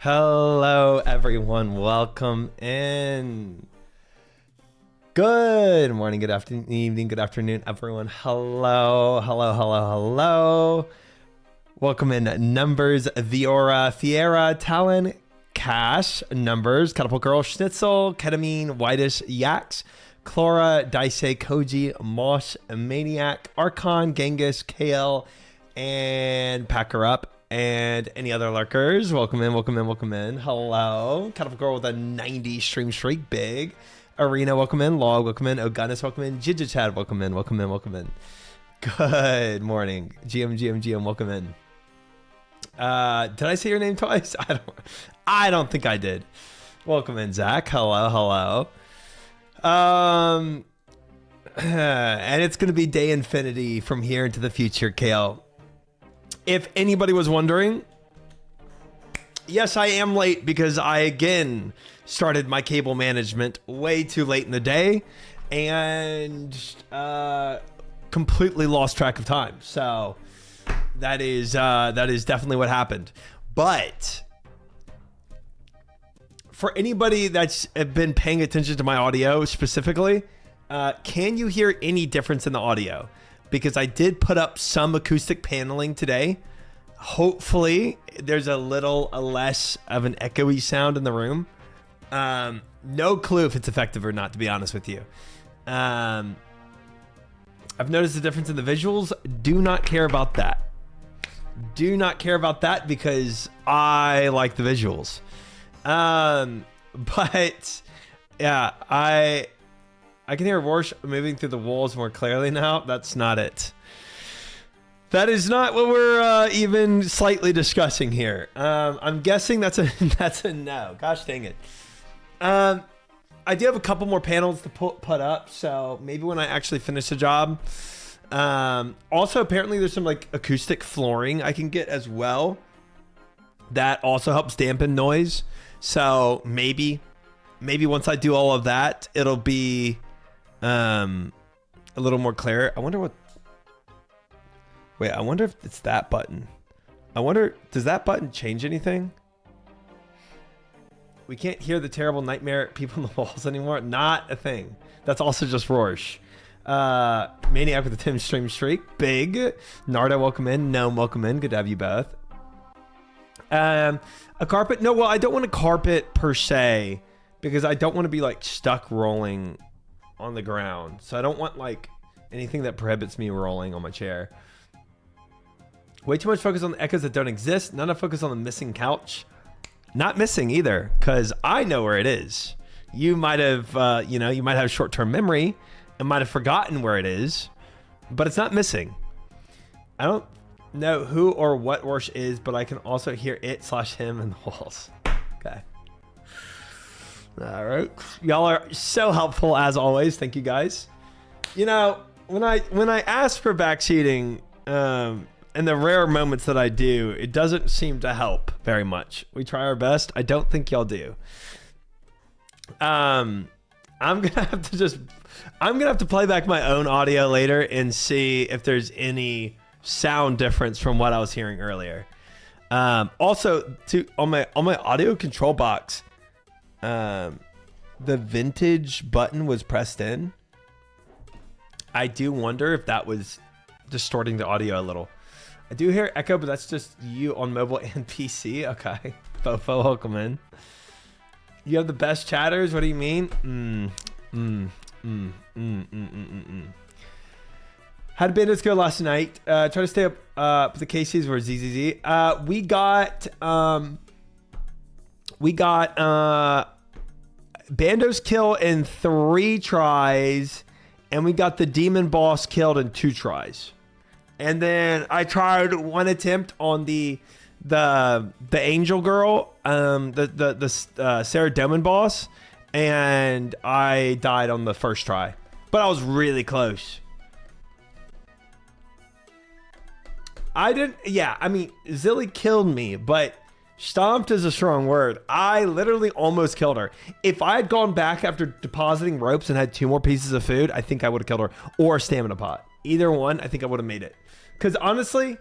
Hello, everyone. Welcome in. Good morning, good afternoon, evening, good afternoon, everyone. Hello. Welcome in Numbers, Viora, Fiera, Talon, Cash, Numbers, Catapult Girl, Schnitzel, Ketamine, Whitish, Yaks, Chlora, Dice, Koji, Mosh, Maniac, Archon, Genghis, KL, and Packer Up. And any other lurkers, welcome in. Hello. Catapult Girl with a 90 stream streak. Big. Arena, welcome in. Log, welcome in. Ogunnis, welcome in. Chad, welcome in. Good morning. GM, welcome in. Did I say your name twice? I don't think I did. Welcome in, Zach. Hello. And it's going to be day infinity from here into the future, KL. If anybody was wondering, yes, I am late because I, again, started my cable management way too late in the day and completely lost track of time. So that is definitely what happened. But for anybody that's been paying attention to my audio specifically, can you hear any difference in the audio? Because I did put up some acoustic paneling today. Hopefully there's a little less of an echoey sound in the room. No clue if it's effective or not, to be honest with you. I've noticed the difference in the visuals. Do not care about that. Because I like the visuals. But yeah, I can hear Rorsch moving through the walls more clearly now. That's not it. That is not what we're even slightly discussing here. I'm guessing that's a no. Gosh dang it. I do have a couple more panels to put up, so maybe when I actually finish the job. Also, apparently there's some like acoustic flooring I can get as well. That also helps dampen noise. So maybe once I do all of that, it'll be a little more clear. I wonder if it's that button. Does that button change anything? We can't hear the terrible nightmare people in the walls anymore. Not a thing. That's also just Rorsch. Maniac with the Tim stream streak. Big. Narda, welcome in. Gnome, welcome in. Good to have you both. A carpet? No, well, I don't want a carpet per se because I don't want to be like stuck rolling on the ground. So I don't want like anything that prohibits me rolling on my chair. Way too much focus on the echoes that don't exist. None of focus on the missing couch. Not missing either, because I know where it is. You might have, you might have short-term memory and might have forgotten where it is, but it's not missing. I don't know who or what Rorsch is, but I can also hear it/him in the walls. Okay. All right, y'all are so helpful as always. Thank you guys. You know, when I ask for backseating, and the rare moments that I do, it doesn't seem to help very much. We try our best. I don't think y'all do. I'm gonna have to play back my own audio later and see if there's any sound difference from what I was hearing earlier. Also, on my audio control box. The vintage button was pressed in. I do wonder if that was distorting the audio a little. I do hear echo, but that's just you on mobile and PC. Okay. Fofo, welcome in. You have the best chatters? What do you mean? How did Bandits go last night? Try to stay up with the Casey's or ZZZ. We got Bando's kill in 3 tries, and we got the demon boss killed in 2 tries. And then I tried 1 attempt on the angel girl, the Sarah Demon boss, and I died on the first try. But I was really close. I mean, Zilly killed me, but stomped is a strong word. I literally almost killed her. If I had gone back after depositing ropes and had 2 more pieces of food, I think I would have killed her. Or a stamina pot. Either one, I think I would have made it. Because honestly,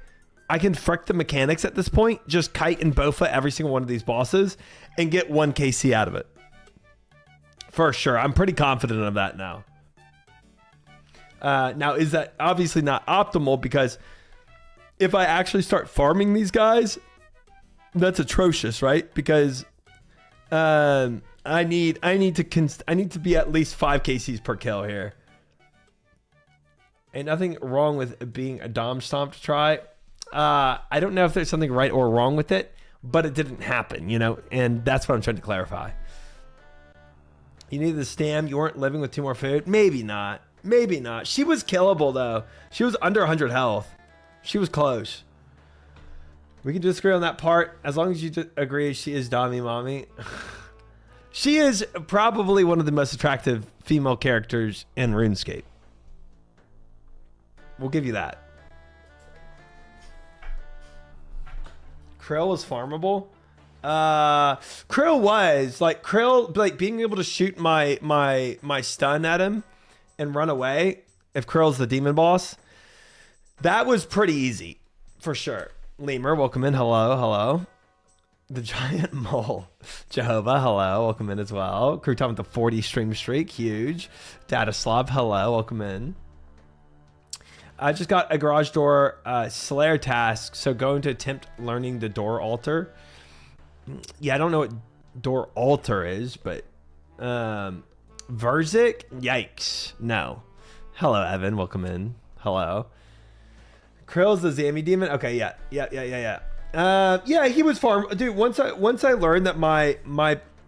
I can frick the mechanics at this point, just kite and Bofa every single one of these bosses and get 1 KC out of it. For sure. I'm pretty confident of that now. Now, is that obviously not optimal, because if I actually start farming these guys, that's atrocious, right? Because I need to be at least 5 KCs per kill here. And nothing wrong with being a Dom Stomp to try. I don't know if there's something right or wrong with it, but it didn't happen, you know? And that's what I'm trying to clarify. You needed the stam. You weren't living with 2 more food. Maybe not. Maybe not. She was killable, though. She was under 100 health. She was close. We can disagree on that part. As long as you agree she is Dami Mommy. She is probably one of the most attractive female characters in RuneScape. We'll give you that. Krill was farmable. Krill was like being able to shoot my stun at him and run away. If Krill's the demon boss, that was pretty easy for sure. Lemur, welcome in. Hello. The giant mole, Jehovah, hello, welcome in as well. Crew time with the 40 stream streak, huge. Data Slav, hello, welcome in. I just got a garage door Slayer task, so going to attempt learning the door altar. Yeah, I don't know what door altar is, but Verzik, yikes, no. Hello, Evan, welcome in. Hello. Krill's the Zammy demon. Okay, yeah. Yeah, he was farm. Dude, once I learned that my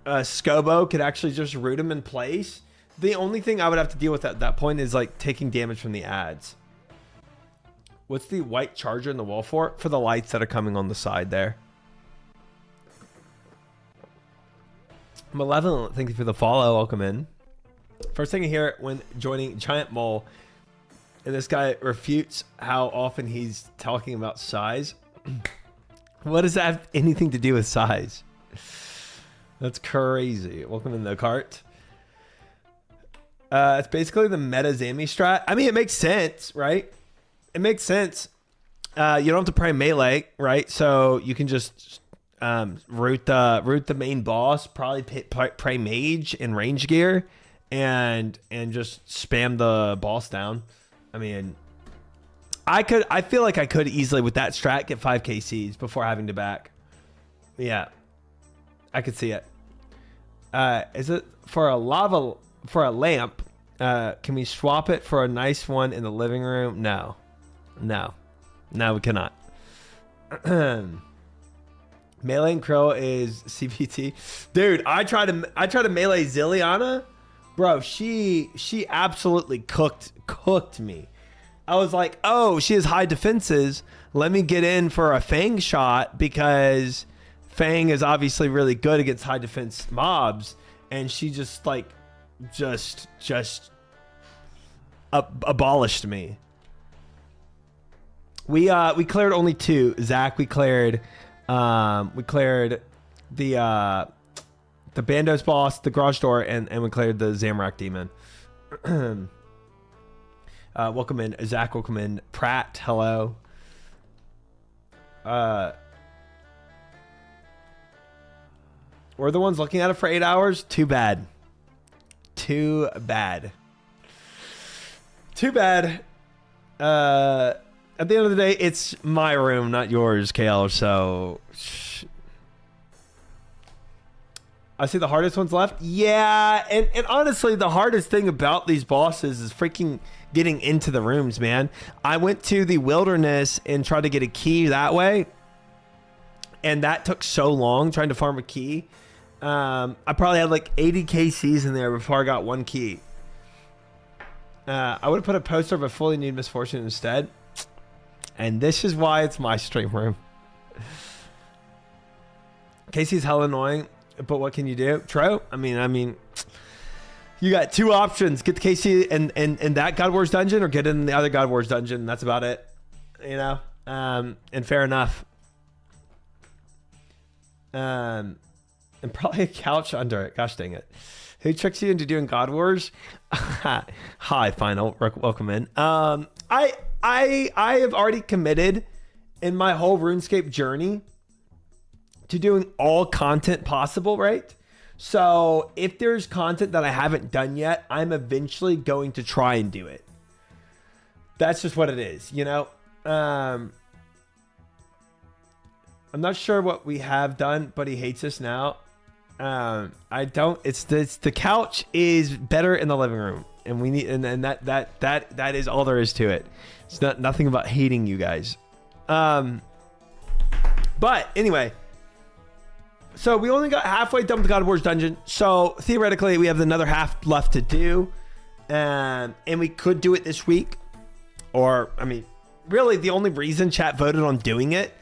Scobo could actually just root him in place, the only thing I would have to deal with at that point is like taking damage from the ads. What's the white charger in the wall for? For the lights that are coming on the side there. Malevolent, thank you for the follow. Welcome in. First thing I hear when joining Giant Mole, and this guy refutes how often he's talking about size. What does that have anything to do with size? That's crazy. Welcome in the cart. It's basically the meta Zammy strat. I mean, it makes sense, right? It makes sense. You don't have to pray melee, right? So you can just root the main boss, probably pray mage in range gear, and just spam the boss down. I mean, I feel like I could easily with that strat get 5 KCs before having to back. Yeah, I could see it. Is it for a lamp? Can we swap it for a nice one in the living room? No, we cannot. Melee and Crow is CPT, dude. I tried to melee Zilliana, bro. She absolutely cooked me. I was like, oh, she has high defenses. Let me get in for a Fang shot, because Fang is obviously really good against high defense mobs, and she just abolished me. We cleared only 2. Zach, we cleared the Bandos boss, the garage door, and we cleared the Zamrak demon. Welcome in, Zach. Welcome in, Pratt. Hello. We're the ones looking at it for 8 hours. Too bad. At the end of the day, it's my room, not yours, KL. So I see the hardest ones left. Yeah, and honestly, the hardest thing about these bosses is freaking getting into the rooms, man. I went to the wilderness and tried to get a key that way, and that took so long trying to farm a key. I probably had like 80 KCs in there before I got 1 key. I would have put a poster of a fully nude Misfortune instead. And this is why it's my stream room. Casey's hell annoying, but what can you do? True. I mean, you got 2 options: get the Casey and that God Wars dungeon, or get in the other God Wars dungeon. That's about it. You know, and fair enough. And probably a couch under it. Gosh dang it. Who tricks you into doing God Wars? Hi, Final. Welcome in. I have already committed in my whole RuneScape journey to doing all content possible, right? So if there's content that I haven't done yet, I'm eventually going to try and do it. That's just what it is, you know? I'm not sure what we have done, but he hates us now. I don't, it's the couch is better in the living room, and we need, and that is all there is to it. It's nothing about hating you guys. But anyway, so we only got halfway done with the God of War's dungeon. So theoretically, we have another half left to do. And we could do it this week. Or, I mean, really the only reason chat voted on doing it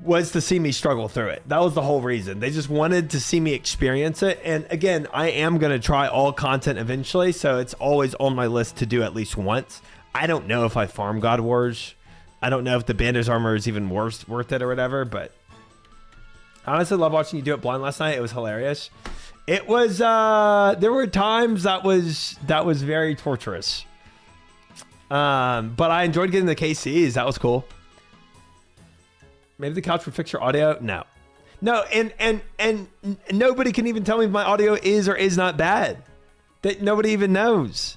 was to see me struggle through it. That was the whole reason. They just wanted to see me experience it. And again, I am going to try all content eventually. So it's always on my list to do at least once. I don't know if I farm God of Wars. I don't know if the Bander's armor is even worth it or whatever, but I honestly love watching you do it blind last night. It was hilarious. It was, there were times that was very torturous. But I enjoyed getting the KCs. That was cool. Maybe the couch would fix your audio. No, and nobody can even tell me if my audio is or is not bad. That nobody even knows.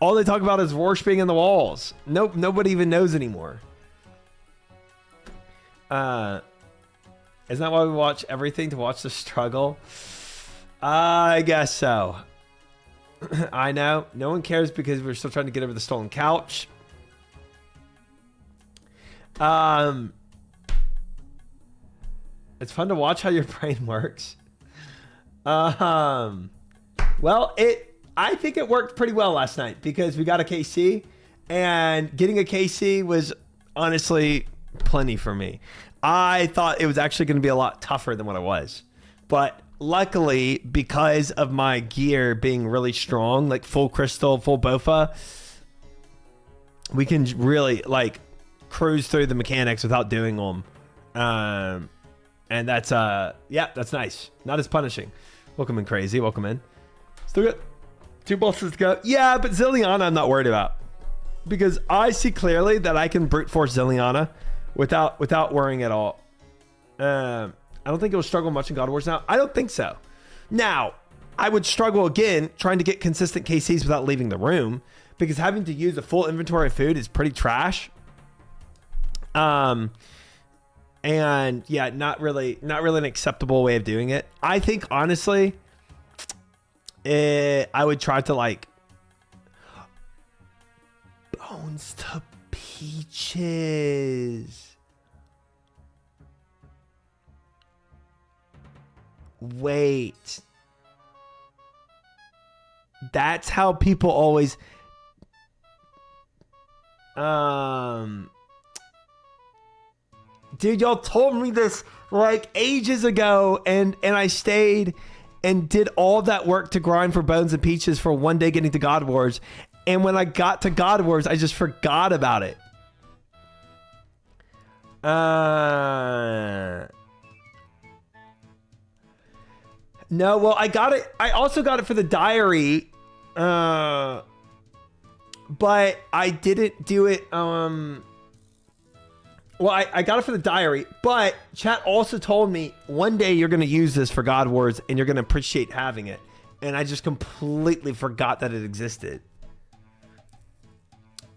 All they talk about is Rorsch being in the walls. Nope, nobody even knows anymore. Isn't that why we watch everything, to watch the struggle? I guess so. I know. No one cares because we're still trying to get over the stolen couch. It's fun to watch how your brain works. Well, I think it worked pretty well last night because we got a KC, and getting a KC was honestly plenty for me. I thought it was actually going to be a lot tougher than what it was. But luckily, because of my gear being really strong, like full crystal, full BOFA, we can really like cruise through the mechanics without doing them. And that's, yeah, that's nice. Not as punishing. Welcome in, Crazy. Welcome in. Still got 2 bosses to go. Yeah, but Zilliana I'm not worried about. Because I see clearly that I can brute force Zilliana without worrying at all. I don't think it will struggle much in God of Wars now. I don't think so. Now, I would struggle again trying to get consistent KCs without leaving the room, because having to use a full inventory of food is pretty trash. And yeah, not really an acceptable way of doing it. I think honestly, I would try to like bones to peaches. Wait. That's how people always dude, y'all told me this like ages ago, and I stayed and did all that work to grind for bones and peaches for one day getting to God Wars. And when I got to God Wars, I just forgot about it. No, well, I got it. I also got it for the diary. But I didn't do it. Well, I got it for the diary, but chat also told me one day you're going to use this for God Wars and you're going to appreciate having it. And I just completely forgot that it existed.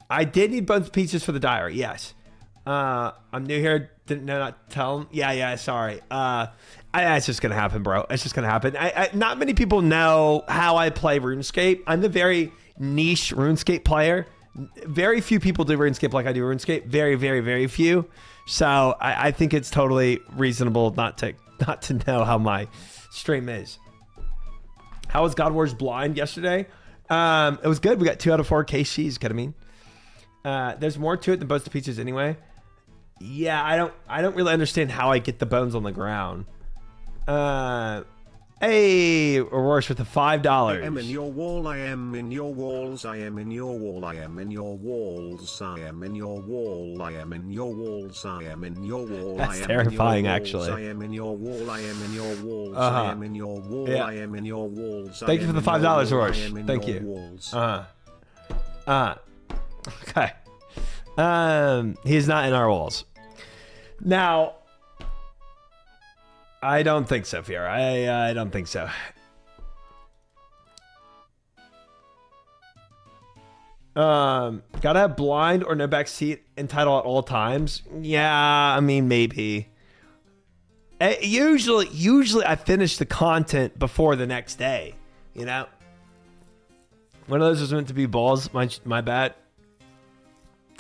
I did need bones and peaches for the diary. Yes. I'm new here. Didn't know not to tell him. Yeah. Sorry. It's just going to happen, bro. It's just going to happen. Not many people know how I play RuneScape. I'm the very niche RuneScape player. Very few people do RuneScape like I do RuneScape. Very, very, very few. So I think it's totally reasonable not to know how my stream is. How was God Wars Blind yesterday? It was good. We got 2 out of 4 KCs, ketamine. There's more to it than bones to peaches anyway. Yeah, I don't really understand how I get the bones on the ground. Hey, Rorsch with the $5. I am in your wall, I am in your walls, I am in your wall, I am in your walls, I am in your wall, I am in your walls, I am in your wall. That's terrifying, actually. I am in your wall, I am in your walls, I am in your wall, I am in your walls. Thank you for the $5, Rorsch. Thank you. Okay. He's not in our walls. Now, I don't think so, Fiora. I don't think so. Gotta have blind or no backseat and title at all times. Yeah, I mean, maybe. Usually I finish the content before the next day, you know? One of those was meant to be balls, my bad.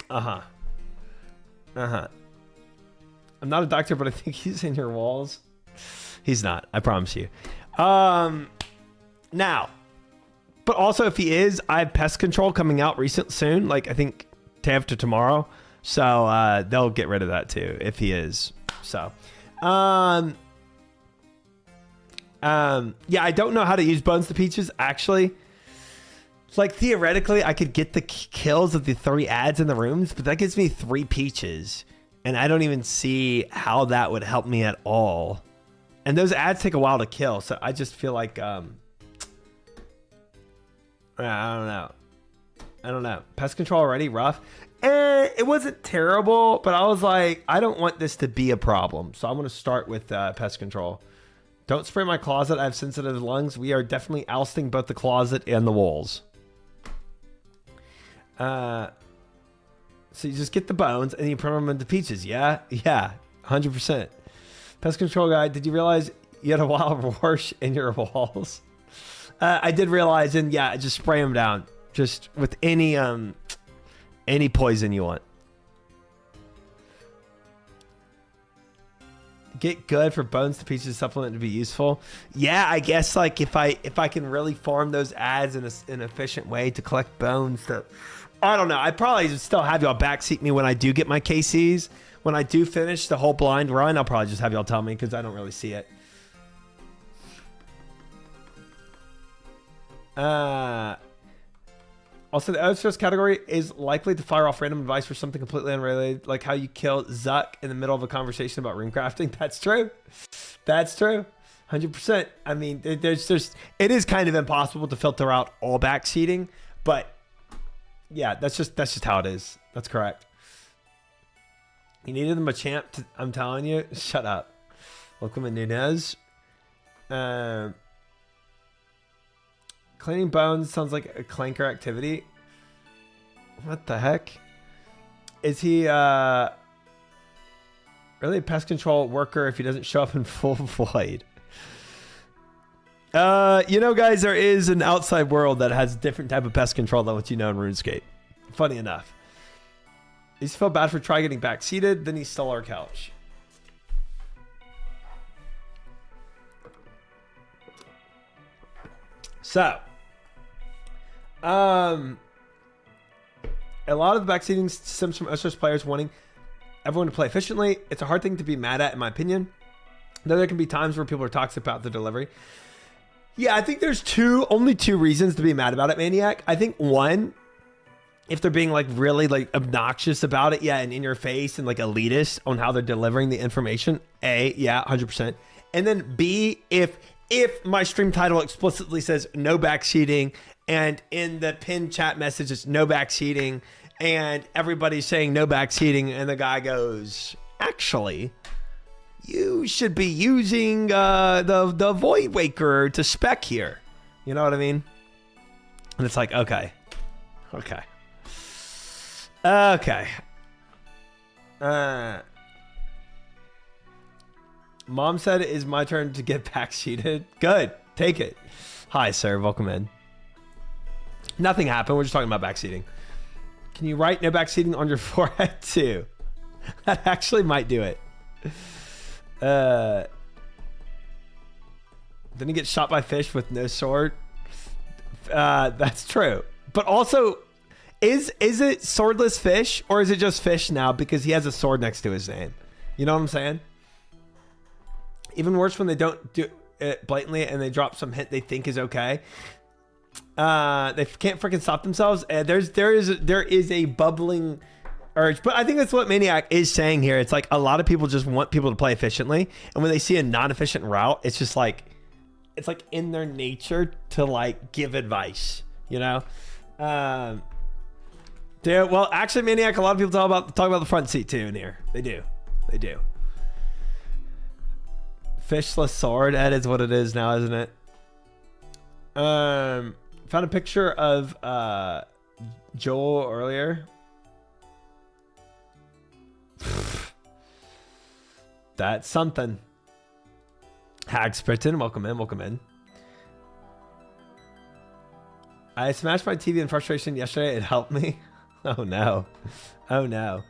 I'm not a doctor, but I think he's in your walls. He's not, I promise you. Now, but also if he is, I have pest control coming out soon, like I think day after tomorrow. So they'll get rid of that too if he is. So yeah, I don't know how to use Bones to Peaches actually. Like theoretically I could get the kills of the 3 ads in the rooms, but that gives me 3 peaches and I don't even see how that would help me at all. And those ads take a while to kill, so I just feel like I don't know. Pest control already rough. It wasn't terrible, but I was like, I don't want this to be a problem. So I'm going to start with pest control. Don't spray my closet. I have sensitive lungs. We are definitely ousting both the closet and the walls. So you just get the bones and you put them into peaches. Yeah, 100%. Pest control guy, did you realize you had a wild Rorsch in your walls? I did realize, and yeah, just spray them down, just with any poison you want. Get good for Bones to Peaches supplement to be useful. Yeah, I guess like if I can really farm those ads in an efficient way to collect bones, I don't know. I probably still have y'all backseat me when I do get my KCs. When I do finish the whole blind run, I'll probably just have y'all tell me because I don't really see it. Also, the OSRS category is likely to fire off random advice for something completely unrelated, like how you kill Zuck in the middle of a conversation about rune crafting. That's true. That's true. 100%. I mean, it is kind of impossible to filter out all backseating, but yeah, that's just how it is. That's correct. You needed them a champ. I'm telling you. Shut up. Welcome to Nunez. Cleaning bones sounds like a clanker activity. What the heck? Is he really a pest control worker if he doesn't show up in full void? You know, guys, there is an outside world that has a different type of pest control than what you know in RuneScape. Funny enough. He used to feel bad for try getting back seated, then he stole our couch. So, a lot of the backseating stems from OSRS players wanting everyone to play efficiently. It's a hard thing to be mad at, in my opinion. Though there can be times where people are toxic about the delivery. Yeah, I think there's only two reasons to be mad about it, Maniac. I think one, if they're being like really like obnoxious about it, yeah, and in your face and like elitist on how they're delivering the information. A, yeah, 100%. And then B, if my stream title explicitly says no backseating, and in the pinned chat message it's no backseating, and everybody's saying no backseating, and the guy goes, actually, you should be using the Void Waker to spec here. You know what I mean? And it's like, okay. Mom said it is my turn to get backseated. Good. Take it. Hi, sir. Welcome in. Nothing happened. We're just talking about backseating. Can you write no backseating on your forehead too? That actually might do it. Then he gets shot by fish with no sword. That's true. But also, is it swordless fish or is it just fish now because he has a sword next to his name? You know what I'm saying? Even worse when they don't do it blatantly and they drop some hint they think is okay. They can't freaking stop themselves. There is a bubbling urge, but I think that's what Maniac is saying here. It's like a lot of people just want people to play efficiently, and when they see a non-efficient route, it's just like it's like in their nature to like give advice, you know. Dude, well, actually, Maniac, a lot of people talk about the front seat too in here. They do. They do. Fishless sword, that is what it is now, isn't it? Found a picture of Joel earlier. That's something. Hagspritton, welcome in, welcome in. I smashed my TV in frustration yesterday. It helped me. Oh no. Oh no.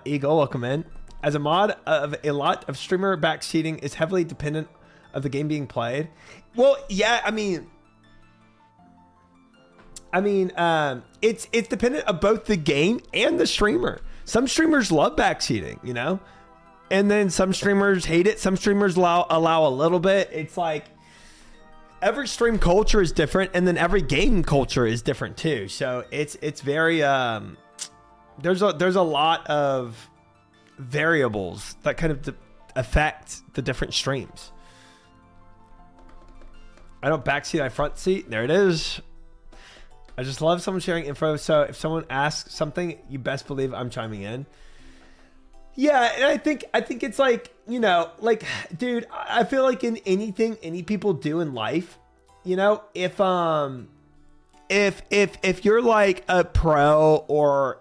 Eagle, welcome in. As a mod of a lot of streamer backseating is heavily dependent of the game being played. Well, yeah, I mean, it's dependent of both the game and the streamer. Some streamers love backseating, you know, and then some streamers hate it. Some streamers allow a little bit. It's like every stream culture is different, and then every game culture is different too. So it's very there's a lot of variables that kind of affect the different streams. I don't backseat, I front seat. There it is. I just love someone sharing info. So if someone asks something, you best believe I'm chiming in. Yeah, and I think it's like, you know, like, dude, I feel like in anything any people do in life, you know, if you're like a pro or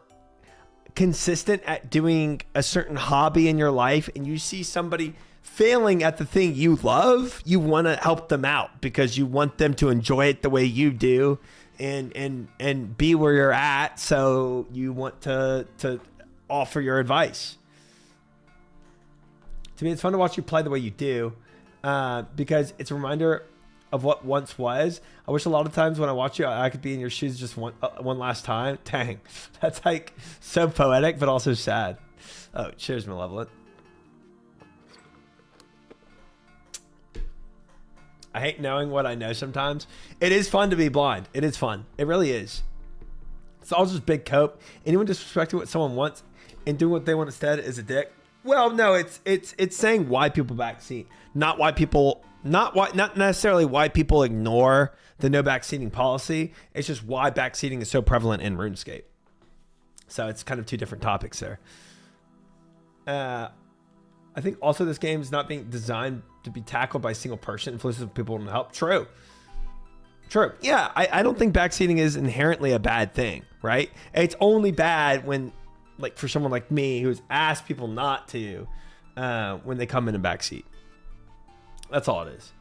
consistent at doing a certain hobby in your life and you see somebody failing at the thing you love, you want to help them out because you want them to enjoy it the way you do and be where you're at. So you want to offer your advice. To me, it's fun to watch you play the way you do because it's a reminder of what once was. I wish a lot of times when I watch you, I could be in your shoes just one last time. Dang, that's like so poetic, but also sad. Oh, cheers, Malevolent. I hate knowing what I know sometimes. It is fun to be blind. It is fun. It really is. It's all just big cope. Anyone disrespecting what someone wants and doing what they want instead is a dick. Well, no, it's saying why people backseat, not necessarily why people ignore the no backseating policy. It's just why backseating is so prevalent in RuneScape. So it's kind of two different topics there. I think also this game is not being designed to be tackled by a single person. Influences people to help. True. Yeah, I don't think backseating is inherently a bad thing, right? It's only bad when, like, for someone like me who's asked people not to when they come in a backseat. That's all it is.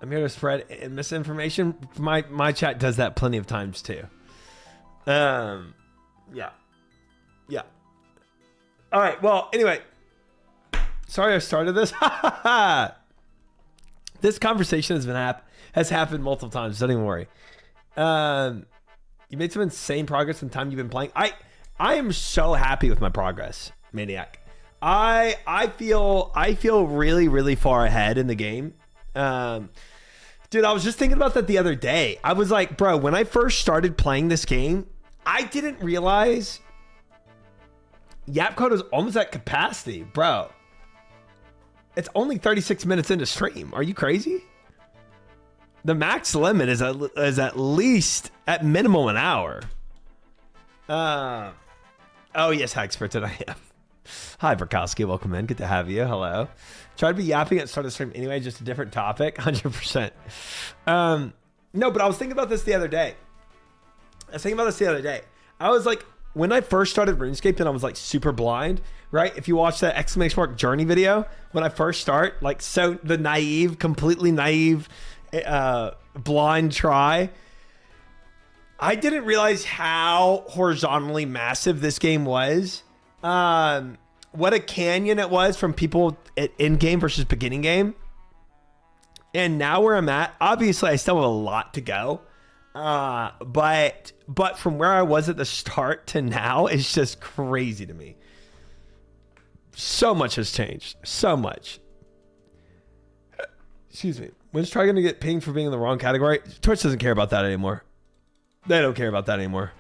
I'm here to spread misinformation. My chat does that plenty of times too. Yeah. All right. Well, anyway, sorry I started this. This conversation has happened multiple times. Don't even worry. You made some insane progress in the time you've been playing. I am so happy with my progress, Maniac. I feel really, really far ahead in the game. Dude, I was just thinking about that the other day. I was like, bro, when I first started playing this game, I didn't realize Yap Code was almost at capacity, bro. It's only 36 minutes into stream. Are you crazy? The max limit is at least, at minimum, an hour. Oh, yes, Hagspert, I am. Hi, Burkowski. Welcome in. Good to have you. Hello. Try to be yapping at the start of the stream anyway, just a different topic. 100%. No, but I was thinking about this the other day. I was like, when I first started RuneScape and I was like super blind, right? If you watch that ! Journey video, when I first start, like, so the completely naive, blind try, I didn't realize how horizontally massive this game was. What a canyon it was from people at in-game versus beginning game. And now where I'm at, obviously I still have a lot to go. But from where I was at the start to now, it's just crazy to me. So much has changed. So much. Excuse me. When's Try gonna get pinged for being in the wrong category? Twitch doesn't care about that anymore. They don't care about that anymore.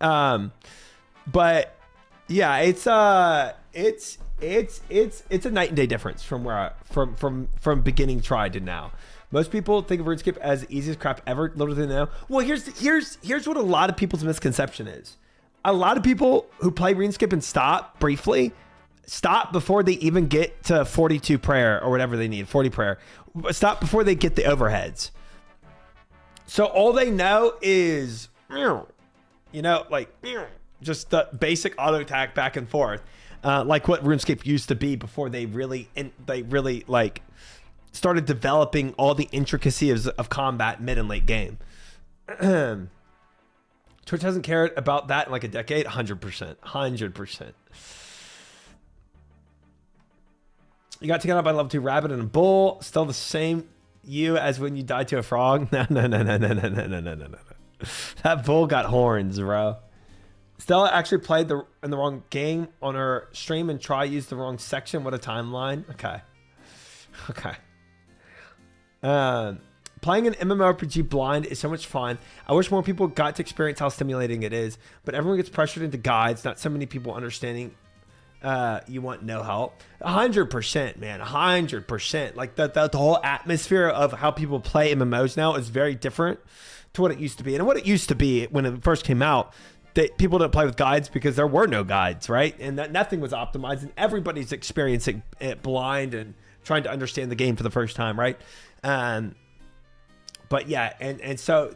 But yeah, it's a night and day difference from where from beginning Try to now. Most people think of RuneScape as the easiest crap ever. Little do they know. Well, here's what a lot of people's misconception is. A lot of people who play RuneScape and stop briefly, stop before they even get to 42 prayer or whatever they need, 40 prayer. Stop before they get the overheads. So all they know is, you know, like just the basic auto attack back and forth, like what RuneScape used to be before they really like started developing all the intricacies of combat mid and late game. Twitch hasn't cared about that in like a decade. 100%. You got taken out by level 2 rabbit and a bull. Still the same you as when you died to a frog. No. That bull got horns, bro. Stella actually played in the wrong game on her stream and used the wrong section. What a timeline. Okay. Playing an MMORPG blind is so much fun. I wish more people got to experience how stimulating it is, but everyone gets pressured into guides. Not so many people understanding you want no help. 100%, man. 100%. Like the whole atmosphere of how people play MMOs now is very different to what it used to be. And what it used to be when it first came out, that people didn't play with guides because there were no guides, right? And that nothing was optimized, and everybody's experiencing it blind and trying to understand the game for the first time, right? But yeah, and so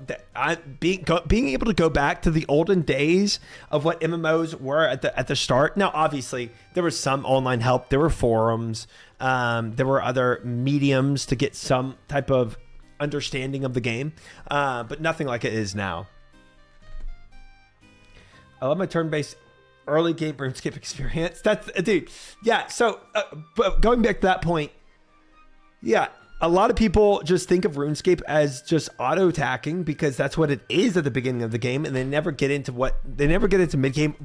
being able to go back to the olden days of what MMOs were at the start. Now, obviously, there was some online help. There were forums. There were other mediums to get some type of understanding of the game, but nothing like it is now. I love my turn-based early game RuneScape experience. That's dude. Yeah. So but going back to that point, yeah. A lot of people just think of RuneScape as just auto attacking because that's what it is at the beginning of the game, and they never get into mid game.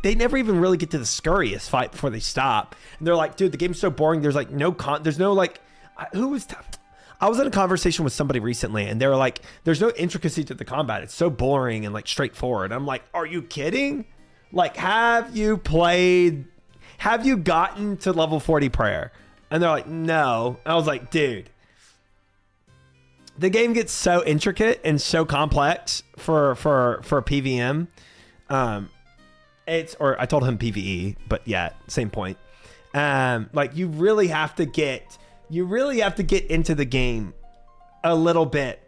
They never even really get to the scurriest fight before they stop. And they're like, dude, the game's so boring. There's like there's no like, I was in a conversation with somebody recently, and they were like, there's no intricacy to the combat. It's so boring and like straightforward. I'm like, are you kidding? Like, have you gotten to level 40 prayer? And they're like, no. And I was like, dude. The game gets so intricate and so complex for PVM. Or I told him PVE, but yeah, same point. Like you really have to get into the game a little bit.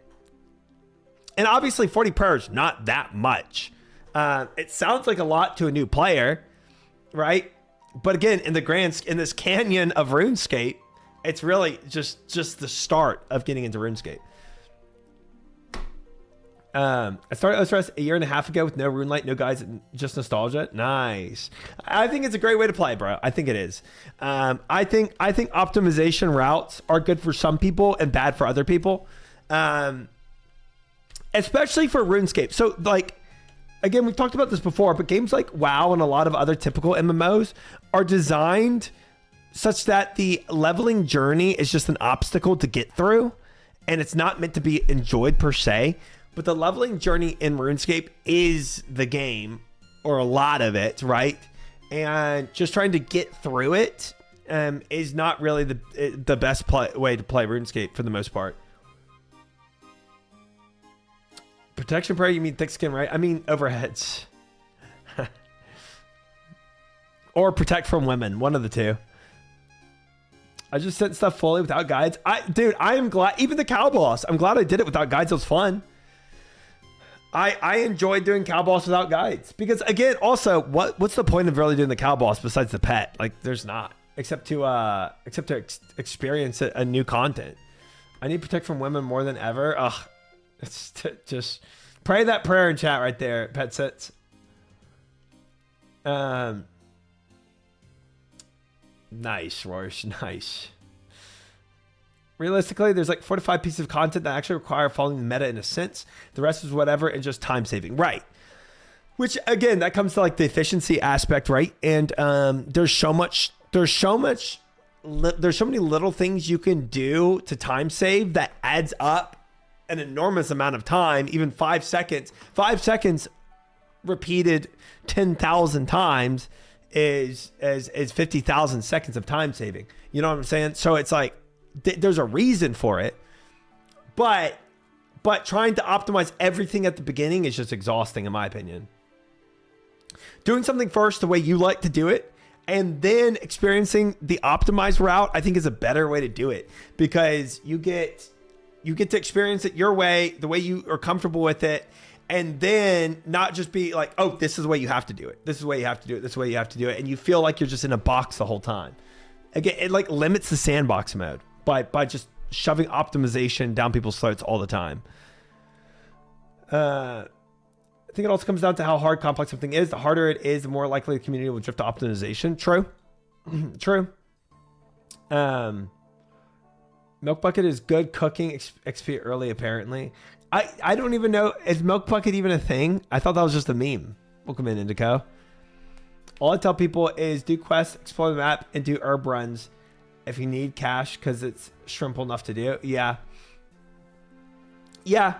And obviously 40 prayer is not that much. It sounds like a lot to a new player, right? But again, in this canyon of RuneScape, it's really just the start of getting into RuneScape. I started OSRS a year and a half ago with no RuneLite, no guides, just nostalgia. Nice. I think it's a great way to play, bro. I think it is. I think optimization routes are good for some people and bad for other people. Especially for RuneScape. So like, again, we've talked about this before, but games like WoW and a lot of other typical MMOs are designed such that the leveling journey is just an obstacle to get through, and it's not meant to be enjoyed per se. But the leveling journey in RuneScape is the game, or a lot of it, right? And just trying to get through it is not really the best way to play RuneScape for the most part. Protection prayer, you mean thick skin, right? I mean overheads. Or protect from women, one of the two. I just sent stuff fully without guides. I am glad, even the cow boss, I'm glad I did it without guides. It was fun. I enjoyed doing cow boss without guides because, again, also what's the point of really doing the cow boss besides the pet? Like, there's not, except to experience a new content. I need protect from women more than ever. Ugh, it's just pray that prayer in chat right there, pet sits. Nice, Rorsch, nice. Realistically, there's like 4 to 5 pieces of content that actually require following the meta in a sense. The rest is whatever and just time saving. Right. Which, again, that comes to like the efficiency aspect, right? And there's so many little things you can do to time save that adds up an enormous amount of time. Even 5 seconds. 5 seconds repeated 10,000 times is 50,000 seconds of time saving. You know what I'm saying? So it's like, there's a reason for it. But trying to optimize everything at the beginning is just exhausting, in my opinion. Doing something first the way you like to do it, and then experiencing the optimized route, I think is a better way to do it, because you get to experience it your way, the way you are comfortable with it, and then not just be like, oh, this is the way you have to do it. This is the way you have to do it. This is the way you have to do it. And you feel like you're just in a box the whole time. Again, it like limits the sandbox mode by just shoving optimization down people's throats all the time. I think it also comes down to how hard complex something is. The harder it is, the more likely the community will drift to optimization. True. True. Milk Bucket is good cooking XP early, apparently. I don't even know. Is Milk Bucket even a thing? I thought that was just a meme. Welcome in, Indico. All I tell people is do quests, explore the map, and do herb runs if you need cash, because it's shrimple enough to do. Yeah. Yeah.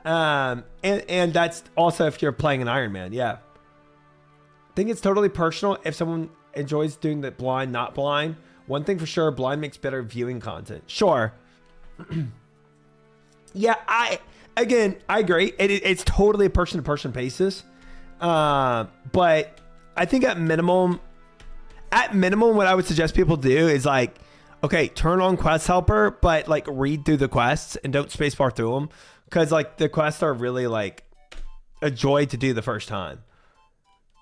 And that's also if you're playing an Iron Man. Yeah. I think it's totally personal if someone enjoys doing the blind, not blind. One thing for sure, blind makes better viewing content. Sure. Yeah, I agree. It's totally a person-to-person basis. But I think at minimum, what I would suggest people do is like, okay, turn on Quest Helper, but like read through the quests and don't spacebar through them. Because like the quests are really like a joy to do the first time.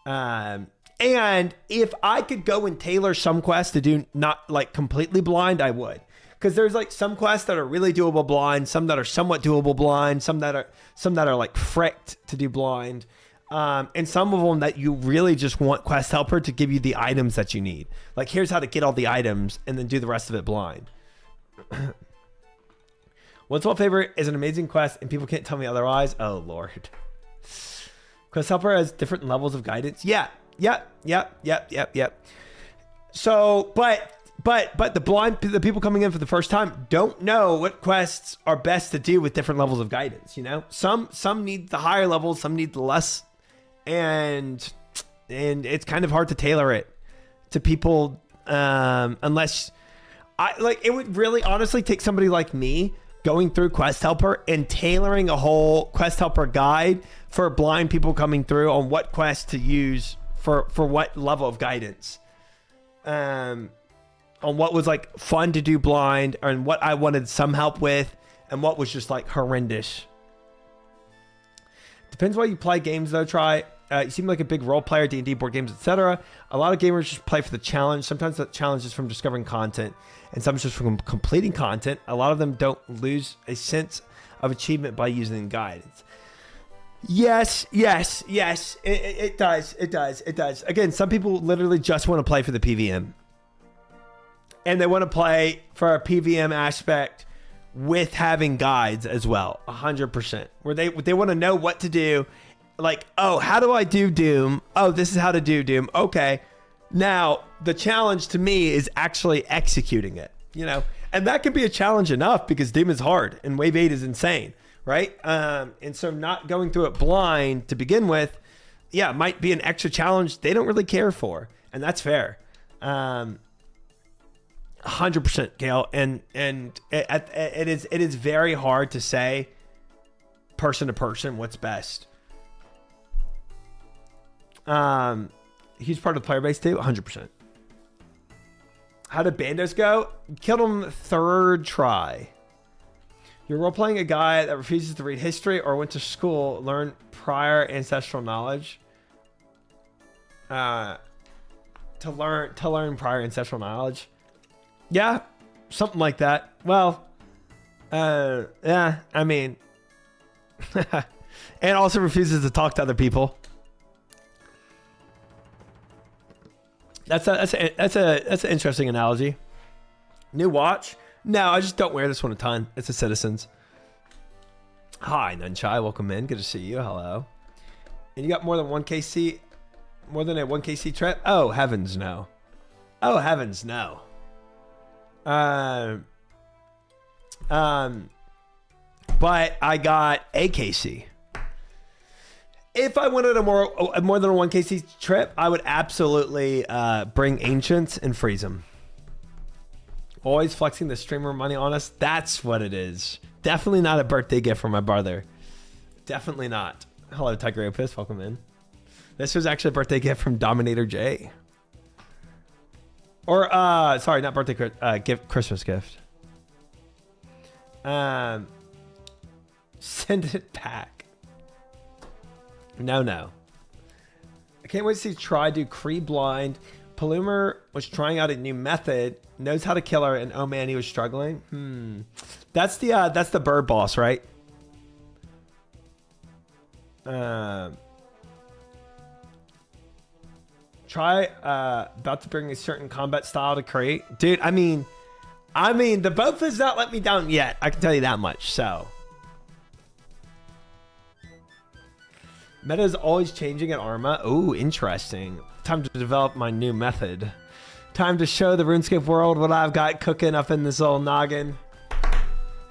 And if I could go and tailor some quests to do not like completely blind, I would. Because there's like some quests that are really doable blind, some that are somewhat doable blind, some that are like fricked to do blind, and some of them that you really just want Quest Helper to give you the items that you need. Like here's how to get all the items and then do the rest of it blind. What's my favorite is an amazing quest and people can't tell me otherwise. Oh Lord. Quest Helper has different levels of guidance. Yeah. So, but the people coming in for the first time don't know what quests are best to do with different levels of guidance. You know, some need the higher levels, some need the less, and it's kind of hard to tailor it to people unless it would really honestly take somebody like me going through Quest Helper and tailoring a whole Quest Helper guide for blind people coming through on what quest to use for what level of guidance, on what was like fun to do blind, and what I wanted some help with, and what was just like horrendous. Depends why you play games though. You seem like a big role player, D&D, board games, etc. A lot of gamers just play for the challenge. Sometimes the challenge is from discovering content, and some just from completing content. A lot of them don't lose a sense of achievement by using guidance. Yes. It does. Again, some people literally just want to play for the PVM. And they want to play for a PVM aspect with having guides as well. 100%. Where they want to know what to do. Like, oh, how do I do Doom? Oh, this is how to do Doom. Okay. Now, the challenge to me is actually executing it, you know? And that can be a challenge enough because Doom is hard and Wave 8 is insane, right? And so not going through it blind to begin with, yeah, might be an extra challenge they don't really care for. And that's fair. 100%, Gail. And it is very hard to say person to person what's best. Huge part of the player base too, 100%. How did Bandos go? Killed him third try. You're role-playing a guy that refuses to read history or went to school, learn prior ancestral knowledge. To learn prior ancestral knowledge. Yeah, something like that. Well, yeah, I mean, and also refuses to talk to other people. That's an interesting analogy. New watch? No, I just don't wear this one a ton. It's a Citizens. Hi, Nunchai. Welcome in. Good to see you. Hello. And you got more than 1KC? More than a 1KC trip? Oh, heavens no. Oh, heavens no. But I got AKC. If I wanted a more than a 1KC trip, I would absolutely bring Ancients and freeze them. Always flexing the streamer money on us. That's what it is. Definitely not a birthday gift from my brother. Definitely not. Hello, Tiger Opus. Welcome in. This was actually a birthday gift from Dominator J. Or, sorry, not birthday gift, Christmas gift. Send it back. No. I can't wait to see Try do Cree blind. Palumer was trying out a new method, knows how to kill her, and oh man, he was struggling. That's the bird boss, right? Try about to bring a certain combat style to create. Dude, I mean, the boat has not let me down yet. I can tell you that much. So, meta is always changing at Arma. Ooh, interesting. Time to develop my new method. Time to show the RuneScape world what I've got cooking up in this old noggin.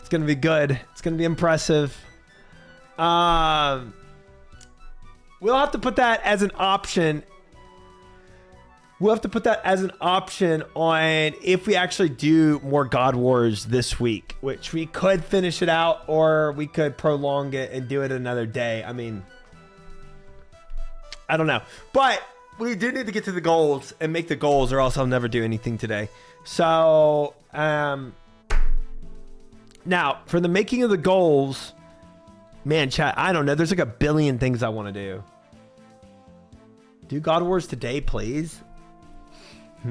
It's gonna be good. It's gonna be impressive. We'll have to put that as an option. We'll have to put that as an option on if we actually do more God Wars this week, which we could finish it out or we could prolong it and do it another day. I mean, I don't know. But we do need to get to the goals and make the goals or else I'll never do anything today. So, now, for the making of the goals, man, chat, I don't know. There's like a billion things I want to do. Do God Wars today, please. If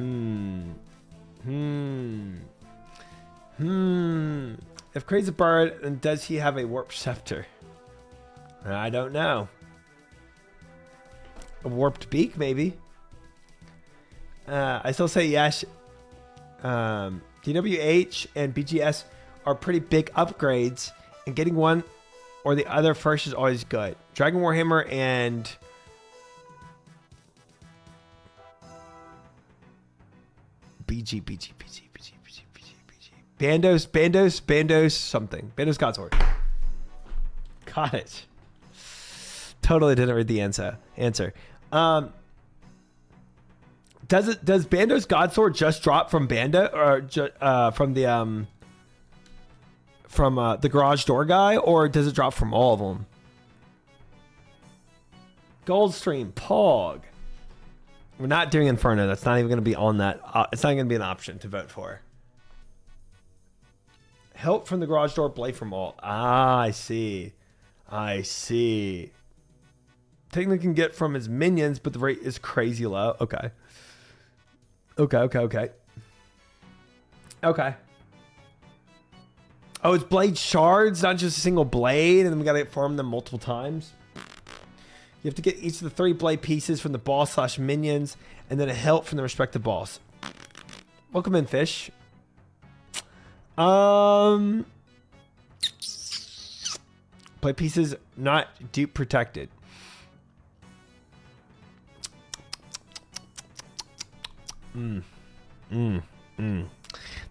Crazy Bird, then does he have a warp scepter? I don't know. A warped beak, maybe. I still say yes. DWH and BGS are pretty big upgrades, and getting one or the other first is always good. Dragon Warhammer and BG Bandos something. Bandos Godsword. Got it. Totally didn't read the answer. Does Bandos Godsword just drop from Bando or from the garage door guy, or does it drop from all of them? Goldstream Pog. We're not doing Inferno. That's not even going to be on that. It's not going to be an option to vote for. Help from the garage door, blade from all. Ah, I see. Technically can get from his minions, but the rate is crazy low. Okay. Oh, it's blade shards, not just a single blade, and then we got to farm them multiple times. You have to get each of the 3 blade pieces from the boss / minions, and then a help from the respective boss. Welcome in, fish. Blade pieces not dupe protected.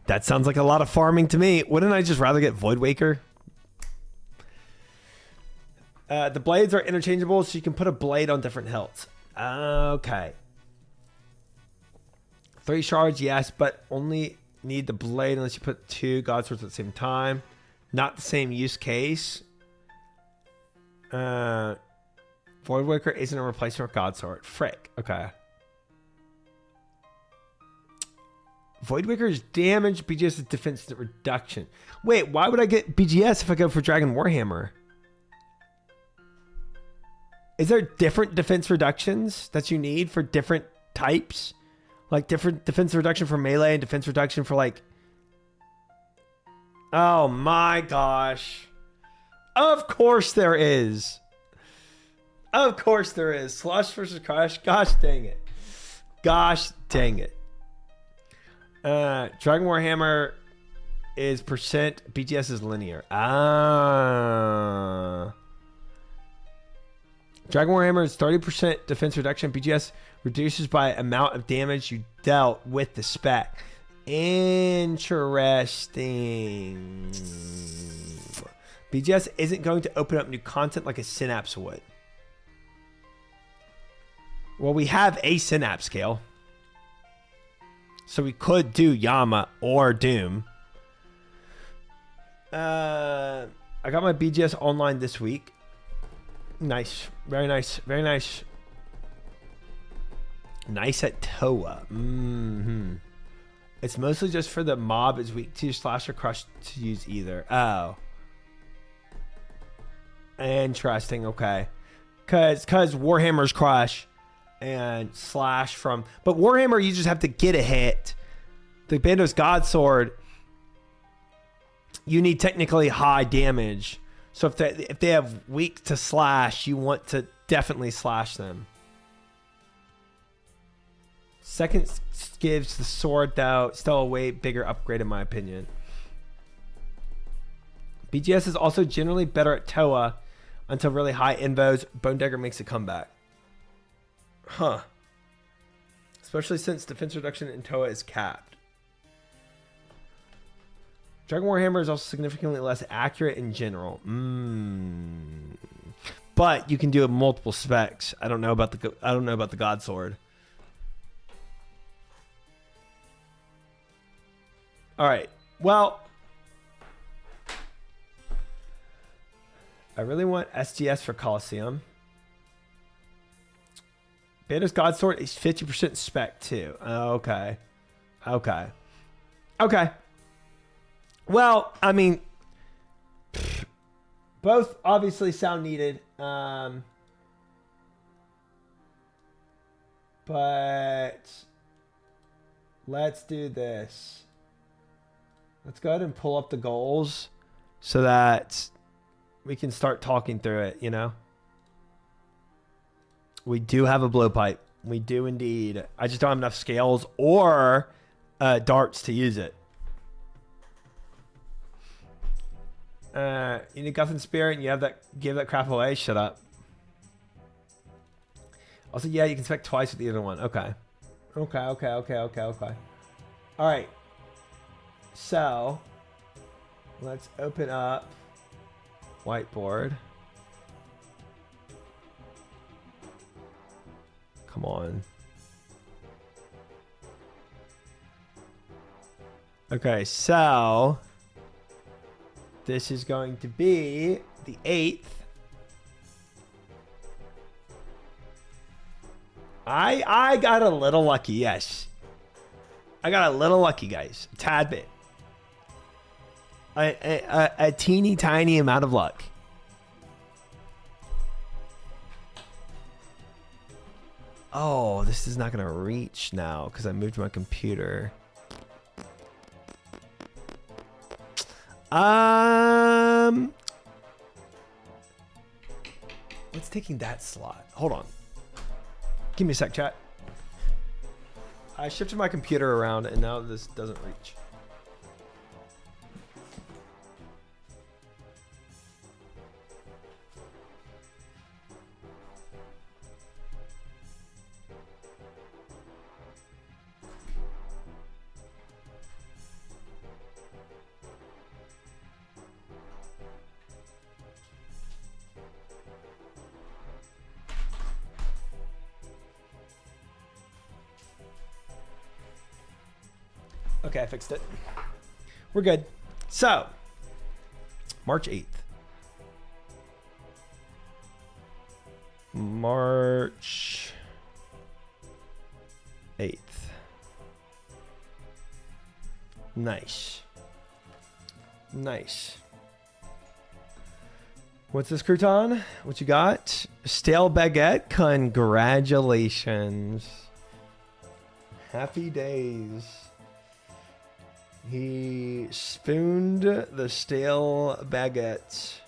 That sounds like a lot of farming to me. Wouldn't I just rather get Voidwaker? The blades are interchangeable, so you can put a blade on different hilts. Okay. 3 shards, yes, but only need the blade unless you put 2 God Swords at the same time. Not the same use case. Voidwaker isn't a replacement for God Sword. Frick. Okay. Voidwaker's damage, BGS is defense reduction. Wait, why would I get BGS if I go for Dragon Warhammer? Is there different defense reductions that you need for different types? Like different defense reduction for melee and defense reduction for like... Oh my gosh. Of course there is. Of course there is. Slush versus Crash. Gosh dang it. Dragon Warhammer is percent. BGS is linear. Dragon Warhammer is 30% defense reduction. BGS reduces by amount of damage you dealt with the spec. Interesting. BGS isn't going to open up new content like a Synapse would. Well, we have a Synapse scale. So we could do Yama or Doom. I got my BGS online this week. Nice. Very nice. Very nice. Nice at Toa. It's mostly just for the mob is weak to slash or crush to use either. Oh. Interesting. Okay. Cause Warhammer's crush and slash from, but Warhammer you just have to get a hit. The Bandos Godsword, you need technically high damage. So if they have weak to slash, you want to definitely slash them. Second gives the sword though still a way bigger upgrade in my opinion. BGS is also generally better at Toa until really high invos. Bone Dagger makes a comeback. Huh. Especially since defense reduction in Toa is capped. Dragon Warhammer is also significantly less accurate in general. But you can do multiple specs. I don't know about the God Sword. All right. Well, I really want SGS for Coliseum. Bandos Godsword is 50% spec too. Okay. Okay. Okay. Well, I mean, both obviously sound needed. But let's do this. Let's go ahead and pull up the goals so that we can start talking through it, you know? We do have a blowpipe. We do indeed. I just don't have enough scales or darts to use it. You need Guffin Spirit and you have that, give that crap away. Shut up. Also, yeah, you can spec twice with the other one. Okay. Okay. All right. So, let's open up whiteboard. Come on. Okay, so this is going to be the 8th. I got a little lucky, yes. I got a little lucky, guys. A tad bit. A teeny tiny amount of luck. Oh, this is not gonna reach now because I moved my computer. What's taking that slot? Hold on. Give me a sec, chat. I shifted my computer around and now this doesn't reach. Okay, I fixed it. We're good. So, March 8th. March 8th. Nice. Nice. What's this, crouton? What you got? Stale baguette? Congratulations. Happy days. He spooned the stale baguette.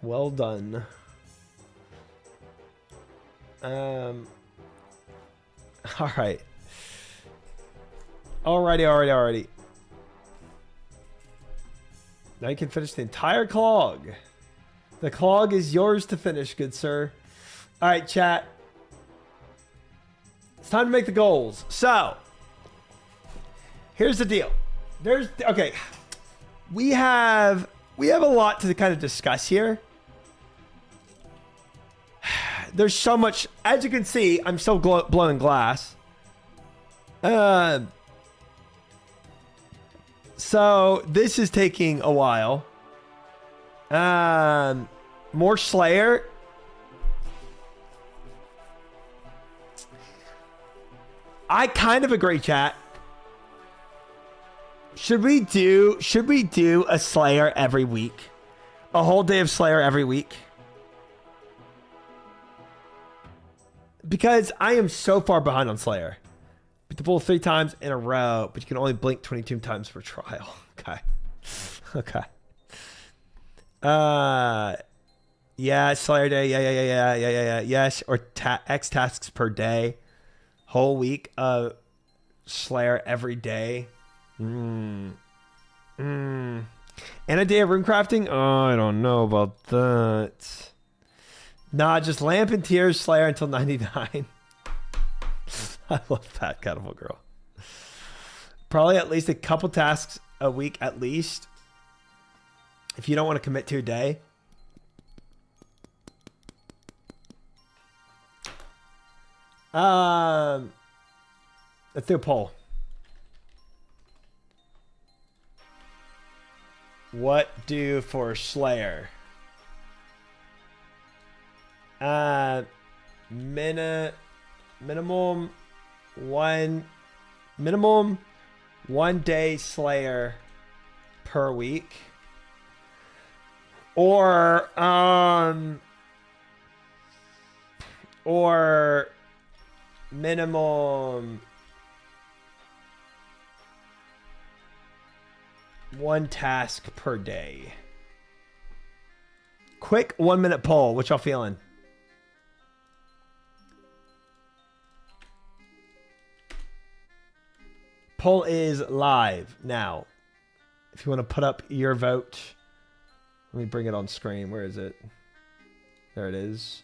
Well done. All right. Alrighty. Now you can finish the entire clog. The clog is yours to finish, good sir. All right, chat. It's time to make the goals. So, here's the deal. Okay. We have a lot to kind of discuss here. There's so much, as you can see, I'm still blowing glass. So this is taking a while. More Slayer. I kind of agree, chat. Should we do a Slayer every week? A whole day of Slayer every week? Because I am so far behind on Slayer. Beat the bull 3 times in a row, but you can only blink 22 times per trial. Okay. Okay. Yeah, Slayer day. Yeah. Yes, or X tasks per day. Whole week of Slayer every day. And a day of rune crafting? Oh, I don't know about that. Nah, just Lamp and Tears Slayer until 99. I love that Catapult Girl. Probably at least a couple tasks a week at least. If you don't want to commit to a day. Let's do a poll. What do for Slayer? Minimum one day Slayer per week, or minimum one task per day. Quick 1 minute poll. What y'all feeling? Poll is live now. If you want to put up your vote, let me bring it on screen. Where is it? There it is.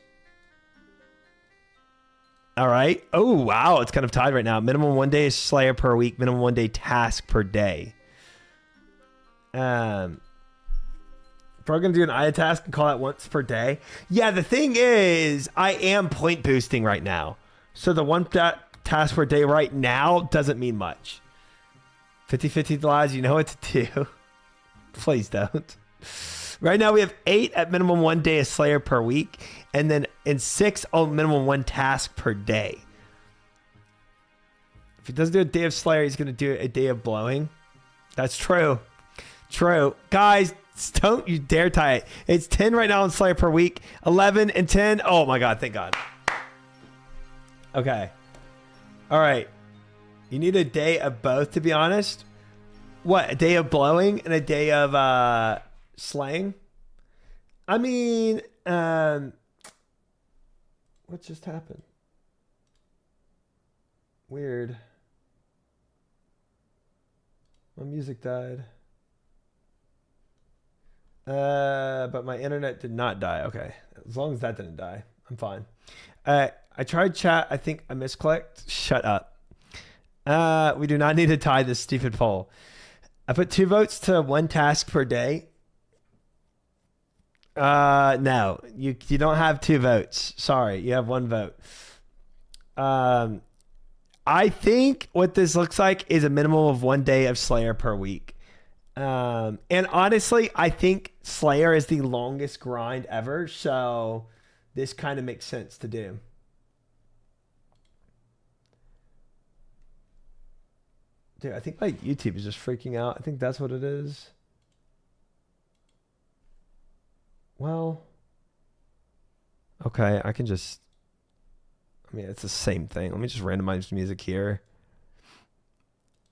All right. Oh, wow. It's kind of tied right now. Minimum one day Slayer per week. Minimum one day task per day. If we're going to do an IA task and call that once per day. Yeah, the thing is, I am point boosting right now. So the one task per day right now doesn't mean much. 50-50 lives, you know what to do. Please don't. Right now we have 8 at minimum one day of Slayer per week. And then in 6 on minimum one task per day. If he doesn't do a day of Slayer, he's going to do a day of blowing. That's true. True. Guys, don't you dare tie it. It's 10 right now on Slayer per week. 11 and 10. Oh my God, thank God. Okay. All right. You need a day of both, to be honest. What? A day of blowing and a day of slaying? I mean, what just happened? Weird. My music died. But my internet did not die. Okay. As long as that didn't die, I'm fine. I tried chat. I think I misclicked. Shut up. We do not need to tie this stupid poll. I put 2 votes to 1 task per day. No, you don't have 2 votes. Sorry, you have 1 vote. I think what this looks like is a minimum of 1 day of Slayer per week. And honestly, I think Slayer is the longest grind ever, so this kind of makes sense to do. Dude, I think my YouTube is just freaking out. I think that's what it is. Well, okay, I can just, I mean, it's the same thing. Let me just randomize music here.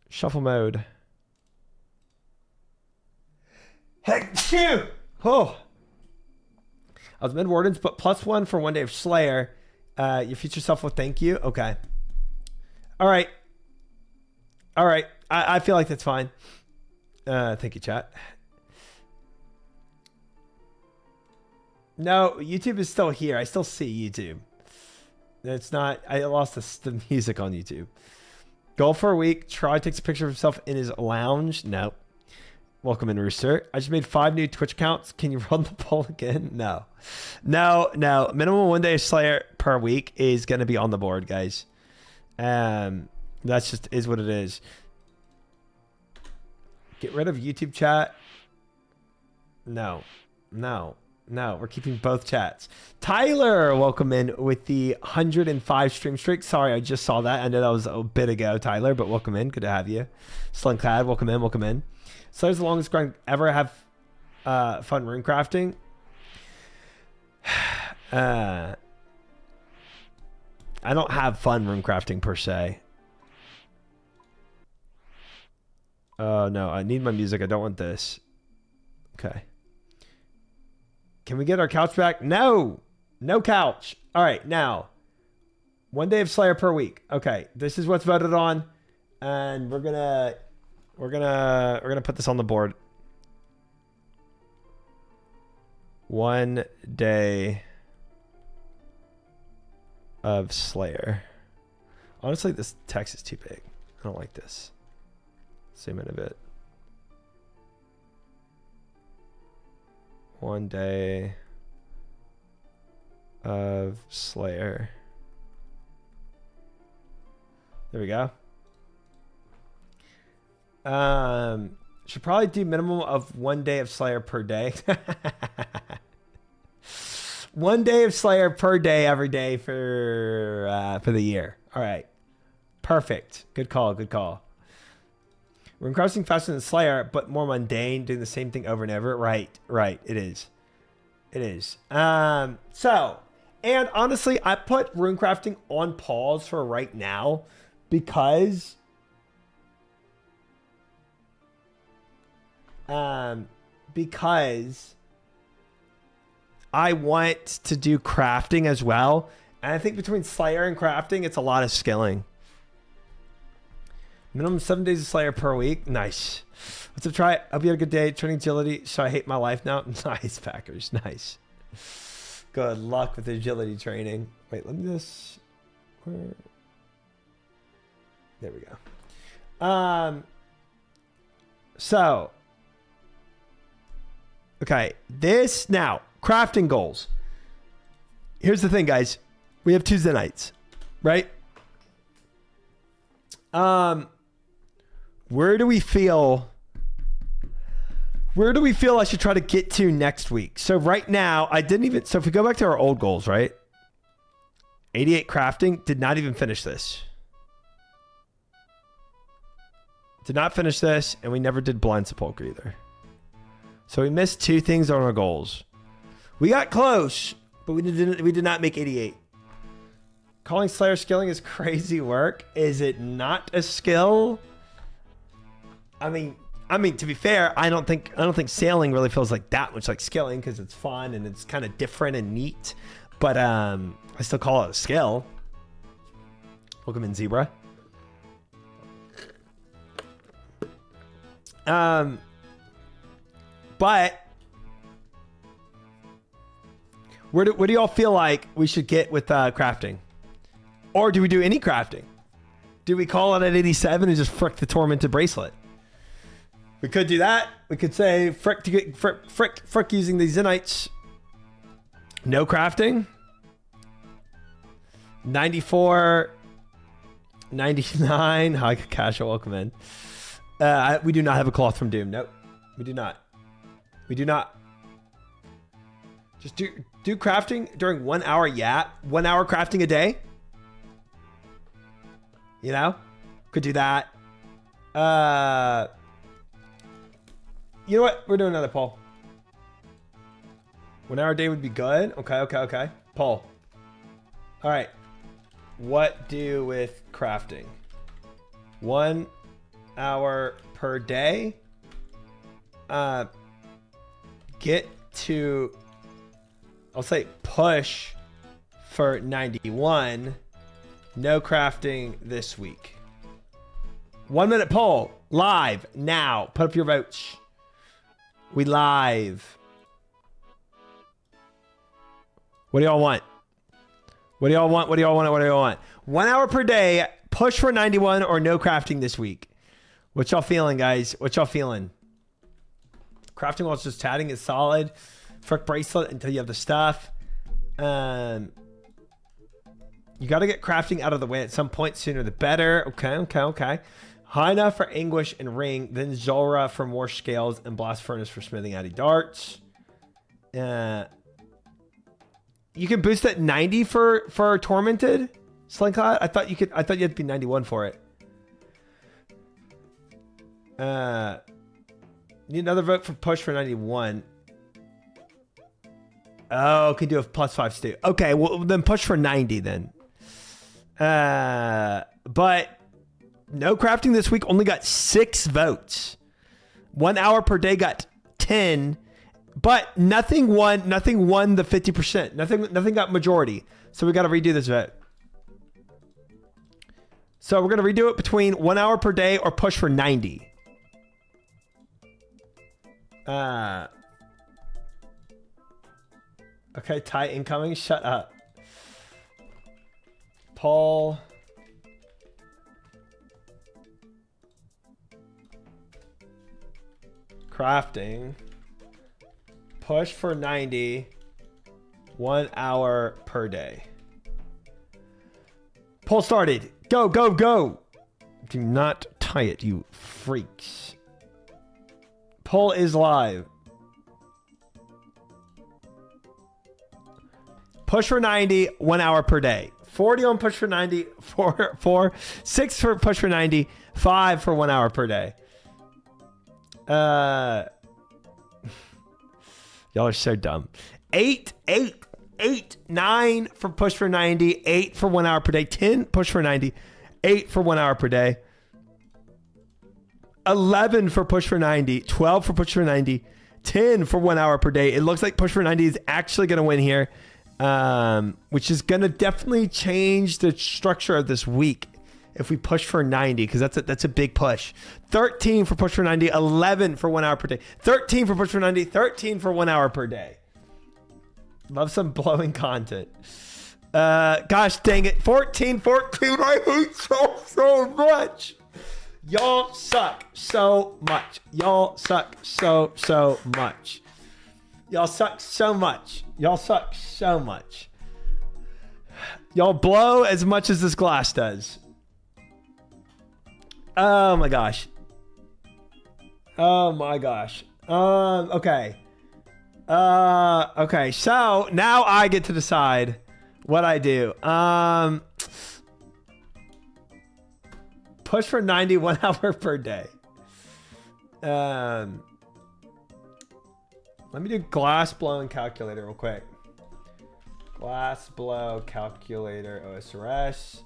Shuffle mode. Heck, shoot! Oh. I was mid-wardens, but +1 for 1 day of Slayer. Your future self will thank you. Okay. All right. All right. I feel like that's fine. Thank you, chat. No, YouTube is still here. I still see YouTube. It's not... I lost the music on YouTube. Goal for a week. Try takes a picture of himself in his lounge. Nope. Welcome in, Rooster. I just made 5 new Twitch accounts. Can you run the poll again? No. No. Minimum 1 day Slayer per week is going to be on the board, guys. That's just is what it is. Get rid of YouTube chat. No. We're keeping both chats. Tyler, welcome in with the 105 stream streak. Sorry, I just saw that. I know that was a bit ago, Tyler, but welcome in. Good to have you. Slunclad, welcome in. So as the longest grind ever have fun rune crafting. I don't have fun rune crafting per se. Oh no, I need my music. I don't want this. Okay. Can we get our couch back? No couch. All right, now 1 day of Slayer per week. Okay, this is what's voted on, and we're gonna put this on the board. 1 day of Slayer. Honestly, this text is too big. I don't like this. Zoom in a bit. 1 day of Slayer. There we go. Should probably do minimum of 1 day of Slayer per day. 1 day of Slayer per day every day for the year. All right. Perfect. Good call. We're crossing faster than Slayer, but more mundane, doing the same thing over and over. Right. It is. So, and honestly, I put runecrafting on pause for right now because I want to do crafting as well. And I think between Slayer and crafting, it's a lot of skilling. Minimum 7 days of Slayer per week. Nice. Let's try it. Hope you had a good day. Training agility. So I hate my life now. Nice, Packers. Nice. Good luck with agility training. Wait, let me just... There we go. So... Okay. This now. Crafting goals. Here's the thing, guys. We have Tuesday nights. Right? Where do we feel I should try to get to next week? So right now, so if we go back to our old goals, right? 88 crafting, did not even finish this. Did not finish this, and we never did blind sepulcher either. So we missed 2 things on our goals. We got close, but we did not make 88. Calling Slayer skilling is crazy work. Is it not a skill? I mean, to be fair, I don't think sailing really feels like that much like skilling because it's fun and it's kind of different and neat. But I still call it a skill. Welcome in, Zebra. But where do y'all feel like we should get with crafting? Or do we do any crafting? Do we call it at 87 and just frick the tormented bracelet? We could do that. We could say frick using these Zenites. No crafting. 94, 99. Hi, casual. Welcome in. We do not have a cloth from Doom. Nope, we do not. Just do crafting during 1 hour. Yeah, 1 hour crafting a day. You know, could do that. You know what? We're doing another poll. 1 hour a day would be good. Okay. Poll. All right. What do with crafting? 1 hour per day. Get to, I'll say push for 91. No crafting this week. 1 minute poll. Live now. Put up your votes. We live. What do y'all want? 1 hour per day. Push for 91 or no crafting this week. What y'all feeling, guys? Crafting while it's just chatting is solid. Frick bracelet until you have the stuff. You got to get crafting out of the way at some point, sooner the better. Okay. High enough for anguish and ring, then Zora for more scales and blast furnace for smithing addy darts. You can boost at 90 for tormented slingshot. I thought you had to be 91 for it. Need another vote for push for 91. Oh, can do a +5 stew. Okay, well then push for 90 then. But no crafting this week only got 6 votes. 1 hour per day got 10, but nothing won the 50%. Nothing got majority. So we got to redo this vote. So we're going to redo it between 1 hour per day or push for 90. Okay, tie incoming. Shut up. Paul. Crafting. Push for 90. 1 hour per day. Poll started. Go, go, go. Do not tie it, you freaks. Poll is live. Push for 90, 1 hour per day. 40 on push for 90, 6 for push for 90, 5 for 1 hour per day. Y'all are so dumb. 8, 9 for push for 90, 8 for 1 hour per day, 10 push for 90, 8 for 1 hour per day, 11 for push for 90, 12 for push for 90, 10 for 1 hour per day. It looks like push for 90 is actually going to win here, which is going to definitely change the structure of this week if we push for 90, because that's a big push. 13 for push for 90, 11 for 1 hour per day, 13 for push for 90, 13 for 1 hour per day. Love some blowing content. Gosh dang it. 14. I hate so much. Y'all suck so much. Y'all suck so much. Y'all suck so much. Y'all suck so much. Y'all blow as much as this glass does. Oh my gosh. Oh my gosh. Okay. Okay. So now I get to decide what I do. Push for 91 hour per day. Let me do glass blowing calculator real quick. Glass blow calculator OSRS.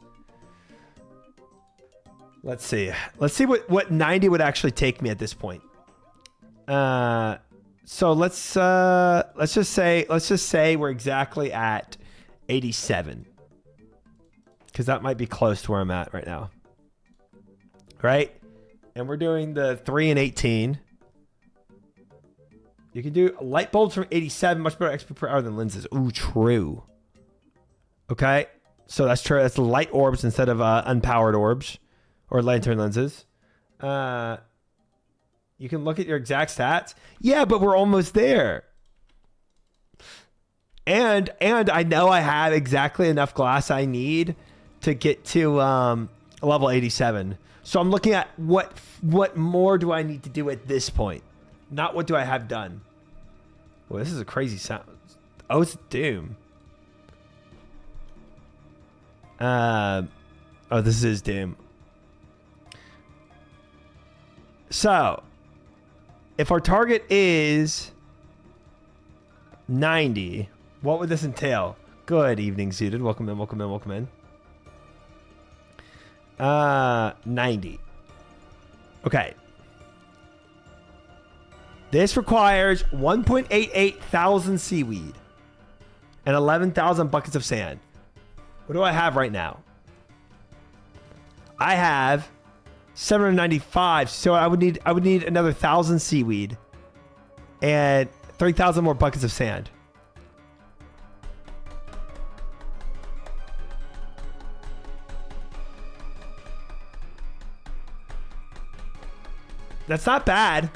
Let's see. Let's see what 90 would actually take me at this point. So let's just say we're exactly at 87. Because that might be close to where I'm at right now. Right? And we're doing the 3 and 18. You can do light bulbs from 87, much better XP per hour than lenses. Ooh, true. Okay. So that's true. That's light orbs instead of unpowered orbs or lantern lenses. You can look at your exact stats. Yeah, but we're almost there. And I know I have exactly enough glass I need to get to level 87. So I'm looking at what more do I need to do at this point? Not what do I have done. Well, this is a crazy sound. Oh, it's Doom. Oh, this is Doom. So, if our target is 90, what would this entail? Good evening, Zooted. Welcome in, welcome in, welcome in. 90. Okay. This requires 1.88 thousand seaweed and 11,000 buckets of sand. What do I have right now? I have 795. So I would need another 1,000 seaweed and 3,000 more buckets of sand. That's not bad.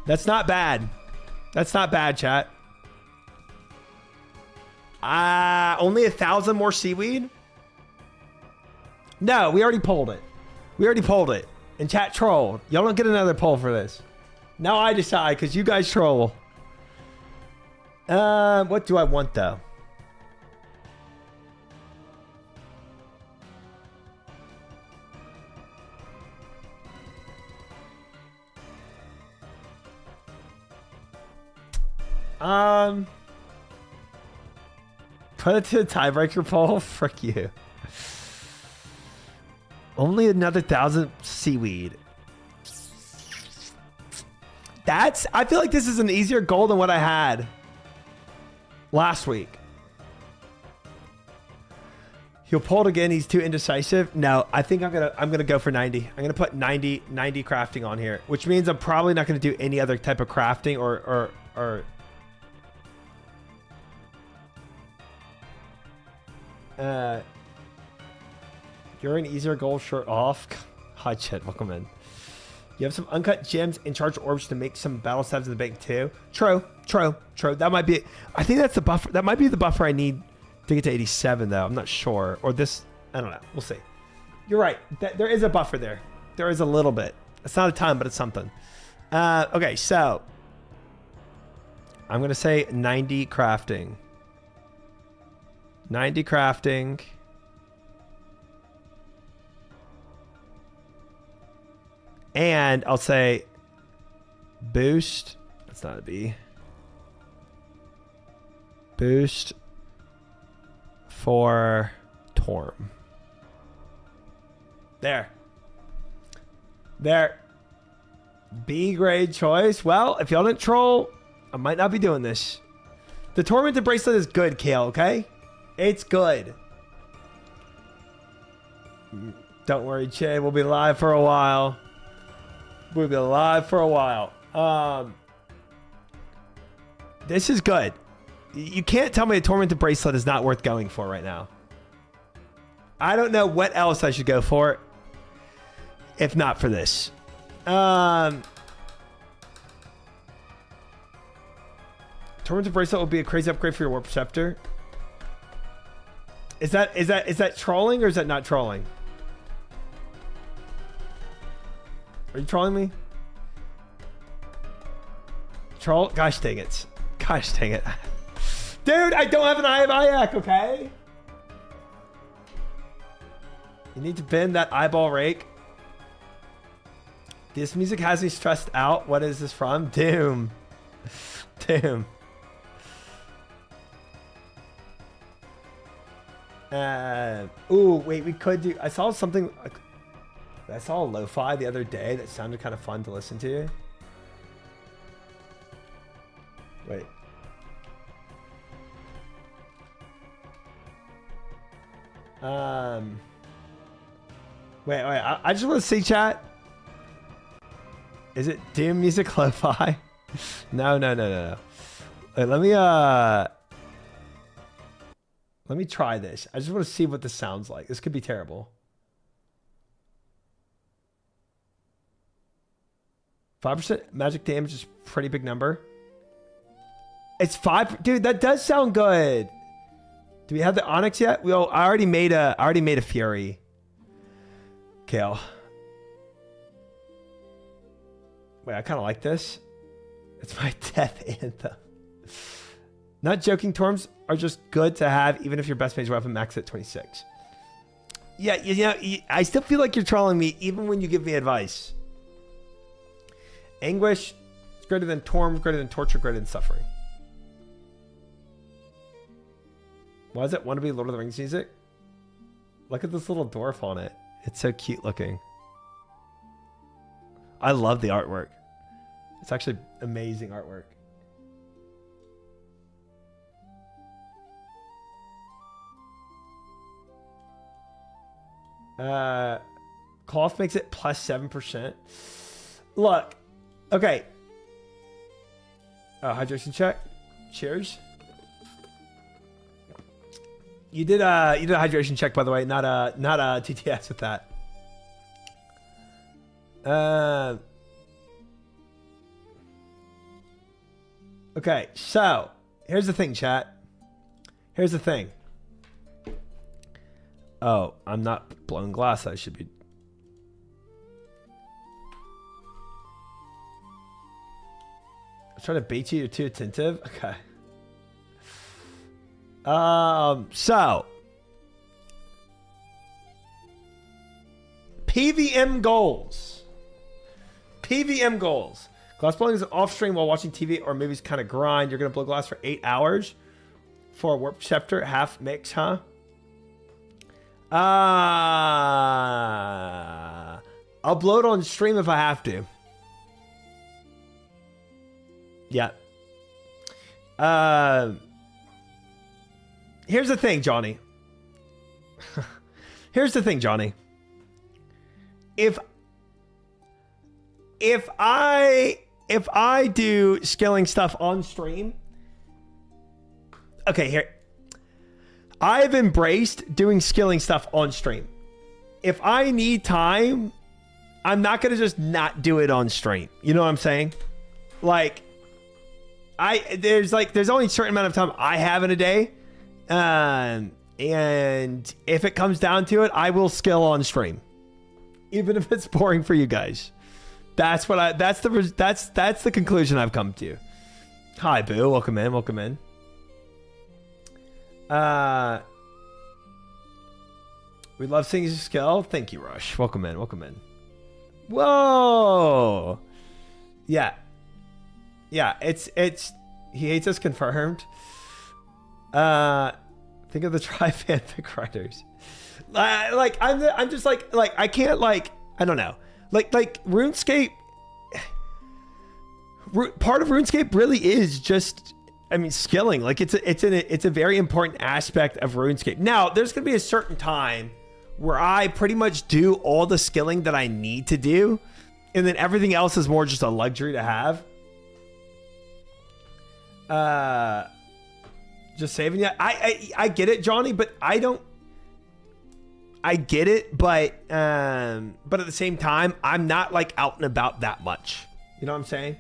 That's not bad. That's not bad, chat. Only 1,000 more seaweed? No, we already pulled it. We already polled it. And chat troll. Y'all don't get another poll for this. Now I decide because you guys troll. What do I want though? Put it to a tiebreaker poll. Frick you. Only another 1,000 seaweed. I feel like this is an easier goal than what I had last week. He'll pull it again. He's too indecisive. No, I think I'm gonna go for 90. I'm gonna put 90 crafting on here, which means I'm probably not gonna do any other type of crafting or you're an easier goal shirt off. Hi Chet, welcome in. You have some uncut gems and charged orbs to make some battle stabs in the bank too. True. That might be, I think that's the buffer. That might be the buffer I need to get to 87 though. I'm not sure. Or this, I don't know. We'll see. You're right. There is a buffer there. There is a little bit. It's not a ton, but it's something. Okay, so I'm going to say 90 crafting. 90 crafting. And I'll say boost. That's not a B. Boost for Torm. There. B grade choice. Well, if y'all didn't troll, I might not be doing this. The Tormented Bracelet is good, Kale, okay? It's good. Don't worry, Che. We'll be live for a while. We'll be live for a while. This is good. You can't tell me a Tormented Bracelet is not worth going for right now. I don't know what else I should go for if not for this. Tormented Bracelet will be a crazy upgrade for your Warp Scepter. Is that trolling or is that not trolling? Are you trolling me? Troll? Gosh dang it. Gosh dang it. Dude, I don't have an Eye of Ayak, okay? You need to bend that eyeball rake. This music has me stressed out. What is this from? Doom. Doom. Ooh, wait, we could do... I saw something... I saw a lo-fi the other day that sounded kind of fun to listen to. Wait. Wait, I just want to see chat. Is it Doom music lo-fi? No. Wait, let me try this. I just want to see what this sounds like. This could be terrible. 5% magic damage is a pretty big number. It's 5, dude. That does sound good. Do we have the Onyx yet? I already made a Fury. Kale. Wait, I kind of like this. It's my death anthem. Not joking, Torms are just good to have, even if your best mage weapon max at 26. Yeah, you know, I still feel like you're trolling me, even when you give me advice. Anguish is greater than Torm, greater than torture, greater than suffering. Why does it want to be Lord of the Rings music? Look at this little dwarf on it. It's so cute looking. I love the artwork. It's actually amazing artwork. Cloth makes it plus 7%. Look. Okay. Hydration check. Cheers. You did a hydration check, by the way, not a TTS with that. Okay, so here's the thing, chat. Here's the thing. Oh, I'm not blowing glass. I should be. trying to bait you. You're too attentive. Okay. So PVM goals. PVM goals. Glass blowing is off stream while watching TV or movies kind of grind. You're gonna blow glass for 8 hours for a warp scepter half mix, huh? I'll blow it on stream if I have to. Yeah. Here's the thing, Johnny. Here's the thing, Johnny. If I do skilling stuff on stream, okay, here. I've embraced doing skilling stuff on stream. If I need time, I'm not going to just not do it on stream. You know what I'm saying? Like, there's only a certain amount of time I have in a day. And if it comes down to it, I will skill on stream. Even if it's boring for you guys. That's the conclusion I've come to. Hi, Boo. Welcome in. Welcome in. We love seeing you skill. Thank you, Rush. Welcome in. Welcome in. Whoa. Yeah. Yeah. It's. He hates us confirmed. Think of the tri-fanfic writers. Like I'm just like I can't like I don't know. Like RuneScape. Part of RuneScape really is just. I mean, skilling, like it's a very important aspect of RuneScape. Now, there's going to be a certain time where I pretty much do all the skilling that I need to do. And then everything else is more just a luxury to have. Just saving you. I get it, Johnny, but I get it, but at the same time, I'm not like out and about that much. You know what I'm saying?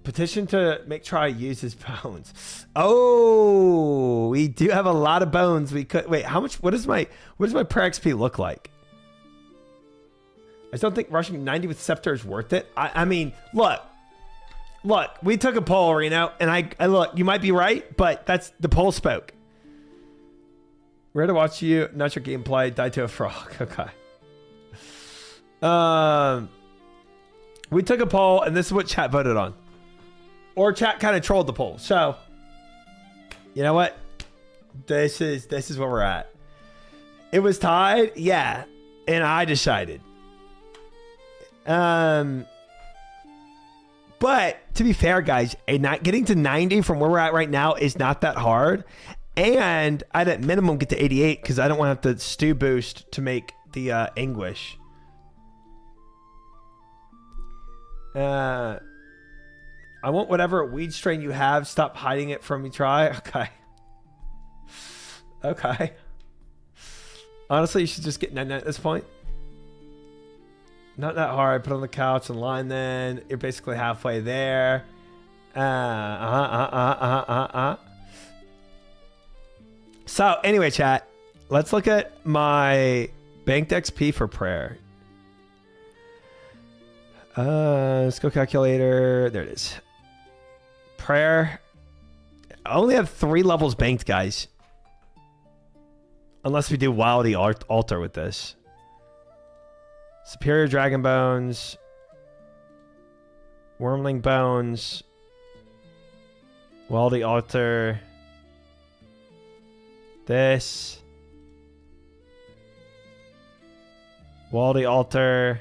Petition to make try use his bones. Oh, we do have a lot of bones. We could wait. How much? What does my prayer XP look like? I just don't think rushing 90 with scepter is worth it. I mean, look. We took a poll, Reno, and I look. You might be right, but that's the poll spoke. We're to watch you. Not your gameplay. Die to a frog. Okay. We took a poll, and this is what chat voted on. Or chat kind of trolled the poll. So, you know what? This is where we're at. It was tied, yeah, and I decided. But to be fair, guys, getting to 90 from where we're at right now is not that hard. And I'd at minimum get to 88 because I don't want to have to stew boost to make the anguish. I want whatever weed strain you have. Stop hiding it from me. Try. Okay. Honestly, you should just get 99 at this point. Not that hard. Put on the couch and line. Then you're basically halfway there. So anyway, chat. Let's look at my banked XP for prayer. Skill calculator. There it is. Prayer. I only have 3 levels banked, guys. Unless we do Wildy Altar with this. Superior Dragon Bones. Wormling Bones. Wildy Altar. This. Wildy Altar.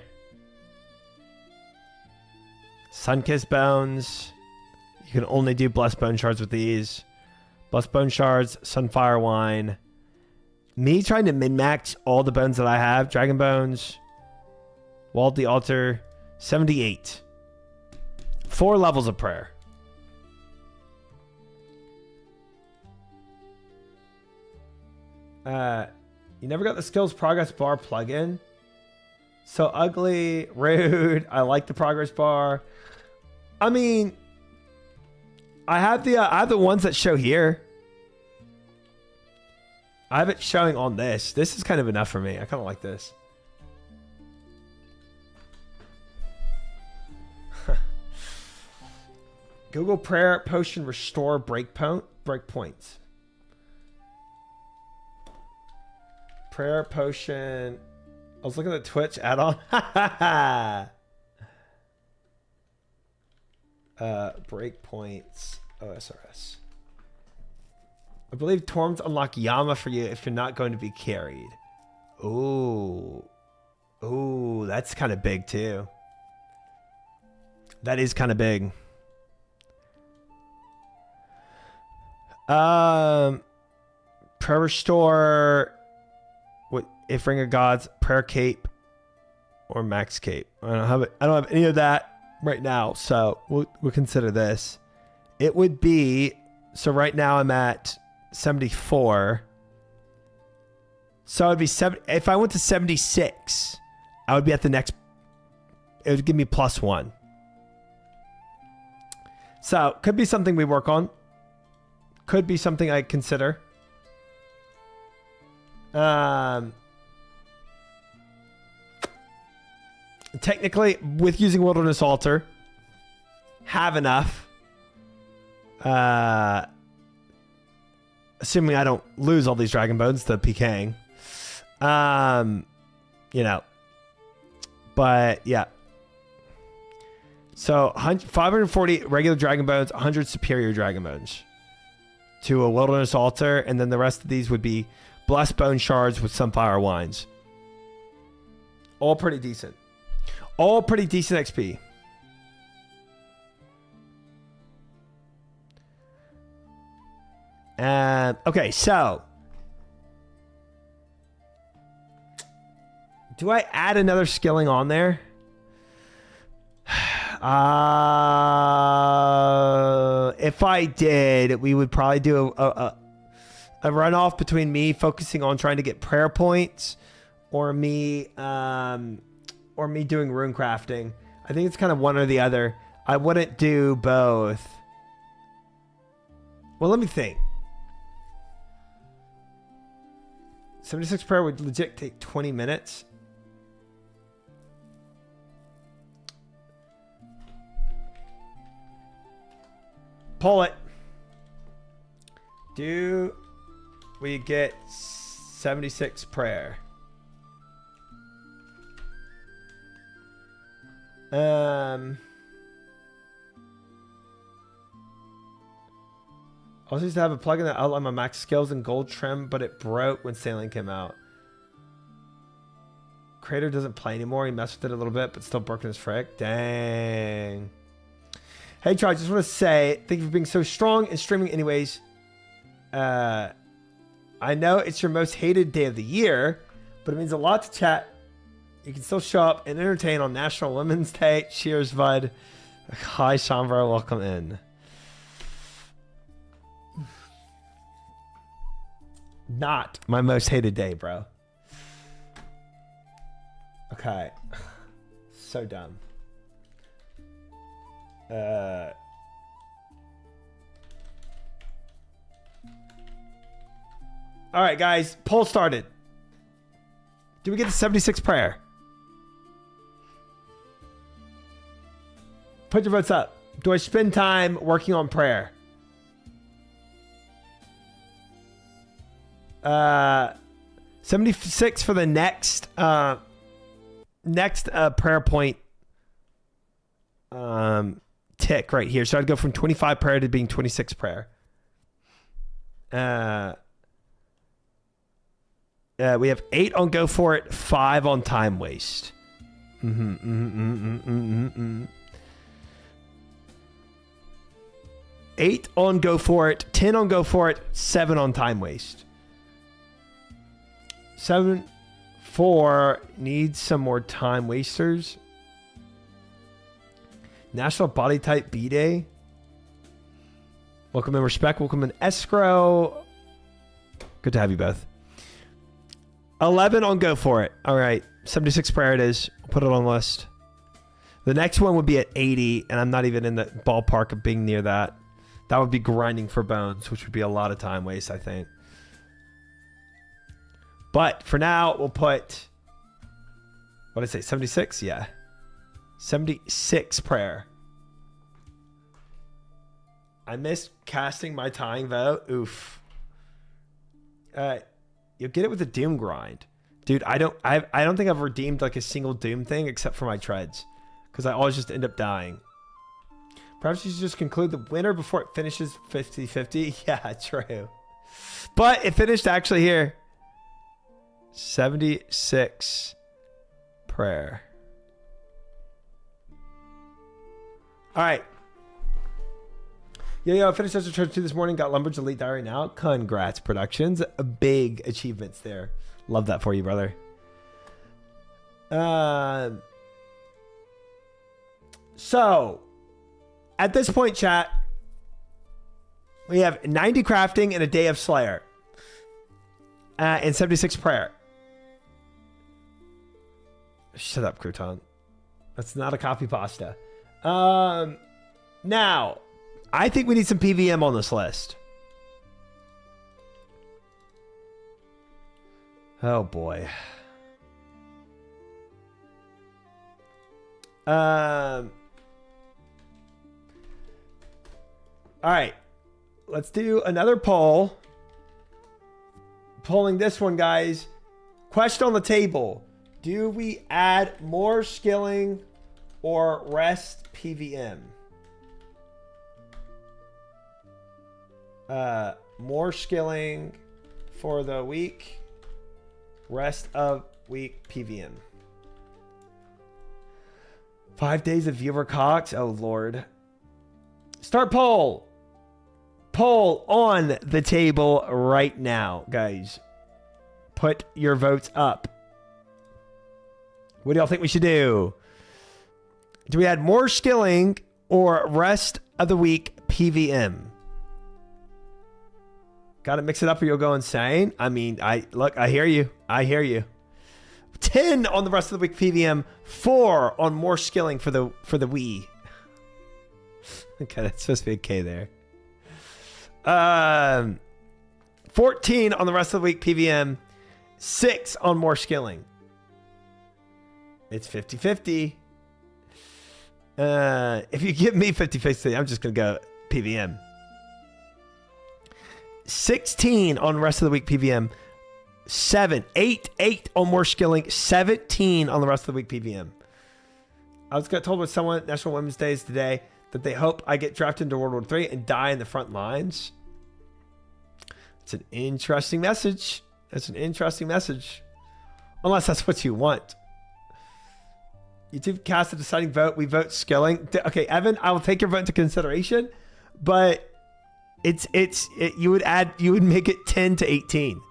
Sunkissed Bones. You can only do Blessed Bone Shards with these. Blessed Bone Shards, Sunfire Wine. Me trying to min-max all the bones that I have. Dragon Bones. Wildy Altar. 78. 4 levels of prayer. You never got the skills progress bar plugin? So ugly, rude. I like the progress bar. I mean, I have the ones that show here. I have it showing on this. This is kind of enough for me. I kind of like this. Google prayer potion restore breakpoints. Prayer potion. I was looking at Twitch add-on. Breakpoints OSRS. I believe Torms unlock Yama for you if you're not going to be carried. Ooh. Ooh, that's kind of big too. That is kind of big. Prayer restore. What if Ring of Gods, prayer cape, or max cape? I don't have any of that right now, so we'll consider this. It would be, so right now I'm at 74. So it would be 7. If I went to 76, I would be at the next. It would give me +1. So could be something we work on. Could be something I consider. Technically, with using Wilderness Altar, have enough. Assuming I don't lose all these Dragon Bones to PKing. You know. But, yeah. So, 540 regular Dragon Bones, 100 Superior Dragon Bones. To a Wilderness Altar, and then the rest of these would be Blessed Bone Shards with some Fire Wines. All pretty decent. All pretty decent XP. Okay, so. Do I add another skilling on there? If I did, we would probably do a runoff between me focusing on trying to get prayer points or me doing rune crafting. I think it's kind of one or the other. I wouldn't do both. Well, let me think. 76 prayer would legit take 20 minutes. Pull it. Do we get 76 prayer? I also used to have a plugin that outlined my max skills and gold trim, but it broke when Sailing came out. Crater doesn't play anymore. He messed with it a little bit, but still broken as frick. Dang. Hey, Troy, I just want to say thank you for being so strong and streaming anyways. I know it's your most hated day of the year, but it means a lot to chat. You can still show up and entertain on National Women's Day. Cheers, bud. Hi, Shambro. Welcome in. Not my most hated day, bro. Okay. So dumb. All right, guys. Poll started. Do we get the 76 prayer? Put your votes up. Do I spend time working on prayer? 76 for the next prayer point tick right here. So I'd go from 25 prayer to being 26 prayer. We have 8 on go for it, 5 on time waste. 8 on go for it, 10 on go for it, 7 on time waste. 7, 4 needs some more time wasters. National Body Type B Day. Welcome in Respect. Welcome in Escrow. Good to have you both. 11 on go for it. All right. 76 prayer it is. I'll put it on the list. The next one would be at 80, and I'm not even in the ballpark of being near that. That would be grinding for bones, which would be a lot of time waste, I think. But for now, we'll put, what did I say, 76? Yeah. 76 prayer. I missed casting my tying vote. Oof. You'll get it with the Doom grind. Dude, I don't think I've redeemed like a single Doom thing except for my treads. Because I always just end up dying. Perhaps you should just conclude the winner before it finishes 50-50. Yeah, true. But it finished actually here. 76 prayer. All right. Yo, I finished Extra Church 2 this morning. Got Lumber's Elite Diary now. Congrats, Productions. Big achievements there. Love that for you, brother. So, at this point, chat, we have 90 crafting and a day of Slayer. And 76 prayer. Shut up, Crouton. That's not a copy pasta. Now, I think we need some PVM on this list. Oh, boy. All right. Let's do another poll. Polling this one, guys. Question on the table. Do we add more skilling or rest PVM? More skilling for the week. Rest of week PVM. 5 days of viewer Cox. Oh, Lord. Start poll. Poll on the table right now, guys. Put your votes up. What do y'all think we should do? Do we add more skilling or rest of the week PVM? Got to mix it up or you'll go insane. I mean, I hear you. I hear you. 10 on the rest of the week PVM, 4 on more skilling for the Wii. Okay, that's supposed to be a K there. 14 on the rest of the week PVM, 6 on more skilling. It's 50-50. If you give me 50-50, I'm just going to go PVM. 16 on the rest of the week PVM. 8 on more skilling. 17 on the rest of the week PVM. I was told by someone at National Women's Day today that they hope I get drafted into World War III and die in the front lines. It's an interesting message. That's an interesting message. Unless that's what you want. YouTube cast a deciding vote. We vote skilling. Okay, Evan, I will take your vote into consideration, but you would make it 10 to 18.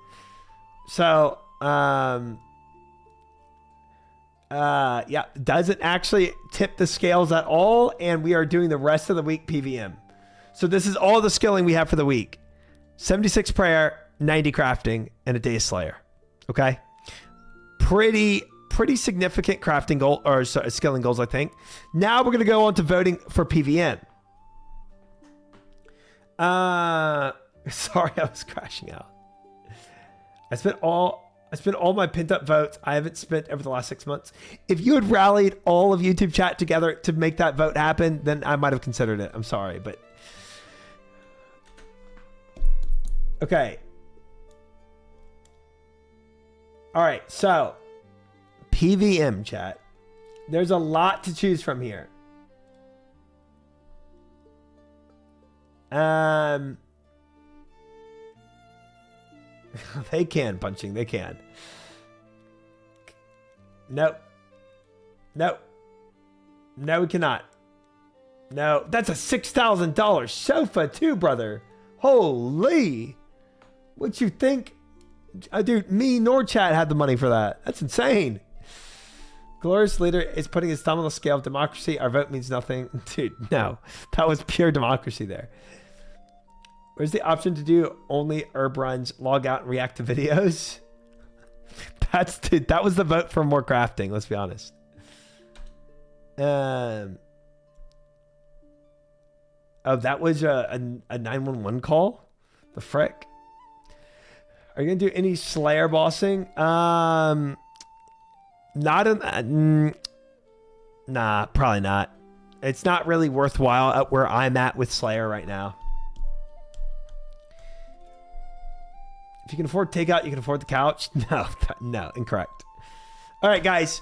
So, yeah, doesn't actually tip the scales at all, and we are doing the rest of the week PVM. So this is all the skilling we have for the week. 76 prayer, 90 crafting, and a day of Slayer. Okay? Pretty significant crafting goal, or sorry, skilling goals, I think. Now we're going to go on to voting for PVM. Sorry, I was crashing out. I spent all my pent up votes I haven't spent over the last 6 months. If you had rallied all of YouTube chat together to make that vote happen, then I might have considered it. I'm sorry, but okay. All right, so PVM chat. There's a lot to choose from here. They can punching. They can. Nope. Nope. No, we cannot. No, that's a $6,000 sofa too, brother. Holy. What you think? Dude, me nor chat had the money for that. That's insane. Glorious leader is putting his thumb on the scale of democracy. Our vote means nothing. Dude, no. That was pure democracy there. Where's the option to do only herb runs, log out, and react to videos? Dude, that was the vote for more crafting, let's be honest. Oh, that was a 911 call? The frick? Are you going to do any Slayer bossing? Not in... nah, probably not. It's not really worthwhile at where I'm at with Slayer right now. If you can afford takeout, you can afford the couch. No, no, incorrect. All right, guys.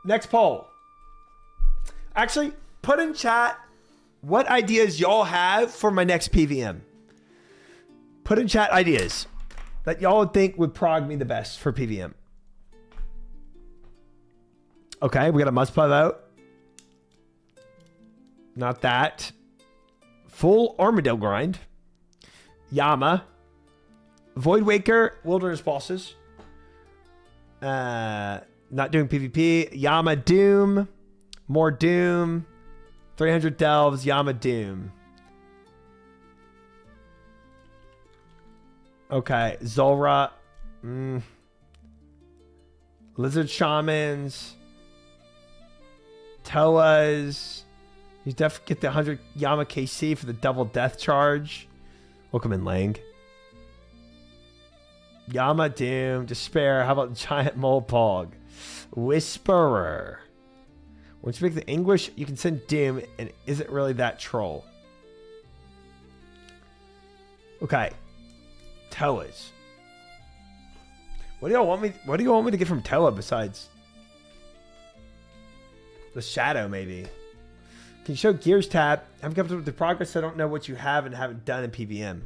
Next poll. Actually, put in chat what ideas y'all have for my next PVM. Put in chat ideas that y'all would think would prog me the best for PVM. Okay, we got a must-play vote. Not that. Full Armadale grind. Yama. Void Waker. Wilderness bosses. Not doing PvP. Yama Doom. More Doom. 300 Delves. Yama Doom. Okay. Zulrah. Lizard Shamans. Toas. You definitely get the 100 Yama KC for the double death charge. Welcome in, Lang. Yama Doom. Despair. How about Giant Mole Pog? Whisperer. Once you make the Anguish, you can send Doom, and isn't really that troll. Okay. Toas. What do y'all want me? What do you want me to get from Toa besides the shadow? Maybe. Can you show Gears tab? I'm kept up with the progress. I don't know what you have and haven't done in PVM.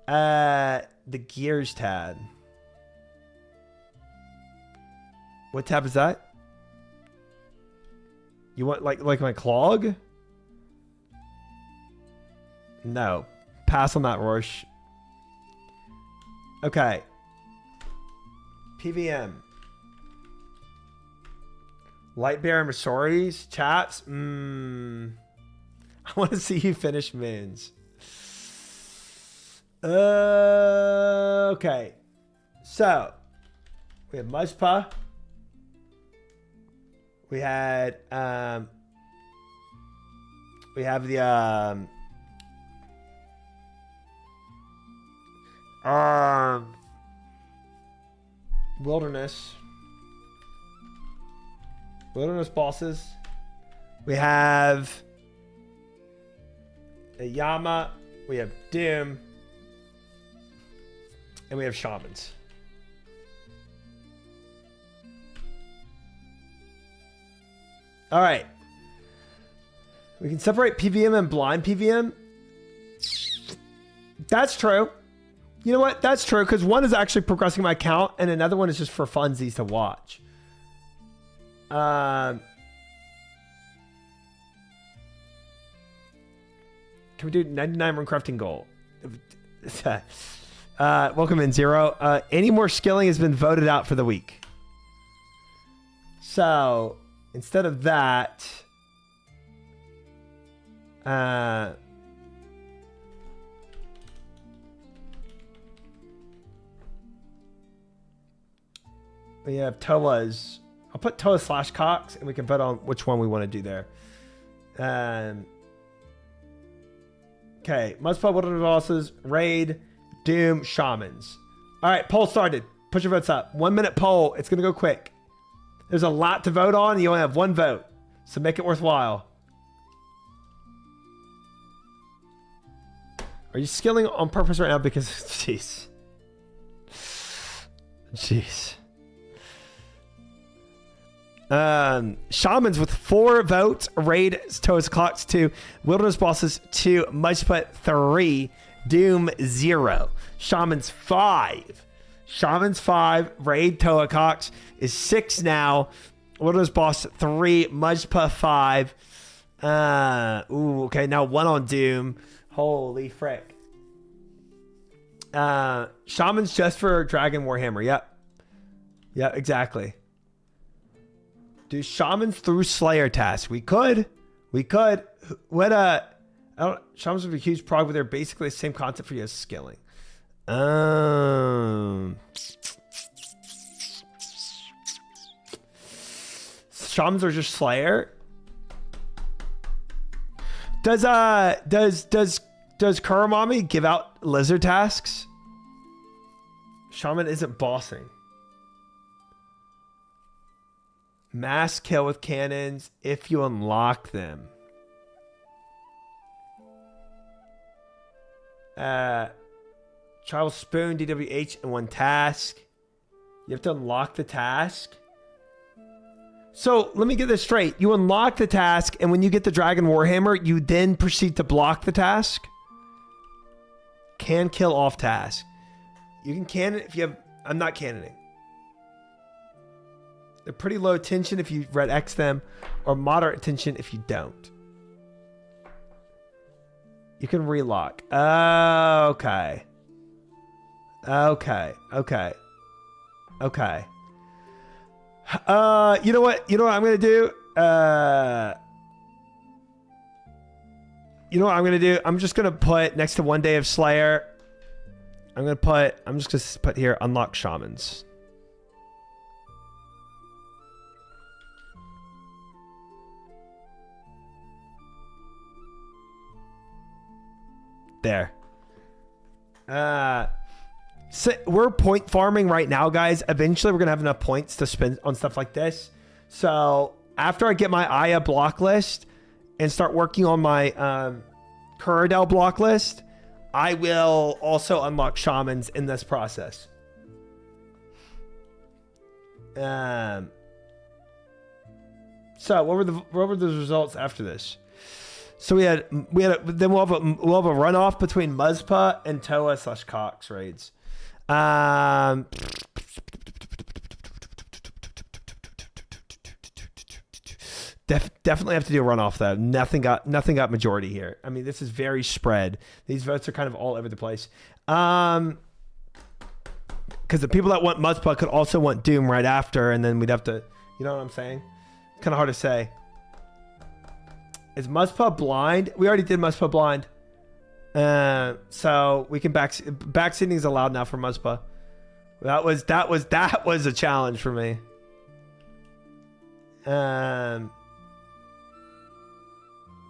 The Gears tab. What tab is that? You want like my clog? No. Pass on that, Roche. Okay. PVM. Lightbearer and Masoris. Chaps. I want to see you finish moons. Okay. So. We have Muzpa. We had we have the Wilderness bosses. We have a Yama, we have Doom, and we have Shamans. All right. We can separate PVM and blind PVM. That's true. You know what? That's true, because one is actually progressing my count, and another one is just for funsies to watch. Can we do 99 rune crafting goal? Welcome in, Zero. Any more skilling has been voted out for the week. So, instead of that, we have Toa's. I'll put Toa / Cox, and we can vote on which one we want to do there. Okay, Mudspell, Wilderness Bosses, Raid, Doom, Shamans. All right, poll started. Put your votes up. 1 minute poll. It's gonna go quick. There's a lot to vote on. You only have one vote, so make it worthwhile. Are you skilling on purpose right now? Because, jeez. Jeez. Shamans with 4 votes. Raid, Toes Clocks 2. Wilderness Bosses 2. Mudsput 3. Doom 0. Shamans 5. Shamans 5. Raid, Toa Cox is 6 now. Wilderness Boss 3. Mudsput 5. Okay. Now 1 on Doom. Holy frick. Shamans just for Dragon Warhammer. Yep. Yep, exactly. Do Shamans through Slayer task. We could. What I don't. Shamans would be huge prog, but they're basically the same concept for you as skilling. Shamans are just Slayer. Does Kuramami give out lizard tasks? Shaman isn't bossing. Mass kill with cannons if you unlock them. Travel Spoon, DWH, and 1 task. You have to unlock the task. So let me get this straight. You unlock the task, and when you get the Dragon Warhammer, you then proceed to block the task. Can kill off task. You can cannon if you have... I'm not cannoning. They're pretty low tension if you red X them, or moderate tension if you don't. You can relock. Okay. Okay. Okay. Okay. You know what? You know what I'm gonna do? You know what I'm gonna do? I'm just gonna put next to 1 day of Slayer. I'm just gonna put here unlock shamans. There. So we're point farming right now, guys. Eventually, we're gonna have enough points to spend on stuff like this. So after I get my Aya block list and start working on my Kuradel block list, I will also unlock shamans in this process. So what were the results after this? So then we'll have a runoff between Muzpa and Toa/Cox raids. Definitely have to do a runoff though. Nothing got majority here. I mean, this is very spread. These votes are kind of all over the place. Because the people that want Muzpa could also want Doom right after, and then we'd have to, you know what I'm saying? Kind of hard to say. Is Muzpa blind? We already did Muzpa blind. So we can backseating is allowed now for Muzpa. That was a challenge for me.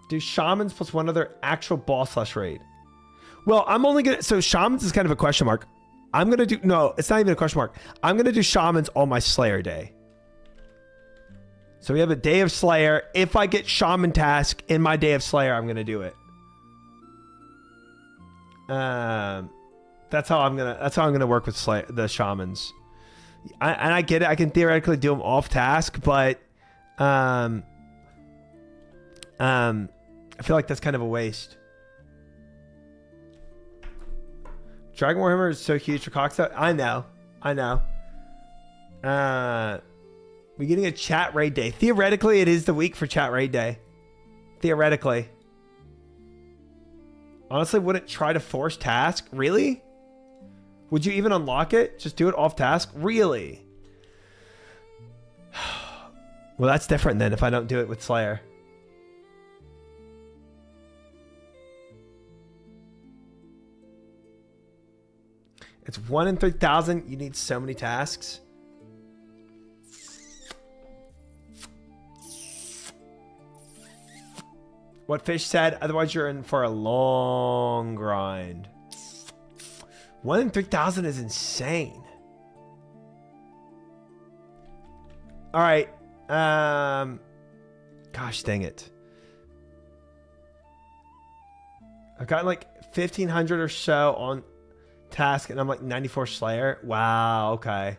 Do shamans plus 1 other actual boss / raid. Well, I'm only gonna, so shamans is kind of a question mark. I'm gonna do, no, it's not even a question mark. I'm gonna do shamans on my Slayer day. So we have a day of Slayer. If I get shaman task in my day of Slayer, I'm gonna do it. That's how I'm gonna work with the shamans. And I get it. I can theoretically do them off task, but I feel like that's kind of a waste. Dragon Warhammer is so huge for Cox. I know. We getting a chat raid day. Theoretically, it is the week for chat raid day. Theoretically. Honestly, wouldn't try to force task. Really? Would you even unlock it? Just do it off task? Really? Well, that's different then if I don't do it with Slayer. It's 1 in 3,000. You need so many tasks. What Fish said, otherwise you're in for a long grind. 1 in 3,000 is insane. All right. Gosh dang it. I've gotten like 1,500 or so on task, and I'm like 94 Slayer. Wow, okay.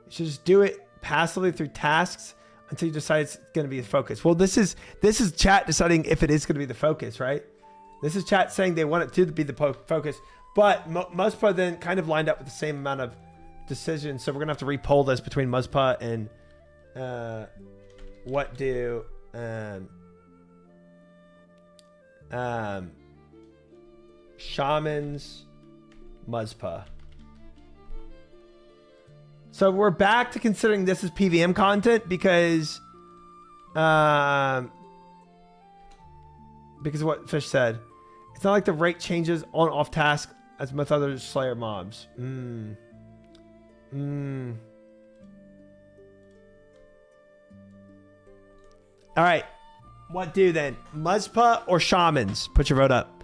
You should just do it passively through tasks until you decide it's going to be the focus. Well, this is chat deciding if it is going to be the focus, right? This is chat saying they want it to be the focus, but Muzpa then kind of lined up with the same amount of decisions. So we're going to have to repoll this between Muzpa and what do shamans, Muzpa. So we're back to considering this as PVM content because of what Fish said. It's not like the rate changes on off task as most other Slayer mobs. All right. What do then? Muzpa or shamans? Put your vote up.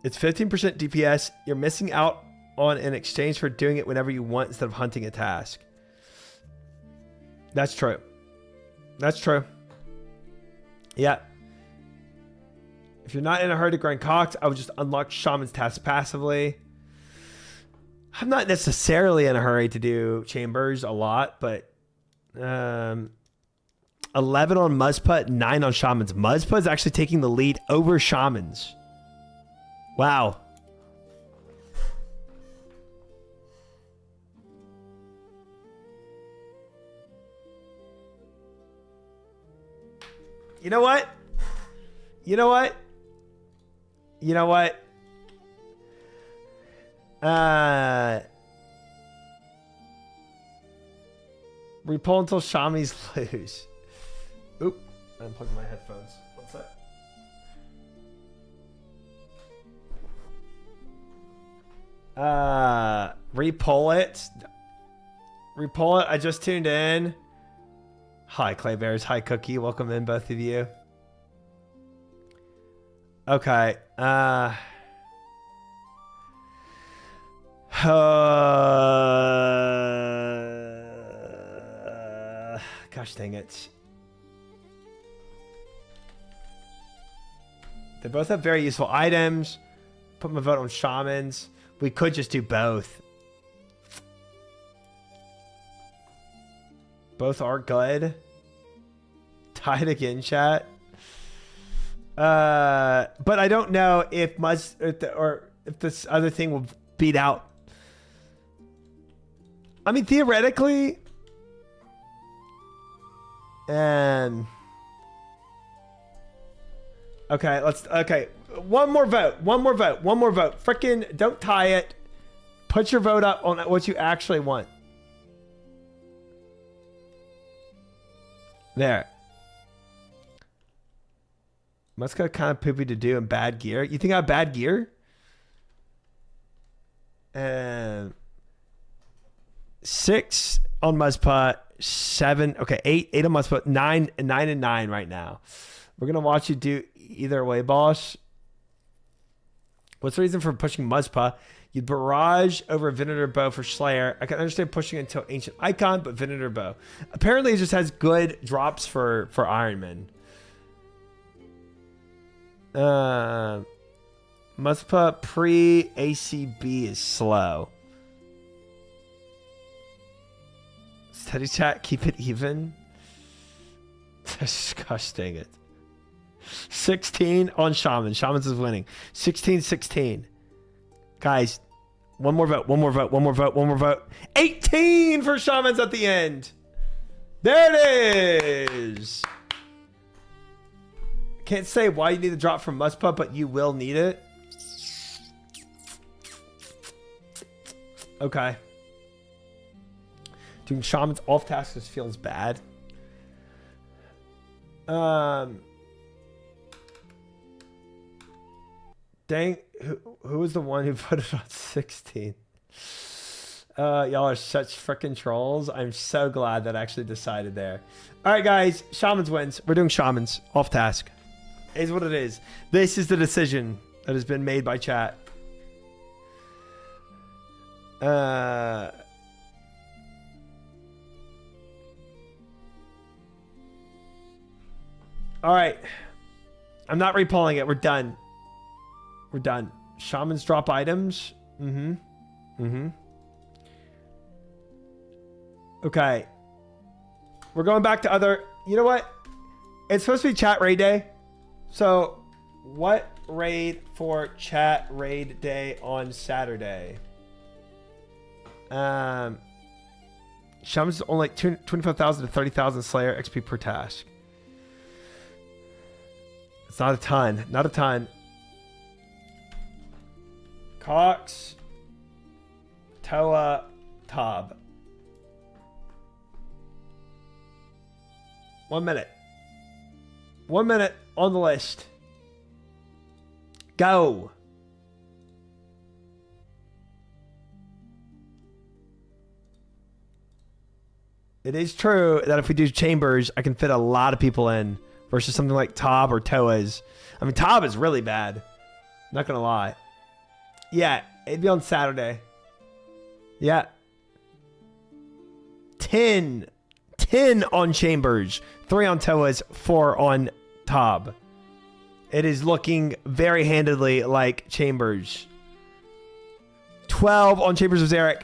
It's 15% DPS. You're missing out on in exchange for doing it whenever you want instead of hunting a task. That's true. That's true. Yeah. If you're not in a hurry to grind Cox, I would just unlock Shaman's task passively. I'm not necessarily in a hurry to do Chambers a lot, but 11 on Muzput, 9 on Shamans. Muzput is actually taking the lead over Shamans. Wow. You know what? You know what? You know what? Repull until Shamis lose. Oop. I unplugged my headphones. One sec. Repull it. Repull it. I just tuned in. Hi, Clay Bears. Hi, Cookie. Welcome in, both of you. Okay. Gosh dang it. They both have very useful items. Put my vote on Shamans. We could just do both. Both are good. Tied again, chat. But I don't know if if this other thing will beat out. I mean, theoretically, okay, one more vote. Frickin' don't tie it. Put your vote up on what you actually want. There. Must got kind of poopy to do in bad gear. You think I have bad gear? 6 on Muzput, 7. Okay, 8 on Muzput, 9 and 9 right now. We're gonna watch you do either way, boss. What's the reason for pushing Muzput? You'd barrage over Venator Bow for Slayer. I can understand pushing until Ancient Icon, but Venator Bow. Apparently it just has good drops for Iron Man. Muzput pre-ACB is slow. Steady chat, keep it even. Gosh dang it. 16 on Shaman. Shamans is winning. 16-16. Guys, one more vote. 18 for Shamans at the end. There it is. Can't say why you need to drop from Muzput, but you will need it. Okay. Doing Shamans off task just feels bad. Dang, who was the one who put it on 16? Y'all are such freaking trolls. I'm so glad that I actually decided there. All right, guys, Shamans wins. We're doing Shamans off task. It is what it is. This is the decision that has been made by chat. All right. I'm not repulling it. We're done. We're done. Shamans drop items. Okay. We're going back to other... You know what? It's supposed to be chat raid day. So, what raid for chat raid day on Saturday? Shamans is only like 25,000 to 30,000 Slayer XP per task. It's not a ton. Not a ton. Cox, Toa, Tob. 1 minute. 1 minute on the list. Go. It is true that if we do Chambers, I can fit a lot of people in versus something like Tob or Toa's. I mean, Tob is really bad. Not going to lie. Yeah, it'd be on Saturday. Yeah. 10 on Chambers, 3 on Toa's, 4 on Tob. It is looking very handedly like Chambers. 12 on Chambers of Zarek.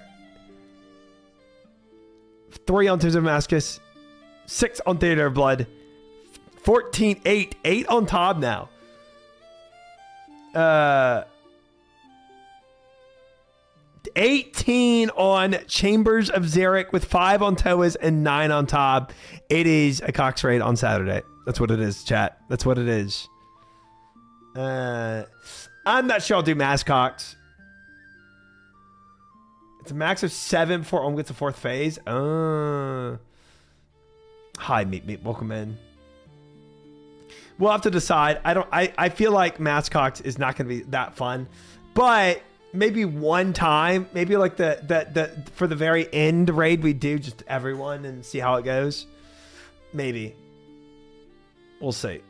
3 on Tears of Damascus. 6 on Theater of Blood. 14, 8. 8 on Tob now. 18 on Chambers of Zarek with 5 on Toas and 9 on Tob. It is a Cox raid on Saturday. That's what it is, chat. That's what it is. I'm not sure I'll do Mass Cox. It's a max of 7 before Om gets a 4th phase. Hi, Meat. Welcome in. We'll have to decide. I feel like Mass Cox is not going to be that fun, but maybe one time, maybe like the for the very end raid we do just everyone and see how it goes. Maybe. We'll see.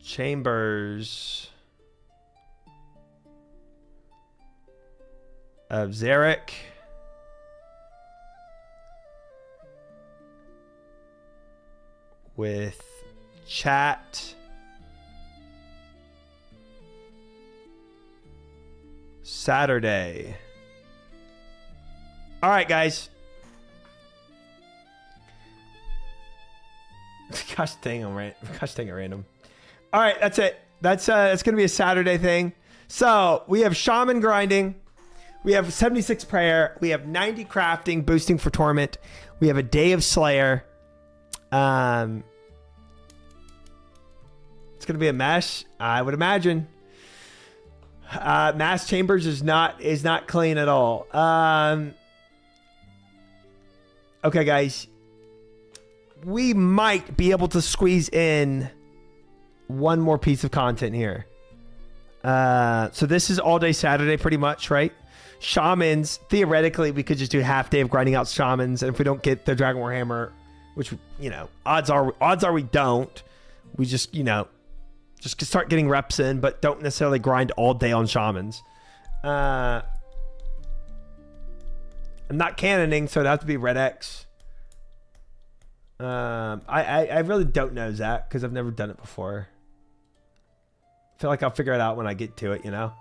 Chambers of Zarek. With chat. Saturday. All right, guys. Gosh dang it, random. All right, that's it. That's gonna be a Saturday thing. So we have Shaman grinding. We have 76 prayer. We have 90 crafting, boosting for torment. We have a day of Slayer. It's gonna be a mess, I would imagine. Mass Chambers is not clean at all. Okay, guys. We might be able to squeeze in one more piece of content here. So this is all day Saturday pretty much, right? Shamans, theoretically, we could just do half day of grinding out shamans, and if we don't get the Dragon Warhammer, which, you know, odds are we don't. We just, you know, just start getting reps in, but don't necessarily grind all day on shamans. I'm not cannoning, so it'd have to be Red X. I really don't know, Zach, because I've never done it before. I feel like I'll figure it out when I get to it, you know?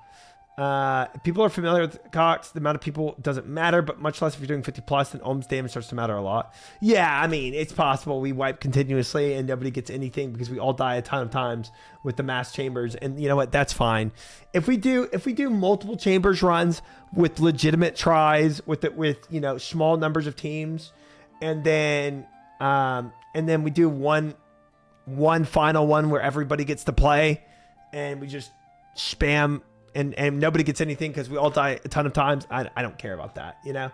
People are familiar with Cox. The amount of people doesn't matter, but much less if you're doing 50 plus, then Ohm's damage starts to matter a lot. Yeah, I mean, it's possible we wipe continuously and nobody gets anything because we all die a ton of times with the mass chambers. And you know what? That's fine. If we do multiple chambers runs with legitimate tries with you know, small numbers of teams, and then we do one final one where everybody gets to play and we just spam and nobody gets anything because we all die a ton of times. I don't care about that, you know,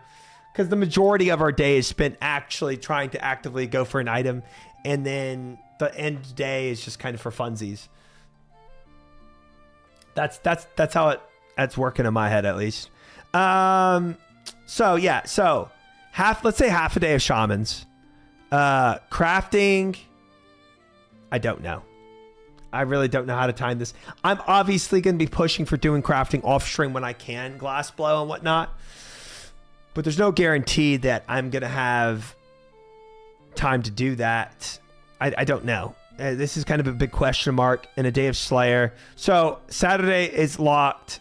because the majority of our day is spent actually trying to actively go for an item, and then the end day is just kind of for funsies. That's how it's working in my head, at least. So yeah, let's say half a day of shamans. Crafting, I don't know. I really don't know how to time this. I'm obviously going to be pushing for doing crafting off stream when I can, glass blow and whatnot. But there's no guarantee that I'm going to have time to do that. I don't know. This is kind of a big question mark in a day of Slayer. So Saturday is locked.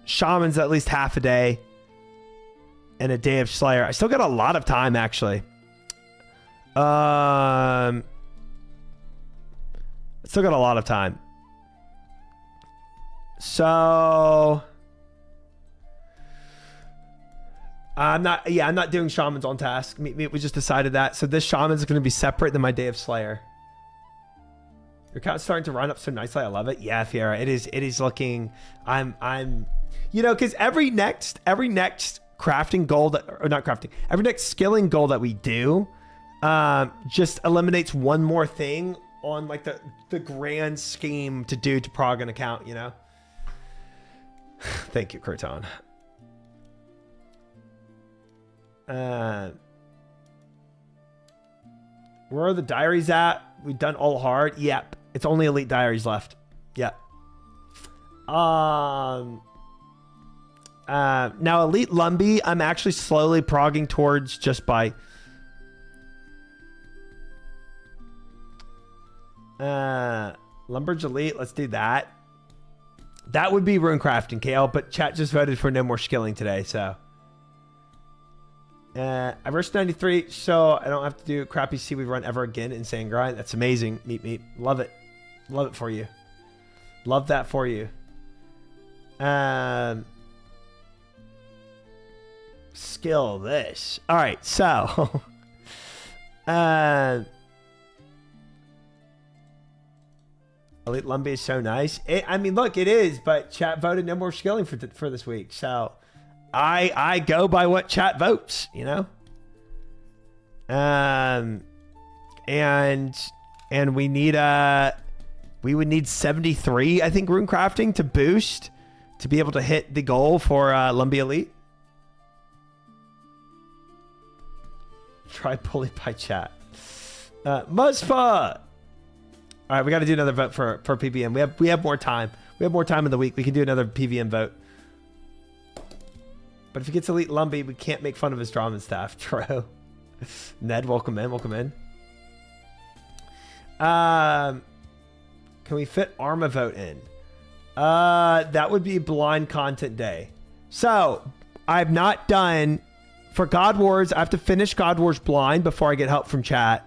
Shaman's at least half a day. And a day of Slayer. I still got a lot of time, actually. Still got a lot of time. So I'm not doing shamans on task. We just decided that. So this shaman's going to be separate than my day of Slayer. Your account's starting to run up so nicely. I love it. Yeah, Fiera. It is looking. I'm you know, because every next crafting goal every next skilling goal that we do just eliminates one more thing on like the grand scheme to do to prog an account, you know. Thank you, Kurton. Where are the diaries at? We've done all hard. Yep, it's only elite diaries left. Yep. Now elite Lumbee, I'm actually slowly progging towards just by Lumberge Elite. Let's do that. That would be rune crafting, KL, but chat just voted for no more skilling today, so. I versed 93, so I don't have to do crappy seaweed run ever again. Insane grind. That's amazing. Meat. Love it. Love it for you. Love that for you. Skill this. All right, so. Elite Lumbee is so nice. I mean, look, it is, but chat voted no more skilling for this week. So I go by what chat votes, you know? And we need we would need 73, I think, rune crafting to boost to be able to hit the goal for Lumbee Elite. Try bully by chat. Muspa. All right, we got to do another vote for PVM. We have more time. We have more time in the week. We can do another PVM vote. But if he gets Elite Lumbee, we can't make fun of his drama staff. True. Ned, welcome in. Welcome in. Can we fit Arma vote in? That would be blind content day. So I've not done for God Wars. I have to finish God Wars blind before I get help from chat.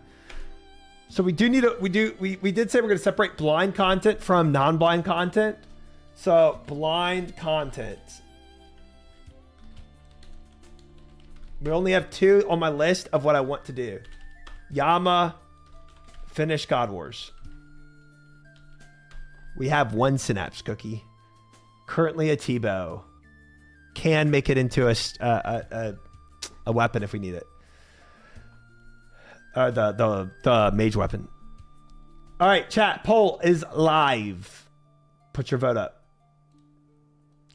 So we do need we did say we're going to separate blind content from non-blind content. So blind content. We only have 2 on my list of what I want to do. Yama, finish God Wars. We have 1 Synapse cookie. Currently a T-bow. Can make it into a weapon if we need it. The mage weapon. All right, chat. Poll is live. Put your vote up.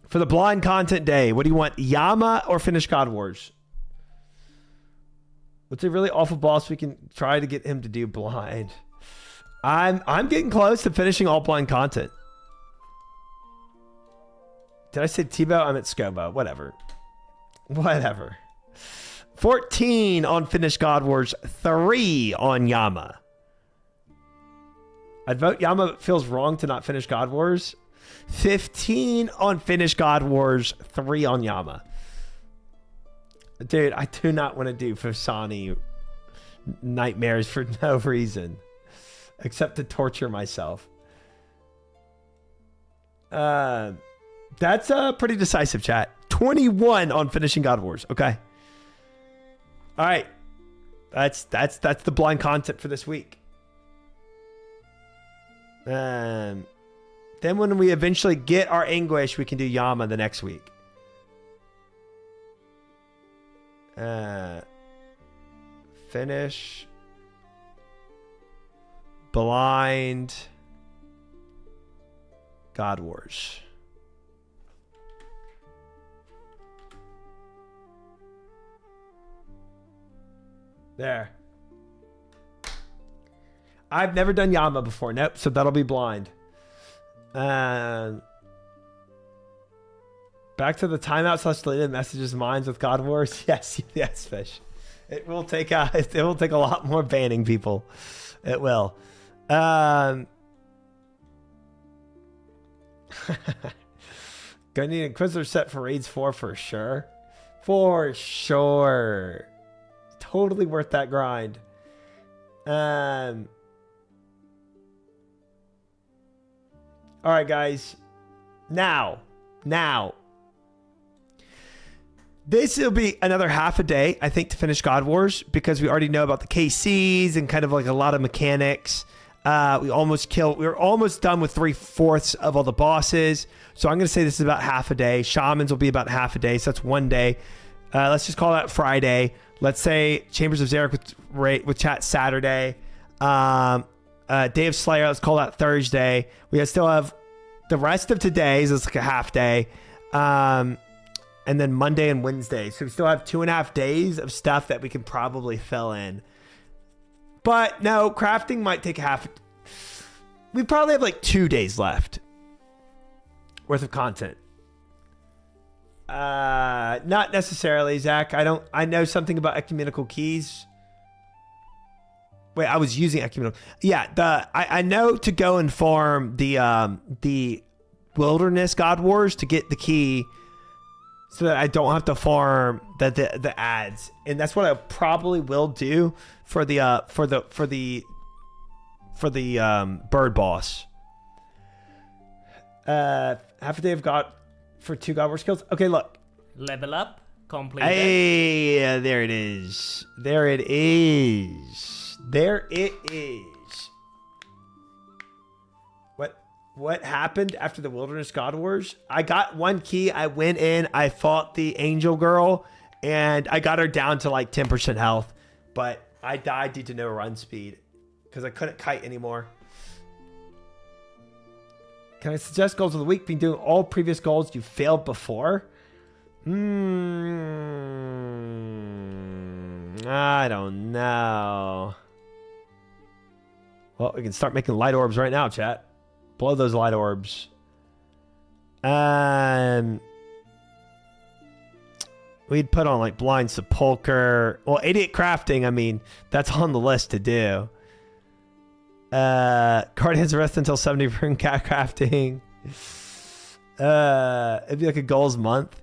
For the blind content day, what do you want? Yama or finish God Wars? What's a really awful boss we can try to get him to do blind? I'm getting close to finishing all blind content. Did I say T-bow? I'm at Scobo. Whatever. 14 on Finish God Wars, 3 on Yama. I'd vote Yama. It feels wrong to not finish God Wars. 15 on Finish God Wars, 3 on Yama. Dude, I do not want to do Fusani nightmares for no reason. Except to torture myself. That's a pretty decisive, chat. 21 on finishing God Wars. Okay. All right, that's the blind content for this week. Then when we eventually get our Anguish, we can do Yama the next week. Finish blind God Wars. There. I've never done Yama before. Nope. So that'll be blind. Back to the timeout / deleted messages minds with God Wars. Yes, yes, fish. It will take a lot more banning people. It will. Gonna need an Inquisitor set for raids 4 for sure. For sure. Totally worth that grind. All right, guys. Now. This will be another half a day, I think, to finish God Wars because we already know about the KCs and kind of like a lot of mechanics. We were almost done with 3/4 of all the bosses. So I'm going to say this is about half a day. Shamans will be about half a day. So that's 1 day. Let's just call that Friday. Let's say Chambers of Xeric with chat Saturday. Day of Slayer, let's call that Thursday. We still have the rest of today's. It's like a half day. And then Monday and Wednesday. So we still have 2.5 days of stuff that we can probably fill in. But no, crafting might take half. We probably have like 2 days left worth of content. Not necessarily, Zach. I know something about ecumenical keys. Wait, I was using Acumen. Yeah, I know to go and farm the Wilderness God Wars to get the key, so that I don't have to farm the ads, and that's what I probably will do for the bird boss. Half a day of God for 2 God Wars kills. Okay, look. Level up. Complete. Hey, there it is. There it is. There it is. What happened after the Wilderness God Wars? I got 1 key. I went in. I fought the Angel Girl, and I got her down to like 10% health. But I died due to no run speed because I couldn't kite anymore. Can I suggest goals of the week? Been doing all previous goals you failed before? I don't know. Well, we can start making light orbs right now, chat. Blow those light orbs. We'd put on like Blind Sepulcher. Well, 88 crafting, I mean, that's on the list to do. Card hits rest until 70 for cat crafting. It'd be like a goals month.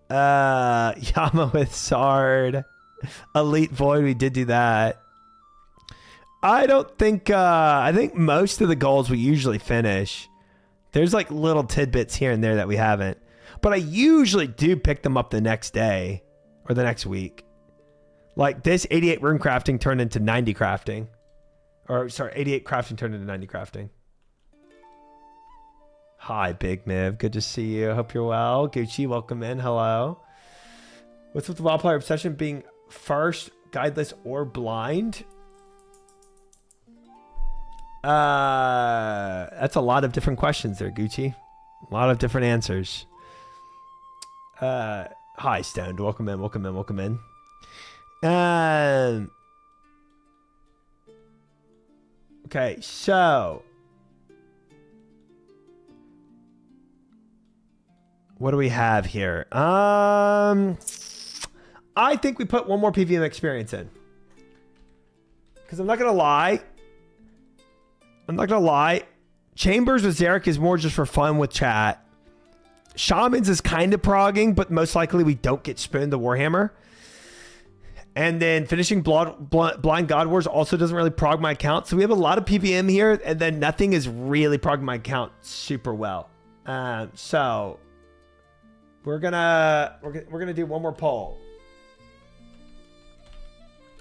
Yama with Sard. Elite Void, we did do that. I don't think I think most of the goals we usually finish. There's like little tidbits here and there that we haven't. But I usually do pick them up the next day or the next week. Like this 88 rune crafting turned into 90 crafting. Or sorry, 88 crafting turned into 90 crafting. Hi, Big Miv. Good to see you. Hope you're well. Gucci, welcome in. Hello. What's with the wild player obsession being first, guideless, or blind? That's a lot of different questions there, Gucci. A lot of different answers. Hi, Stoned. Welcome in. Welcome in. Welcome in. Okay, so what do we have here? I think we put one more PVM experience in. Because I'm not going to lie. Chambers with Zarek is more just for fun with chat. Shamans is kind of progging, but most likely we don't get spooned the Warhammer. And then finishing Blind God Wars also doesn't really prog my account. So we have a lot of PVM here, and then nothing is really progging my account super well. So we're gonna do one more poll.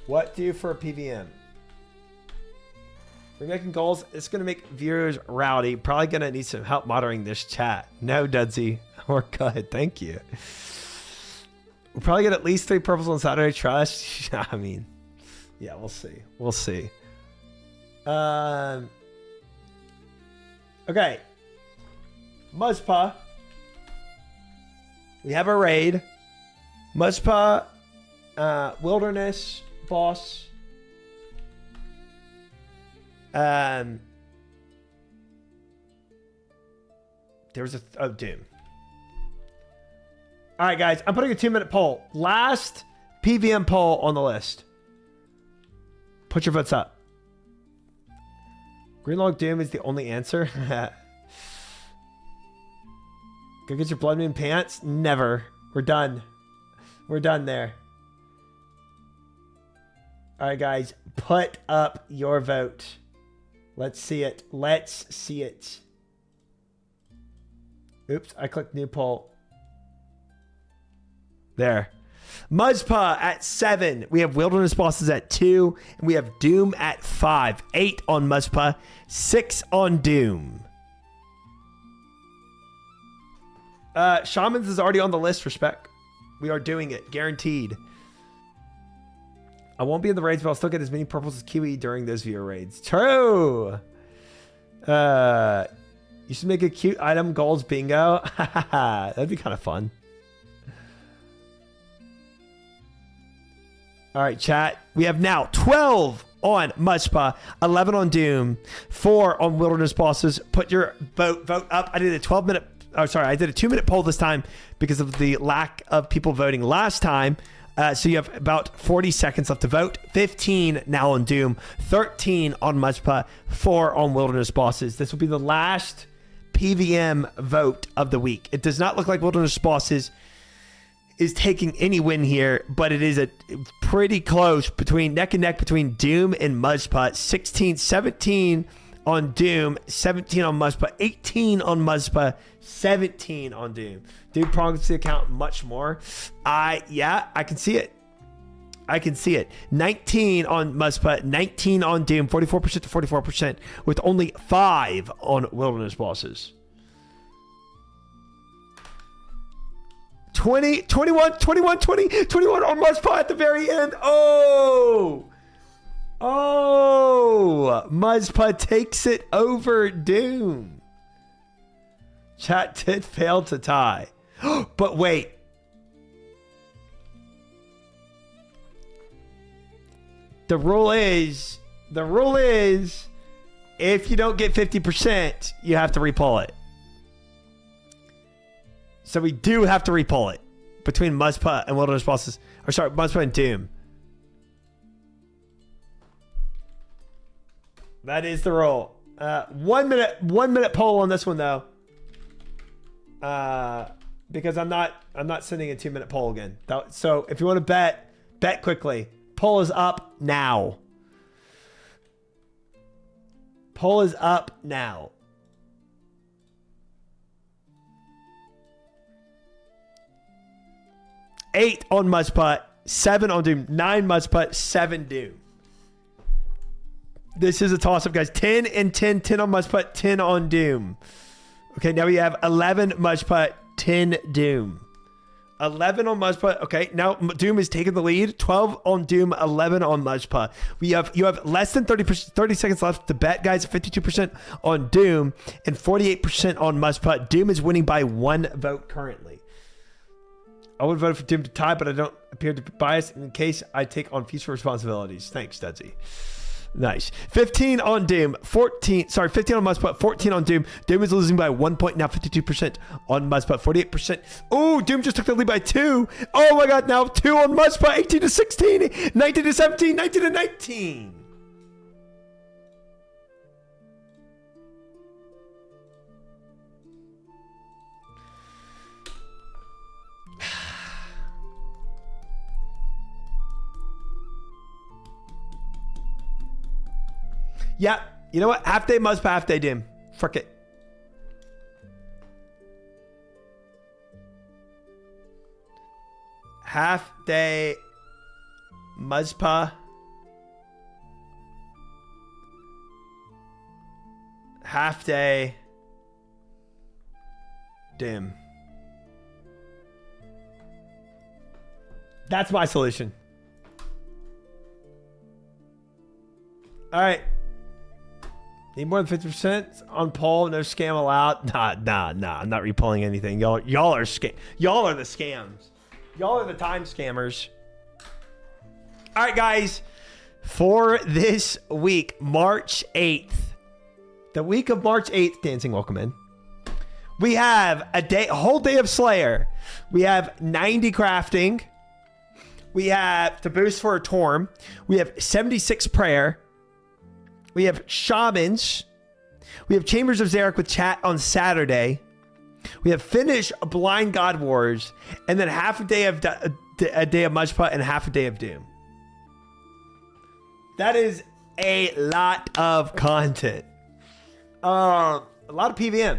What do for a PVM? We're making goals. It's gonna make viewers rowdy. Probably gonna need some help moderating this chat. No, Dudsy, we're good. Thank you. We'll probably get at least 3 purples on Saturday. Trust. I mean, yeah, we'll see. We'll see. Okay. Muzpa. We have a raid. Muzpa. Wilderness boss. There's a Doom. All right, guys, I'm putting a 2-minute poll. Last PVM poll on the list. Put your votes up. Greenlog Doom is the only answer. Go get your Blood Moon pants? Never. We're done. We're done there. All right, guys, put up your vote. Let's see it. Let's see it. Oops, I clicked new poll. There. Muzpa at 7. We have Wilderness Bosses at 2. And we have Doom at 5. 8 on Muzpa. 6 on Doom. Shamans is already on the list, respect. We are doing it. Guaranteed. I won't be in the raids, but I'll still get as many purples as Kiwi during those viewer raids. True. You should make a cute item goals bingo. That'd be kind of fun. All right, chat. We have now 12 on Muzpa, 11 on Doom, 4 on Wilderness Bosses. Put your vote up. I did a 2-minute poll this time because of the lack of people voting last time. So you have about 40 seconds left to vote. 15 now on Doom, 13 on Mudspot, 4 on Wilderness Bosses. This will be the last PVM vote of the week. It does not look like Wilderness Bosses is taking any win here, but it is a pretty close between neck and neck between Doom and Mudspot. 17 on Doom, 17 on Mudspot, 18 on Mudspot, 17 on Doom. Doom prongs the account much more. I can see it. I can see it. 19 on Mudspot, 19 on Doom, 44% to 44%, with only 5 on Wilderness Bosses. 20, 21 on Mudspot at the very end. Oh, Mudspot takes it over Doom. Chat did fail to tie. But wait. The rule is, if you don't get 50%, you have to repull it. So we do have to repull it between Mudspot and Wilderness Bosses. Or sorry, Mudspot and Doom. That is the rule. 1 minute poll on this one though. Because I'm not sending a 2-minute poll again. So if you want to bet quickly. Poll is up now. Poll is up now. Eight on Mudspot, 7 on Doom, 9 Mudspot, 7 Doom. This is a toss-up, guys. 10 and 10, 10 on Mudspot, 10 on Doom. Okay, now we have 11 Mudspot, 10 Doom. 11 on Mudspot. Okay, now Doom is taking the lead. 12 on Doom, 11 on Mudspot. You have less than 30 seconds left to bet, guys. 52% on Doom and 48% on Mudspot. Doom is winning by 1 vote currently. I would vote for Doom to tie, but I don't appear to be biased in case I take on future responsibilities. Thanks, Studsy. Nice. 15 on Doom, 15 on Mudspot, 14 on Doom. Doom is losing by 1 point now, 52% on Mudspot, 48%. Oh, Doom just took the lead by 2. Oh my God, now 2 on Mudspot, 18 to 16, 19 to 17, 19 to 19. Yeah, you know what? Half day Mudspot, half day Doom. Frick it. Half day Mudspot. Half day Doom. That's my solution. All right. Need more than 50% on poll. No scam allowed. Nah. I'm not repulling anything. Y'all are scam. Y'all are the scams. Y'all are the time scammers. All right, guys. For this week, March 8th, the week of March 8th, Dancing, welcome in. We have a whole day of Slayer. We have 90 crafting. We have to boost for a Torm. We have 76 prayer. We have Shamans. We have Chambers of Zarek with chat on Saturday. We have Finish Blind God Wars. And then half a day of Mudspot and half a day of Doom. That is a lot of content. A lot of PVM.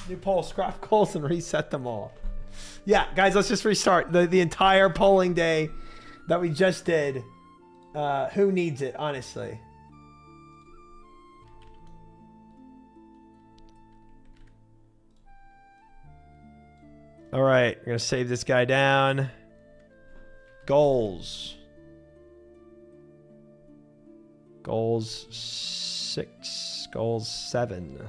New poll, scrap goals and reset them all. Yeah, guys, let's just restart the entire polling day that we just did. Who needs it, honestly? All right, we're going to save this guy down. Goals. Goals 6. Goals 7.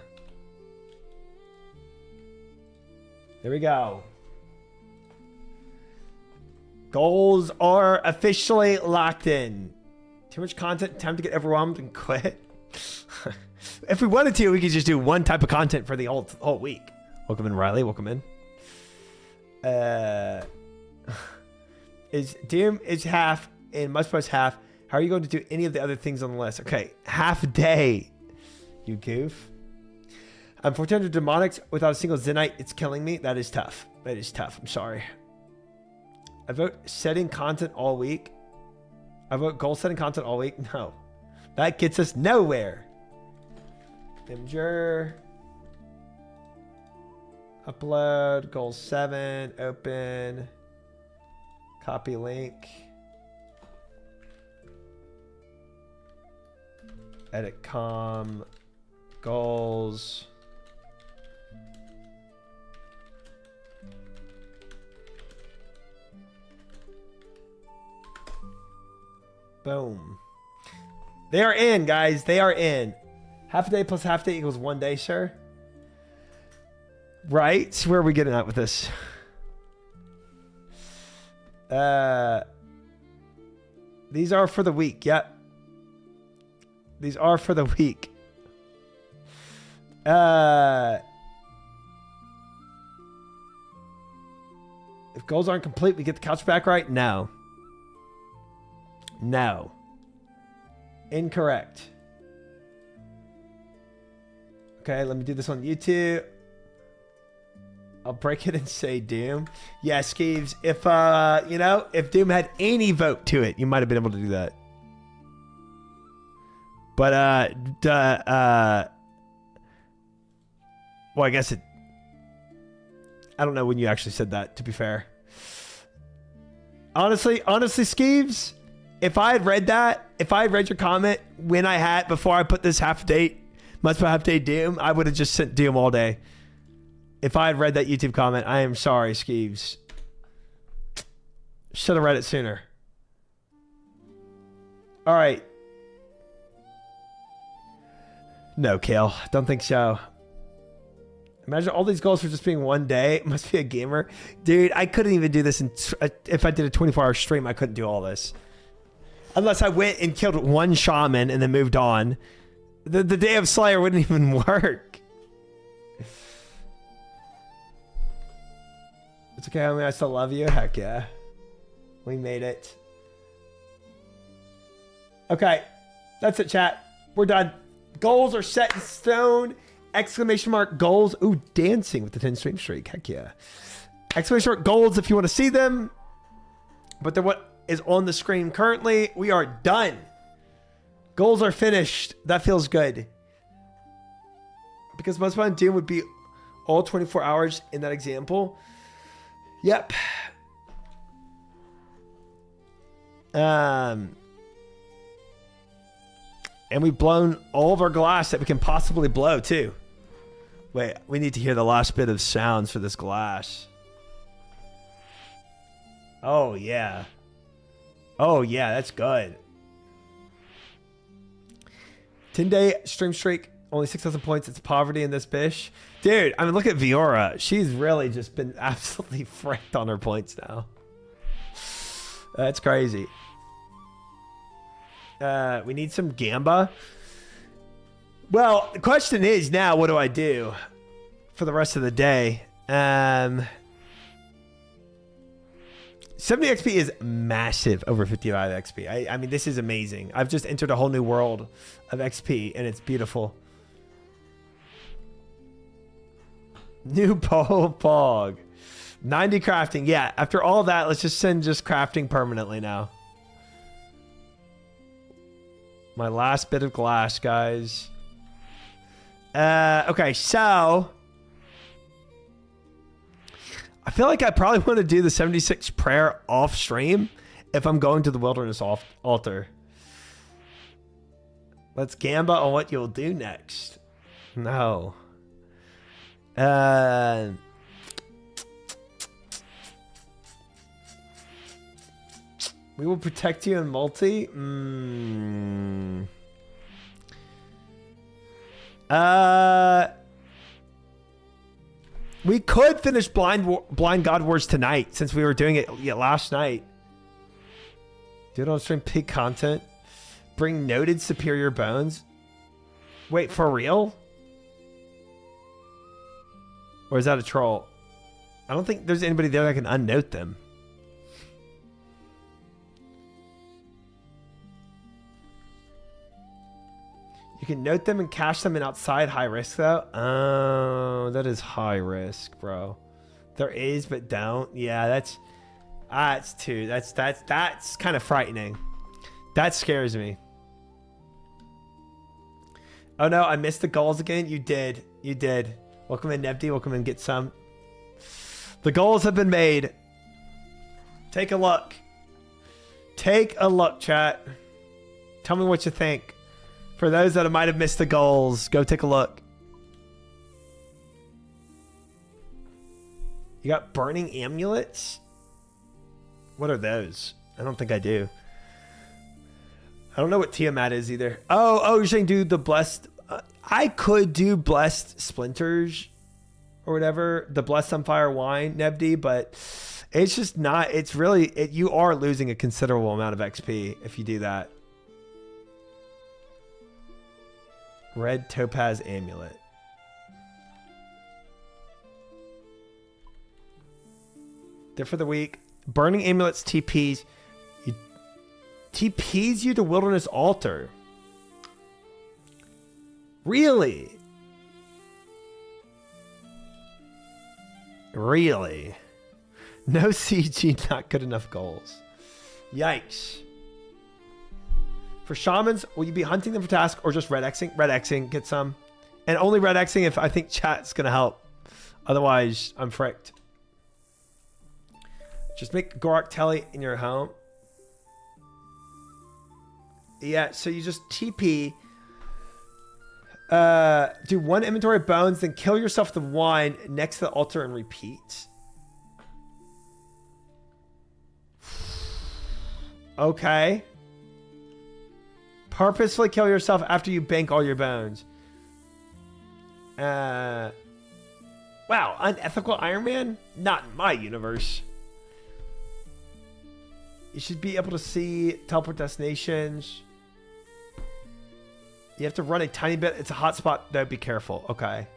There we go. Goals are officially locked in. Too much content, time to get overwhelmed and quit. If we wanted to, we could just do one type of content for the whole week. Welcome in, Riley. Welcome in. Is Doom is half and Must Post half. How are you going to do any of the other things on the list? Okay, half a day. You goof. I'm 400 demonics without a single Zenite. It's killing me. That is tough. That is tough. I'm sorry. I vote setting content all week. I vote goal setting content all week. No. That gets us nowhere. Imgur. Upload. Goal 7. Open. Copy link. Edit com. Goals. Boom. They are in, guys. They are in. Half a day plus half a day equals 1 day, sir. Right? So where are we getting at with this? These are for the week. Yep. These are for the week. If goals aren't complete, we get the couch back right? No. No. Incorrect. Okay, let me do this on YouTube. I'll break it and say Doom. Yeah, Skeeves, if if Doom had any vote to it, you might have been able to do that. But well, I guess it, I don't know when you actually said that, to be fair. Honestly, Skeeves, if I had read that, if I had read your comment when I had, before I put this half date, must be half day Doom, I would have just sent Doom all day. If I had read that YouTube comment, I am sorry, Skeeves. Should have read it sooner. All right. No, Kale. Don't think so. Imagine all these goals for just being 1 day. Must be a gamer. Dude, I couldn't even do this. If I did a 24-hour stream, I couldn't do all this. Unless I went and killed one shaman and then moved on. The Day of Slayer wouldn't even work. It's okay, homie. I still love you. Heck yeah. We made it. Okay. That's it, chat. We're done. Goals are set in stone. Exclamation mark goals. Ooh, dancing with the 10 stream streak. Heck yeah. Exclamation mark goals if you want to see them. But they're what is on the screen currently. We are done. Goals are finished. That feels good. Because most fun Doom would be all 24 hours in that example. Yep. And we've blown all of our glass that we can possibly blow too. Wait, we need to hear the last bit of sounds for this glass. Oh yeah. Oh yeah, that's good. 10-day stream streak, only 6,000 points. It's poverty in this bish. Dude, I mean, look at Viora. She's really just been absolutely franked on her points now. That's crazy. We need some Gamba. Well, the question is now, what do I do for the rest of the day? 70 XP is massive over 55 XP. I mean, this is amazing. I've just entered a whole new world of XP, and it's beautiful. New Pog. 90 crafting. Yeah, after all that, let's just send just crafting permanently now. My last bit of glass, guys. Okay, so I feel like I probably want to do the 76 prayer off stream if I'm going to the wilderness altar. Let's gamba on what you'll do next. No. We will protect you in multi. We could finish Blind God Wars tonight since we were doing it last night. Do it on stream. Peak content. Bring noted superior bones. Wait, for real? Or is that a troll? I don't think there's anybody there that can unnote them. can note them and cache them in outside high risk though. Oh, that is high risk, bro. There is, but don't. Yeah, that's kind of frightening. That scares me. Oh no, I missed the goals again. You did. You did. Welcome in, Nebdi. Welcome in. Get some. The goals have been made. Take a look. Take a look, chat. Tell me what you think. For those that might have missed the goals, go take a look. You got burning amulets? What are those? I don't think I do. I don't know what Tiamat is either. Oh, you're saying do the blessed... I could do blessed splinters or whatever. The blessed on fire wine, Nebdi, but it's just not... It's really... you are losing a considerable amount of XP if you do that. Red topaz amulet. They're for the weak. Burning amulets TPs. TPs you to Wilderness Altar. Really? Really? No CG, not good enough goals. Yikes. For shamans, will you be hunting them for task or just red Xing? Red Xing, get some. And only red Xing if I think chat's going to help. Otherwise, I'm fricked. Just make Gorak Telly in your home. Yeah, so you just TP. Do one inventory of bones, then kill yourself with the wine next to the altar and repeat. Okay. Purposefully kill yourself after you bank all your bones. Wow, unethical Iron Man? Not in my universe. You should be able to see teleport destinations. You have to run a tiny bit. It's a hotspot, though. Be careful. Okay.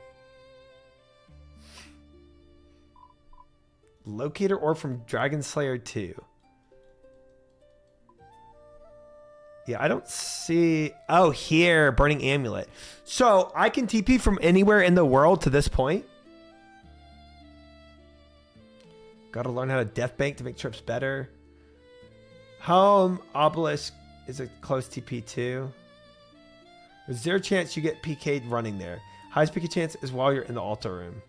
Locator orb from Dragon Slayer 2. Yeah, I don't see... Oh, here. Burning Amulet. So, I can TP from anywhere in the world to this point. Gotta learn how to death bank to make trips better. Home Obelisk is a close TP too. There's 0 chance you get PK'd running there. Highest PK chance is while you're in the altar room.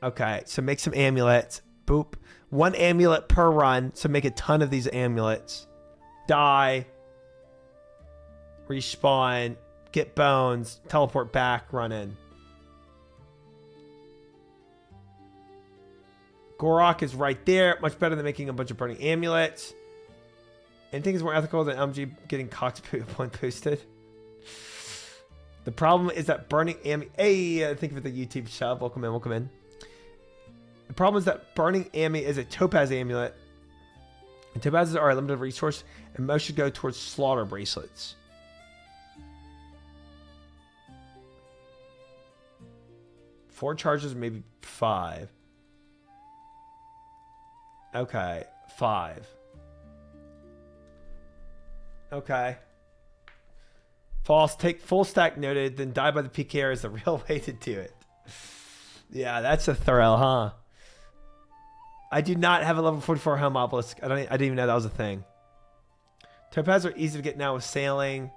Okay, so make some amulets. Boop. 1 amulet per run, so make a ton of these amulets. Die. Respawn. Get bones. Teleport back. Run in. Gorak is right there. Much better than making a bunch of burning amulets. Anything is more ethical than LMG getting Cox point boosted. The problem is that burning Hey, think of it the YouTube sub. Welcome in, welcome in. The problem is that burning is a topaz amulet. And topazes are a limited resource, and most should go towards slaughter bracelets. Four charges, maybe 5. Okay, 5. Okay. False. Take full stack noted, then die by the PKR is the real way to do it. Yeah, that's a thrill, huh? I do not have a level 44 home obelisk. I didn't even know that was a thing. Topaz are easy to get now with sailing.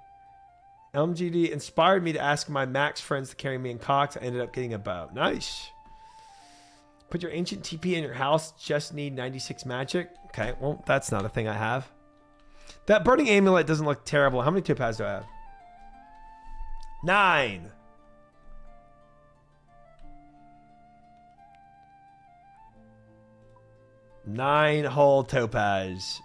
LMGD inspired me to ask my max friends to carry me in Cox. I ended up getting a bow. Nice. Put your ancient TP in your house. Just need 96 magic. Okay, well, that's not a thing I have. That burning amulet doesn't look terrible. How many topaz do I have? 9. Nine whole topaz.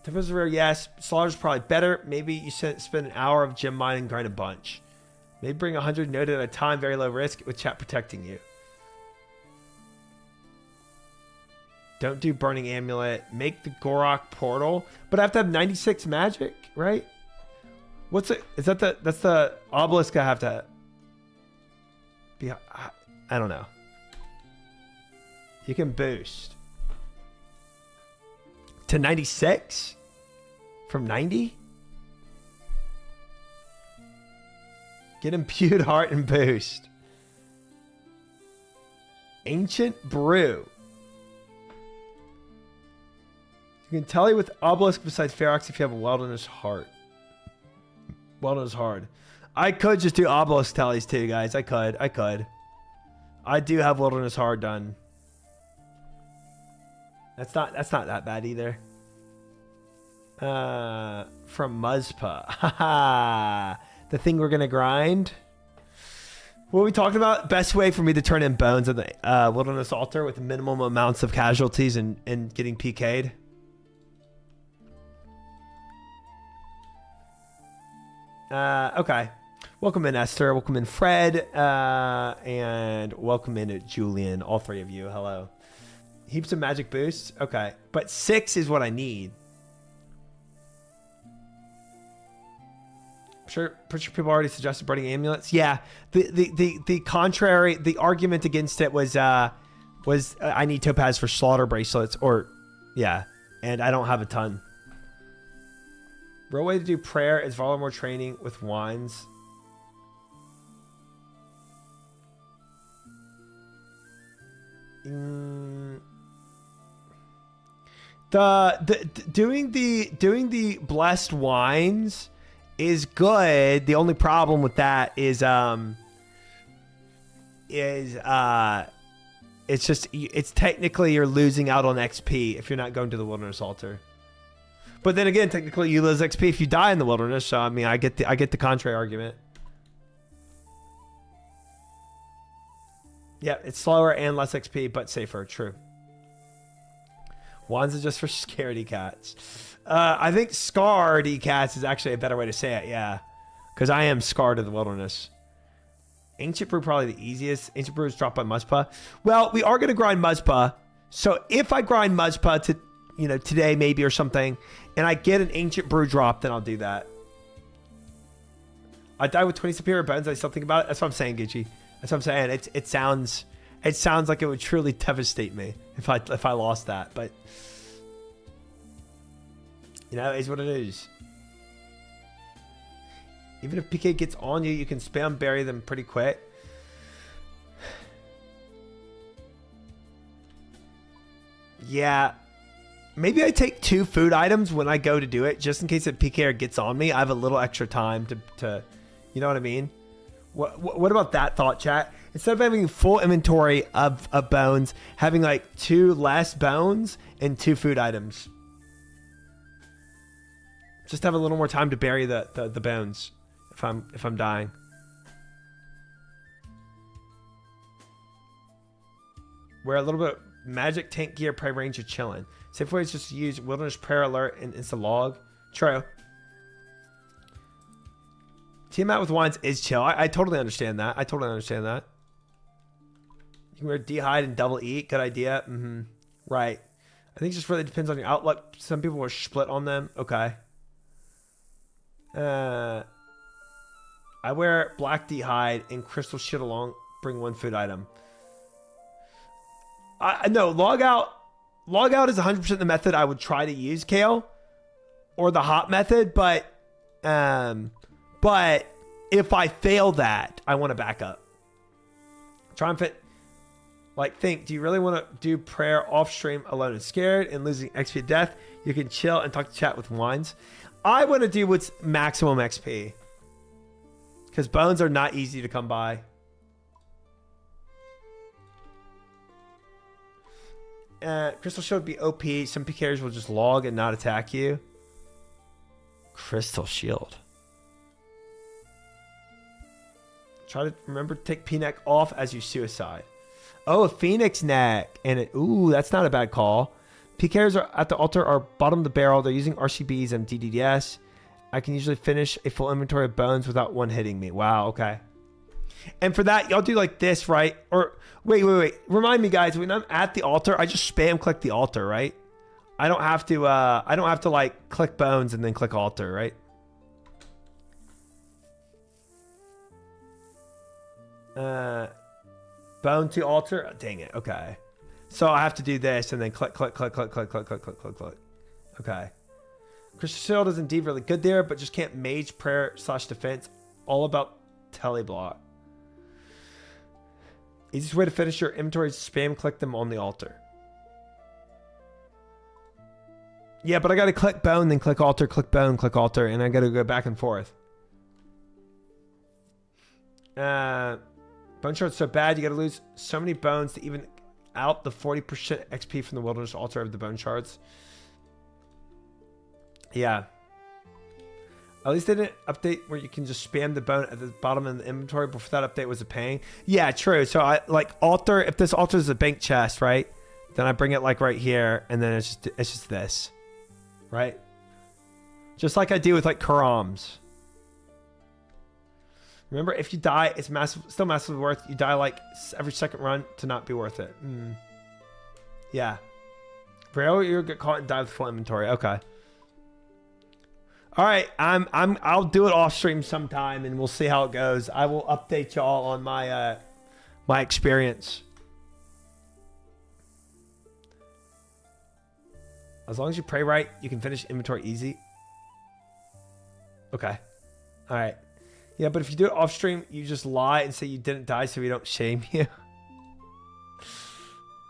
Topaz are rare, yes. Slaughter's probably better. Maybe you spend an hour of gem mining and grind a bunch. Maybe bring 100 noted at a time, very low risk, with chat protecting you. Don't do burning amulet. Make the Gorak portal. But I have to have 96 magic, right? What's it? Is that that's the obelisk I have to be? I don't know. You can boost to 96 from 90? Get imbued heart and boost. Ancient brew. You can tally with obelisk besides Ferox if you have a wilderness heart. Wilderness hard. I could just do obelisk tallies too, guys. I could. I do have wilderness hard done. That's not that bad either. From Muzpa. Haha. The thing we're gonna grind. What we talked about? Best way for me to turn in bones on the wilderness altar with minimum amounts of casualties and getting PK'd. Okay. Welcome in, Esther. Welcome in, Fred. And welcome in, Julian. All three of you. Hello. Heaps of magic boosts. Okay. But 6 is what I need. Sure, people already suggested burning amulets. Yeah. The contrary, the argument against it was I need topaz for slaughter bracelets yeah. And I don't have a ton. Real way to do prayer is follow more training with wines. Doing the blessed wines is good. The only problem with that is it's technically you're losing out on XP if you're not going to the wilderness altar. But then again, technically you lose XP if you die in the wilderness. So I mean, I get the contrary argument. Yeah, it's slower and less XP, but safer. True. Wands is just for scaredy cats. I think scaredy cats is actually a better way to say it. Yeah, because I am scarred of the wilderness. Ancient brew probably the easiest. Ancient brew is dropped by Muzpa. Well, we are gonna grind Muzpa. So if I grind Muzpa to today maybe or something, and I get an ancient brew drop, then I'll do that. I died with 20 superior bones. I still think about it. That's what I'm saying, Gucci. That's what I'm saying. It sounds like it would truly devastate me if I lost that. But it is what it is. Even if PK gets on you, you can spam bury them pretty quick. Yeah. Maybe I take 2 food items when I go to do it, just in case a PKer gets on me. I have a little extra time to you know what I mean? What about that thought, chat? Instead of having full inventory of bones, having like 2 less bones and 2 food items. Just have a little more time to bury the bones if I'm dying. Wear a little bit of magic tank gear, prey range of chilling. Safe way is just to use wilderness prayer alert and insta log. True. Team out with wines is chill. I totally understand that. You can wear D-hide and double eat. Good idea. Right. I think it just really depends on your outlook. Some people were split on them. Okay. I wear black D-hide and crystal shit along. Bring 1 food item. No, log out is 100% the method I would try to use, Kale, or the hot method. But if I fail that, I want to back up. Try and fit. Think, do you really want to do prayer off stream alone and scared and losing XP to death? You can chill and talk to chat with wines. I want to do what's maximum XP, because bones are not easy to come by. Crystal Shield would be OP. Some PKers will just log and not attack you. Crystal Shield. Try to remember to take P-neck off as you suicide. Oh, a Phoenix neck. Ooh, that's not a bad call. PKers are at the altar are bottom of the barrel. They're using RCBs and DDDS. I can usually finish a full inventory of bones without one hitting me. Wow, okay. And for that, y'all do like this, right? Or wait. Remind me, guys, when I'm at the altar, I just spam click the altar, right? I don't have to like click bones and then click altar, right? Bone to altar. Oh, dang it. Okay. So I have to do this and then click. Okay. Christian Shield is indeed really good there, but just can't mage, prayer / defense. All about teleblock. Easiest way to finish your inventory is spam click them on the altar. Yeah, but I got to click bone, then click altar, click bone, click altar, and I got to go back and forth. Bone shard's so bad, you got to lose so many bones to even out the 40% XP from the wilderness altar of the bone shards. Yeah. At least they didn't update where you can just spam the bone at the bottom of the inventory. Before that update was a pain. Yeah, true. So I like altar. If this altar is a bank chest, right? Then I bring it like right here, and then it's just this, right? Just like I do with like Karams. Remember, if you die, it's still massively worth. You die like every second run to not be worth it. Yeah. Rarely you'll get caught and die with full inventory. Okay. All right, I'll do it off stream sometime, and we'll see how it goes. I will update y'all on my my experience. As long as you pray right, you can finish inventory easy. Okay. All right. Yeah, but if you do it off stream, you just lie and say you didn't die, so we don't shame you.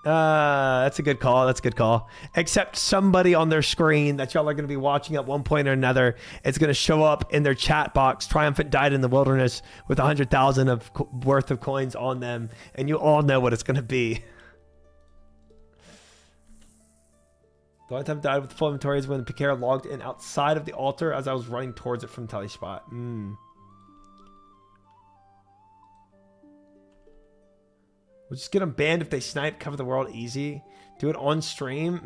That's a good call. That's a good call. Except somebody on their screen that y'all are going to be watching at one point or another, it's going to show up in their chat box, Triumphant died in the wilderness with 100,000 of worth of coins on them. And you all know what it's going to be. The only time I died with full inventory is when the Picare logged in outside of the altar as I was running towards it from Telespot. We'll just get them banned if they snipe, cover the world easy. Do it on stream?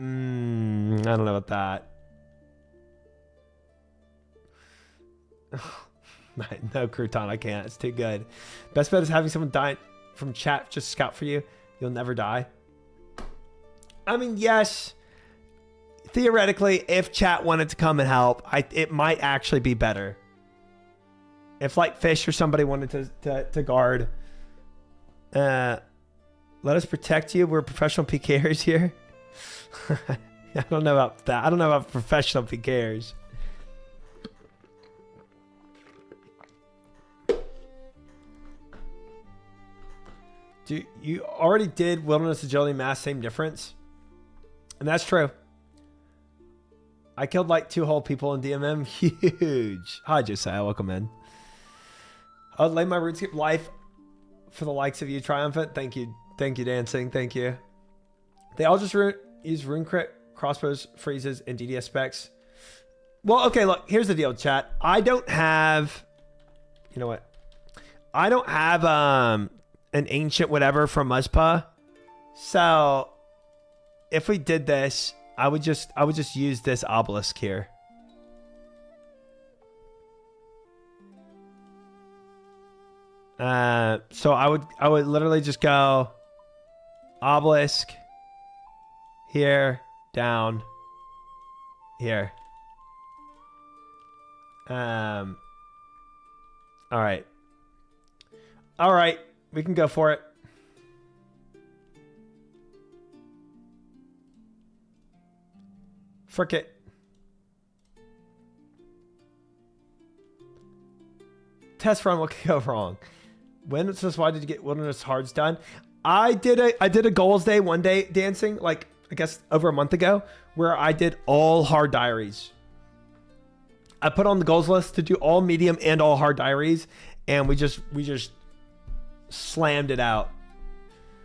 I don't know about that. No, Crouton, I can't. It's too good. Best bet is having someone die from chat just scout for you. You'll never die. I mean, yes. Theoretically, if chat wanted to come and help, it might actually be better. If like Fish or somebody wanted to guard. Let us protect you. We're professional PKers here. I don't know about that. I don't know about professional PKers. You already did Wilderness Agility Mass, same difference. And that's true. I killed like 2 whole people in DMM. Huge. Hi, Josiah. Welcome in. I'll lay my RuneScape life for the likes of you, Triumphant. Thank you. Thank you, Dancing. Thank you. They all just use rune crit, crossbows, freezes, and DDS specs. Well, okay, look. Here's the deal, chat. I don't have... You know what? I don't have an ancient whatever from Muzpa. So, if we did this, I would just use this obelisk here. So I would literally just go obelisk here, down here. All right. All right, we can go for it. Frick it. Test run, what could go wrong? When it says why did you get Wilderness Hards done? I did a goals day one day, Dancing, like I guess over a month ago, where I did all hard diaries. I put on the goals list to do all medium and all hard diaries, and we just slammed it out.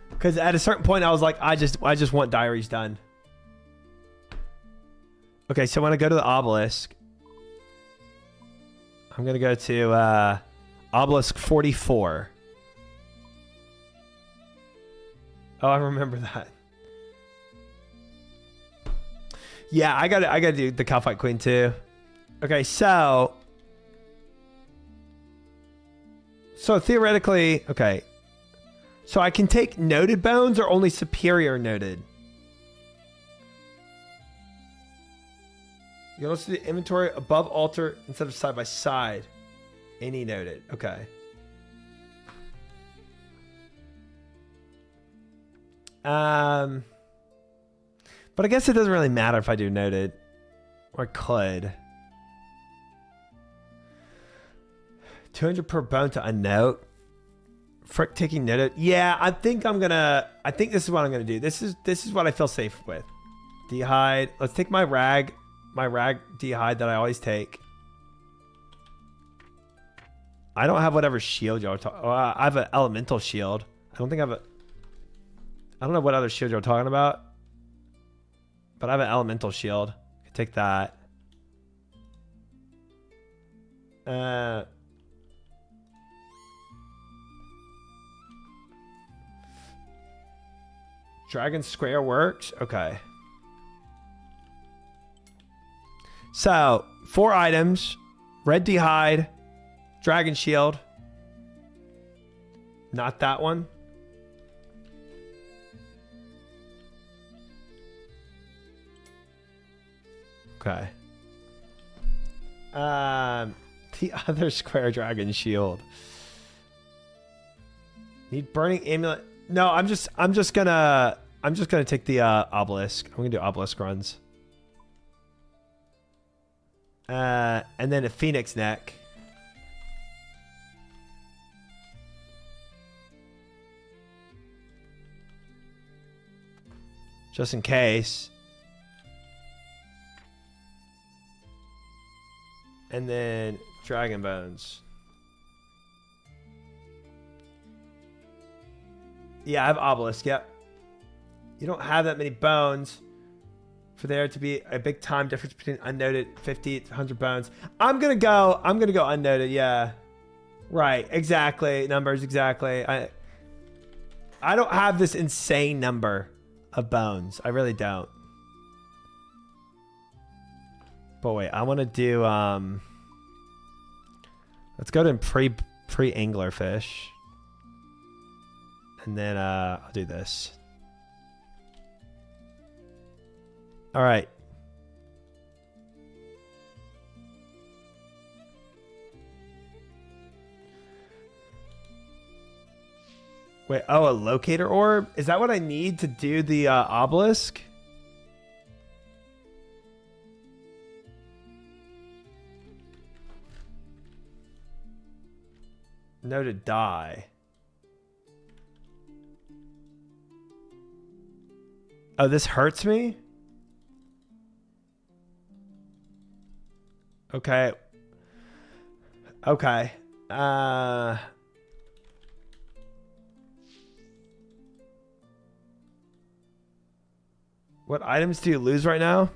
Because at a certain point I was like, I just want diaries done. Okay, so when I go to the obelisk, I'm gonna go to obelisk 44. Oh, I remember that. Yeah, I gotta do the Cow Fight Queen too. Okay, so theoretically, okay. So I can take noted bones or only superior noted? You can also do inventory above altar instead of side by side. Any noted. Okay. But I guess it doesn't really matter if I do noted. Or I could. 200 per bone to unnote. Frick taking note. Yeah, I think this is what I'm gonna do. This is what I feel safe with. Dehide. Let's take my rag dehide that I always take. I don't have whatever shield y'all are talking. Oh, I have an elemental shield. I don't think I have a. I don't know what other shield you're talking about, but I have an elemental shield. I can take that. Dragon Square works. Okay. So 4 items: red dehide, dragon shield. Not that one. Okay. The other square dragon shield. Need burning amulet. No, I'm just gonna take the obelisk. I'm gonna do obelisk runs. And then a phoenix neck. Just in case. And then dragon bones. Yeah, I have obelisk. Yep. You don't have that many bones for there to be a big time difference between unnoted 50 to 100 bones. I'm gonna go unnoted. Yeah. Right. Exactly. Numbers. Exactly. I don't have this insane number of bones. I really don't. But wait, I want to do let's go to pre anglerfish. And then I'll do this. All right. Wait, oh, a locator orb? Is that what I need to do the obelisk? No to die. Oh, this hurts me? Okay. Okay. What items do you lose right now?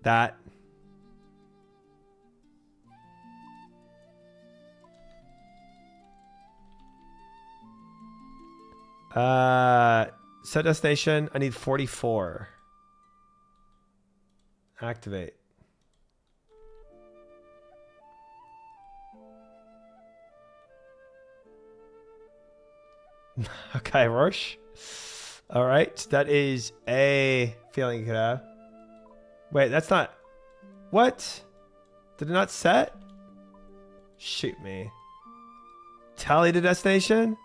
That. Set destination. I need 44. Activate. Okay, Roche. All right, that is a feeling you could have. Wait, that's not. What? Did it not set? Shoot me. Tally to destination?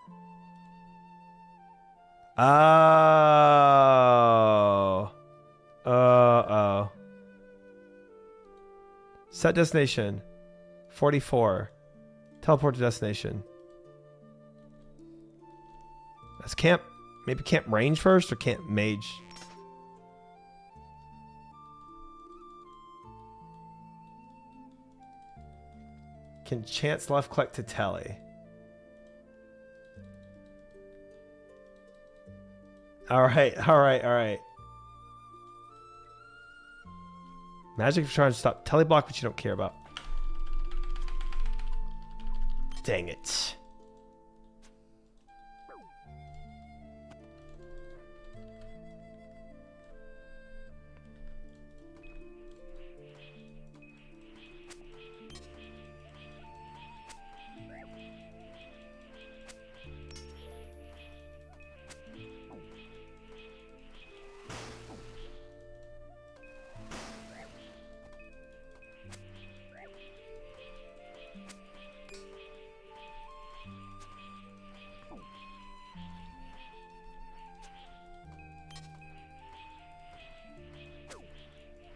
Oh. Uh-oh. Set destination. 44. Teleport to destination. That's camp. Maybe camp range first or camp mage. Can chance left click to tally. All right. Magic for trying to stop. Teleblock, which you don't care about. Dang it.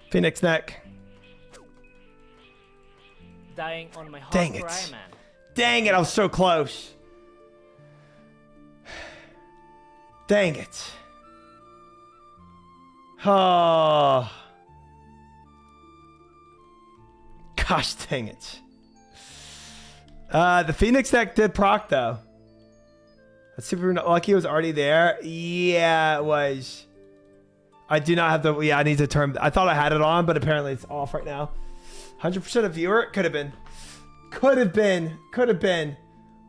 Phoenix neck. dying on my Dang hard it. cry, man. Dang it, I was so close. Dang it. Oh. Gosh dang it. The Phoenix deck did proc though. That's super lucky it was already there. Yeah, it was. I do not have the, yeah, I need to turn, I thought I had it on, but apparently it's off right now. 100% a viewer? Could have been. Could have been. Could have been.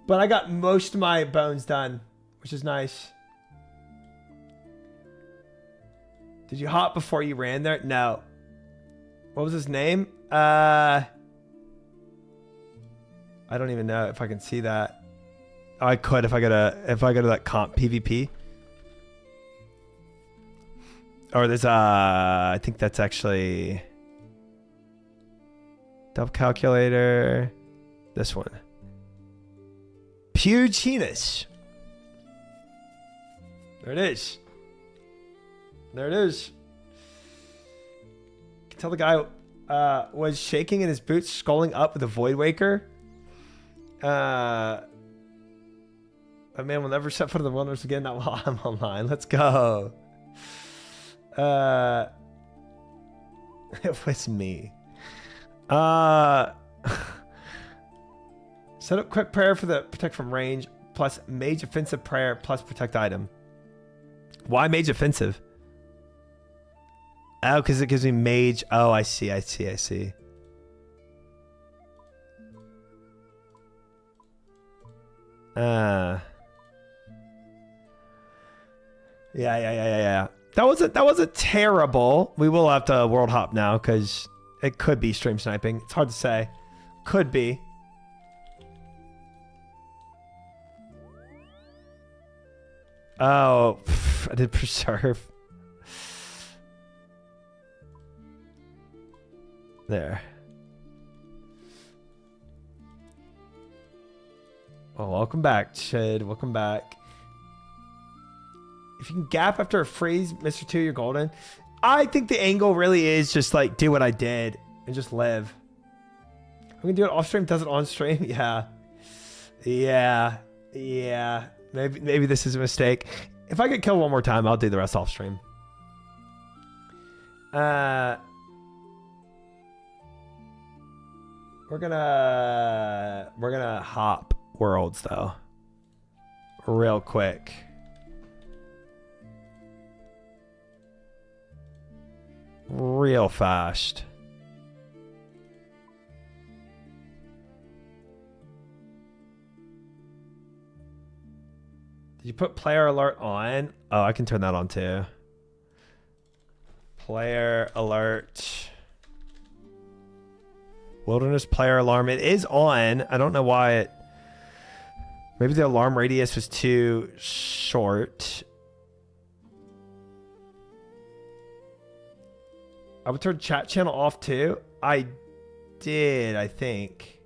But I got most of my bones done, which is nice. Did you hop before you ran there? No. What was his name? I don't even know if I can see that. Oh, I could if I go to that comp PvP. Or there's I think that's actually double calculator. This one. Puginus. There it is. There it is. You can tell the guy was shaking in his boots, sculling up with a Void Waker. That man will never set foot in the wilderness again, not while I'm online. Let's go. It was me. Set up quick prayer for the protect from range plus mage offensive prayer plus protect item. Why mage offensive? Oh, because it gives me mage. Oh, I see. Yeah. That wasn't terrible. We will have to world hop now because it could be stream sniping. It's hard to say. Could be. Oh, I did preserve. There. Well, welcome back, Chid. Welcome back. If you can gap after a freeze, Mr. 2, you're golden. I think the angle really is just like do what I did and just live. I'm gonna do it off stream, does it on stream? Yeah. Maybe this is a mistake. If I get killed one more time, I'll do the rest off stream. We're gonna hop worlds though. Real quick. Real fast. Did you put player alert on? Oh, I can turn that on too. Player alert. Wilderness player alarm. It is on. I don't know why it... Maybe the alarm radius was too short. I would turn chat channel off too. I did, I think.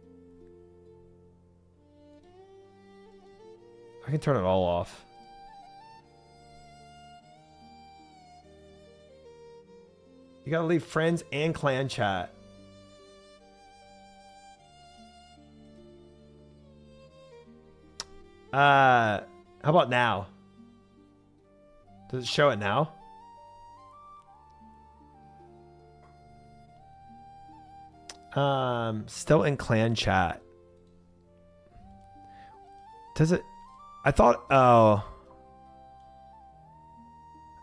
I can turn it all off. You gotta leave friends and clan chat. How about now? Does it show it now? Still in clan chat. Does it? I thought, oh,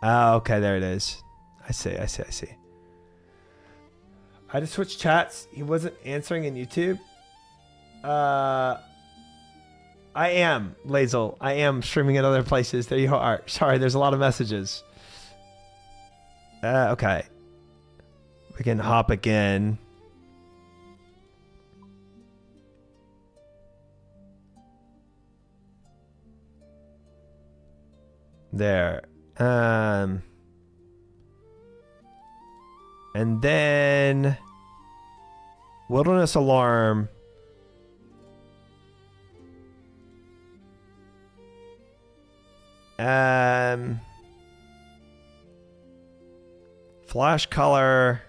okay, there it is. I see. I just switched chats. He wasn't answering in YouTube. I am, Lazel. I am streaming in other places. There you are. Sorry, there's a lot of messages. Okay. We can hop again. There. And then wilderness alarm. Flash color,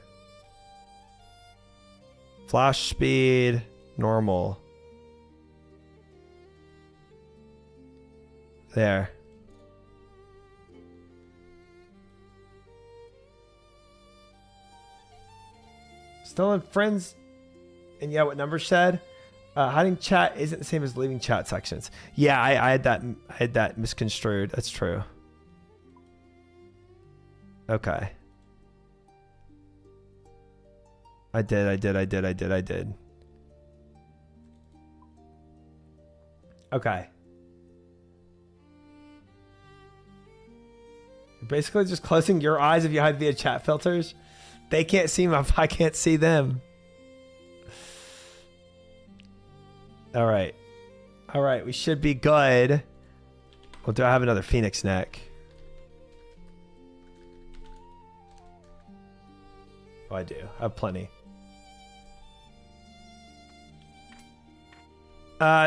flash speed, Normal. There. Still in friends. And yeah, what number said? Hiding chat isn't the same as leaving chat sections. Yeah, I had that misconstrued. That's true. Okay. I did. Okay. You're basically just closing your eyes if you hide via chat filters. They can't see me if I can't see them. All right. All right, we should be good. Well, do I have another Phoenix neck? Oh, I do. I have plenty.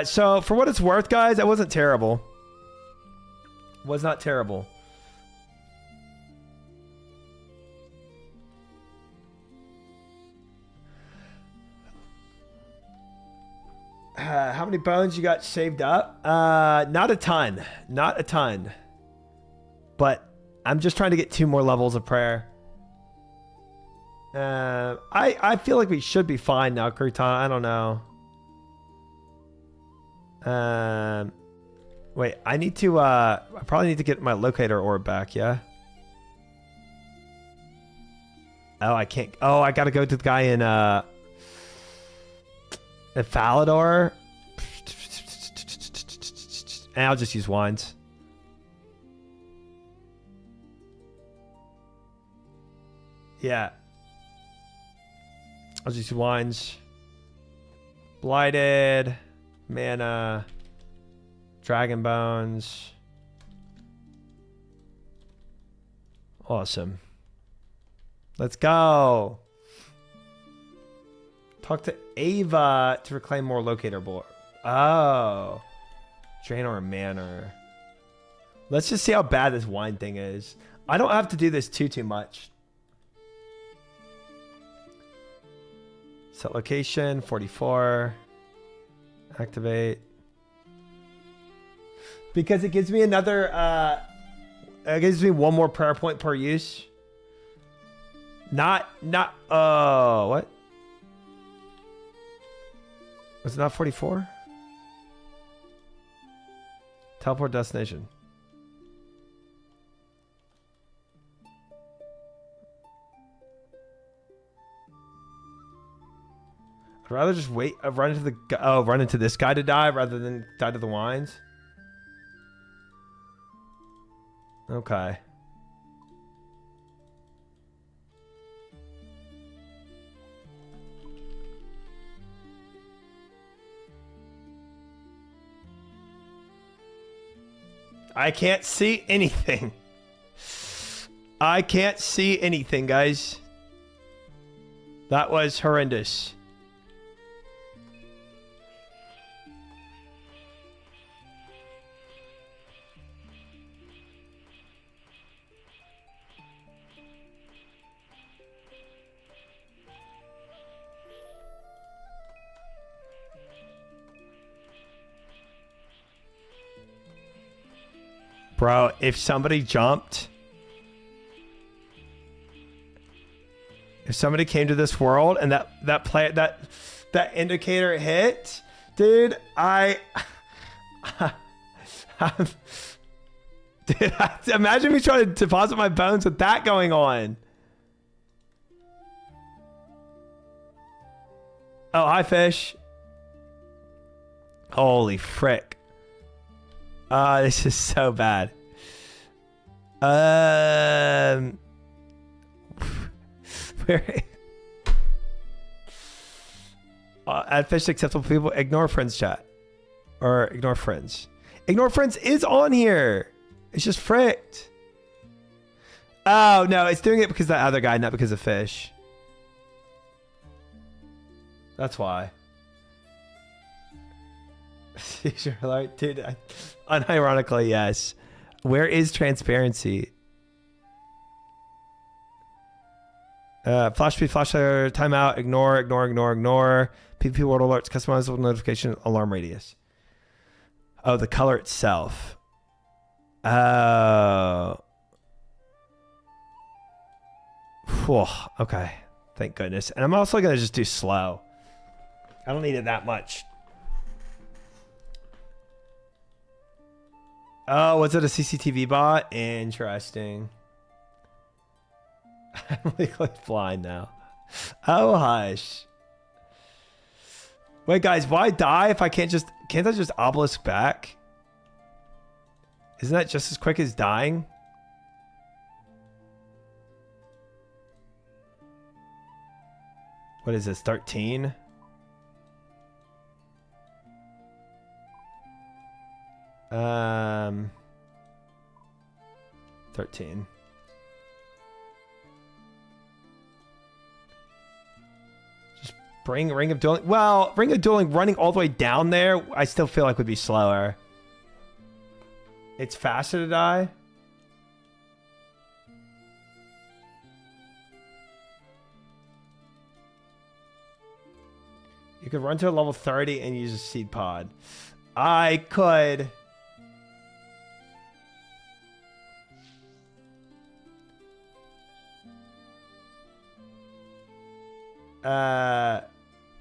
So for what it's worth, guys, that wasn't terrible. Was not terrible. How many bones you got saved up? Not a ton. Not a ton. But I'm just trying to get 2 more levels of prayer. I feel like we should be fine now, Crouton. I don't know. Wait, I need to, I probably need to get my locator orb back, yeah? Oh, I can't. Oh, I gotta go to the guy in, Falador. And I'll just use wines. Yeah. I'll just use wines. Blighted. Mana. Dragon Bones. Awesome. Let's go. Talk to Ava to reclaim more locator board. Oh. Draenor Manor. Let's just see how bad this wine thing is. I don't have to do this too much. Set location, 44. Activate. Because it gives me another, it gives me 1 more prayer point per use. Not, what? Was it not 44? Teleport destination. I'd rather just wait, run into this guy to die rather than die to the wines. Okay. I can't see anything. I can't see anything, guys. That was horrendous. Bro, if somebody jumped, if somebody came to this world and that indicator hit, dude, dude, imagine me trying to deposit my bones with that going on. Oh, hi, fish. Holy frick. This is so bad. Where? Add fish to acceptable people. Ignore friends chat. Or ignore friends. Ignore friends is on here. It's just fricked. Oh, no. It's doing it because of that other guy, not because of fish. That's why. Seizure alert. Dude, unironically, yes. Where is transparency? Flash speed, flash timeout, ignore. PvP world alerts, customizable notification, alarm radius. Oh, the color itself. Oh. Whew, okay. Thank goodness. And I'm also going to just do slow. I don't need it that much. Oh, was it a CCTV bot? Interesting. I'm legally blind now. Oh, hush. Wait, guys, why die if I can't I just obelisk back? Isn't that just as quick as dying? What is this, 13? Um, 13. Just bring Ring of Dueling. Well, Ring of Dueling running all the way down there, I still feel like would be slower. It's faster to die. You could run to a level 30 and use a seed pod. I could.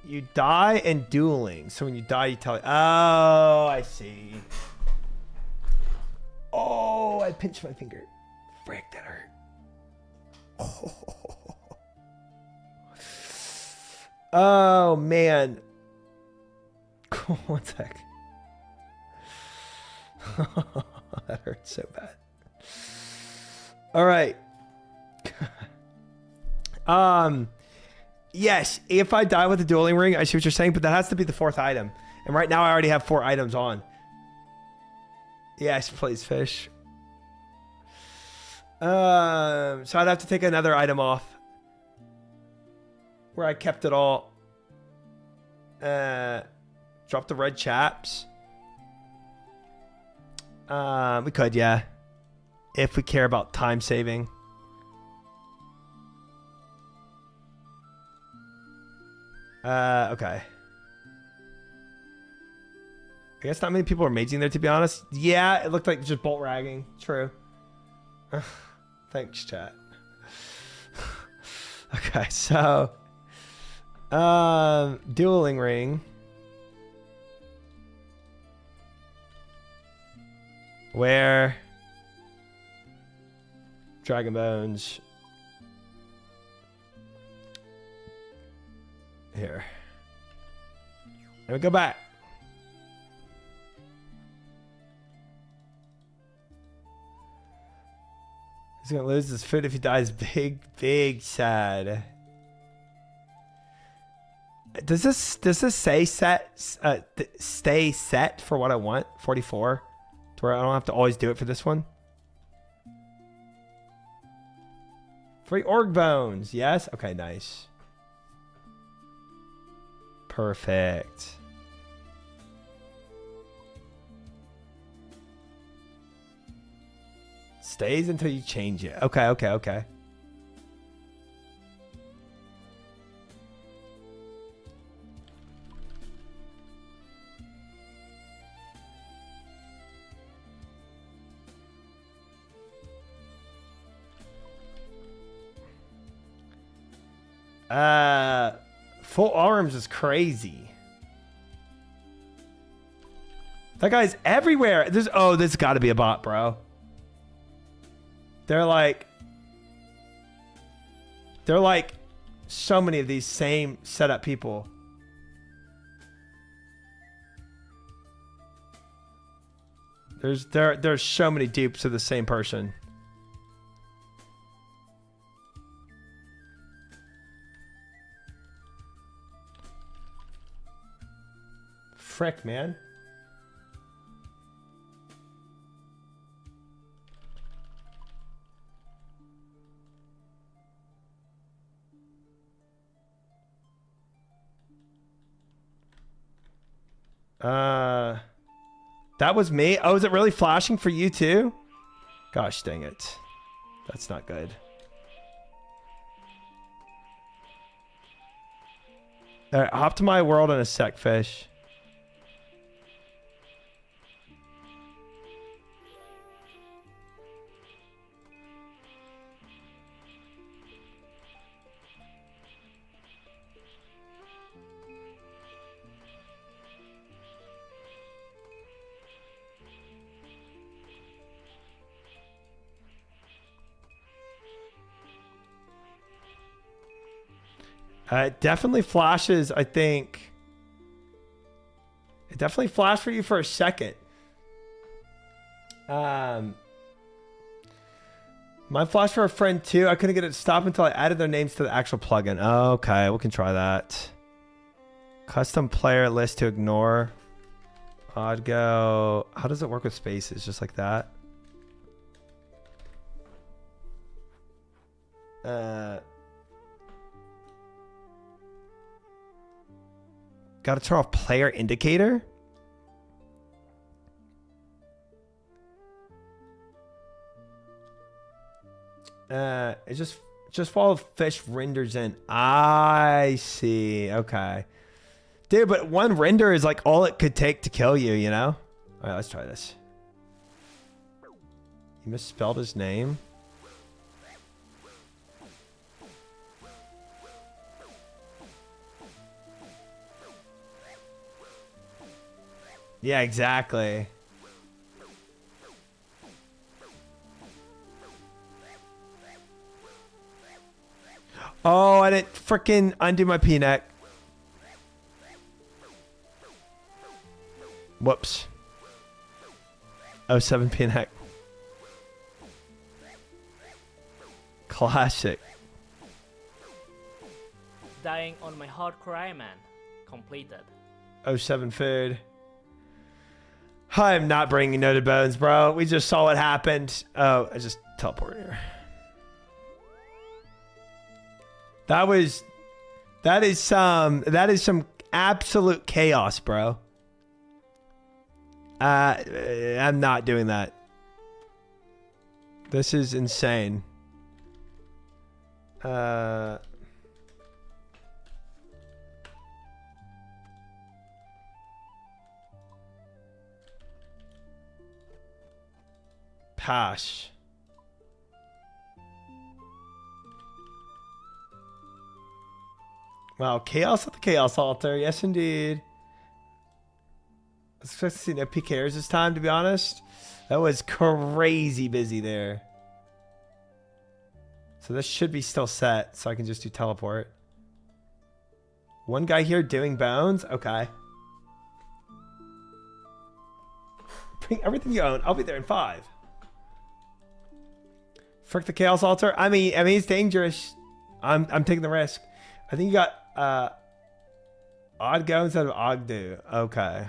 You die and dueling. So when you die, you tell. Oh, I see. Oh, I pinched my finger. Frick, that hurt. Oh. Oh, man. One sec. That hurts so bad. All right. Yes, if I die with the dueling ring, I see what you're saying, but that has to be the 4th item. And right now I already have 4 items on. Yes, please, fish. So I'd have to take another item off. Where I kept it all. Drop the red chaps. We could, yeah. If we care about time saving. Okay. I guess not many people are maging there, to be honest. Yeah, it looked like just bolt ragging. True. Thanks, chat. Okay, so dueling ring. Where Dragon Bones. Here. And we go back. He's gonna lose his food if he dies. Big sad. Does this say stay set for what I want? 44, to where I don't have to always do it for this one. Free org bones. Yes. Okay. Nice. Perfect. Stays until you change it. Okay. Full arms is crazy. That guy's everywhere. This got to be a bot, bro. They're like so many of these same setup people. There's so many dupes of the same person. Frick, man. That was me. Oh, is it really flashing for you too? Gosh dang it. That's not good. All right, hop to my world in a sec, fish. It definitely flashes, I think. It definitely flashed for you for a second. Mine flashed for a friend too. I couldn't get it to stop until I added their names to the actual plugin. Okay, we can try that. Custom player list to ignore. I'd go. How does it work with spaces? Just like that? Got to turn off player indicator. It just follow fish renders in. I see. Okay. Dude, but one render is like all it could take to kill you, you know? All right, let's try this. You misspelled his name. Yeah, exactly. Oh, I didn't freaking undo my P-neck. Whoops. Oh, 7 P-neck. Classic. Dying on my hardcore man. Completed. Oh, 7 food. I'm not bringing noted bones, bro. We just saw what happened. Oh, I just teleported here. That is some absolute chaos, bro. I'm not doing that. This is insane. Pass. Wow, chaos at the chaos altar. Yes, indeed. I was expecting to see no PKers this time, to be honest. That was crazy busy there. So this should be still set, so I can just do teleport. One guy here doing bones? Okay. Bring everything you own. I'll be there in 5. Frick the chaos altar. I mean it's dangerous. I'm taking the risk. I think you got odd go instead of Ogdo. Okay.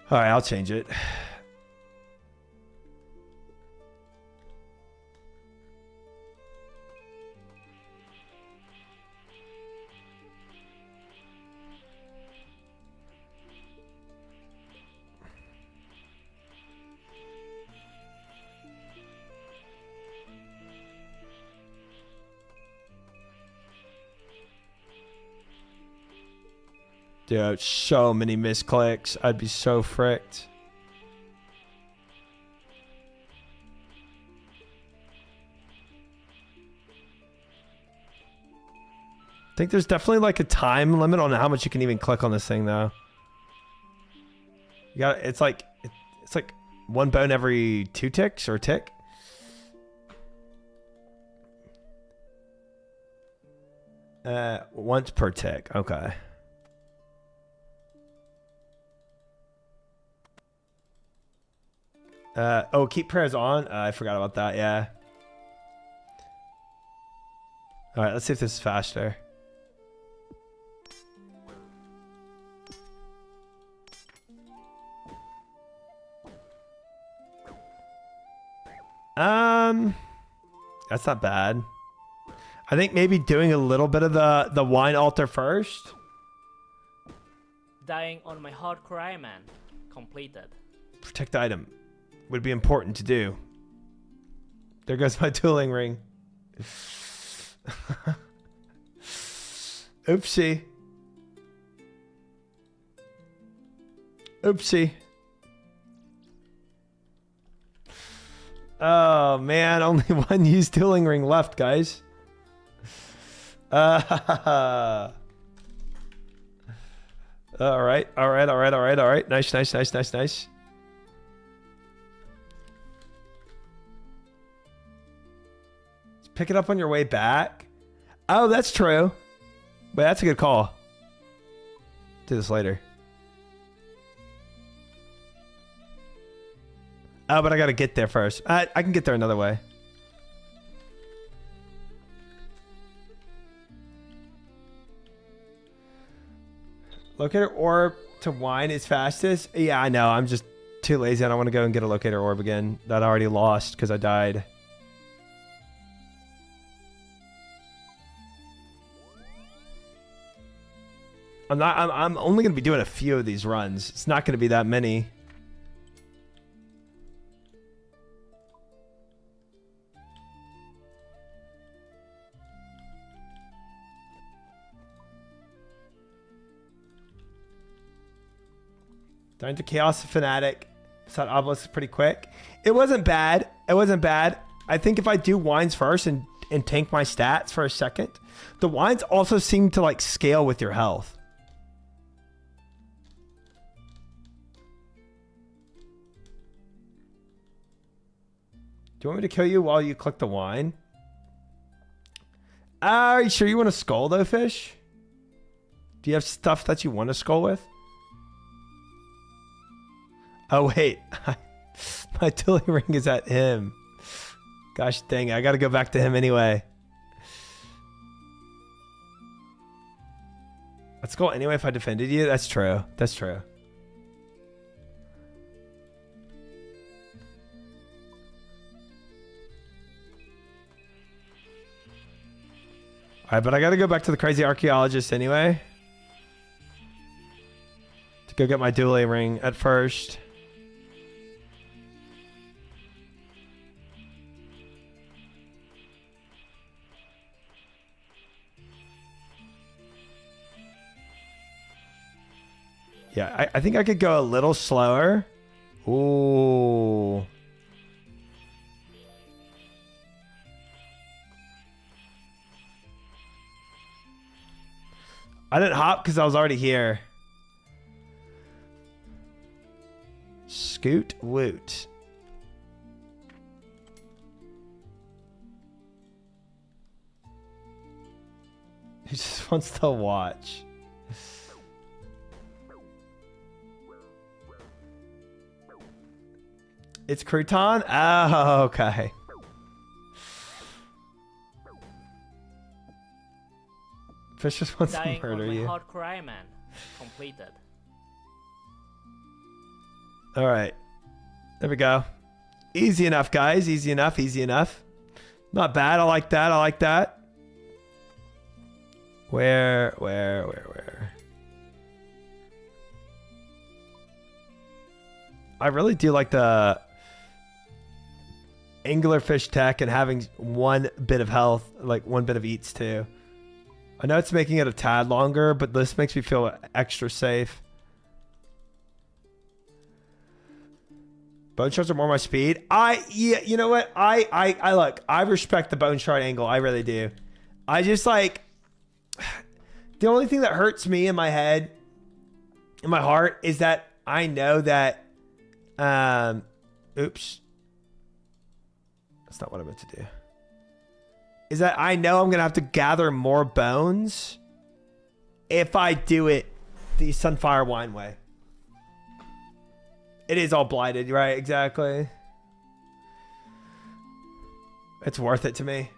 All right, I'll change it. Dude, so many misclicks. I'd be so fricked. I think there's definitely like a time limit on how much you can even click on this thing, though. You got it's like 1 bone every 2 ticks or a tick. Once per tick. Okay. Oh, keep prayers on. I forgot about that. Yeah. All right, let's see if this is faster. That's not bad. I think maybe doing a little bit of the wine altar first. Dying on my hardcore man. Completed. Protect the item would be important to do. There goes my dueling ring. Oopsie. Oopsie. Oh man, only one used dueling ring left, guys. All right. Nice. Just pick it up on your way back. Oh, that's true. But that's a good call. Do this later. Oh, but I gotta get there first. I can get there another way. Locator orb to wine is fastest. Yeah, I know. I'm just too lazy. I don't want to go and get a locator orb again that I already lost because I died. I'm only gonna be doing a few of these runs. It's not gonna be that many. Down to Chaos Fanatic. Thought Obelisk is pretty quick. It wasn't bad. I think if I do wines first and tank my stats for a second, the wines also seem to like scale with your health. Do you want me to kill you while you click the wine? Are you sure you want to skull though, fish? Do you have stuff that you want to skull with? Oh wait, my dueling ring is at him. Gosh dang it, I gotta go back to him anyway. Let's go anyway if I defended you. That's true. That's true. Alright, but I gotta go back to the crazy archaeologist anyway. To go get my dueling ring at first. Yeah, I think I could go a little slower. Ooh. I didn't hop because I was already here. Scoot woot. He just wants to watch. It's crouton? Oh, okay. Fish just wants to murder you. Hardcore Iron Man completed. All right. There we go. Easy enough, guys. Easy enough. Not bad. I like that. Where? I really do like the anglerfish tech and having one bit of health, like one bit of eats too. I know it's making it a tad longer, but this makes me feel extra safe. Bone shards are more my speed. Yeah, you know what? I look, I respect the bone shard angle. I really do. I just like, the only thing that hurts me in my head, in my heart, is that I know that, oops. That's not what I meant to do. Is that I know I'm going to have to gather more bones if I do it the Sunfire Wine way. It is all blighted, right? Exactly. It's worth it to me.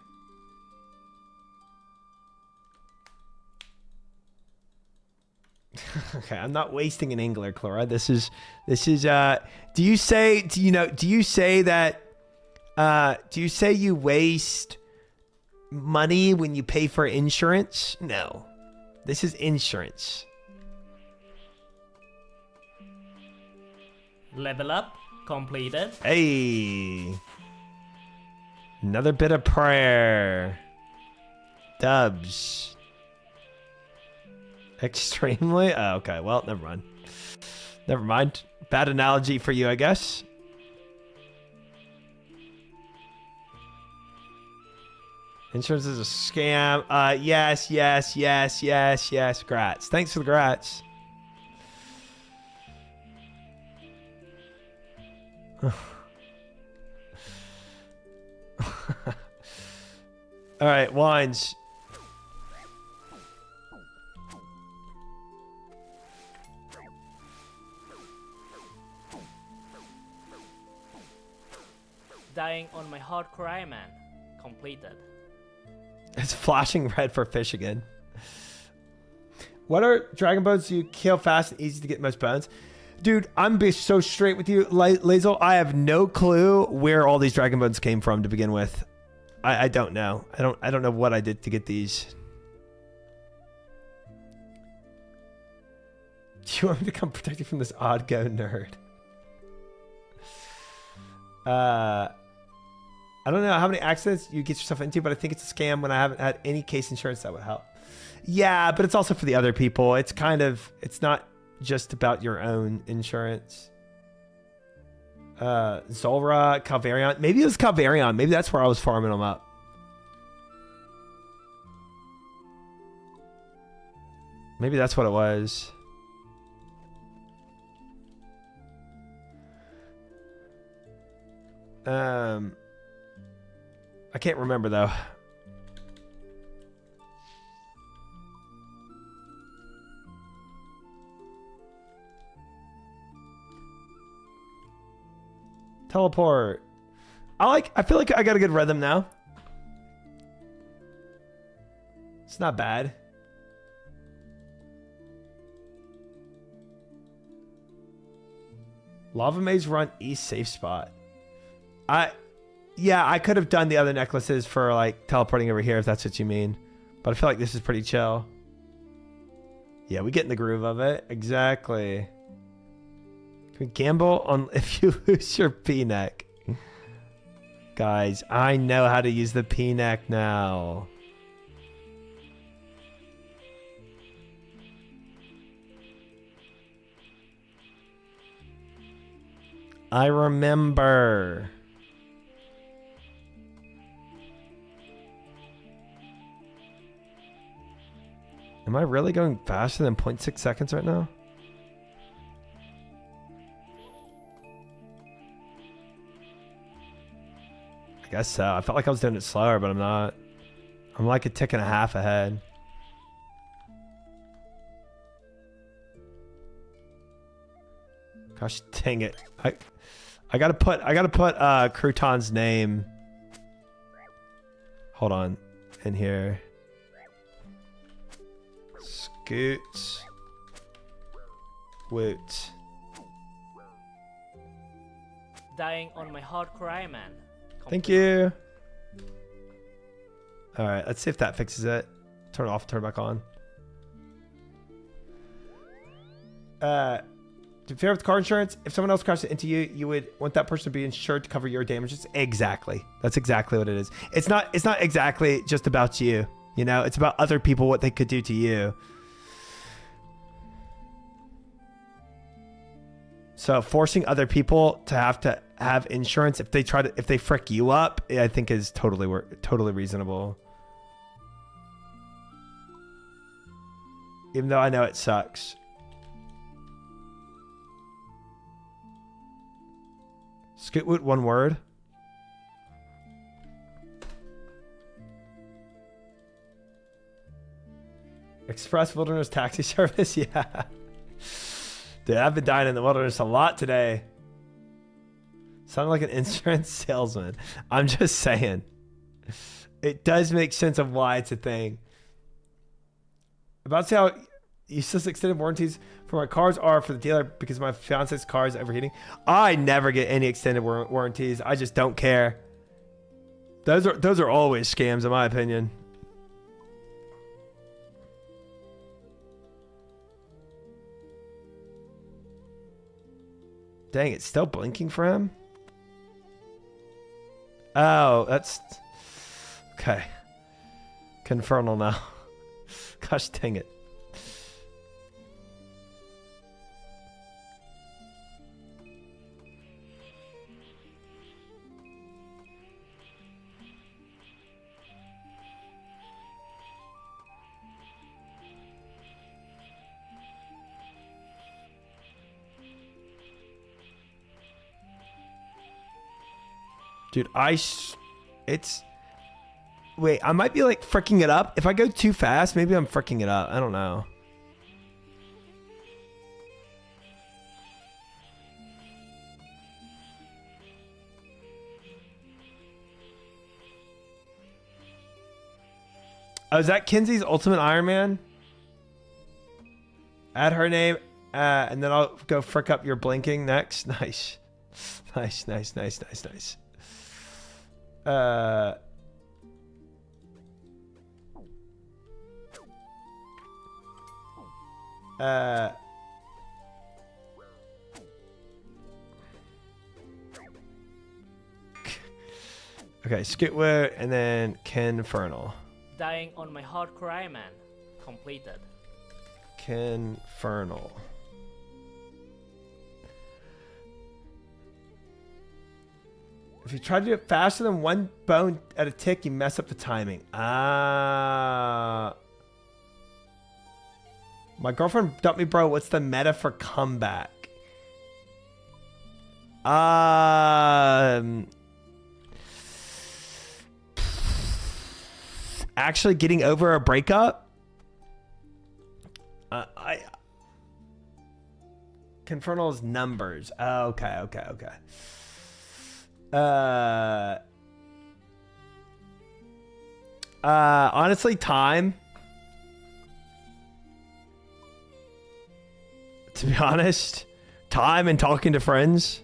Okay, I'm not wasting an angler, Clara. This is do you say you waste money when you pay for insurance? No. This is insurance. Level up completed. Hey. Another bit of prayer. Dubs. Extremely? Oh, okay. Well, never mind. Never mind. Bad analogy for you, I guess. Insurance is a scam. Yes. Grats. Thanks for the grats. All right, wines. Dying on my hardcore Iron Man. Completed. It's flashing red for fish again. What are dragon bones you kill fast and easy to get most bones? Dude, I'm being so straight with you, Lazel. I have no clue where all these dragon bones came from to begin with. I don't know. I don't know what I did to get these. Do you want me to come protect you from this odd go nerd? I don't know how many accidents you get yourself into, but I think it's a scam when I haven't had any case insurance that would help. Yeah, but it's also for the other people. It's kind of, it's not just about your own insurance. Zolra, Calvarion. Maybe it was Calvarion. Maybe that's where I was farming them up. Maybe that's what it was. I can't remember though. Teleport. I feel like I got a good rhythm now. It's not bad. Lava Maze Run East safe spot. Yeah, I could have done the other necklaces for like teleporting over here if that's what you mean. But I feel like this is pretty chill. Yeah, we get in the groove of it. Exactly. Can we gamble on if you lose your P-neck? Guys, I know how to use the P-neck now. I remember. Am I really going faster than 0.6 seconds right now? I guess so. I felt like I was doing it slower, but I'm not. I'm like a tick and a half ahead. Gosh dang it. I gotta put Crouton's name. Hold on. In here. Scoot. Woot. Dying on my hardcore Iron Man. Thank you. All right, let's see if that fixes it. Turn it off, turn it back on. To fair with car insurance, if someone else crashes into you, you would want that person to be insured to cover your damages. Exactly. That's exactly what it is. It's not exactly just about you. You know, it's about other people, what they could do to you. So forcing other people to have insurance if they frick you up, I think is totally reasonable. Even though I know it sucks. Scootwoot, one word. Express Wilderness Taxi Service, yeah. Dude, I've been dying in the wilderness a lot today. Sounded like an insurance salesman. I'm just saying. It does make sense of why it's a thing. About to see how useless extended warranties for my cars are for the dealer because my fiance's car is overheating. I never get any extended warranties. I just don't care. Those are always scams in my opinion. Dang, it's still blinking for him? Oh, that's okay. Confernal now. Gosh dang it. Dude, it's... Wait, I might be like fricking it up. If I go too fast, maybe I'm fricking it up. I don't know. Oh, is that Kinsey's Ultimate Iron Man? Add her name, and then I'll go frick up your blinking next. Nice. Nice, nice, nice, nice, nice. Okay, Skitwood and then Confernal. Dying on my hardcore Iron Man. Completed. Confernal. If you try to do it faster than one bone at a tick, you mess up the timing. Ah. My girlfriend dumped me, bro. What's the meta for comeback? Actually getting over a breakup? Confernal's numbers. Okay, okay, okay. Honestly, time. To be honest, time and talking to friends.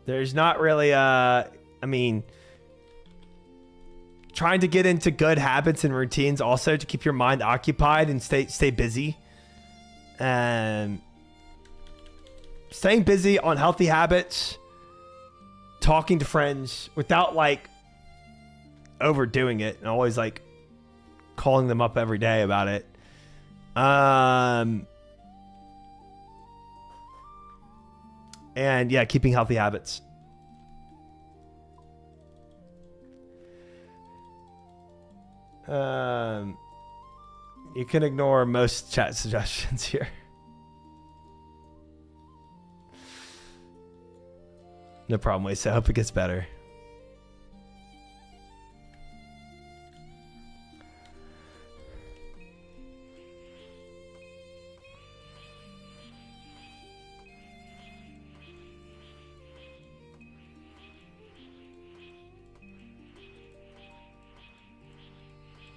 There's not really I mean, trying to get into good habits and routines also to keep your mind occupied and stay busy. And staying busy on healthy habits, talking to friends without like overdoing it and always like calling them up every day about it. And yeah, keeping healthy habits. You can ignore most chat suggestions here. No problem, Waste. I hope it gets better.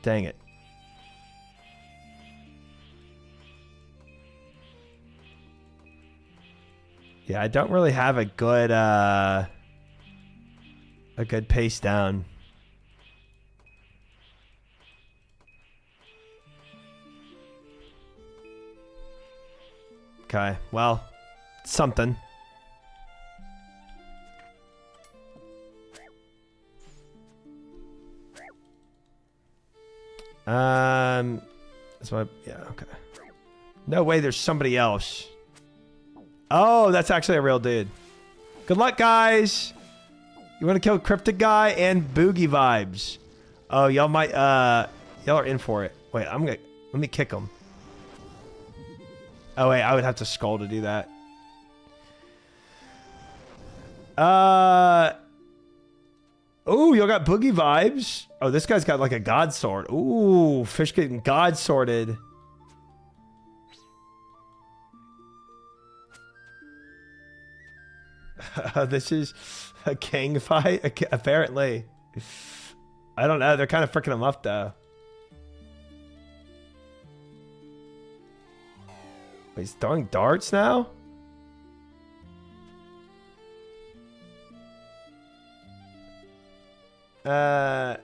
Dang it. Yeah, I don't really have a good pace down. Okay, well, something. That's my, yeah, okay. No way there's somebody else. Oh, that's actually a real dude. Good luck, guys. You want to kill Cryptic Guy and Boogie Vibes. Oh, y'all might, y'all are in for it. Wait, let me kick him. Oh, wait, I would have to skull to do that. Oh, y'all got Boogie Vibes. Oh, this guy's got like a God Sword. Ooh, fish getting God Sworded. This is a king fight, apparently. I don't know. They're kind of freaking him up, though. Wait, he's throwing darts now? I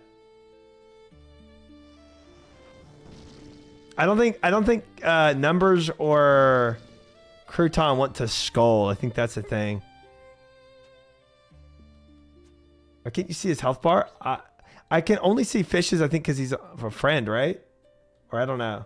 don't think Numbers or Crouton want to skull. I think that's the thing. Or can't you see his health bar? I can only see fishes, I think, because he's a friend, right? Or I don't know.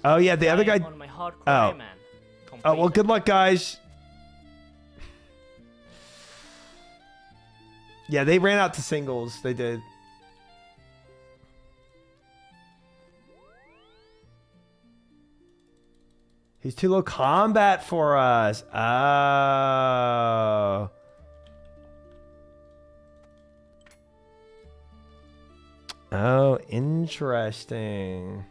Oh yeah, the other guy. On my hard Cryman. Oh well, good luck, guys. Yeah, they ran out to singles. They did. He's too low combat for us. Oh. Oh, interesting.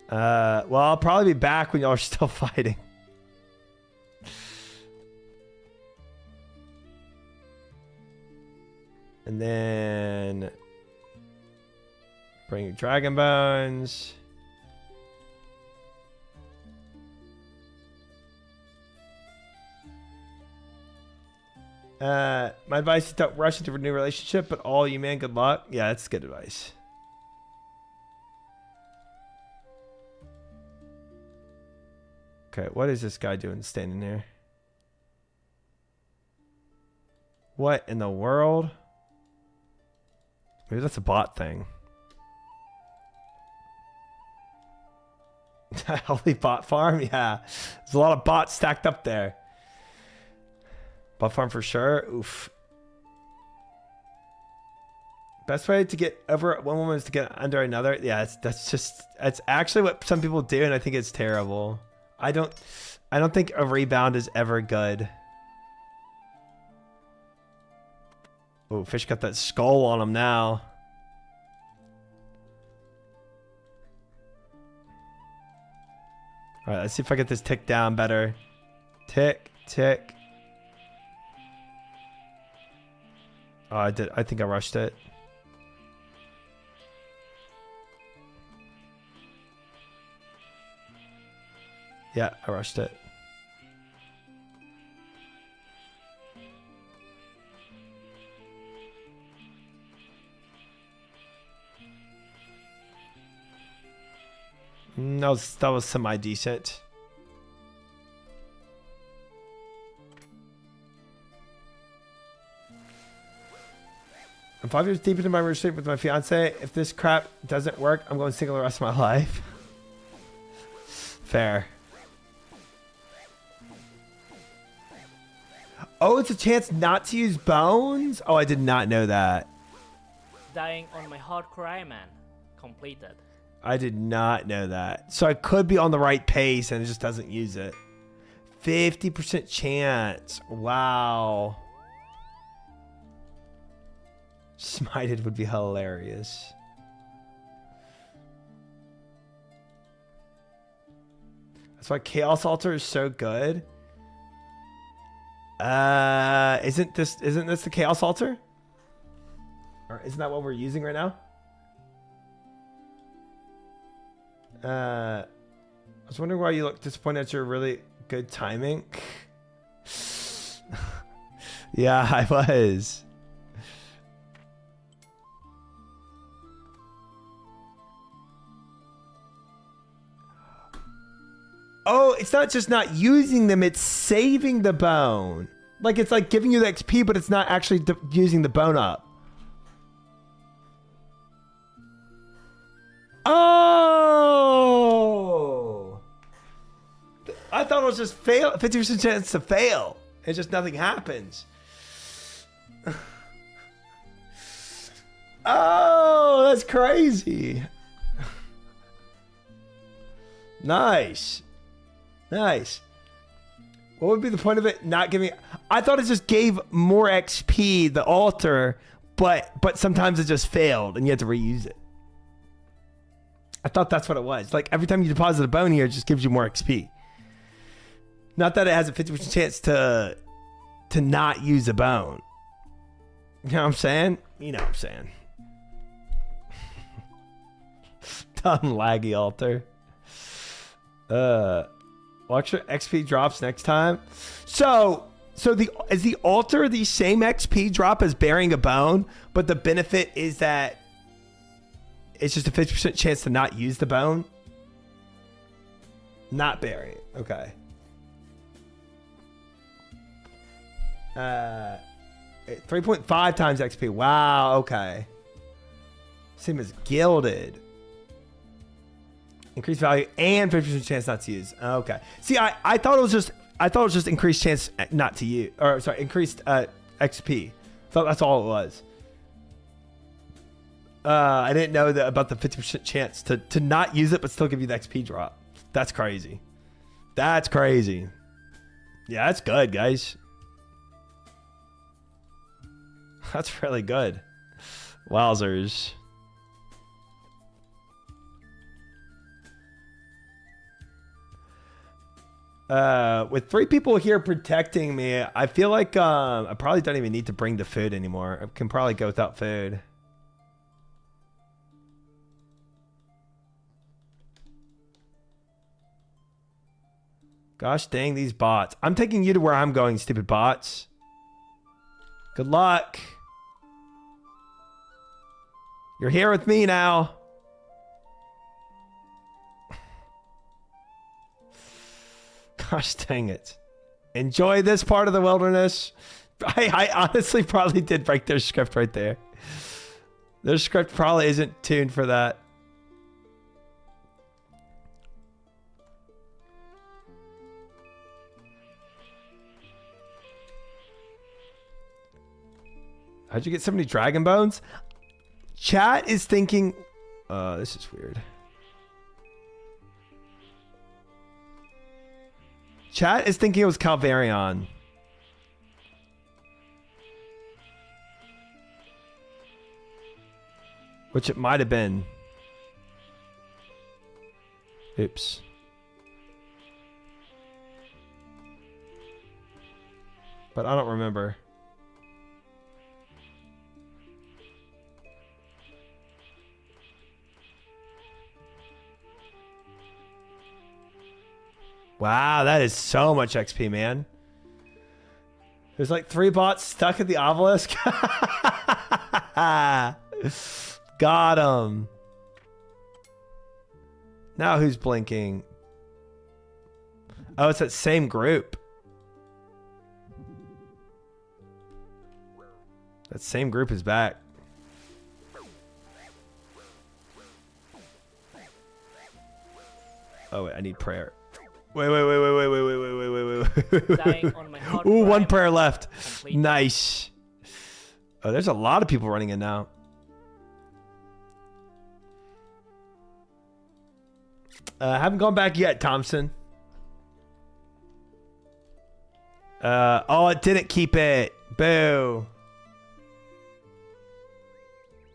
Well, I'll probably be back when y'all are still fighting. And then bring Dragon Bones. My advice is don't rush into a new relationship, but all you, man, good luck. Yeah, that's good advice. Okay, what is this guy doing standing there? What in the world? Maybe that's a bot thing. Holy bot farm? Yeah. There's a lot of bots stacked up there. Bot farm for sure. Oof. Best way to get over one woman is to get under another. Yeah, that's actually what some people do, and I think it's terrible. I don't think a rebound is ever good. Oh, fish got that skull on him now. All right, let's see if I get this tick down better. Tick, tick. Oh, I did. I think I rushed it. Yeah, I rushed it. That was semi-decent. I'm 5 years deep into my relationship with my fiance. If this crap doesn't work, I'm going single the rest of my life. Fair. Oh, it's a chance not to use bones? Oh, I did not know that. Dying on my hard Cryman. Completed. I did not know that. So I could be on the right pace and it just doesn't use it. 50% chance. Wow. Smited would be hilarious. That's why Chaos Altar is so good. Isn't this the Chaos Altar? Or isn't that what we're using right now? I was wondering why you look disappointed at your really good timing. Yeah, I was. Oh, it's not just not using them, it's saving the bone. Like, it's like giving you the XP, but it's not actually using the bone up. Oh! I thought it was just fail, 50% chance to fail. It's just nothing happens. Oh, that's crazy. Nice. Nice. What would be the point of it not giving? I thought it just gave more XP, the altar, but sometimes it just failed and you had to reuse it. I thought that's what it was. Like every time you deposit a bone here, it just gives you more XP. Not that it has a 50% chance to not use a bone. You know what I'm saying? You know what I'm saying. Dumb laggy altar. Watch your XP drops next time. So So is the altar the same XP drop as burying a bone, but the benefit is that it's just a 50% chance to not use the bone? Not bury it. Okay. 3.5 times XP. Wow. Okay. Same as gilded. Increased value and 50% chance not to use. Okay. See, I thought it was just increased chance not to use, or sorry, increased XP. So that's all it was. I didn't know that about the 50% chance to not use it but still give you the XP drop. That's crazy. That's crazy. Yeah, that's good, guys. That's really good. Wowzers. With 3 people here protecting me, I feel like I probably don't even need to bring the food anymore. I can probably go without food. Gosh dang these bots. I'm taking you to where I'm going, stupid bots. Good luck. You're here with me now. Gosh dang it. Enjoy this part of the wilderness. I honestly probably did break their script right there. Their script probably isn't tuned for that. How'd you get so many dragon bones? Chat is thinking... this is weird. Chat is thinking it was Calvarion. Which it might have been. Oops. But I don't remember. Wow, that is so much XP, man. There's like 3 bots stuck at the obelisk. Got him. Now who's blinking? Oh, it's that same group. That same group is back. Oh, wait, I need prayer. Wait. Dying on my hard Ooh, 1 drive. prayer left. Complete. Nice. Oh, there's a lot of people running in now. Haven't gone back yet, Thompson. Oh, it didn't keep it. Boo.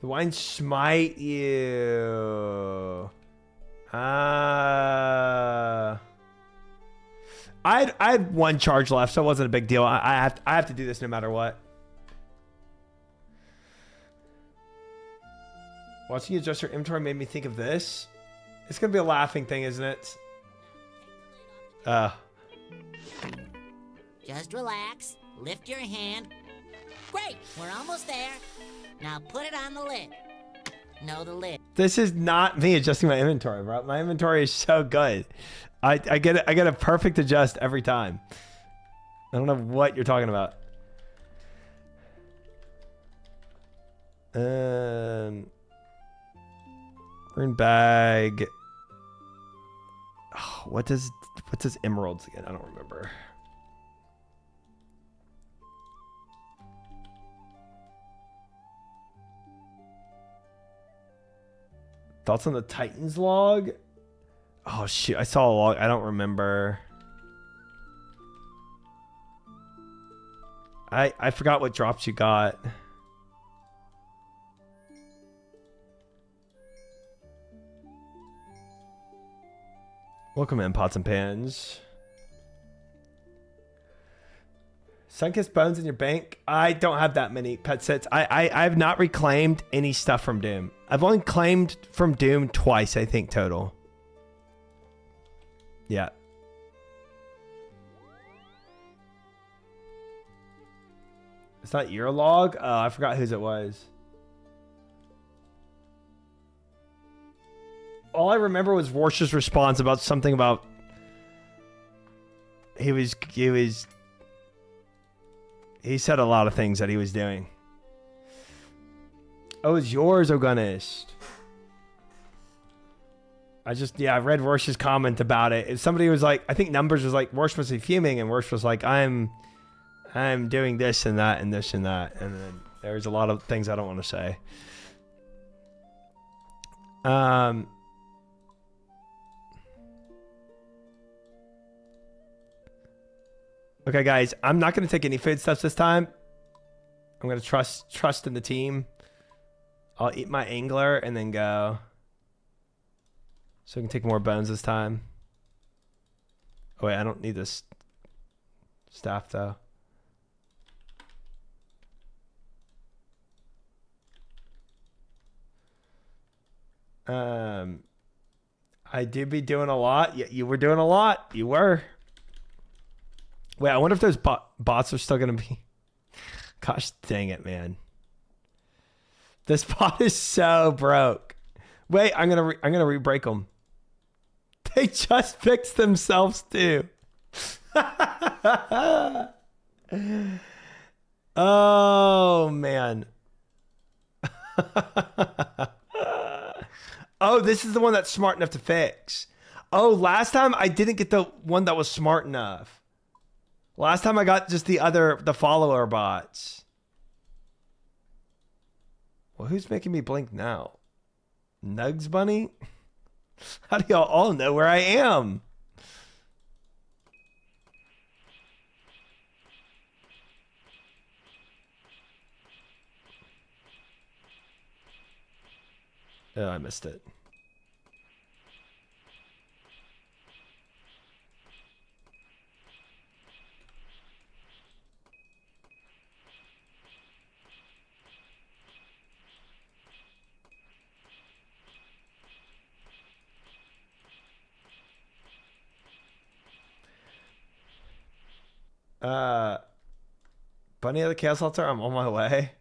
The wine smite you. I had 1 charge left, so it wasn't a big deal. I have to do this no matter what. Watching you adjust your inventory made me think of this. It's gonna be a laughing thing, isn't it? Just relax. Lift your hand. Great, we're almost there. Now put it on the lid. No, the lid. This is not me adjusting my inventory, bro. My inventory is so good. I get a perfect adjust every time. I don't know what you're talking about. Rune bag. Oh, what does emeralds again? I don't remember. Thoughts on the Titans log? Oh shoot, I saw a log. I don't remember. I forgot what drops you got. Welcome in, pots and pans. Sunkissed bones in your bank? I don't have that many pet sets. I've not reclaimed any stuff from Doom. I've only claimed from Doom twice, I think, total. Yeah. It's not your log? Oh, I forgot whose it was. All I remember was Rorschach's response about something about he said a lot of things that he was doing. Oh, it's yours, Ogunist. I read Rorschach's comment about it. If somebody was like, I think Numbers was like, Rorsch must be fuming, and Rorsch was like, I'm doing this and that and this and that. And then there's a lot of things I don't want to say. Okay, guys, I'm not going to take any food stuff this time. I'm going to trust in the team. I'll eat my angler and then go. So we can take more bones this time. Oh, wait, I don't need this staff, though. I did be doing a lot. Yeah, you were doing a lot. You were. Wait, I wonder if those bots are still going to be... Gosh dang it, man. This bot is so broke. Wait, I'm gonna re-break them. They just fixed themselves too. Oh man. Oh, this is the one that's smart enough to fix. Oh, last time I didn't get the one that was smart enough. Last time I got just the follower bots. Well, who's making me blink now? Nugs Bunny? How do y'all all know where I am? Oh, I missed it. Bunny at the Chaos Altar, I'm on my way.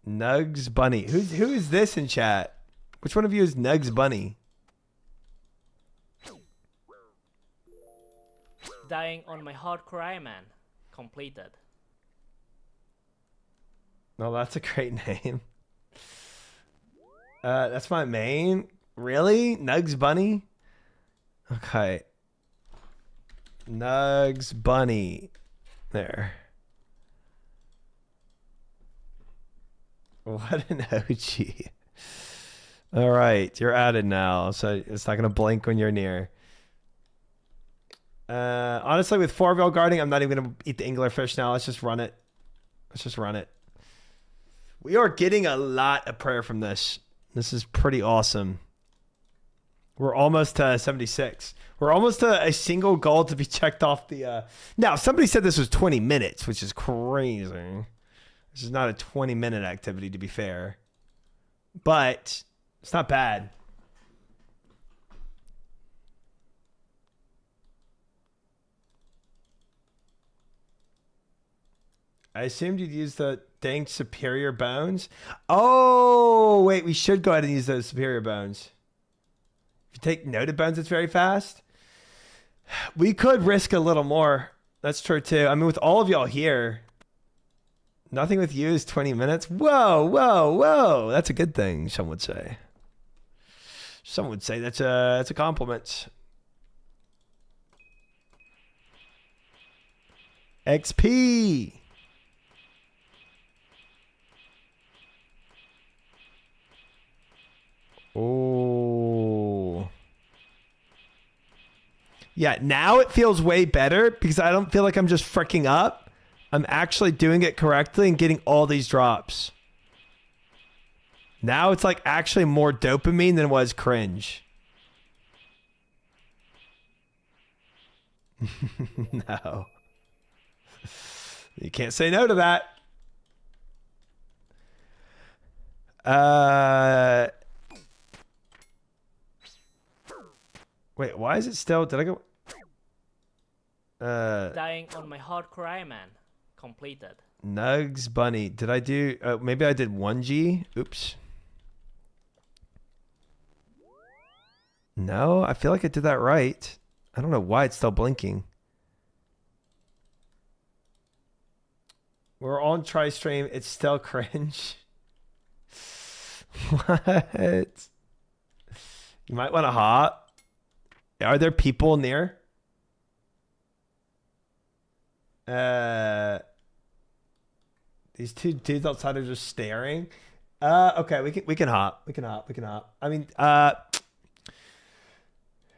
Nugs Bunny. Who is this in chat? Which one of you is Nugs Bunny? Dying on my hardcore Iron Man. Completed. No, that's a great name. That's my main. Really? Nugs Bunny? Okay. Nugs Bunny. There. What an OG. All right, you're added now, so it's not going to blink when you're near. Honestly, with 4-veil guarding, I'm not even going to eat the anglerfish now. Let's just run it. Let's just run it. We are getting a lot of prayer from this. This is pretty awesome. We're almost to 76. We're almost to a single goal to be checked off the... Now, somebody said this was 20 minutes, which is crazy. This is not a 20-minute activity, to be fair. But it's not bad. I assumed you'd use the dang superior bones. Oh, wait, we should go ahead and use those superior bones. If you take noted bones, it's very fast. We could risk a little more. That's true, too. I mean, with all of y'all here, nothing with you is 20 minutes. Whoa, whoa, whoa. That's a good thing, some would say. Some would say that's a compliment. XP. Oh. Yeah, now it feels way better because I don't feel like I'm just freaking up. I'm actually doing it correctly and getting all these drops. Now it's like actually more dopamine than it was cringe. No. You can't say no to that. Wait, why is it still... Did I go... Dying on my hardcore Iron Man. Completed. Nugs Bunny. Did I do... maybe I did 1G? Oops. No, I feel like I did that right. I don't know why it's still blinking. We're on tri-stream. It's still cringe. What? You might want to hop. Are there people near? These two dudes outside are just staring. Okay, we can hop. We can hop. I mean,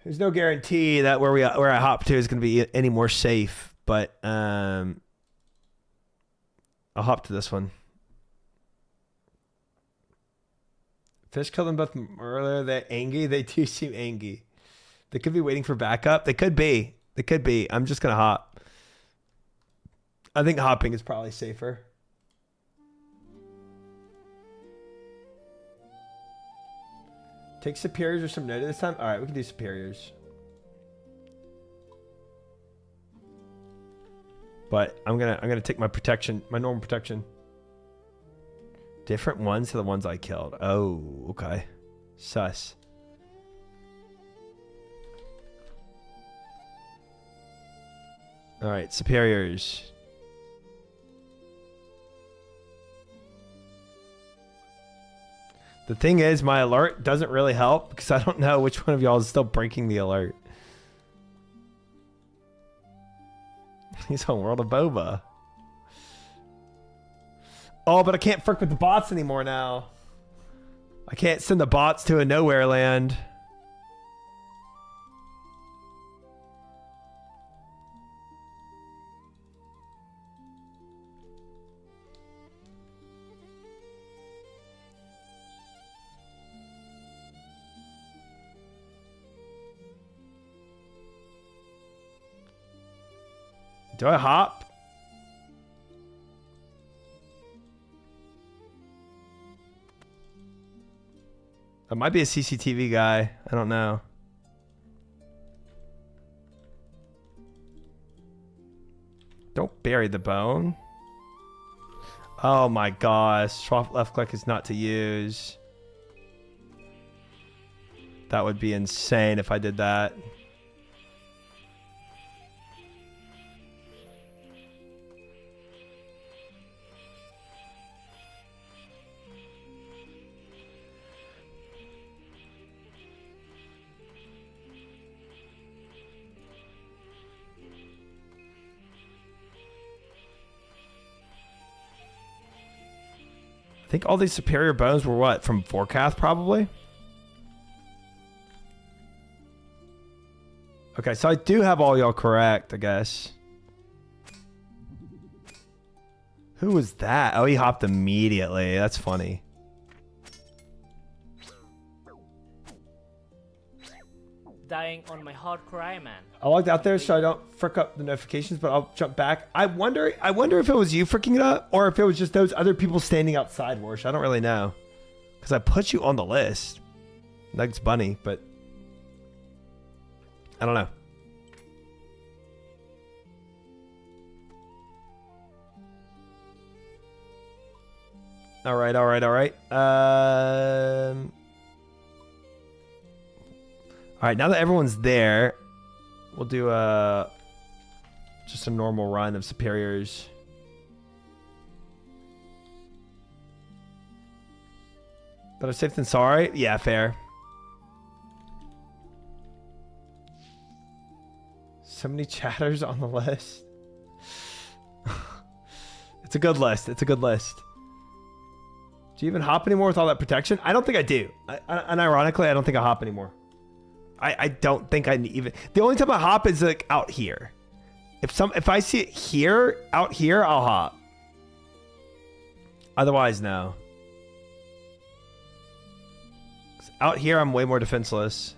there's no guarantee that where I hop to is going to be any more safe, but I'll hop to this one. Fish killed them both earlier. They're angry. They do seem angry. They could be waiting for backup. They could be. I'm just gonna hop. I think hopping is probably safer. Take superiors or some note this time. All right, we can do superiors. But I'm gonna take my protection, my normal protection. Different ones to the ones I killed. Oh, okay. Sus. All right, superiors. The thing is, my alert doesn't really help because I don't know which one of y'all is still breaking the alert. He's on World of Boba. Oh, but I can't frick with the bots anymore now. I can't send the bots to a nowhere land. Do I hop? That might be a CCTV guy. I don't know. Don't bury the bone. Oh my gosh. Swap left click is not to use. That would be insane if I did that. I think all these superior bones were what? From Forecast, probably? Okay, so I do have all y'all correct, I guess. Who was that? Oh, he hopped immediately. That's funny. Dying on my hardcore Iron Man. I logged out there so I don't frick up the notifications, but I'll jump back. I wonder if it was you fricking it up or if it was just those other people standing outside, Warsh. I don't really know. Because I put you on the list. Nugs Bunny, but I don't know. All right. All right, now that everyone's there, we'll do just a normal run of superiors. Better safe than sorry? Yeah, fair. So many chatters on the list. It's a good list. It's a good list. Do you even hop anymore with all that protection? I don't think I do. And ironically, I don't think I hop anymore. I don't think I even... The only time I hop is like out here. If I see it here, out here, I'll hop. Otherwise, no. Out here, I'm way more defenseless.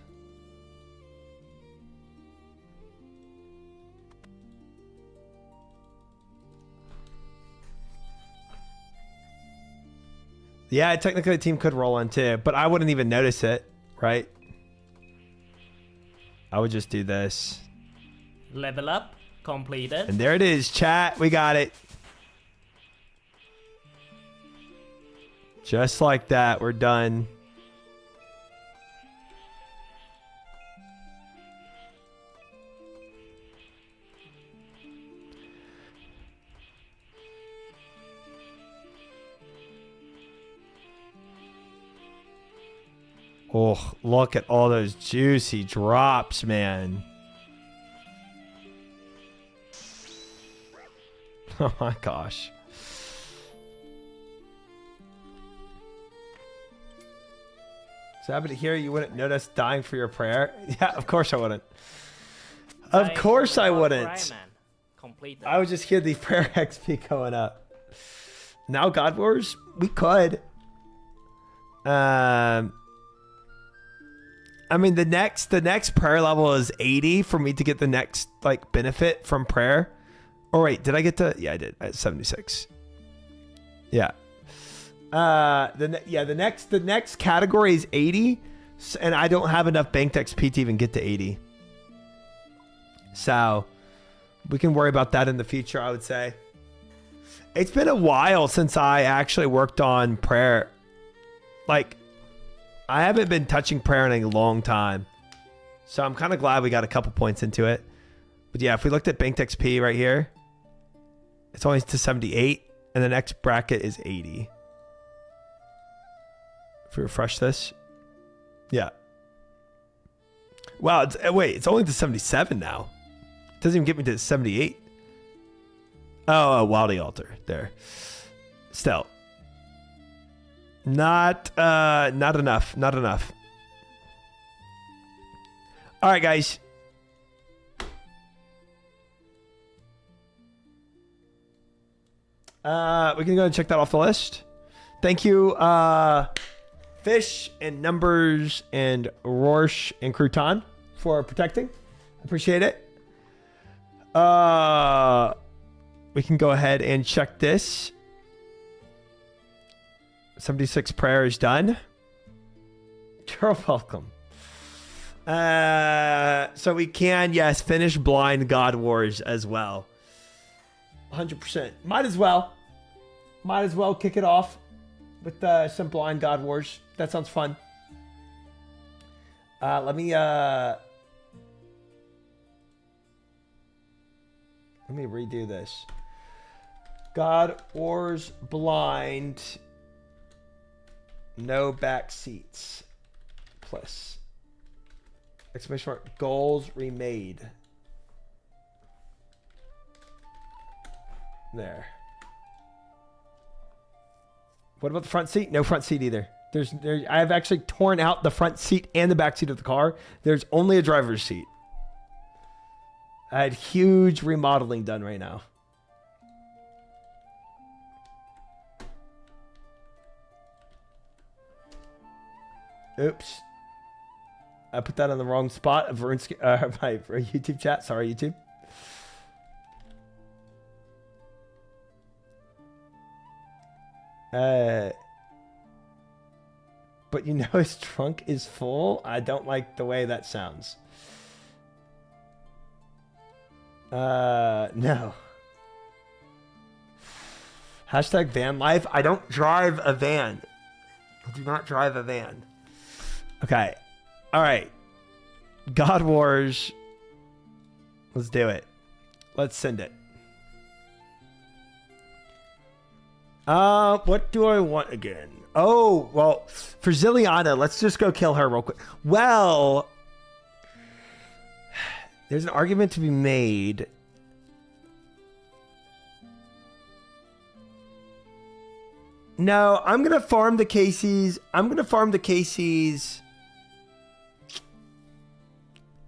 Yeah, technically the team could roll on too, but I wouldn't even notice it, right? I would just do this. Level up. completed. And there it is, chat. We got it. Just like that, we're done. Oh, look at all those juicy drops, man. Oh my gosh. So happy to hear you wouldn't notice dying for your prayer. Yeah, of course I wouldn't. Of course I wouldn't. Completed. I would just hear the prayer XP going up. Now God Wars? We could. I mean, the next prayer level is 80 for me to get the next like benefit from prayer. Oh wait, did I get to? Yeah, I did. At 76. Yeah. The next category is 80, and I don't have enough banked XP to even get to 80. So we can worry about that in the future, I would say. It's been a while since I actually worked on prayer. Like, I haven't been touching prayer in a long time. So I'm kind of glad we got a couple points into it. But yeah, if we looked at banked XP right here, it's only to 78, and the next bracket is 80. If we refresh this. Yeah. Wow, it's only to 77 now. It doesn't even get me to 78. Oh, Wildy Altar. There. Still. Not enough. Not enough. All right, guys. We can go and check that off the list. Thank you, Fish and Numbers and Rorsch and Crouton for protecting. Appreciate it. We can go ahead and check this. 76 prayer is done. You're welcome. So we can, yes, finish Blind God Wars as well. 100%. Might as well kick it off with some Blind God Wars. That sounds fun. Let me redo this. God Wars Blind. No back seats. Plus. Exclamation mark. Goals remade. There. What about the front seat? No front seat either. I've actually torn out the front seat and the back seat of the car. There's only a driver's seat. I had huge remodeling done right now. Oops. I put that on the wrong spot of my YouTube chat. Sorry, YouTube. But you know his trunk is full? I don't like the way that sounds. No. Hashtag van life. I don't drive a van. I do not drive a van. Okay. All right. God Wars. Let's do it. Let's send it. What do I want again? Oh, well, for Zilliana, let's just go kill her real quick. Well, there's an argument to be made. No, I'm going to farm the Casey's.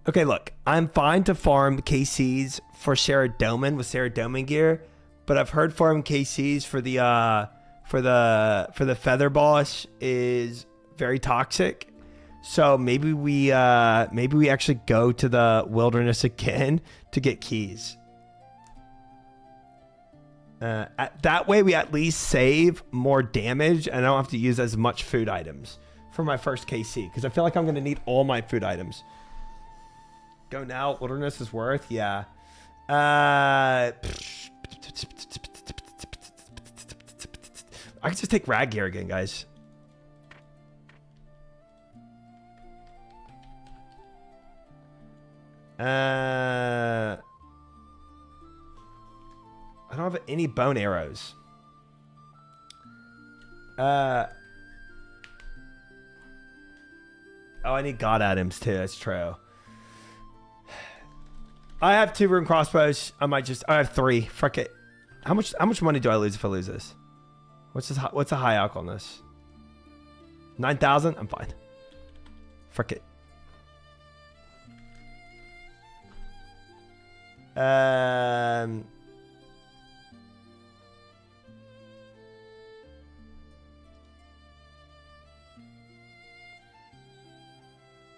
Okay, look, I'm fine to farm KCs for Sarah Doman with Sarah Doman gear, but I've heard farm KCs for the Feather Boss is very toxic. So maybe we actually go to the wilderness again to get keys. That way we at least save more damage and I don't have to use as much food items for my first KC because I feel like I'm going to need all my food items. Go now. Wilderness is worth. Yeah. I can just take rag gear again, guys. I don't have any bone arrows. Oh, I need god items too. That's true. I have 2 rune crossbows. I have 3. Frick it. How much money do I lose if I lose this? What's a high alc on this? 9,000? I'm fine. Frick it.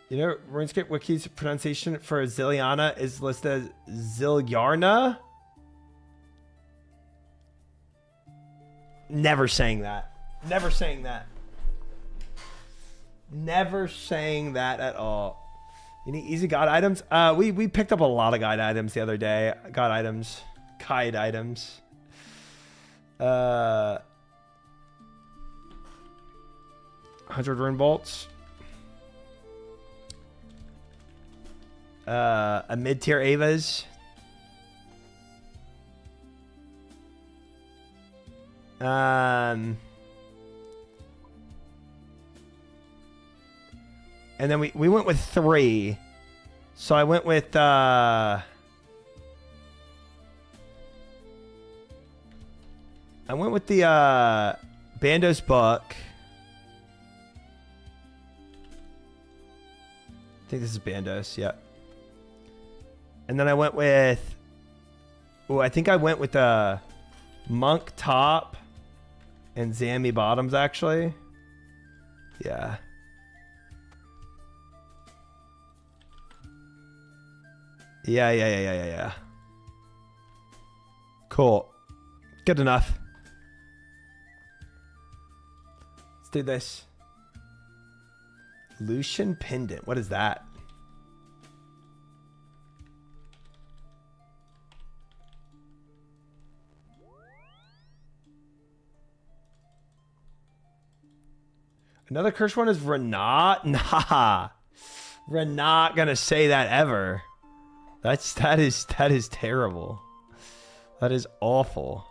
You know, RuneScape Wiki's pronunciation for Ziliana is listed as Zilyarna. Never saying that. Never saying that. Never saying that at all. You need easy god items? We picked up a lot of guide items the other day. God items. Guide items. 100 rune bolts. A mid-tier Ava's. And then we went with 3. So I went with I went with the Bandos book. I think this is Bandos, yeah. And then I went with I think I went with the Monk top and Zammy bottoms actually. Yeah. Yeah. Cool. Good enough. Let's do this. Lucian pendant. What is that? Another cursed one is Renat. Nah. We're not gonna say that ever. That is terrible. That is awful.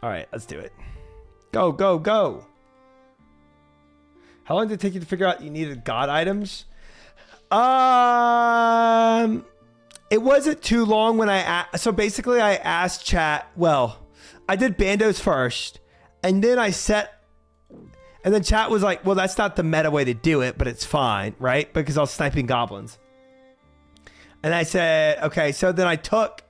All right, let's do it. Go, go, go. How long did it take you to figure out you needed god items? It wasn't too long when so basically I asked chat, well, I did Bandos first, and then and then chat was like, well, that's not the meta way to do it, but it's fine, right? Because I was sniping goblins. And I said, okay, so then I took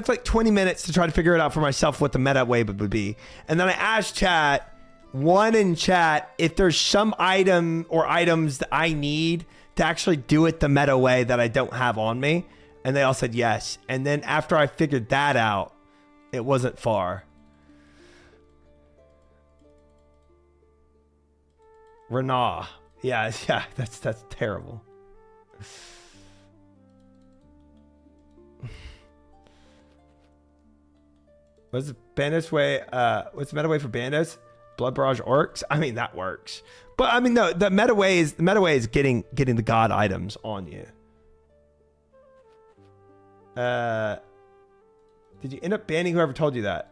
like 20 minutes to try to figure it out for myself what the meta way would be. And then I asked chat, if there's some item or items that I need to actually do it the meta way that I don't have on me. And they all said yes. And then after I figured that out, it wasn't far. Renat. Yeah, that's terrible. What's the Bandos way? What's the meta way for Bandos? Blood Barrage Orcs? I mean, that works. But I mean, no, the meta way is getting the god items on you. Did you end up banning whoever told you that?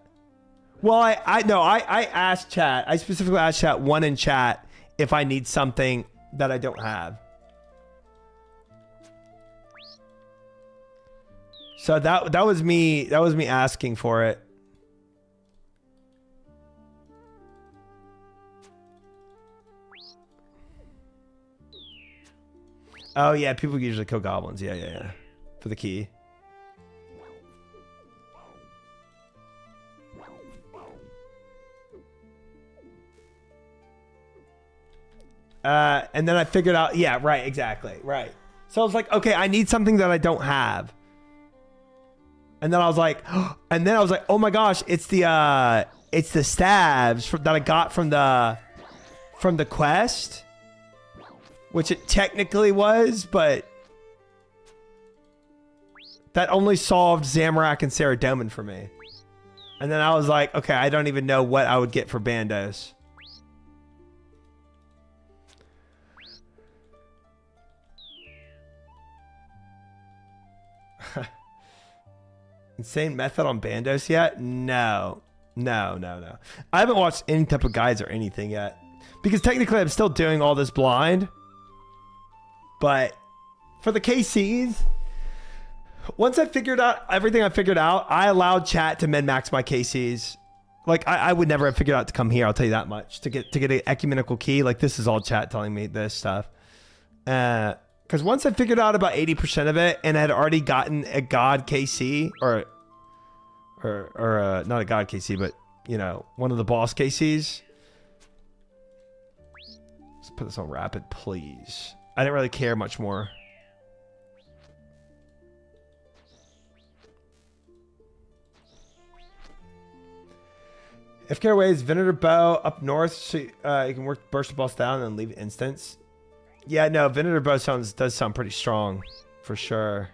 Well, I asked chat. I specifically asked chat in chat if I need something that I don't have. So that was me asking for it. Oh yeah, people usually kill goblins. Yeah. For the key. And then I figured out, yeah, right, exactly, right. So I was like, okay, I need something that I don't have. And then I was like, oh my gosh, it's the it's the stabs that I got from the quest, which it technically was, but that only solved Zamorak and Saradomin for me. And then I was like, okay, I don't even know what I would get for Bandos. Insane method on Bandos yet? No. I haven't watched any type of guides or anything yet. Because technically I'm still doing all this blind. But for the KCs, once I figured out everything I figured out, I allowed chat to min-max my KCs. Like I would never have figured out to come here, I'll tell you that much. To get an ecumenical key, like this is all chat telling me this stuff. Because once I figured out about 80% of it and had already gotten a god KC or not a god KC, but you know, one of the boss KCs. Let's put this on rapid, please. I didn't really care much more. If care ways Venator Bow up north, so you can work burst the boss down and leave instance. Yeah, no, Venator Bow does sound pretty strong, for sure.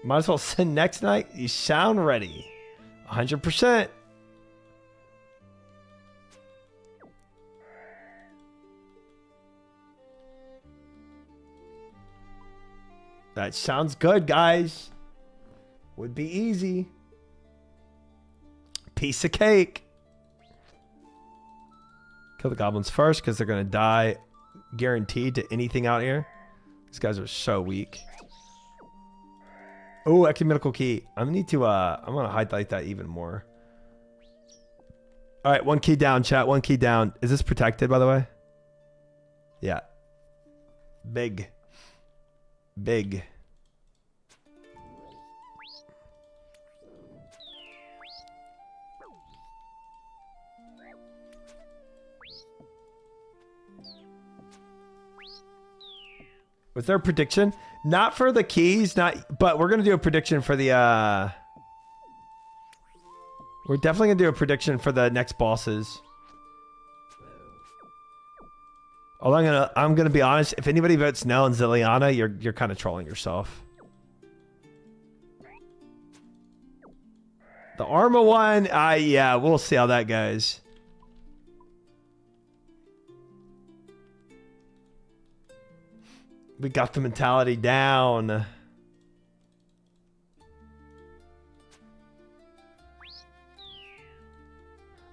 Might as well send next night. You sound ready. 100%. That sounds good, guys. Would be easy. Piece of cake. Kill the goblins first because they're going to die guaranteed to anything out here. These guys are so weak. Oh, ecumenical key. I'm gonna need to I'm gonna highlight that even more. All right, one key down, chat. One key down. Is this protected, by the way? Yeah. Big. Was there a prediction? Not for the keys, but we're gonna do a prediction for the we're definitely gonna do a prediction for the next bosses. Although I'm gonna be honest, if anybody votes no on Zilliana, you're kind of trolling yourself. The Arma one, yeah, we'll see how that goes. We got the mentality down.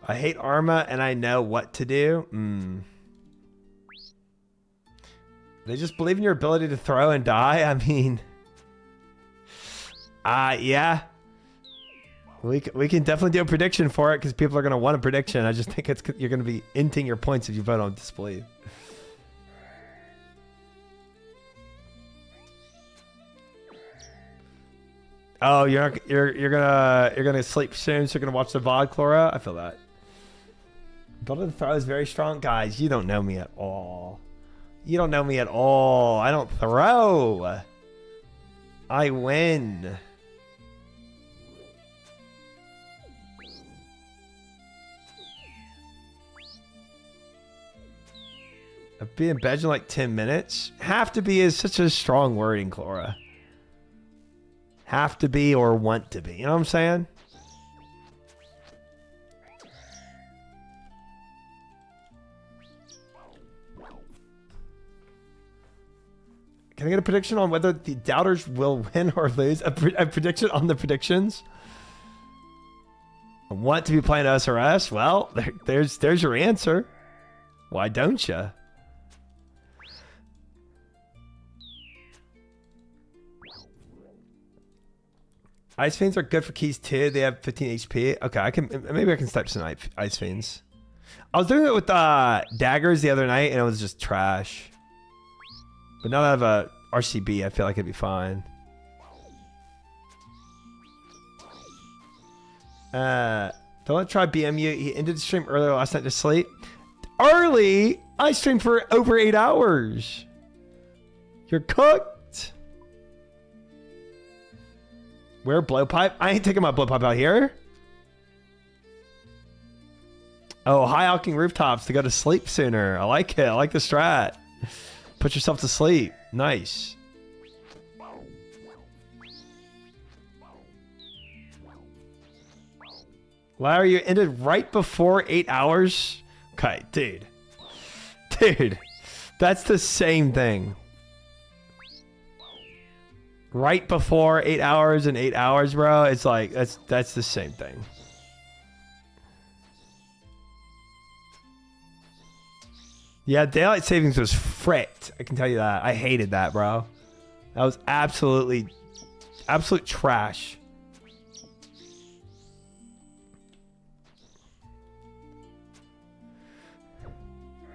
I hate Arma and I know what to do. They just believe in your ability to throw and die. I mean, yeah. We can definitely do a prediction for it because people are going to want a prediction. I just think you're going to be inting your points if you vote on disbelief. Oh, you're gonna sleep soon, so you're gonna watch the VOD, Clora? I feel that. Ability to throw is very strong. Guys, you don't know me at all. You don't know me at all. I don't throw. I win. I'll be in bed in like 10 minutes. Have to be is such a strong wording, Clora. Have to be or want to be. You know what I'm saying? Can I get a prediction on whether the doubters will win or lose? A prediction on the predictions? I want to be playing OSRS? Well, there's your answer. Why don't you? Ice Fiends are good for keys too. They have 15 HP. Okay, maybe I can start some Ice Fiends. I was doing it with daggers the other night and it was just trash. But now that I have a RCB, I feel like it'd be fine. Don't try BMU. He ended the stream earlier last night to sleep. Early? I streamed for over 8 hours. You're cooked. Where blowpipe? I ain't taking my blowpipe out here. Oh, high alking rooftops to go to sleep sooner. I like it. I like the strat. Put yourself to sleep. Nice. Larry, you ended right before 8 hours? Okay, dude. Dude, that's the same thing. Right before 8 hours and 8 hours, bro. It's like, that's the same thing. Yeah, daylight savings was fricked. I can tell you that. I hated that, bro. That was absolute trash.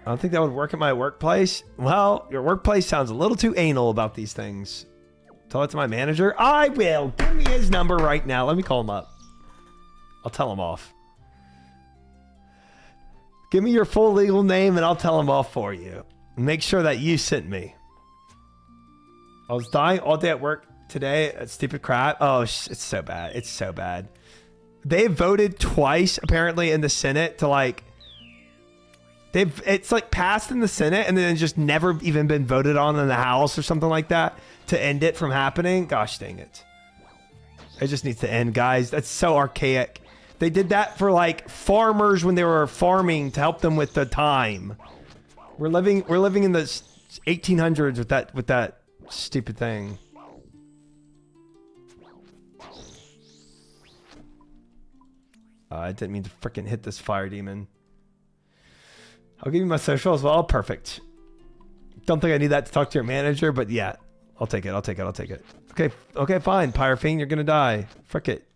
I don't think that would work at my workplace. Well, your workplace sounds a little too anal about these things. Tell it to my manager. I will. Give me his number right now. Let me call him up. I'll tell him off. Give me your full legal name and I'll tell him off for you. Make sure that you sent me. I was dying all day at work today. That stupid crap. Oh, it's so bad. It's so bad. They voted twice apparently in the Senate to like... It's like passed in the Senate and then just never even been voted on in the House or something like that to end it from happening. Gosh dang it. It just needs to end, guys. That's so archaic. They did that for like farmers when they were farming to help them with the time. We're living in the 1800s with that stupid thing. I didn't mean to freaking hit this fire demon. I'll give you my social as well. Perfect. Don't think I need that to talk to your manager, but yeah, I'll take it. I'll take it. I'll take it. Okay, fine. Pyrophane, you're gonna die. Frick it.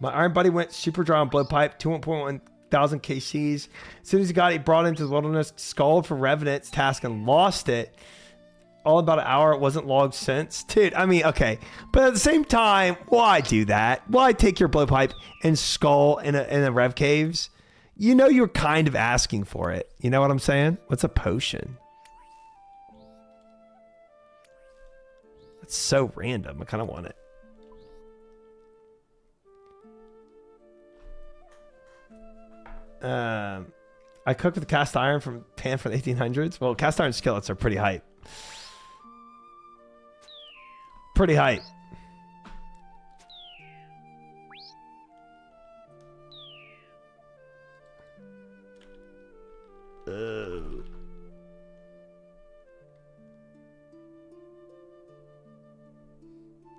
My Iron Buddy went super dry on blowpipe, 2.1 thousand KCs. As soon as he got it, brought into the wilderness, scalded for Revenant's task and lost it. All about an hour. It wasn't logged since. Dude, I mean, okay. But at the same time, why do that? Why take your blowpipe and skull in a Rev Caves? You know you're kind of asking for it. You know what I'm saying? What's a potion? That's so random. I kind of want it. I cooked with cast iron from pan from the 1800s. Well, cast iron skillets are pretty hype. Pretty hype.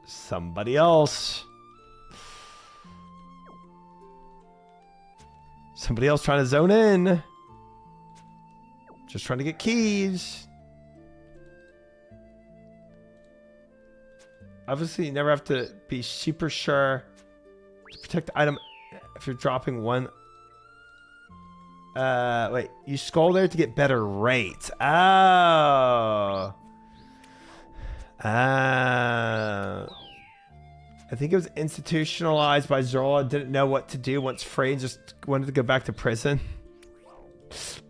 Somebody else. Somebody else trying to zone in. Just trying to get keys. Obviously, you never have to be super sure to protect the item if you're dropping one. Wait, you scroll there to get better rates. Oh. I think it was institutionalized by Zola. Didn't know what to do once free and just wanted to go back to prison.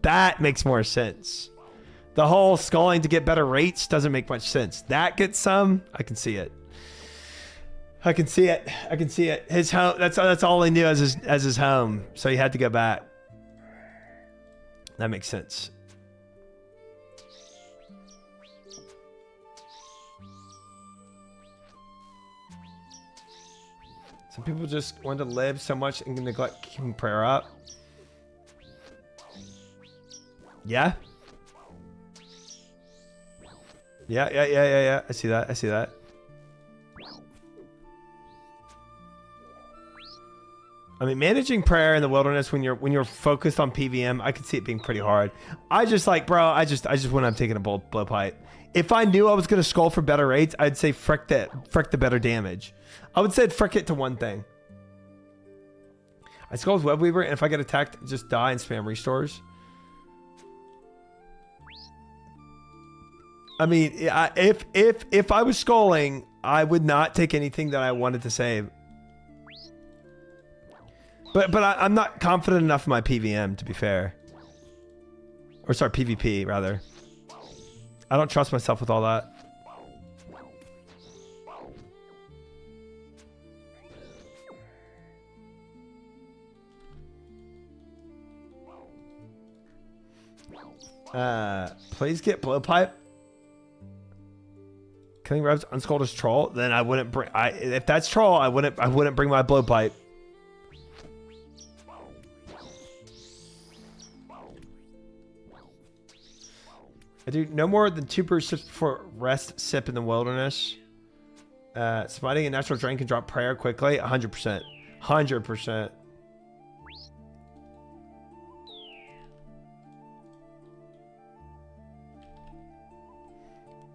That makes more sense. The whole sculling to get better rates doesn't make much sense. That gets some. I can see it. I can see it. I can see it. His home. That's all he knew as his home. So he had to go back. That makes sense. Some people just want to live so much and neglect keeping prayer up. Yeah. Yeah. I see that. I mean, managing prayer in the wilderness when you're focused on PVM, I could see it being pretty hard. I just like, bro, I just when I'm taking a blowpipe. If I knew I was gonna skull for better rates, I'd say frick the better damage. I would say frick it to one thing. I skull with Webweaver, and if I get attacked, just die and spam restores. I mean, if I was sculling, I would not take anything that I wanted to save. But I'm not confident enough in my PVM, to be fair. Or sorry, PvP rather. I don't trust myself with all that. Please get blowpipe. Killing Rev's unschooled as troll. Then I wouldn't bring. If that's troll, I wouldn't bring my blowpipe. I do no more than 2 brew sips before rest sip in the wilderness. Smiting a natural drain can drop prayer quickly. 100%. 100%.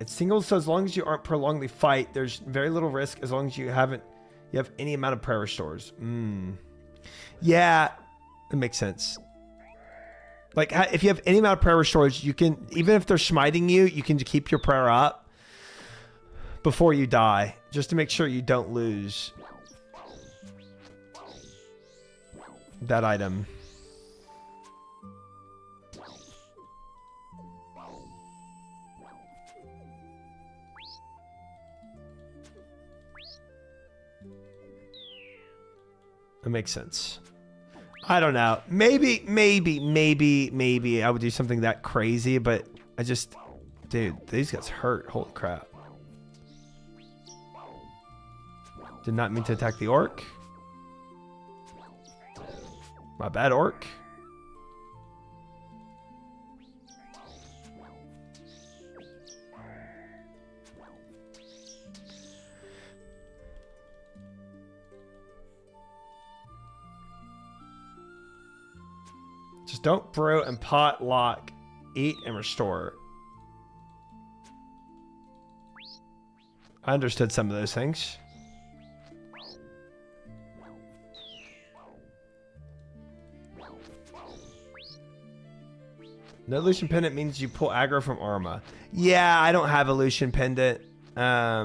It's single, so as long as you aren't prolonging the fight, there's very little risk as long as you have any amount of prayer restores. Yeah, it makes sense. Like, if you have any amount of prayer restores, you can, even if they're smiting you, you can keep your prayer up before you die, just to make sure you don't lose that item. It makes sense. I don't know. Maybe I would do something that crazy, but I just... Dude, these guys hurt. Holy crap. Did not mean to attack the orc. My bad, orc. Just don't brew and pot, lock, eat, and restore. I understood some of those things. No Lucian Pendant means you pull aggro from Arma. Yeah, I don't have a Lucian Pendant. I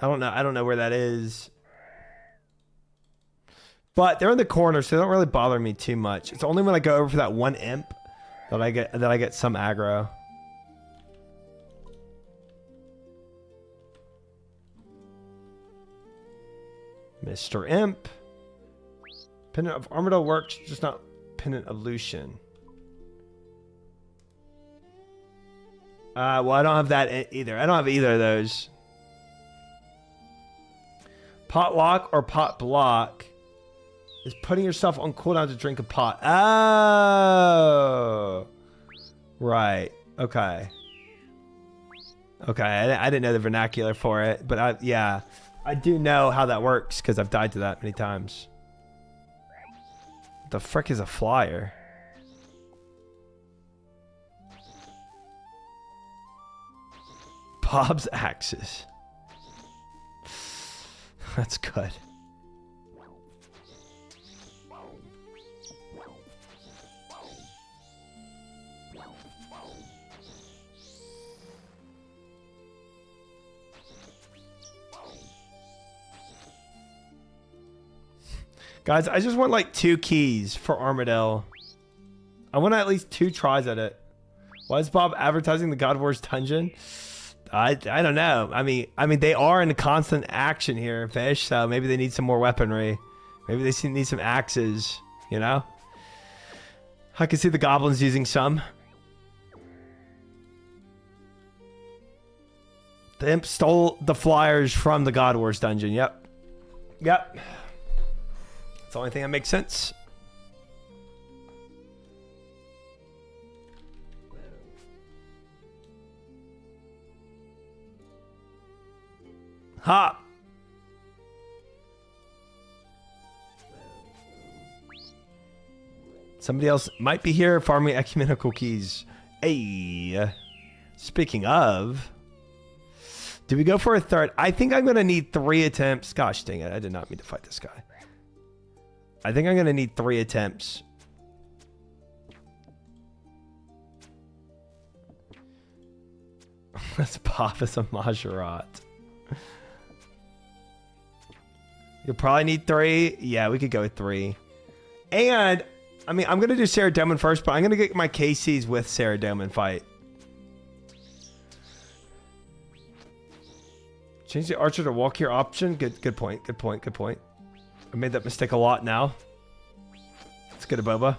don't know. I don't know where that is. But they're in the corner, so they don't really bother me too much. It's only when I go over for that one imp that I get some aggro. Mr. Imp. Pendant of Armadillo works, just not Pendant of Lucian. Well, I don't have that either. I don't have either of those. Pot lock or pot block is putting yourself on cooldown to drink a pot. Oh. Right. Okay. Okay. I didn't know the vernacular for it, but yeah. I do know how that works because I've died to that many times. What the frick is a flyer? Bob's axes. That's good. Guys, I just want like 2 keys for Armadillo. I want at least 2 tries at it. Why is Bob advertising the God Wars dungeon? I don't know. I mean they are in constant action here, Fish. So maybe they need some more weaponry. Maybe they need some axes. You know. I can see the goblins using some. The imp stole the flyers from the God Wars dungeon. Yep. Yep. That's the only thing that makes sense. Ha! Somebody else might be here farming ecumenical keys. Hey. Speaking of, do we go for a third? I think I'm going to need 3 attempts. Gosh dang it. I did not mean to fight this guy. I think I'm going to need 3 attempts. Let's pop as a Majorat. You'll probably need 3. Yeah, we could go with 3. And I mean, I'm going to do Sarah Doman first, but I'm going to get my KCs with Sarah Doman fight. Change the archer to walk here option. Good point. Good point. Good point. I made that mistake a lot now. Let's get a Boba.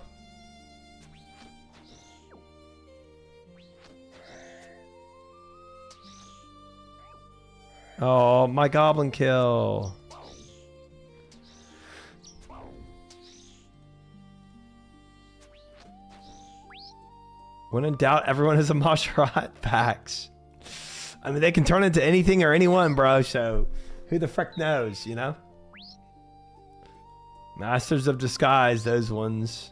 Oh, my goblin kill. When in doubt, everyone is a Mashrat. Facts. I mean, they can turn into anything or anyone, bro. So, who the frick knows, you know? Masters of Disguise, those ones.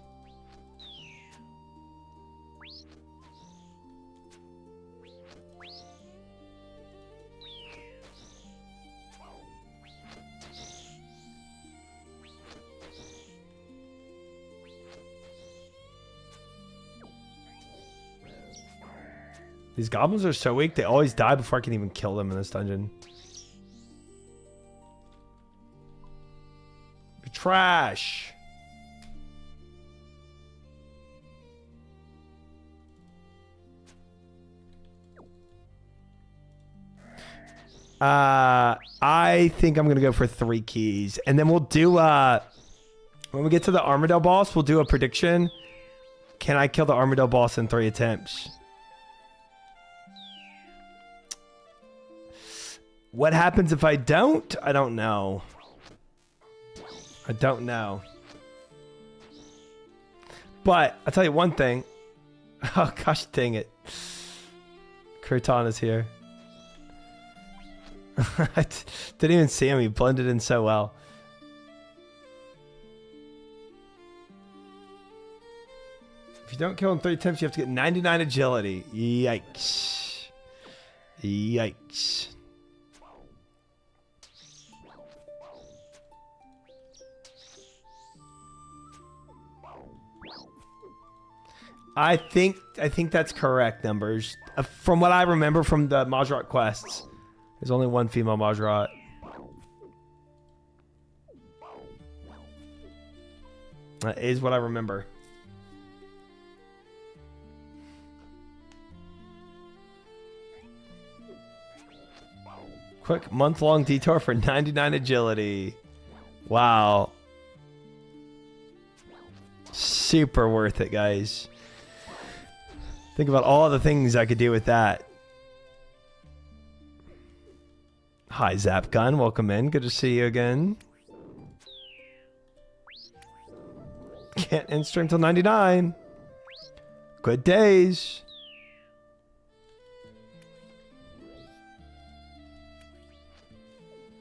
These goblins are so weak, they always die before I can even kill them in this dungeon. Trash. I think I'm gonna go for 3 keys, and then we'll do when we get to the Armadale boss, we'll do a prediction. Can I kill the Armadale boss in 3 attempts? What happens if I don't? I don't know. I don't know. But I'll tell you one thing. Oh gosh dang it. Kurtan is here. I didn't even see him. He blended in so well. If you don't kill in 3 attempts, you have to get 99 agility. Yikes. Yikes. I think that's correct numbers. From what I remember from the Majrat quests, there's only 1 female Majrat. That is what I remember. Quick month-long detour for 99 agility. Wow. Super worth it, guys. Think about all the things I could do with that. Hi, Zap Gun. Welcome in. Good to see you again. Can't end stream till 99. Good days.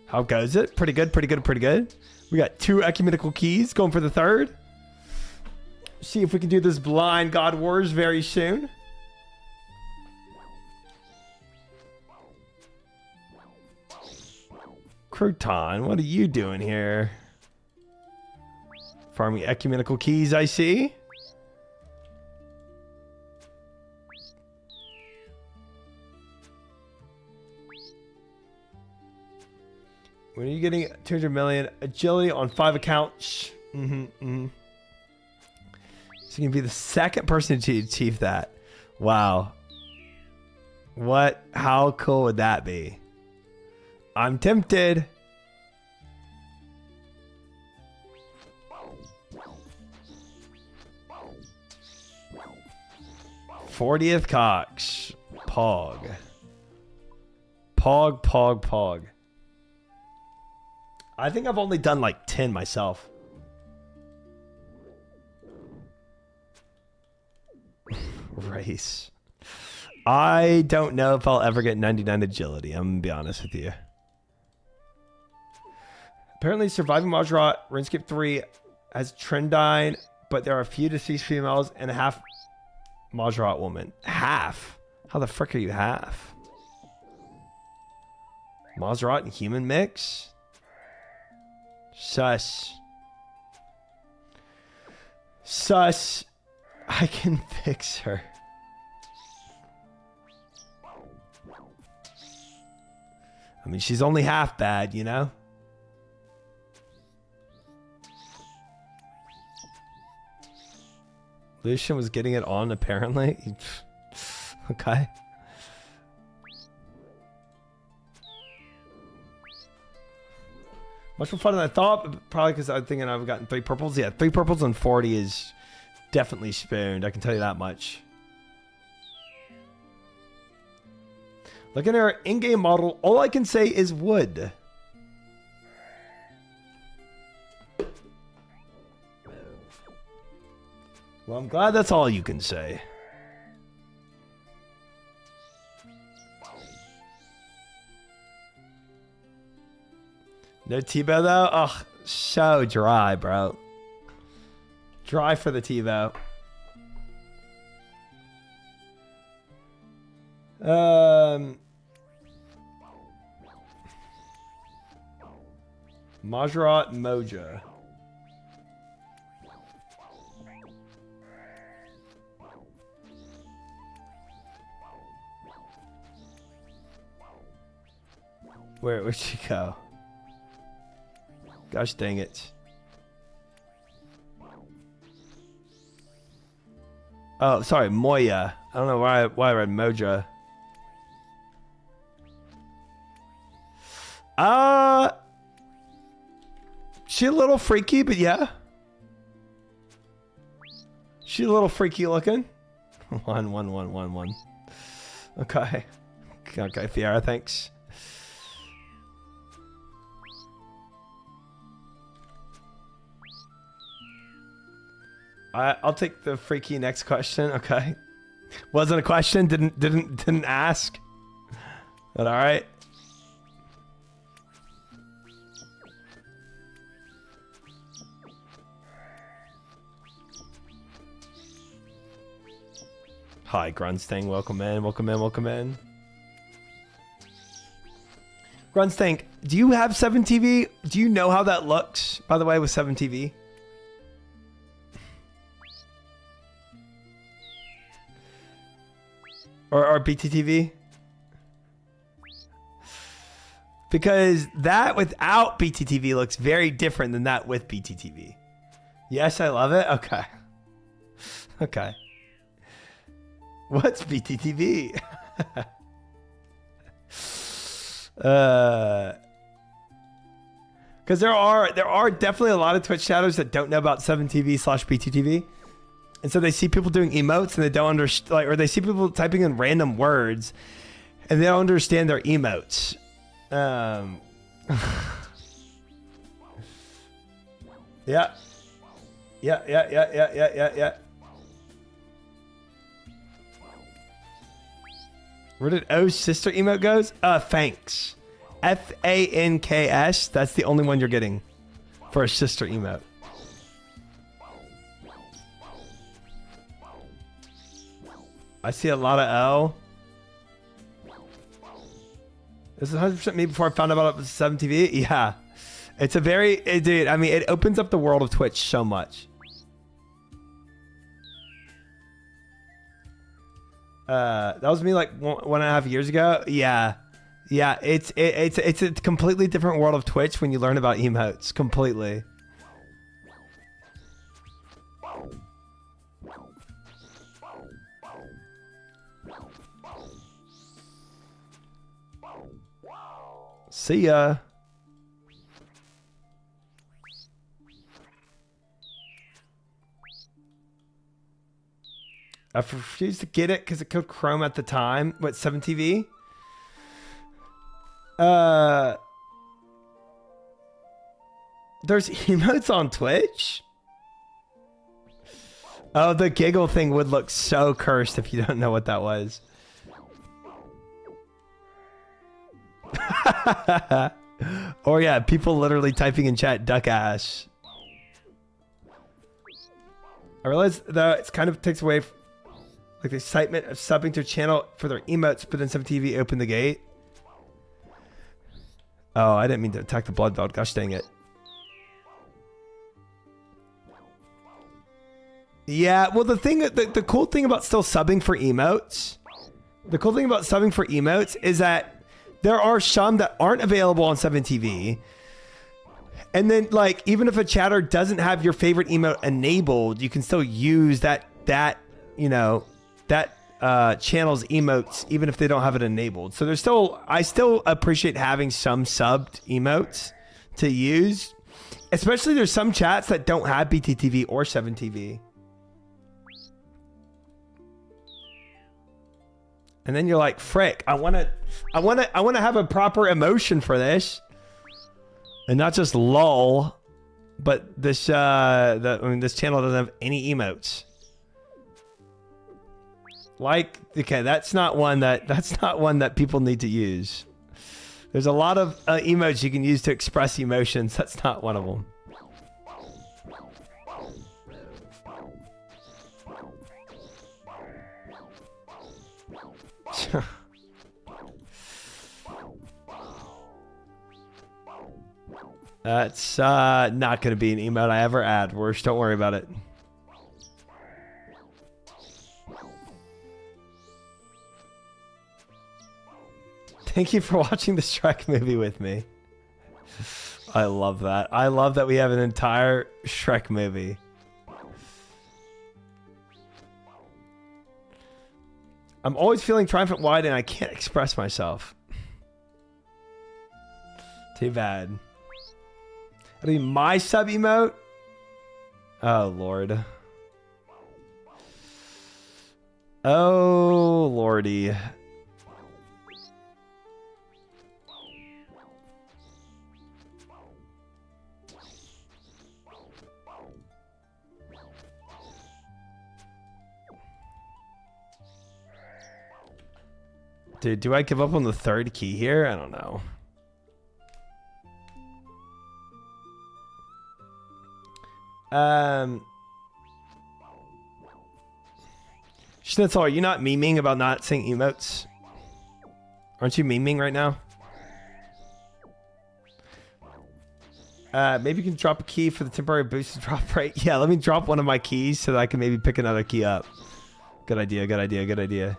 How goes it? Pretty good, pretty good, pretty good. We got 2 ecumenical keys going for the 3rd. See if we can do this blind God Wars very soon. Crouton, what are you doing here? Farming ecumenical keys, I see. When are you getting 200 million agility on 5 accounts? So you can be the 2nd person to achieve that. Wow. What? How cool would that be? I'm tempted. $40th Cox. Pog. Pog, pog, pog. I think I've only done like 10 myself. Race. I don't know if I'll ever get 99 agility. I'm gonna be honest with you. Apparently, Surviving Majrat RuneScape 3 has Trendine, but there are a few deceased females and a half Majrat woman. Half? How the frick are you half? Majrat and human mix? Sus. Sus. I can fix her. I mean, she's only half bad, you know? Lucian was getting it on, apparently. Okay. Much more fun than I thought. Probably because I'm thinking I've gotten 3 purples. Yeah, 3 purples on 40 is definitely spooned. I can tell you that much. Looking at our in-game model, all I can say is wood. Well, I'm glad that's all you can say. No TiVo though? Ugh, so dry, bro. Dry for the TiVo. Majorat Moja. Where'd she go? Gosh dang it. Oh, sorry, Moya. I don't know why I read Moja. She a little freaky, but yeah. She a little freaky looking. 1 1 1 1 1. Okay. Okay, Fiera, thanks. I'll take the freaky next question. Okay. Wasn't a question. Didn't ask. But all right. Hi, Grunstang. Welcome in. Welcome in. Welcome in. Grunstang, do you have 7TV? Do you know how that looks, by the way, with 7TV? Or BTTV? Because that without BTTV looks very different than that with BTTV. Yes, I love it. Okay. Okay. What's BTTV? Because there are definitely a lot of Twitch shadows that don't know about 7TV/BTTV. And so they see people doing emotes and they don't understand, like, or they see people typing in random words and they don't understand their emotes. Yeah. Yeah. Where did O's sister emote goes? Thanks. FANKS. That's the only one you're getting for a sister emote. I see a lot of L. This is 100% me before I found out about it with 7TV. Yeah. It's a very... dude, I mean, it opens up the world of Twitch so much. That was me like 1.5 years ago. Yeah. Yeah, it's a completely different world of Twitch when you learn about emotes. Completely. See ya. I refused to get it because it killed Chrome at the time. What, 7TV? There's emotes on Twitch? Oh, the giggle thing would look so cursed if you don't know what that was. Or yeah, people literally typing in chat duck ass. I realize though it's kind of takes away like the excitement of subbing to a channel for their emotes, but then 7TV opened the gate. Oh, I didn't mean to attack the blood belt. Gosh dang it. Yeah, well the cool thing about still subbing for emotes, is that there are some that aren't available on 7TV. And then, like, even if a chatter doesn't have your favorite emote enabled, you can still use that that, you know, that channel's emotes, even if they don't have it enabled. So I still appreciate having some subbed emotes to use. Especially there's some chats that don't have BTTV or 7TV. And then you're like, frick, I want to have a proper emotion for this. And not just lol, but this this channel doesn't have any emotes. Like, okay, that's not one that people need to use. There's a lot of emotes you can use to express emotions. That's not one of them. That's not going to be an emote I ever add. Worse, don't worry about it. Thank you for watching the Shrek movie with me. I love that. I love that we have an entire Shrek movie. I'm always feeling triumphant wide and I can't express myself. Too bad. That'll be my sub emote? Oh, Lord. Oh, Lordy. Dude, do I give up on the third key here? I don't know. Schnitzel, are you not memeing about not saying emotes? Aren't you memeing right now? Maybe you can drop a key for the temporary boost to drop rate. Yeah, let me drop one of my keys so that I can maybe pick another key up. Good idea, good idea, good idea.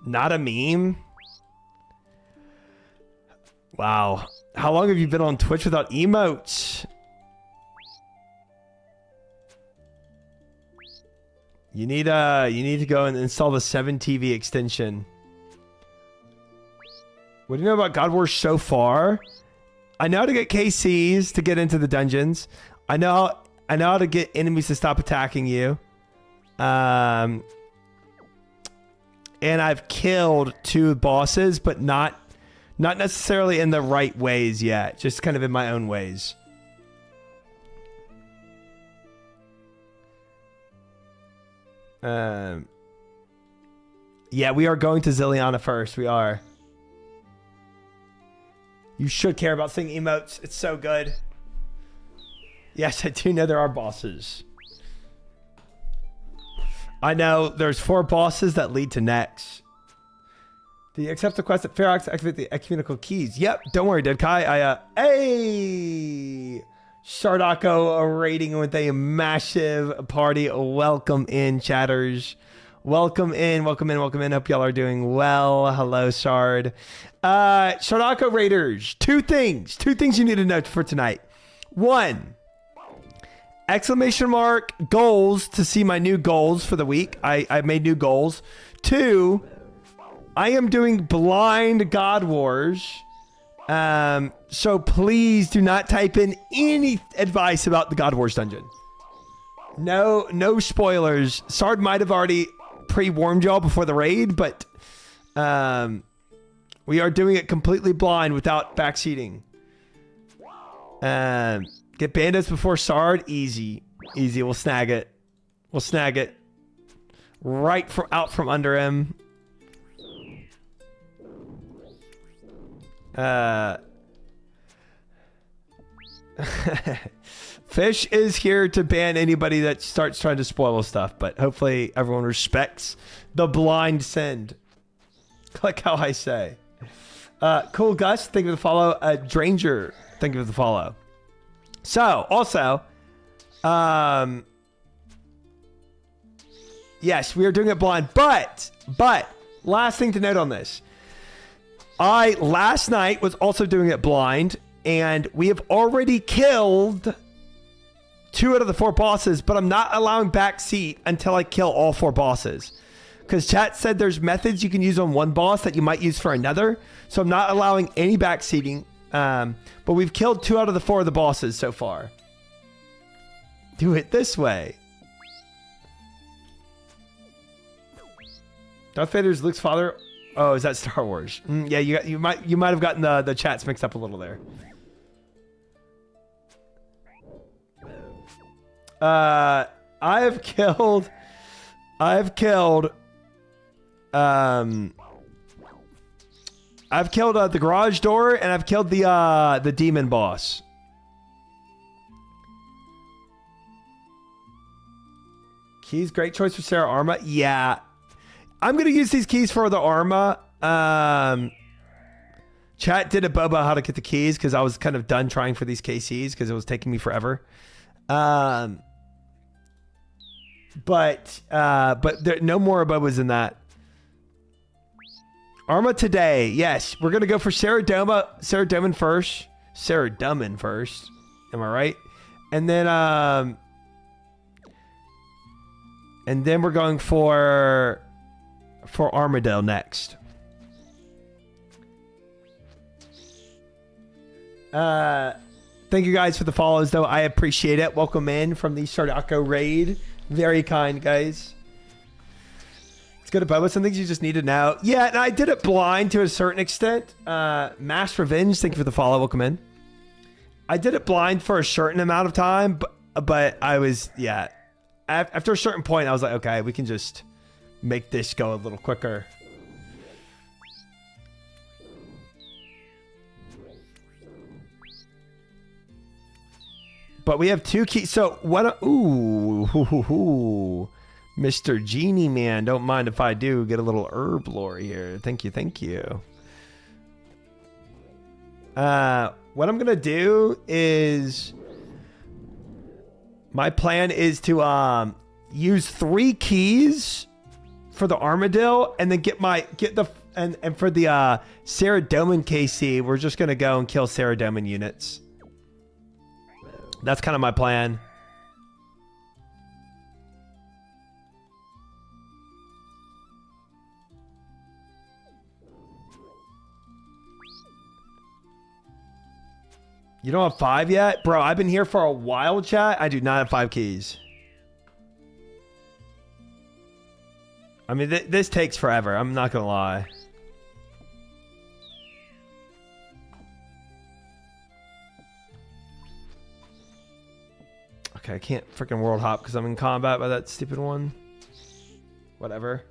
Not a meme? Wow. How long have you been on Twitch without emotes? You need to go and install the 7TV extension. What do you know about God Wars so far? I know how to get KCs to get into the dungeons. I know how to get enemies to stop attacking you. And I've killed 2 bosses, but not necessarily in the right ways yet. Just kind of in my own ways. Yeah, we are going to Zilliana first. We are. You should care about seeing emotes. It's so good. Yes, I do know there are bosses. I know there's 4 bosses that lead to next. Do you accept the quest at Ferox to activate the ecumenical keys? Yep, don't worry, Dead Kai. Hey! Shardako raiding with a massive party. Welcome in, chatters. Welcome in, welcome in, welcome in. Hope y'all are doing well. Hello, Shard. Shardako Raiders, 2 things. 2 things you need to know for tonight. 1, exclamation mark goals to see my new goals for the week. I made new goals. 2, I am doing blind God Wars. So please do not type in any advice about the God Wars dungeon. No spoilers. Sard might have already pre-warned y'all before the raid, but we are doing it completely blind without backseating. Get bandits before Sard. Easy. We'll snag it. Right out from under him. Fish is here to ban anybody that starts trying to spoil stuff, but hopefully everyone respects the blind send. Click how I say. Cool Gus, thank you for the follow. Dranger, thank you for the follow. So, also, yes, we are doing it blind, but last thing to note on this. I last night was also doing it blind, and we have already killed 2 out of the 4 bosses, but I'm not allowing backseat until I kill all 4 bosses. Because chat said there's methods you can use on one boss that you might use for another. So I'm not allowing any backseating. But we've killed 2 out of the 4 of the bosses so far. Do it this way. Darth Vader's Luke's father. Oh, is that Star Wars? Yeah, you might have gotten the chats mixed up a little there. I've killed the garage door, and I've killed the demon boss. Keys, great choice for Sarah Arma. Yeah, I'm gonna use these keys for the Arma. Chat did a boba how to get the keys because I was kind of done trying for these KCs because it was taking me forever. But there no more bobas than that. Arma today. Yes, we're gonna go for Sarah Duman first. Am I right? And then we're going for Armadale next. Thank you guys for the follows, though. I appreciate it. Welcome in from the Sardako raid. Very kind, guys. Let's go to Bubba. Some things you just need to know. Yeah, and I did it blind to a certain extent. Mass Revenge, thank you for the follow. Welcome in. I did it blind for a certain amount of time, but I was, yeah. After a certain point, I was like, okay, we can just make this go a little quicker. But we have 2 keys. So what? Ooh, Mr. Genie Man. Don't mind if I do get a little herb lore here. Thank you, thank you. What I'm gonna do is my plan is to use 3 keys for the Armadillo, and then and for the Sarah Doman KC, we're just gonna go and kill Sarah Doman units. That's kind of my plan. You don't have 5 yet? Bro, I've been here for a while, chat. I do not have 5 keys. I mean, this takes forever. I'm not going to lie. Okay, I can't freaking world hop because I'm in combat by that stupid one. Whatever.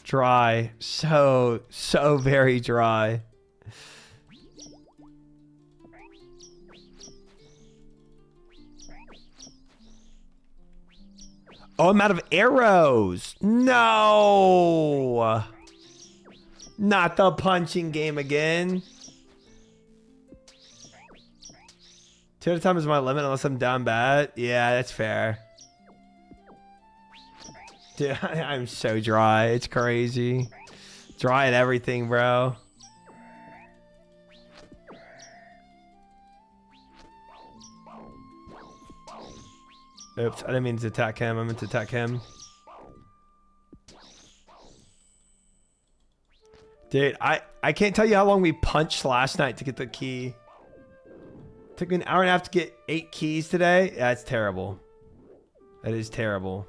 Dry. So very dry. Oh, I'm out of arrows. No. Not the punching game again. 2 at a time is my limit unless I'm down bad. Yeah, that's fair. Dude, I'm so dry. It's crazy. Dry at everything, bro. Oops, I didn't mean to attack him. I meant to attack him. Dude, I can't tell you how long we punched last night to get the key. Took me an hour and a half to get 8 keys today. That's terrible. That is terrible.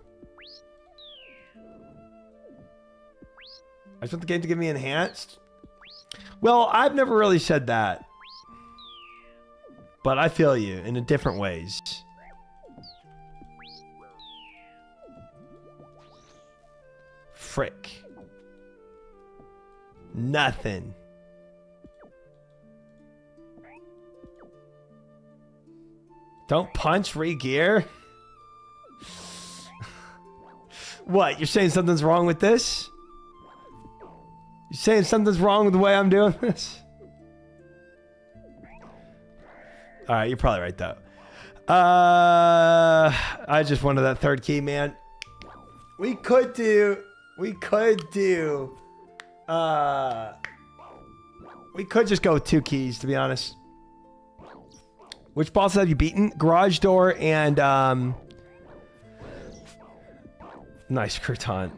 I just want the game to give me enhanced. Well, I've never really said that. But I feel you in different ways. Frick. Nothing. Don't punch, re-gear. What? You're saying something's wrong with this? You're saying something's wrong with the way I'm doing this? Alright, you're probably right though. I just wanted that 3rd key, man. We could just go with 2 keys, to be honest. Which bosses have you beaten? Garage door and nice crouton.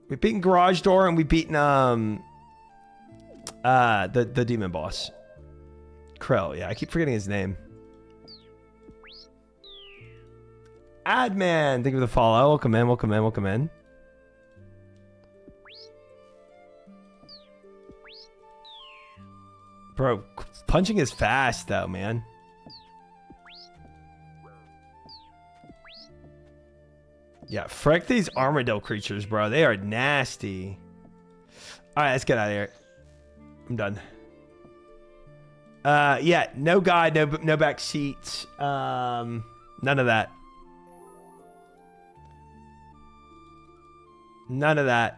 We've beaten garage door and we've beaten the demon boss. Krell, yeah, I keep forgetting his name. Adman, thank you for the follow. Welcome in, welcome in, welcome in. Bro, punching is fast though, man. Yeah, frick these Armadillo creatures, bro. They are nasty. All right, let's get out of here. I'm done. Yeah, no guide, no back seat. None of that. None of that.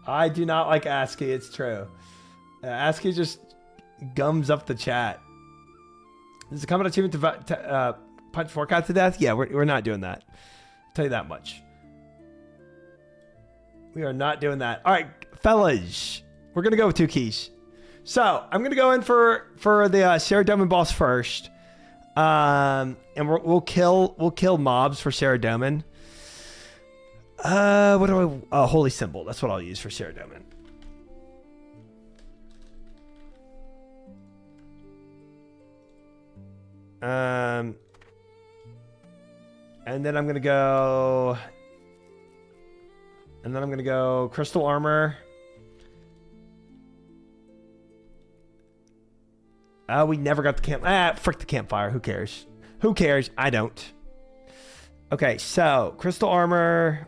I do not like ASCII. It's true. ASCII just gums up the chat. Is it coming achievement to punch Forecast to death? Yeah, we're not doing that. I'll tell you that much. We are not doing that. All right, fellas. We're going to go with 2 keys. So I'm going to go in for the Saradomin boss first. And we'll kill mobs for Saradomin. What do I... Holy Symbol. That's what I'll use for Saradomin. And then I'm going to go... And then I'm going to go Crystal Armor. We never got the camp... frick the campfire. Who cares? Who cares? I don't. Okay, so Crystal Armor...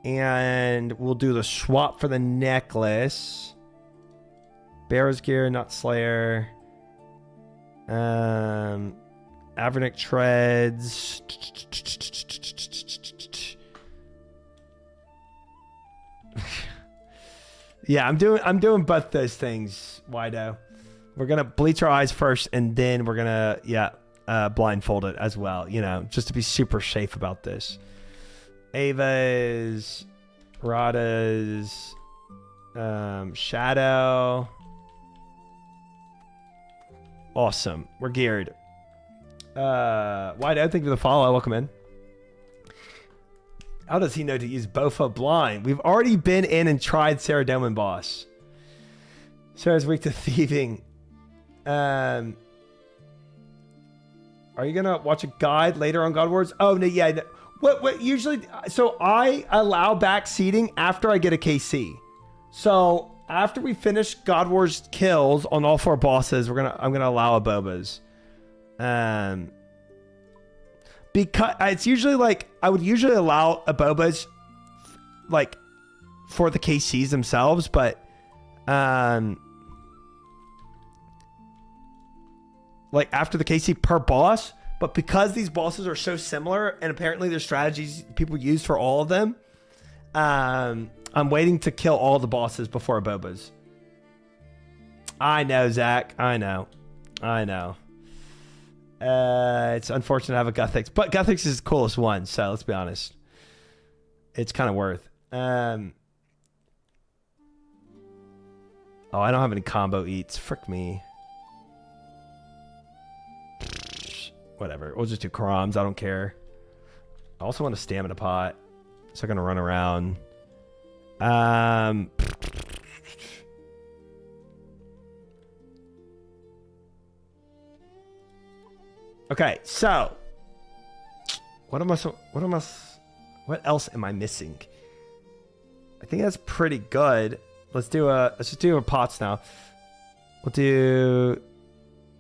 And we'll do the swap for the necklace. Bear's Gear, not Slayer. Avernic Treads. Yeah, I'm doing both those things, Wido. We're gonna bleach our eyes first, and then we're gonna blindfold it as well. You know, just to be super safe about this. Ava's, Rada's, Shadow. Awesome. We're geared. Why do I think of the follow? Welcome in. How does he know to use Bofa blind? We've already been in and tried Saradomin boss. Sarah's weak to thieving. Are you gonna watch a guide later on God Wars? Oh no, yeah. No. What usually, so I allow back seating after I get a KC. So after we finish God Wars kills on all 4 bosses, I'm gonna allow a Boba's. Because it's usually like I would usually allow a Boba's like for the KCs themselves, but like after the KC per boss. But because these bosses are so similar, and apparently there's strategies people use for all of them, I'm waiting to kill all the bosses before Boba's. I know, Zach. I know. It's unfortunate to have a Guthix, but Guthix is the coolest one, so let's be honest. It's kind of worth. Oh, I don't have any combo eats. Frick me. Whatever. We'll just do Kroms. I don't care. I also want a stamina pot. So I'm going to run around. Okay, so what else am I missing? I think that's pretty good. Let's just do pots now. We'll do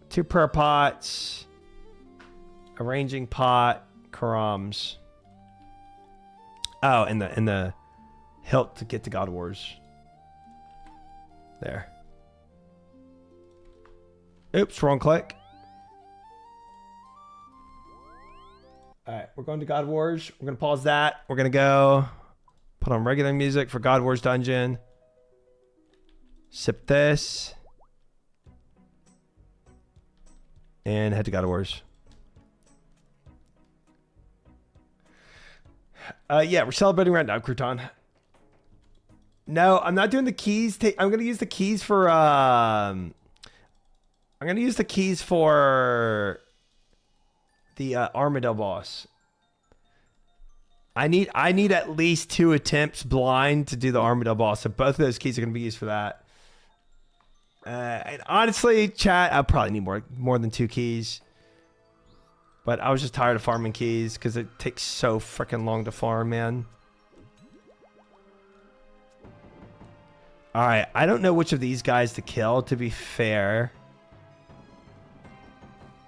2 per pots. Arranging pot, Karams. Oh, and the hilt to get to God Wars. There. Oops, wrong click. All right, we're going to God Wars. We're going to pause that. We're going to go put on regular music for God Wars Dungeon. Sip this. And head to God Wars. Yeah, we're celebrating right now, Crouton. No, I'm not doing the keys. I'm gonna use the keys for. I'm gonna use the keys for the Armadale boss. I need at least 2 attempts blind to do the Armadale boss. So both of those keys are gonna be used for that. And honestly, chat, I probably need more than 2 keys. But I was just tired of farming keys because it takes so freaking long to farm, man. All right, I don't know which of these guys to kill, to be fair.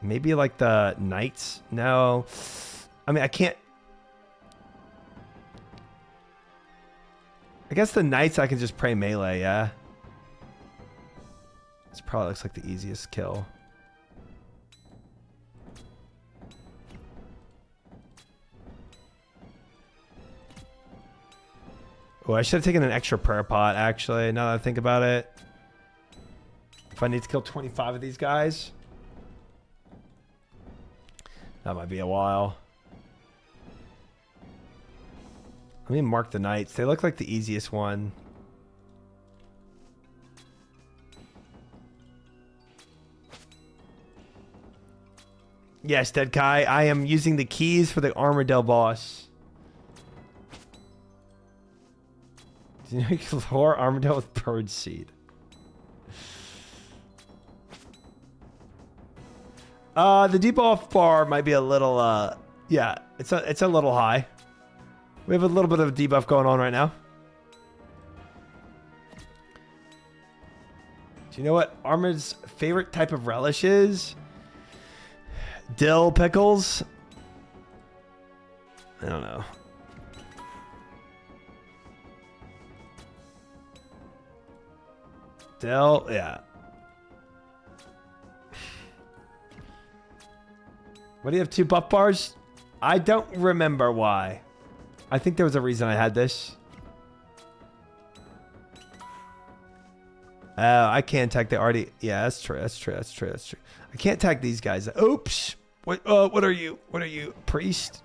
Maybe like the knights? No. I mean, I can't. I guess the knights I can just pray melee, yeah? This probably looks like the easiest kill. Oh, I should have taken an extra prayer pot, actually, now that I think about it. If I need to kill 25 of these guys. That might be a while. Let me mark the knights. They look like the easiest one. Yes, Dead Kai, I am using the keys for the Armadale boss. Do you know you can lure Armadale with bird seed? The debuff bar might be a little, yeah, it's a little high. We have a little bit of a debuff going on right now. Do you know what Armad's favorite type of relish is? Dill pickles? I don't know. Dill, yeah. What do you have, 2 buff bars? I don't remember why. I think there was a reason I had this. I can't tag the already. Yeah, that's true. That's true. That's true. That's true. I can't tag these guys. Oops. What are you? What are you? Priest?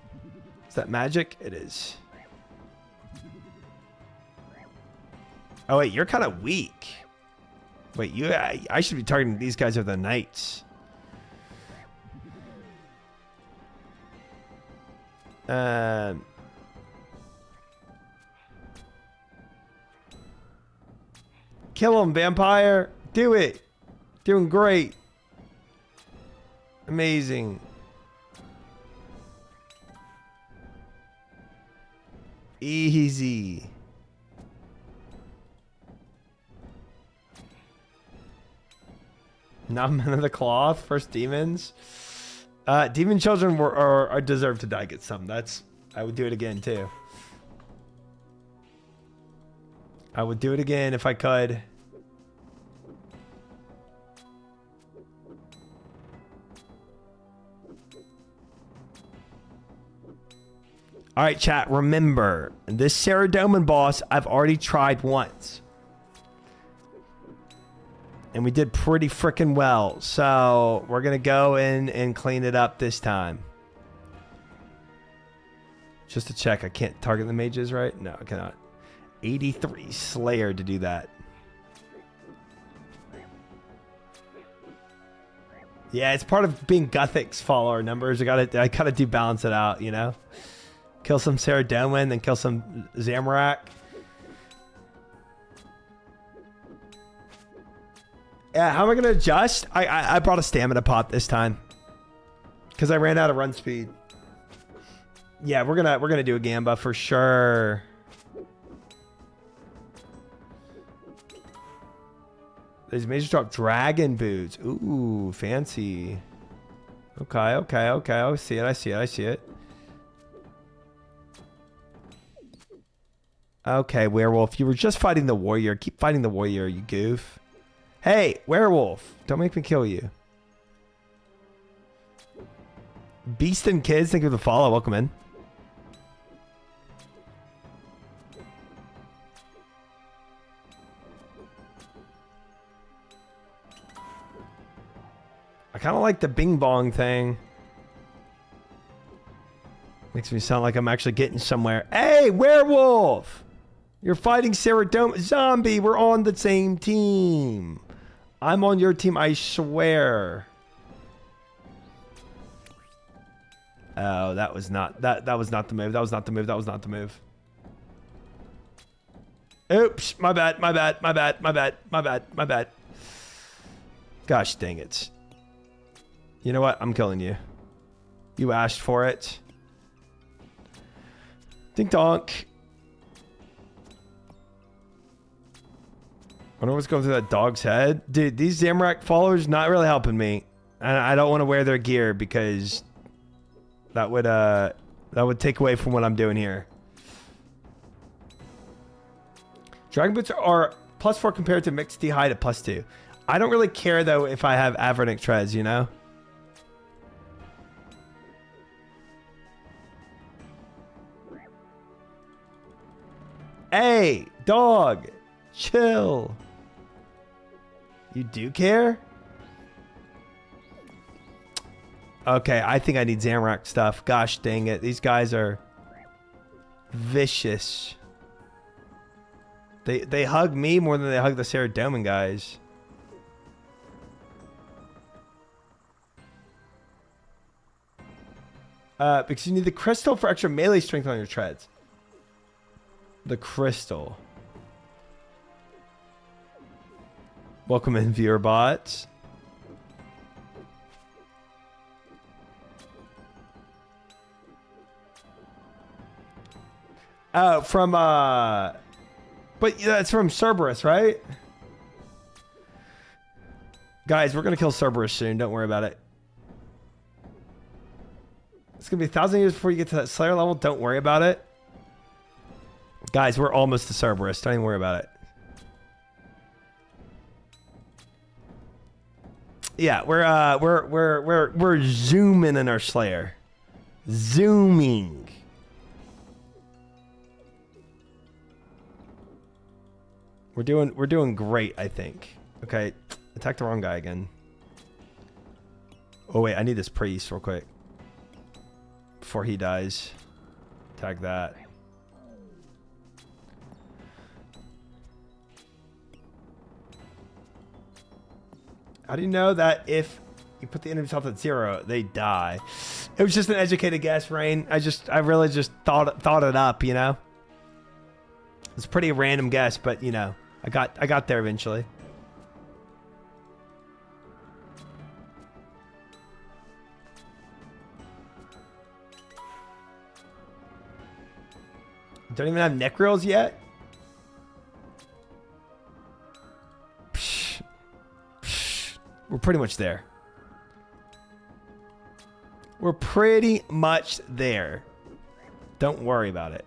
Is that magic? It is. Oh wait, you're kind of weak. Wait, I should be targeting these guys with the knights. Kill him, vampire. Do it. Doing great. Amazing. Easy. Not men of the cloth. First demons. Demon children are deserve to die. Get some. I would do it again too. I would do it again if I could. All right, chat. Remember, this Saradomin boss I've already tried once. And we did pretty freaking well. So we're going to go in and clean it up this time. Just to check. I can't target the mages, right? No, I cannot. 83 Slayer to do that. Yeah, it's part of being Guthic's follower numbers. I gotta do balance it out, you know? Kill some Saradomin, then kill some Zamorak. Yeah, how am I gonna adjust? I brought a stamina pot this time because I ran out of run speed. Yeah, we're gonna do a Gamba for sure. These mages drop dragon boots. Ooh, fancy. Okay. I see it. Okay, werewolf. You were just fighting the warrior. Keep fighting the warrior, you goof. Hey, werewolf. Don't make me kill you. Beast and Kids, thank you for the follow. Welcome in. I kind of like the bing bong thing. Makes me sound like I'm actually getting somewhere. Hey, werewolf! You're fighting Ceradome. Zombie, we're on the same team. I'm on your team, I swear. Oh, that was not that was not the move. That was not the move. That was not the move. Oops, my bad, my bad, my bad, my bad, my bad, my bad. Gosh dang it. You know what? I'm killing you. You asked for it. Dink donk. I wonder what's going through that dog's head. Dude, these Zamorak followers not really helping me. And I don't want to wear their gear because that would take away from what I'm doing here. Dragon boots are +4 compared to mixed D-hide at +2. I don't really care though if I have Avernic treads, you know? Hey, dog, chill. You do care? Okay, I think I need Zamorak stuff. Gosh dang it. These guys are vicious. They hug me more than they hug the Ceradomin guys. Because you need the crystal for extra melee strength on your treads. The crystal. Welcome in, viewer bots. From but yeah, it's from Cerberus, right? Guys, we're gonna kill Cerberus soon. Don't worry about it. It's gonna be 1,000 years before you get to that Slayer level. Don't worry about it. Guys, we're almost to Cerberus. Don't even worry about it. Yeah, we're zooming in our Slayer. Zooming. We're doing great, I think. Okay, attack the wrong guy again. Oh wait, I need this priest real quick before he dies. Attack that. How do you know that if you put the enemy's health at 0, they die? It was just an educated guess, Rain. I really just thought it up, you know? It's a pretty random guess, but you know, I got there eventually. Don't even have neck reels yet? We're pretty much there. We're pretty much there. Don't worry about it.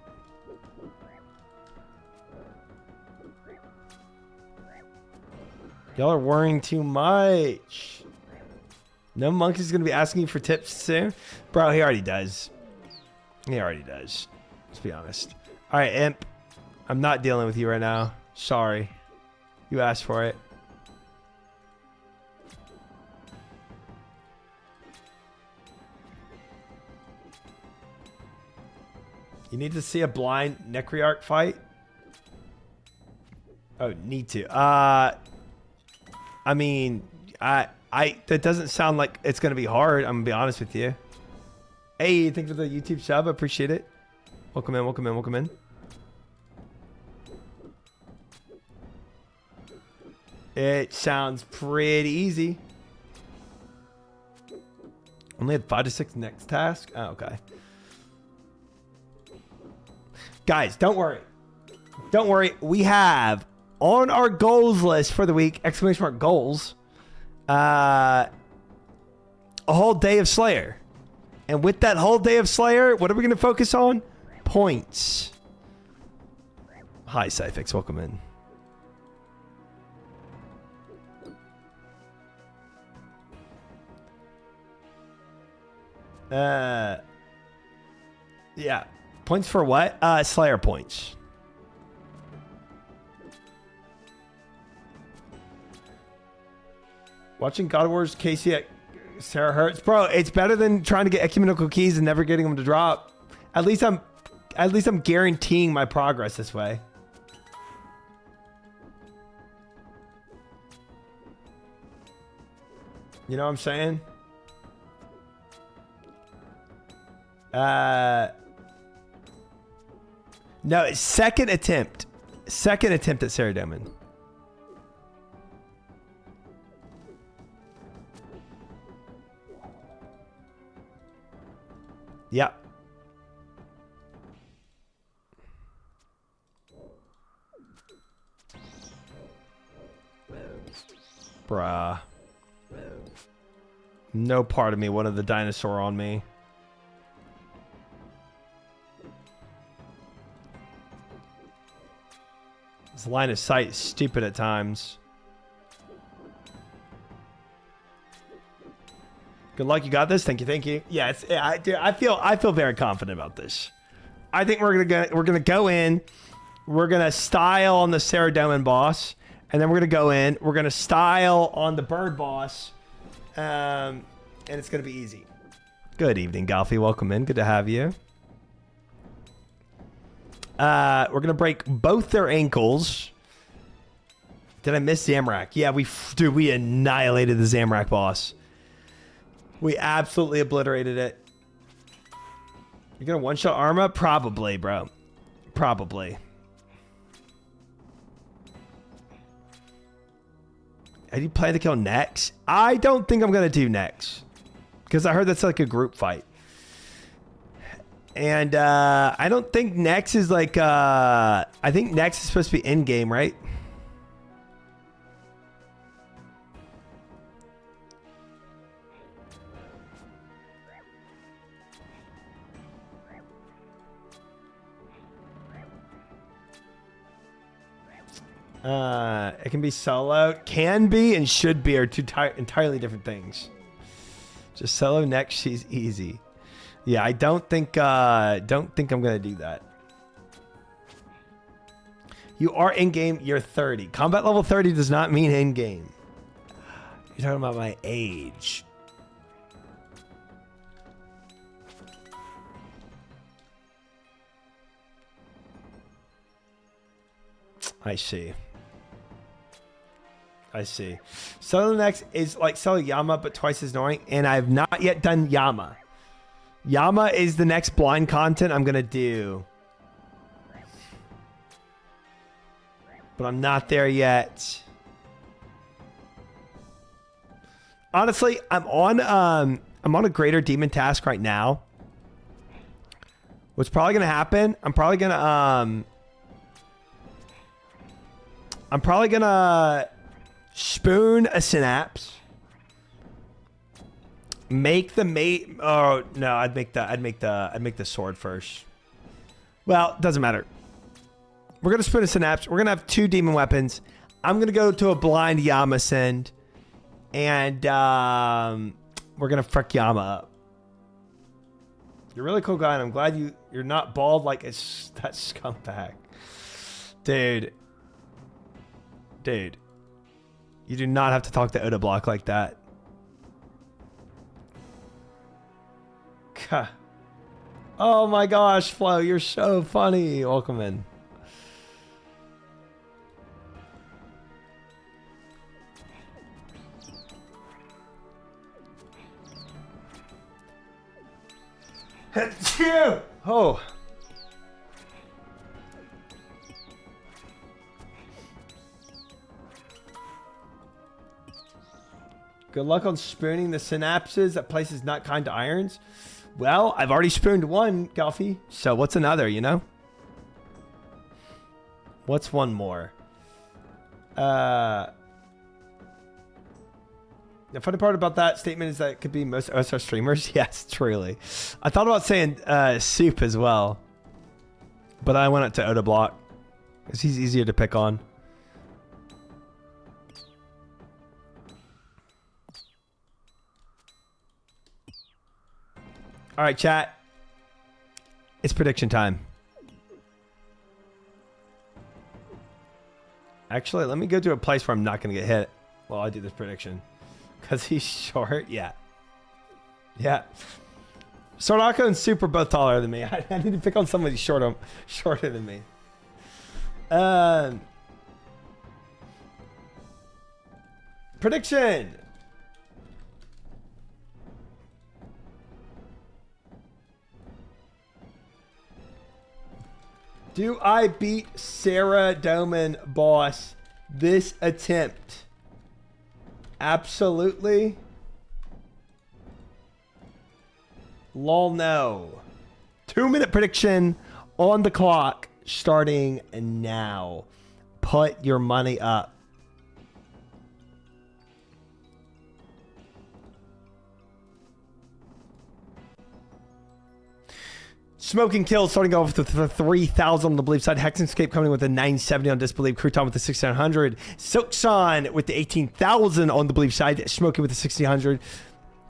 Y'all are worrying too much. No monkey's gonna be asking you for tips soon. Bro, he already does. He already does. Let's be honest. Alright, Imp. I'm not dealing with you right now. Sorry. You asked for it. You need to see a blind Necryarch fight? Oh, need to. I mean, that doesn't sound like it's gonna be hard. I'm gonna be honest with you. Hey, thanks for the YouTube sub. I appreciate it. Welcome in, welcome in, welcome in. It sounds pretty easy. Only had 5 to 6 next task. Oh, okay. Guys, don't worry. Don't worry. We have on our goals list for the week, ! Goals, a whole day of Slayer. And with that whole day of Slayer, what are we going to focus on? Points. Hi, Cyfix. Welcome in. Yeah. Points for what? Slayer points. Watching God of War's Casey at Sarah Hurts. Bro, it's better than trying to get ecumenical keys and never getting them to drop. At least I'm guaranteeing my progress this way. You know what I'm saying? No, it's second attempt. Second attempt at Saradomin. Yep. Bruh. No part of me wanted the dinosaur on me. This line of sight is stupid at times. Good luck, you got this. Thank you, thank you. Yeah, I feel very confident about this. I think we're gonna go in. We're gonna style on the Saradomin boss, and then we're gonna go in. We're gonna style on the bird boss, and it's gonna be easy. Good evening, Golfy. Welcome in. Good to have you. We're gonna break both their ankles. Did I miss Zamrak? Yeah, we annihilated the Zamrak boss. We absolutely obliterated it. You're gonna one-shot Arma? Probably, bro. Probably. Are you planning to kill Nex? I don't think I'm gonna do Nex, because I heard that's like a group fight. And I don't think Nex is like I think Nex is supposed to be in game, right? It can be solo. Can be and should be are two entirely different things. Just solo Nex, she's easy. Yeah, I don't think I'm gonna do that. You are in game. You're 30. Combat level 30 does not mean in game. You're talking about my age. I see. I see. Solo Nex is like Solo Yama, but twice as annoying. And I have not yet done Yama. Yama is the next blind content I'm going to do. But I'm not there yet. Honestly, I'm on a greater demon task right now. What's probably going to happen, I'm probably going to spoon a synapse. Make the mate. Oh no, I'd make the sword first. Well, doesn't matter. We're gonna spoon a synapse. We're gonna have 2 demon weapons. I'm gonna go to a blind Yama send, and we're gonna frick Yama up. You're a really cool guy, and I'm glad you're not bald like that scumbag, dude. Dude, you do not have to talk to Oda Block like that. Oh my gosh, Flo, you're so funny. Welcome in. Oh. Good luck on spooning the synapses at places not kind to irons. Well, I've already spooned one, Golfy. So what's another, you know? What's one more? The funny part about that statement is that it could be most OSR streamers. Yes, truly. I thought about saying Soup as well. But I went up to Oda Block, because he's easier to pick on. All right, chat. It's prediction time. Actually, let me go to a place where I'm not going to get hit while I do this prediction. Because he's short. Yeah. Yeah. Soraka and Soup are both taller than me. I need to pick on somebody shorter than me. Prediction. Do I beat Sarah Doman, boss, this attempt? Absolutely. Lol, no. 2-minute prediction on the clock starting now. Put your money up. Smoking Kill starting off with the 3,000 on the Believe side. Hexenscape coming with a 970 on Disbelieve. Crouton with the 1,600. Silkson with the 18,000 on the Believe side. Smoking with the 1,600.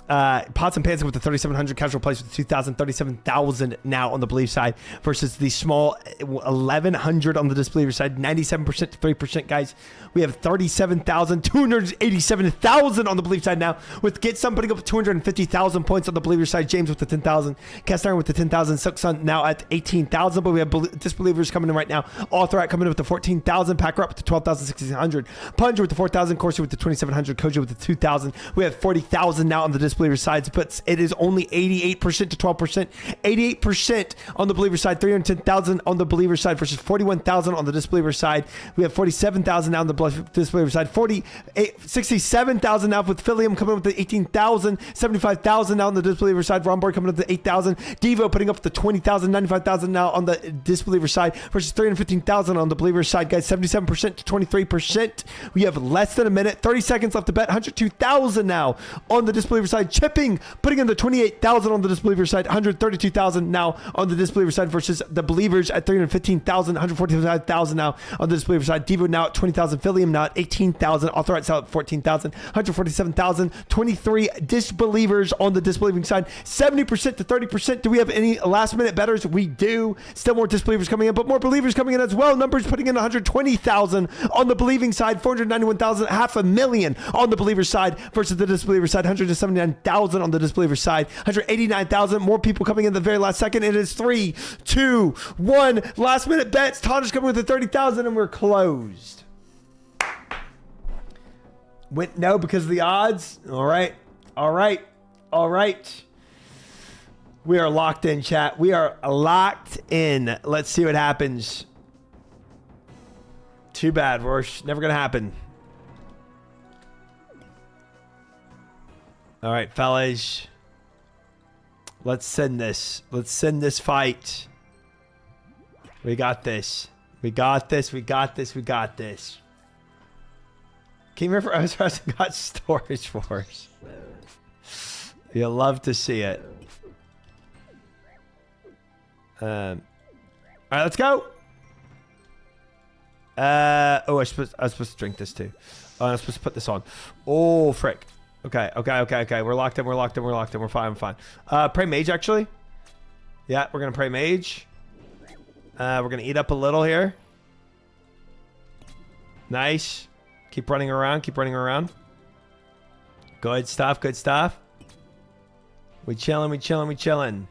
Pots and Pans with the 3,700. Casual Place with the 2,000. 37,000 now on the Believe side versus the small 1,100 on the Disbeliever side. 97% to 3%, guys. We have 37,000. 287,000 on the Believe side now, with Get Some putting up 250,000 points on the Believer side. James with the 10,000. Cast Iron with the 10,000. Silkson now at 18,000, but we have Disbelievers coming in right now. Authorat coming in with the 14,000. Packer up with the 12,000, 1,600. Plunger with the 4,000. Corsi with the 2,700. Koji with the 2,000. We have 40,000 now on the Disbeliever sides, but it is only 88% to 12%. 88% on the Believer side. 310,000 on the Believer side versus 41,000 on the Disbeliever side. We have 47,000 now on the Disbeliever side. 67,000 now with Philium coming up with the 18,000. 75,000 now on the Disbeliever side. Romboard coming up with the 8,000. Devo putting up the 20,000. 95,000 now on the Disbeliever side versus 315,000 on the Believer side, guys. 77% to 23%. We have less than a minute. 30 seconds left to bet. 102,000 now on the Disbeliever side. Chipping putting in the 28,000 on the Disbeliever side. 132,000 now on the Disbeliever side versus the Believers at 315,000. 145,000 now on the Disbeliever side. Devo now at 20,000. Philium now at 18,000. Authorized out at 14,000. 147,000. 23 Disbelievers on the Disbelieving side. 70% to 30%. Do we have any last minute bettors? We do. Still more Disbelievers coming in, but more Believers coming in as well. Numbers putting in 120,000 on the Believing side. 491,000. 500,000 on the Believer side versus the Disbeliever side. 179,000 on the Disbeliever side. 189,000. More people coming in the very last second. It is 3, 2, 1. Last minute bets. Tanner's coming with the 30,000 and we're closed. Went no because of the odds. All right. All right. All right. We are locked in, chat. We are locked in. Let's see what happens. Too bad, Rorsch. Never going to happen. All right, fellas. Let's send this. Let's send this fight. We got this. We got this. We got this. We got this. Can you remember OSRS got Storage Wars? You'll love to see it. All right, let's go. Oh, I was supposed to drink this too. Oh, I'm supposed to put this on. Oh, frick. Okay. We're locked in. We're locked in. We're locked in. We're fine. I'm fine. Pray Mage, actually. Yeah, we're going to Pray Mage. We're going to eat up a little here. Nice. Keep running around. Keep running around. Good stuff. Good stuff. We chilling. We chilling. We chilling.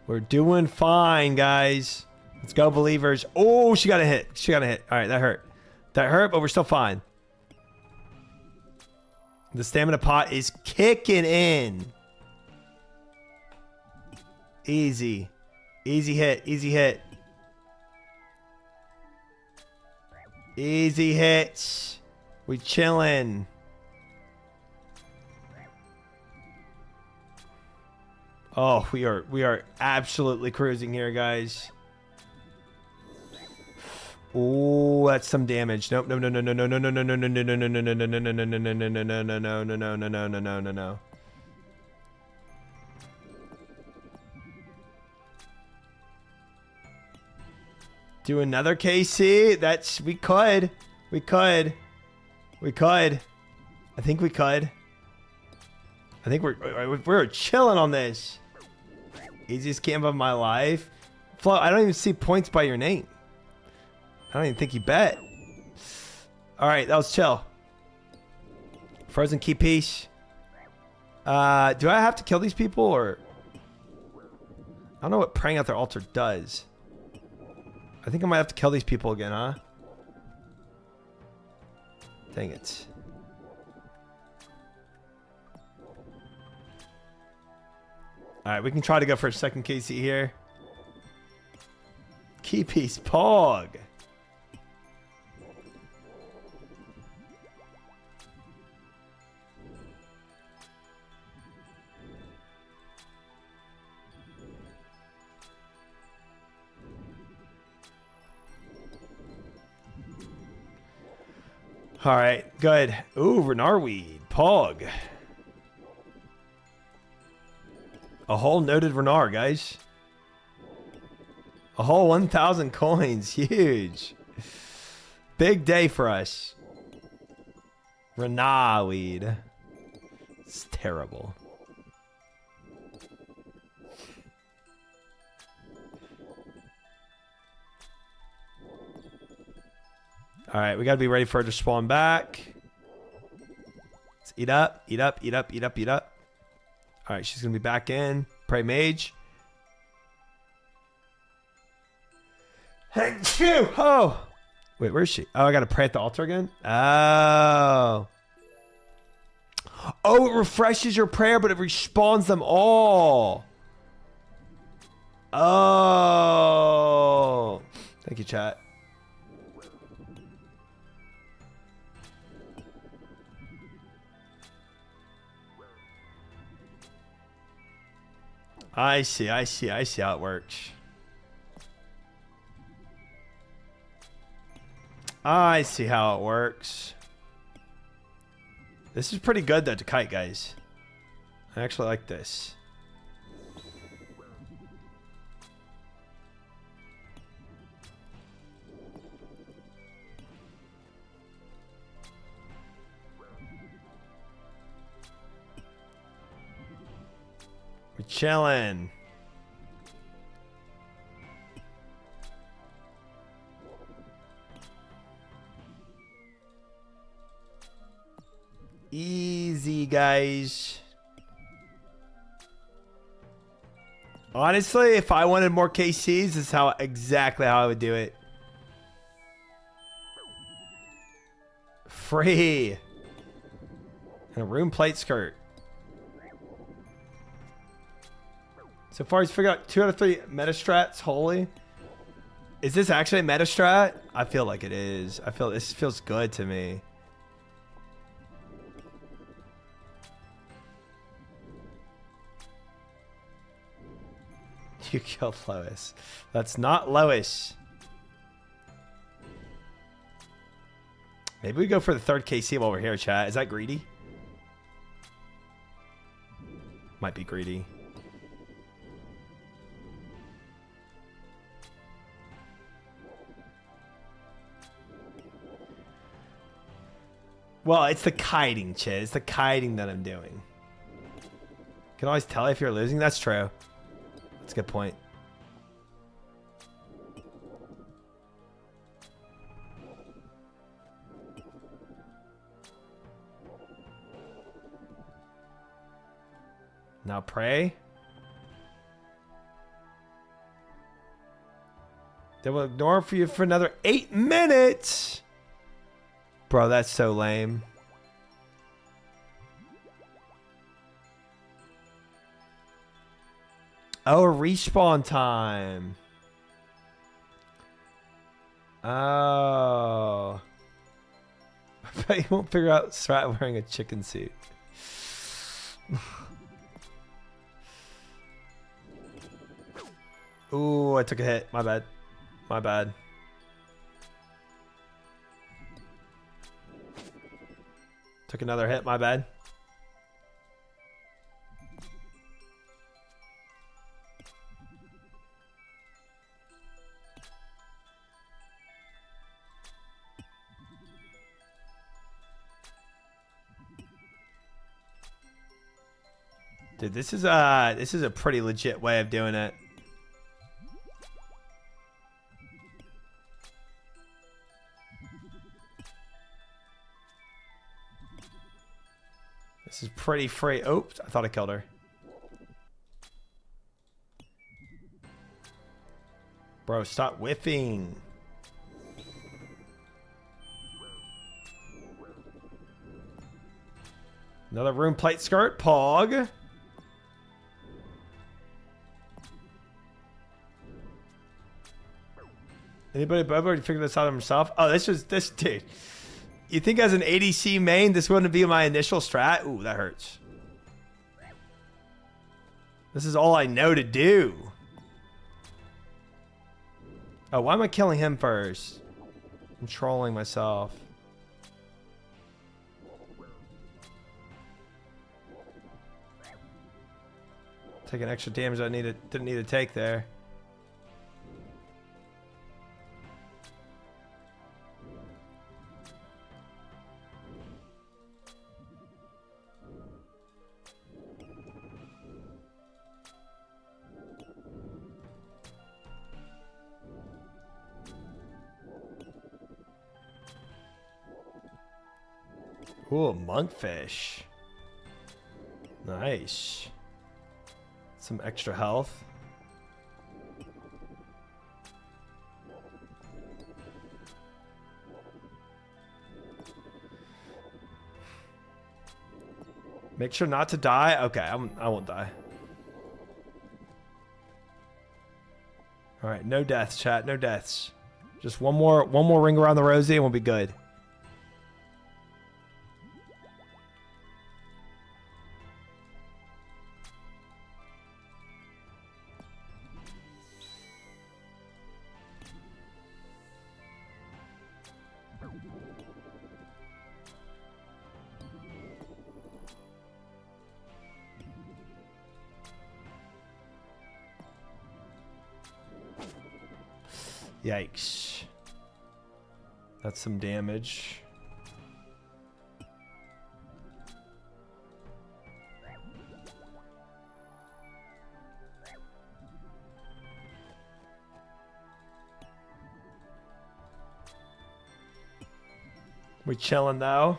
We're doing fine, guys. Let's go, Believers. Oh, she got a hit. She got a hit. All right, that hurt. That hurt, but we're still fine. The stamina pot is kicking in. Easy. Easy hit. Easy hit. Easy hits. We chilling. Oh, we are absolutely cruising here, guys. Oh, that's some damage. Nope, no. Do another KC. That's we could. I think we could. I think we're chilling on this. Easiest camp of my life. Flo, I don't even see points by your name. I don't even think you bet. All right, that was chill. Frozen key piece. Do I have to kill these people or don't know what praying at their altar does. I think I might have to kill these people again, huh? Dang it. Alright, we can try to go for a second KC here. Key piece, Pog. All right, good. Ooh, Renarweed, Pog. A whole noted Renar, guys. A whole 1,000 coins, huge. Big day for us. Renarweed. It's terrible. All right, we got to be ready for her to spawn back. Let's eat up, eat up, eat up, eat up, eat up. All right, she's going to be back in. Pray mage. Hey, phew! Oh! Wait, where is she? Oh, I got to pray at the altar again? Oh. Oh, it refreshes your prayer, but it respawns them all. Oh. Thank you, chat. I see how it works. I see how it works. This is pretty good though to kite, guys. I actually like this. We're chilling. Easy, guys. Honestly, if I wanted more KCs, this is exactly how I would do it. Free. And a room plate skirt. So far, he's figured out 2 out of 3 meta strats. Holy. Is this actually a meta strat? I feel like it is. I feel this feels good to me. You killed Lois. That's not Lois. Maybe we go for the 3rd KC while we're here, chat. Is that greedy? Might be greedy. Well, it's the kiting, Chid. It's the kiting that I'm doing. Can always tell if you're losing. That's true. That's a good point. Now pray. They will ignore for you for another 8 minutes. Bro, that's so lame. Oh, respawn time. Oh. I bet you won't figure out Strat wearing a chicken suit. Ooh, I took a hit. My bad. My bad. Took another hit. My bad. Dude, this is a pretty legit way of doing it. This is pretty free. Oops, I thought I killed her. Bro, stop whiffing. Another room plate skirt. Pog. Anybody already figured this out himself? Oh, this dude. You think as an ADC main, this wouldn't be my initial strat? Ooh, that hurts. This is all I know to do. Oh, why am I killing him first? I'm trolling myself. Taking extra damage I didn't need to take there. Ooh, monkfish. Nice. Some extra health. Make sure not to die. Okay, I won't die. All right, no deaths, chat. No deaths. Just one more ring around the rosy, and we'll be good. Yikes. That's some damage. We chilling though.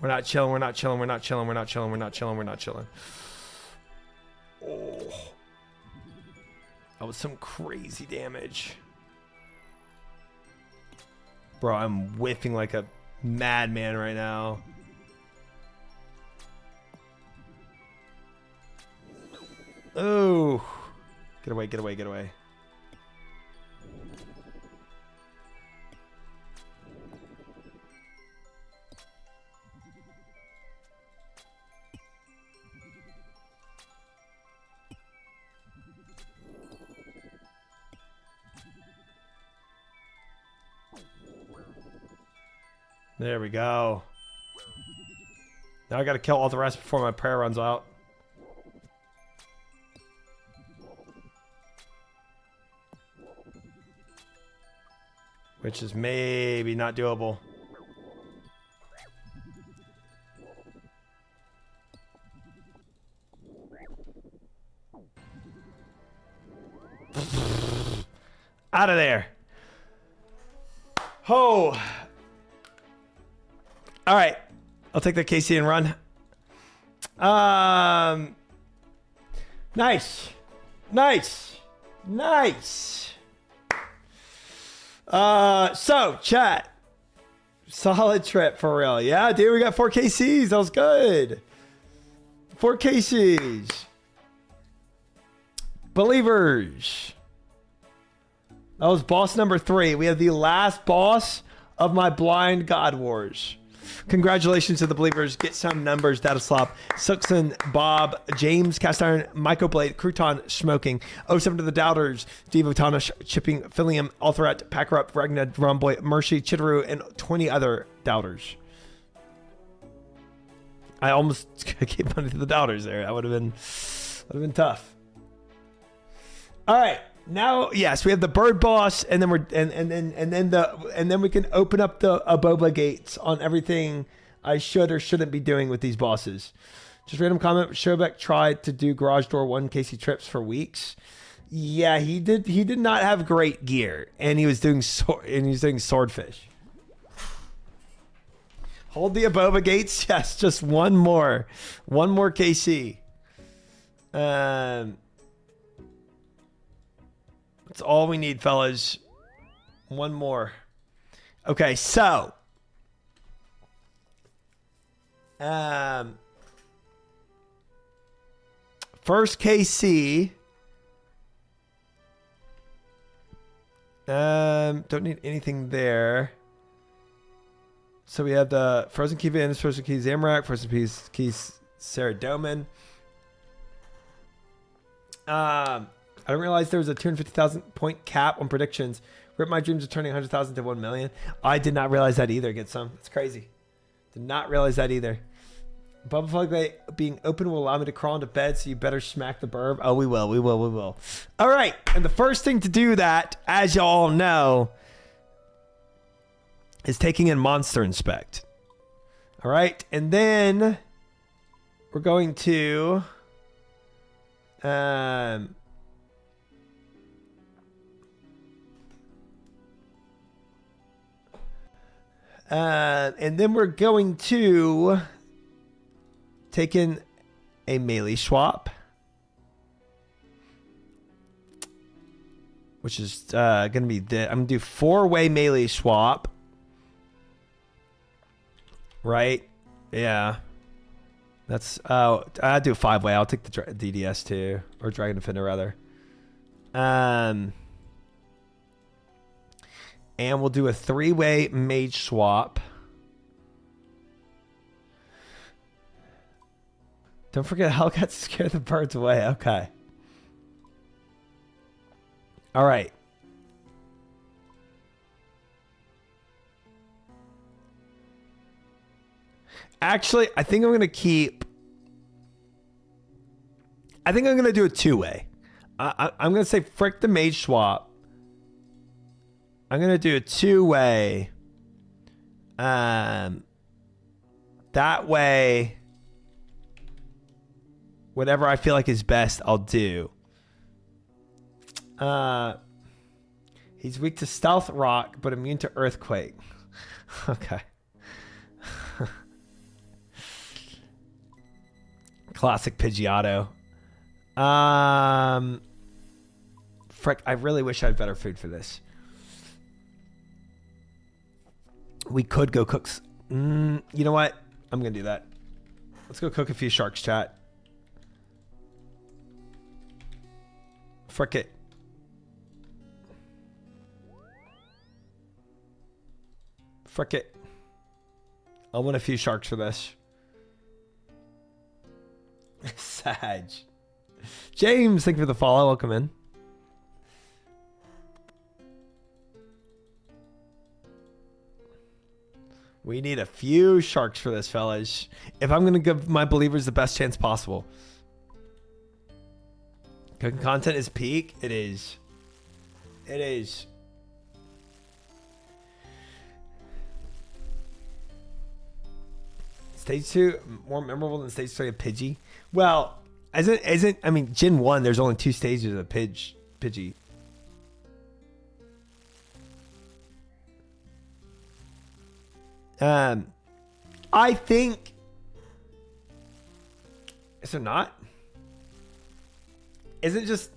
We're not chilling, we're not chilling, we're not chilling, we're not chilling, we're not chilling, we're not chilling. Oh. That was some crazy damage. Bro, I'm whiffing like a madman right now. Oh. Get away, get away, get away. There we go. Now I gotta kill all the rest before my prayer runs out. Which is maybe not doable. Out of there. Oh. All right, I'll take that KC and run. Nice, nice, nice. So chat, solid trip for real. Yeah, dude, we got 4 KCs. That was good. 4 KCs. Believers. That was boss number 3. We have the last boss of my blind God Wars. Congratulations to the believers. Get some numbers. Data Slop, Suxon, Bob, James, Cast Iron, Michael Blade, Crouton, Smoking, 07 to the Doubters, Devo Tonish, Chipping, Philium, Althrat, Packer Up, Ragna, Romboy, Mercy, Chitteru, and 20 other Doubters. I almost gave money to the Doubters there. That would have been tough. All right. Now, yes, we have the bird boss, and then then we can open up the Aboba gates on everything I should or shouldn't be doing with these bosses. Just random comment. Shobek tried to do garage door 1 KC trips for weeks. Yeah, he did. He did not have great gear, and he was doing swordfish. Hold the Aboba gates. Yes, just one more KC. That's all we need, fellas. One more. Okay, so. First KC. Don't need anything there. So we have the Frozen Key Venus, Frozen Key Zamorak, Frozen Key Sarah Doman. I didn't realize there was a 250,000 point cap on predictions. Rip My Dreams of turning 100,000 to 1 million. I did not realize that either. Get some. It's crazy. Did not realize that either. Bubba Fug being open will allow me to crawl into bed, so you better smack the burb. Oh, we will. We will. We will. All right. And the first thing to do that, as you all know, is taking in Monster Inspect. All right. And then we're going to... and then we're going to take in a melee swap, which is going to be I'm going to do 4-way melee swap. Right? Yeah. That's I'll do a 5-way. I'll take the DDS too, or Dragon Defender rather. And we'll do a 3-way mage swap. Don't forget Hellcat to scare the birds away. Okay. All right. Actually, I think I'm going to keep... I think I'm going to do a 2-way. I'm going to say frick the mage swap. I'm going to do a 2-way. That way, whatever I feel like is best, I'll do. He's weak to stealth rock, but immune to earthquake. Okay. Classic Pidgeotto. Frick, I really wish I had better food for this. We could go cook. You know what? I'm going to do that. Let's go cook a few sharks, chat. Frick it. Frick it. I want a few sharks for this. Sag. James, thank you for the follow. Welcome in. We need a few sharks for this, fellas. If I'm going to give my believers the best chance possible. Cooking content is peak. It is. It is. Stage 2 more memorable than stage 3 of Pidgey. Well, isn't I mean Gen 1 there's only 2 stages of Pidgey. I think, is there not? Isn't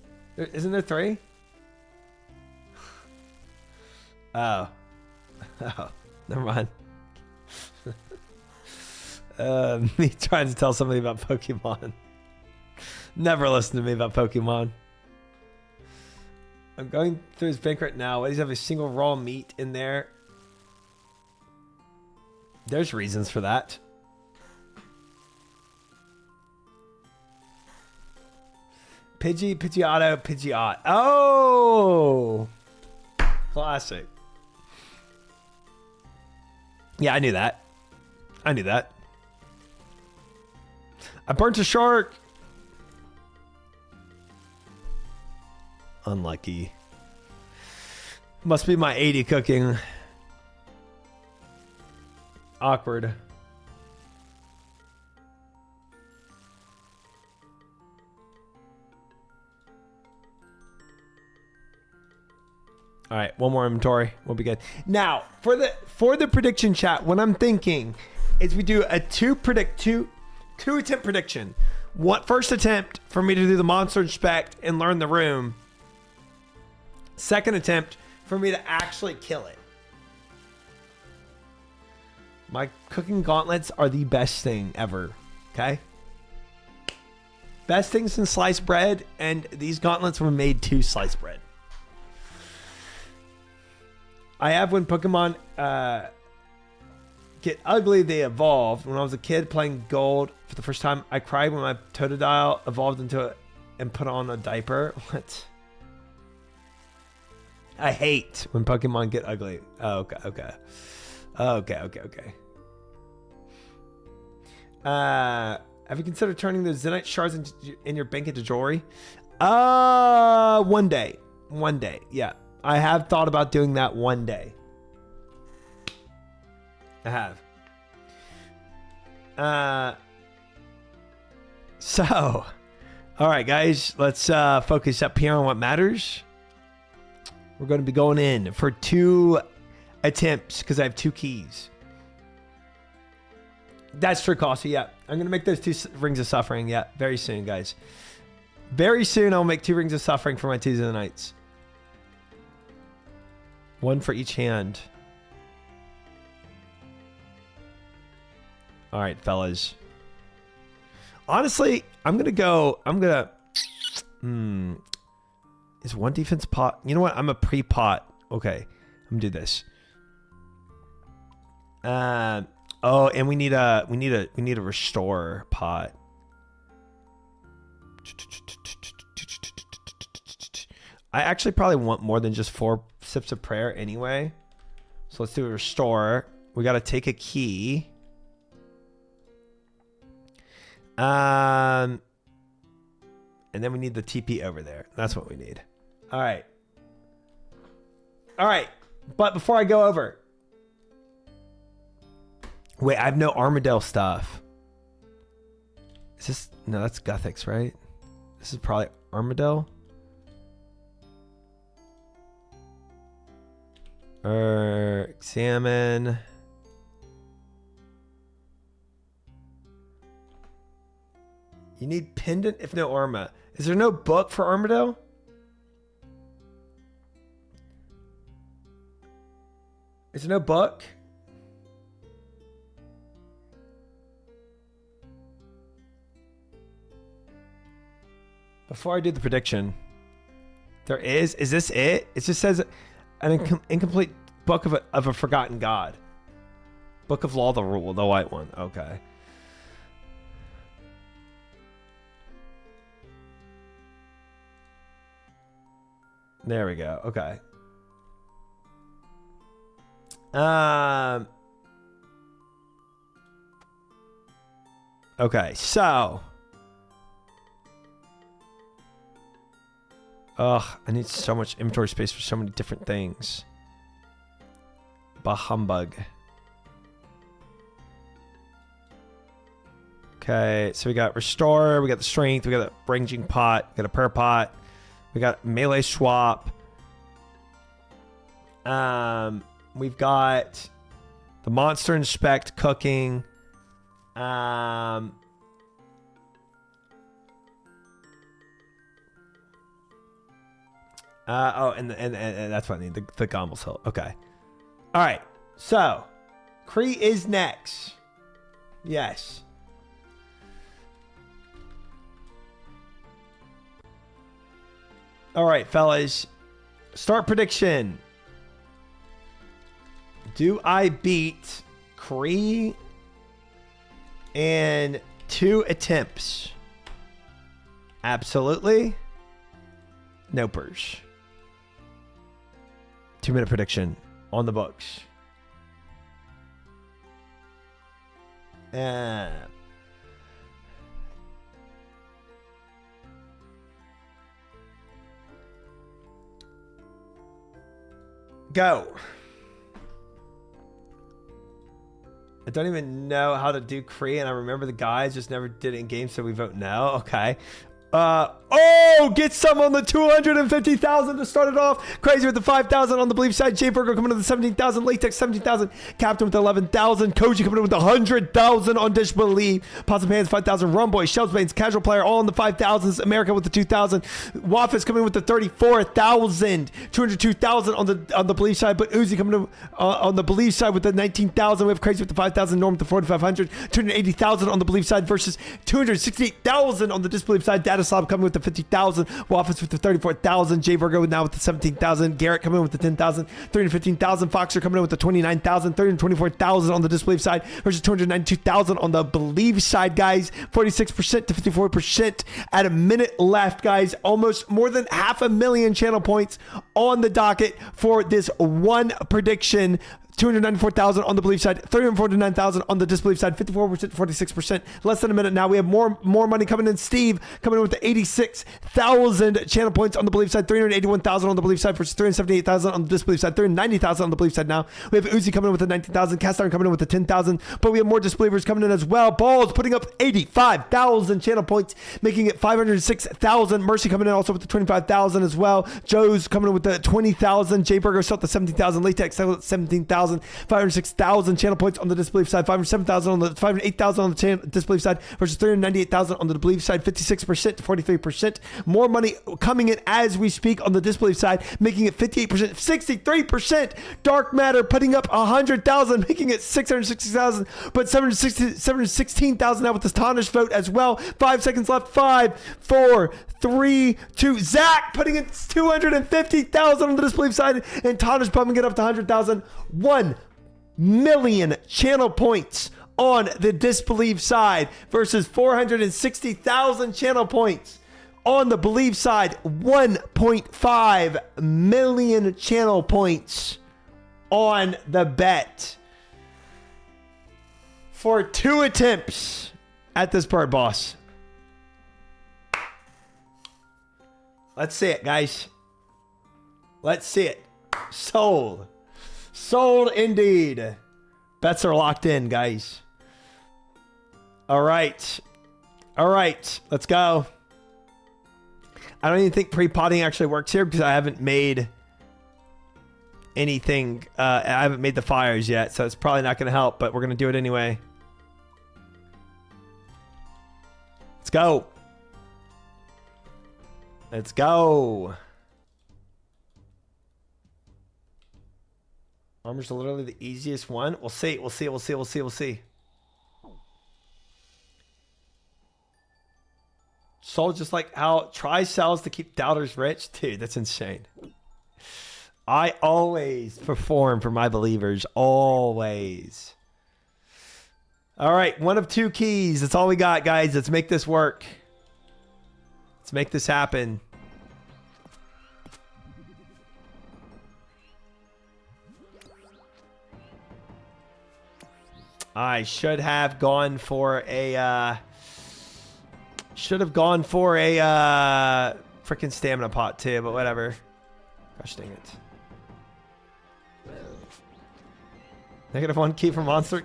there 3? Oh, never mind. Me trying to tell somebody about Pokemon. Never listen to me about Pokemon. I'm going through his bank right now. Why does he have a single raw meat in there? There's reasons for that. Pidgeotto, Pidgeot. Oh! Classic. Yeah, I knew that. I knew that. I burnt a shark. Unlucky. Must be my 80 cooking. Awkward. All right, one more inventory. We'll be good. Now, for the prediction chat, what I'm thinking is we do a two attempt prediction. First attempt for me to do the monster inspect and learn the room. Second attempt for me to actually kill it. My cooking gauntlets are the best thing ever. Okay? Best thing since sliced bread, and these gauntlets were made to slice bread. I have when Pokemon get ugly, they evolved. When I was a kid playing Gold for the first time, I cried when my Totodile evolved into it and put on a diaper. What? I hate when Pokemon get ugly. Oh, okay. Have you considered turning the Zenite shards in your bank into jewelry? One day. Yeah, I have thought about doing that one day. I have. So, all right, guys, let's focus up here on what matters. We're going to be going in for 2 attempts because I have 2 keys. That's true, Costa. Yeah, I'm going to make those 2 rings of suffering. Yeah, very soon, guys. Very soon, I'll make 2 rings of suffering for my Tuesday nights. 1 for each hand. All right, fellas. Honestly, is 1 defense pot? You know what? I'm a pre-pot. Okay, I'm gonna do this. Oh, and we need a restore pot. I actually probably want more than just 4 sips of prayer anyway. So let's do a restore. We got to take a key. And then we need the TP over there. That's what we need. All right. But before I go over, wait, I have no Armadale stuff. Is this... No, that's Guthix, right? This is probably Armadale. Examine. You need pendant if no Arma. Is there no book for Armadale? Is there no book? Before I do the prediction, there is. Is this it? It just says an incomplete book of a forgotten god. Book of Law, the Rule, the white one. Okay. There we go. Okay. Okay, so. Ugh, I need so much inventory space for so many different things. Bah humbug. Okay, so we got restore, we got the strength, we got a ranging pot, we got a prayer pot, we got melee swap. We've got the monster inspect cooking. And that's what I need. The Gommel's Hill. Okay. All right. So, Kree is next. Yes. All right, fellas. Start prediction. Do I beat Kree in 2 attempts? Absolutely. Nopers. 2-minute prediction on the books. Go. I don't even know how to do Kree, and I remember the guys just never did it in game, so we vote no. Okay. Oh! go. Get some on the 250,000 to start it off. Crazy with the 5,000 on the Believe side. Jay Burger coming in with the 17,000. Latex 17,000. Captain with the 11,000. Koji coming in with the 100,000 on Disbelieve. Pots and Pans 5,000. Rumboy, Shells Banes, Casual Player all in the 5,000s. America with the 2,000. Waffles coming in with the 34,000. 202,000 on the Believe side. But Uzi coming in on the Believe side with the 19,000. We have Crazy with the 5,000. Norm with the 4,500. 280,000 on the Believe side versus 268,000 on the Disbelieve side. Data Slob coming with the 50,000. Waffles with the 34,000. Jay Virgo now with the 17,000. Garrett coming in with the 10,000. 315,000. Foxer coming in with the 29,000. 324,000 on the Disbelieve side versus 292,000 on the Believe side, guys. 46% to 54% at a minute left, guys. Almost more than 500,000 channel points on the docket for this one prediction. 294,000 on the Believe side, 349,000 on the Disbelieve side, 54% to 46%. Less than a minute now. We have more money coming in. Steve coming in with the 86,000 channel points on the Believe side, 381,000 on the Believe side versus 378,000 on the Disbelieve side, 390,000 on the Believe side now. We have Uzi coming in with the 19,000, Cast Iron coming in with the 10,000, but we have more Disbelievers coming in as well. Balls putting up 85,000 channel points, making it 506,000. Mercy coming in also with the 25,000 as well. Joe's coming in with the 20,000. Jay Burger still at the 17,000. Latex still at 17,000. 506,000 channel points on the Disbelieve side, 507,000 on the 508,000 on the Disbelieve side versus 398,000 on the Believe side, 56% to 43%. More money coming in as we speak on the Disbelieve side, making it 58%, 63%. Dark Matter putting up 100,000, making it 660,000, but 716,000 now with the Tonish vote as well. 5 seconds left. 5, 4, 3, 2. Zach putting in 250,000 on the Disbelieve side, and Tonish bumping it up to 100,000. 1 million channel points on the Disbelieve side versus 460,000 channel points on the Believe side. 1.5 million channel points on the bet for 2 attempts at this bird boss. Let's see it, guys. Let's see it. Sold. Sold indeed. Bets are locked in, guys. All right. All right. Let's go. I don't even think pre-potting actually works here because I haven't made anything. I haven't made the fires yet, so it's probably not going to help, but we're going to do it anyway. Let's go. Let's go. Armor's literally the easiest one. We'll see. We'll see. We'll see. We'll see. We'll see. Sold just like how Try sells to keep doubters rich. Dude, that's insane. I always perform for my believers. Always. All right. 1 of 2 keys. That's all we got, guys. Let's make this work. Let's make this happen. I should have gone for a freaking stamina pot too, but whatever. Gosh dang it. -1 key for monster.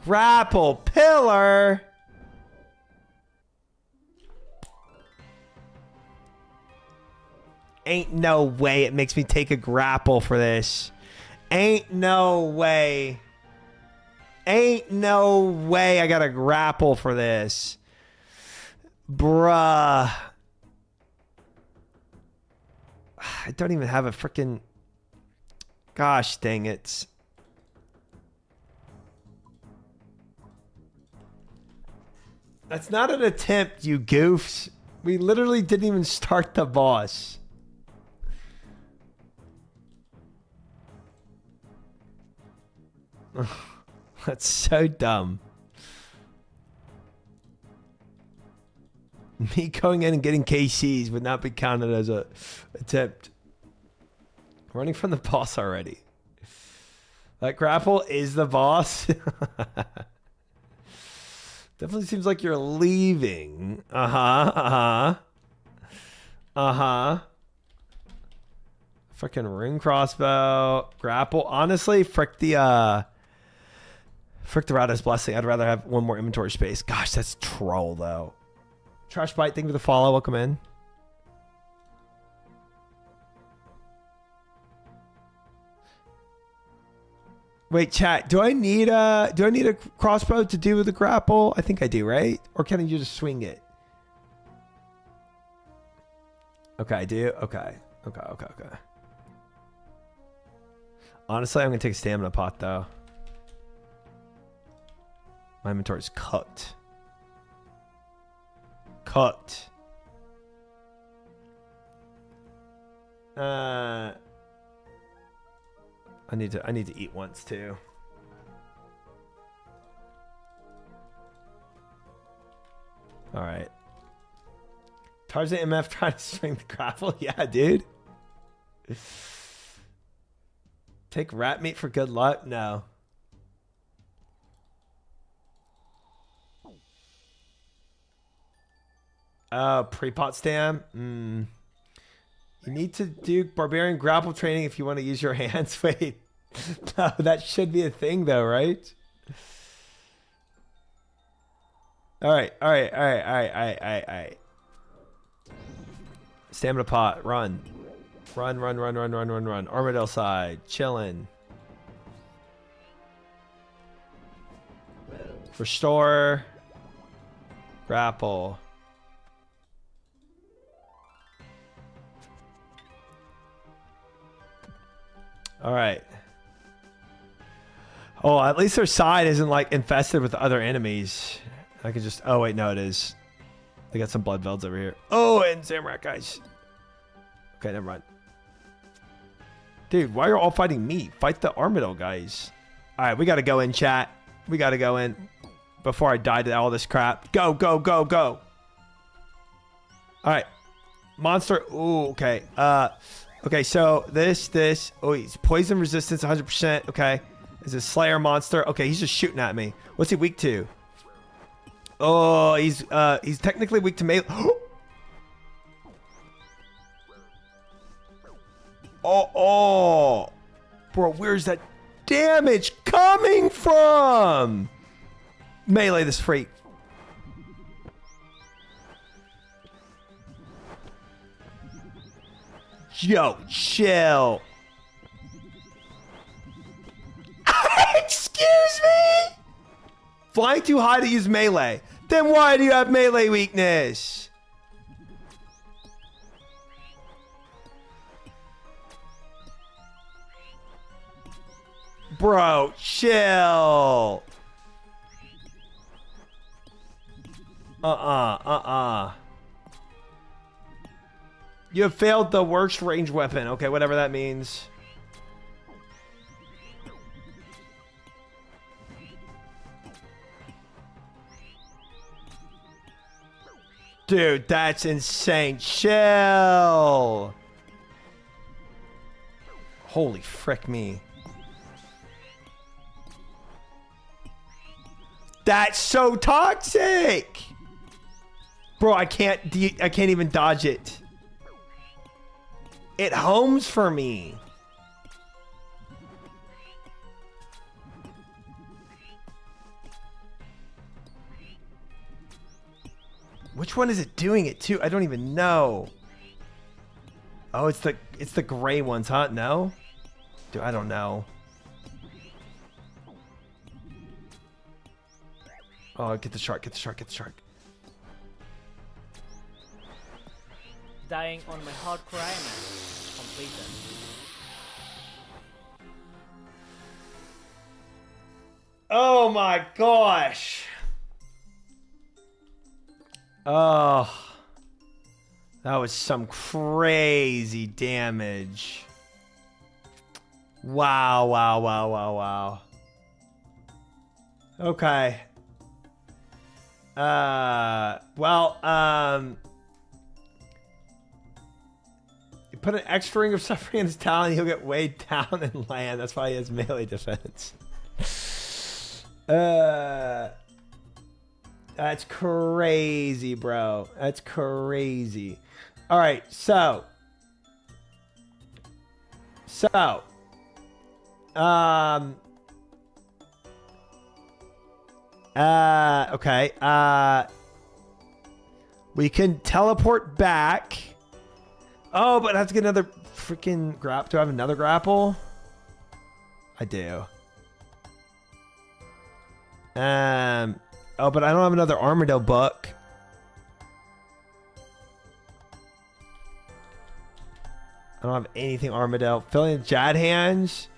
Grapple pillar. Ain't no way it makes me take a grapple for this. Ain't no way. Ain't no way I got a grapple for this. Bruh. I don't even have a freaking... Gosh dang it. That's not an attempt, you goofs. We literally didn't even start the boss. That's so dumb. Me going in and getting KCs would not be counted as a attempt. Running from the boss already. That grapple is the boss. Definitely seems like you're leaving. Freaking ring crossbow. Grapple. Honestly, frick the Rada's Blessing. I'd rather have 1 more inventory space. Gosh, that's troll though. Trash Bite, thank you for the follow. Welcome in. Wait, chat. Do I need a crossbow to do the grapple? I think I do, right? Or can you just swing it? Okay, I do. Okay. Honestly, I'm gonna take a stamina pot though. My inventory is cooked. Cooked. I need to eat once too. All right. Tarzan MF trying to string the grapple? Yeah, dude. Take rat meat for good luck? No. Pre-pot stam? You need to do barbarian grapple training if you want to use your hands. Wait. No, that should be a thing though, right? All right. Stamina pot, run. Run. Armadale side, chillin'. Restore. Grapple. All right. Oh, at least their side isn't like infested with other enemies. I can just, oh wait, no it is. They got some blood velds over here. Oh, and samurai guys. Okay, never mind. Dude, why are you all fighting me? Fight the Armadale guys. All right, we got to go in, chat. We got to go in before I die to all this crap. Go. All right. Monster. Ooh, okay. Okay, so this. Oh, he's poison resistance 100%. Okay. Is a Slayer monster. Okay, he's just shooting at me. What's he weak to? Oh, he's technically weak to melee. Oh. Bro, where's that damage coming from? Melee this freak. Yo, chill. Excuse me? Flying too high to use melee. Then why do you have melee weakness? Bro, chill. You have failed the worst range weapon. Okay, whatever that means. Dude, that's insane. Chill. Holy frick me. That's so toxic. Bro, I can't even dodge it. It homes for me. Which one is it doing it to? I don't even know. Oh, it's the gray ones, huh? No? Dude, I don't know. Oh, get the shark. Dying on my hardcore Iron Man. Completed. Oh my gosh. Oh. That was some crazy damage. Wow. Okay. You put an extra ring of suffering in his talon, he'll get weighed down and land. That's why he has melee defense. That's crazy, bro. That's crazy. All right, so. Okay. We can teleport back. Oh, but I have to get another freaking grapple. Do I have another grapple? I do. Oh, but I don't have another Armadale book. I don't have anything Armadale. Filling Jad hands?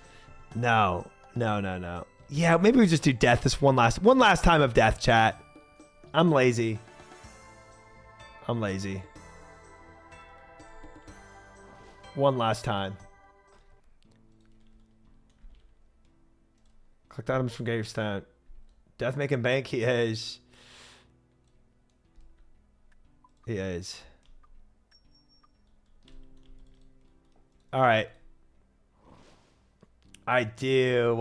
No. No. Yeah, maybe we just do death this one last time of death, chat. I'm lazy. One last time. Collect items from Gravestone. Death making bank, he is. All right. I do.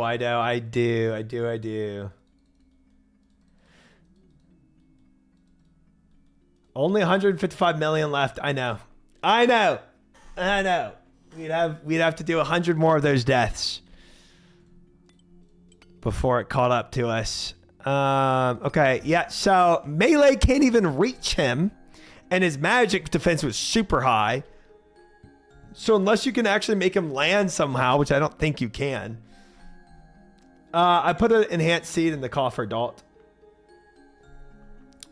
Only 155 million left. I know. We'd have to do 100 more of those deaths before it caught up to us. Okay, yeah. So melee can't even reach him, and his magic defense was super high. So unless you can actually make him land somehow, which I don't think you can, I put an enhanced seed in the coffer, Dalt.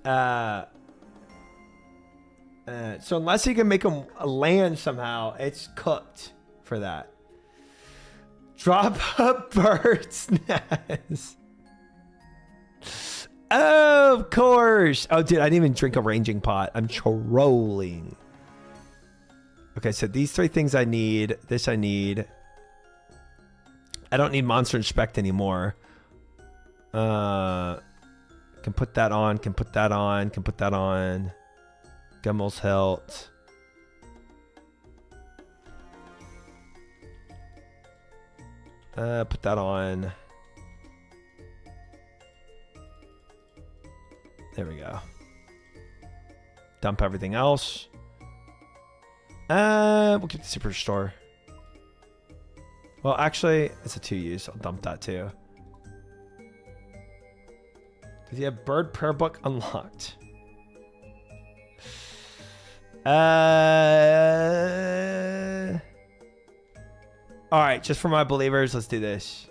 So unless you can make him land somehow, it's cooked for that. Drop a bird's nest. Oh, of course. Oh, dude, I didn't even drink a ranging pot. I'm trolling. Okay, so these three things I need. This I need. I don't need Monster Inspect anymore. Can put that on. Can put that on. Gummel's Hilt. Put that on. There we go. Dump everything else. We'll keep the Superstore. Well, actually, it's a 2-use. I'll dump that too. Does he have Bird Prayer Book unlocked? All right, just for my believers, let's do this.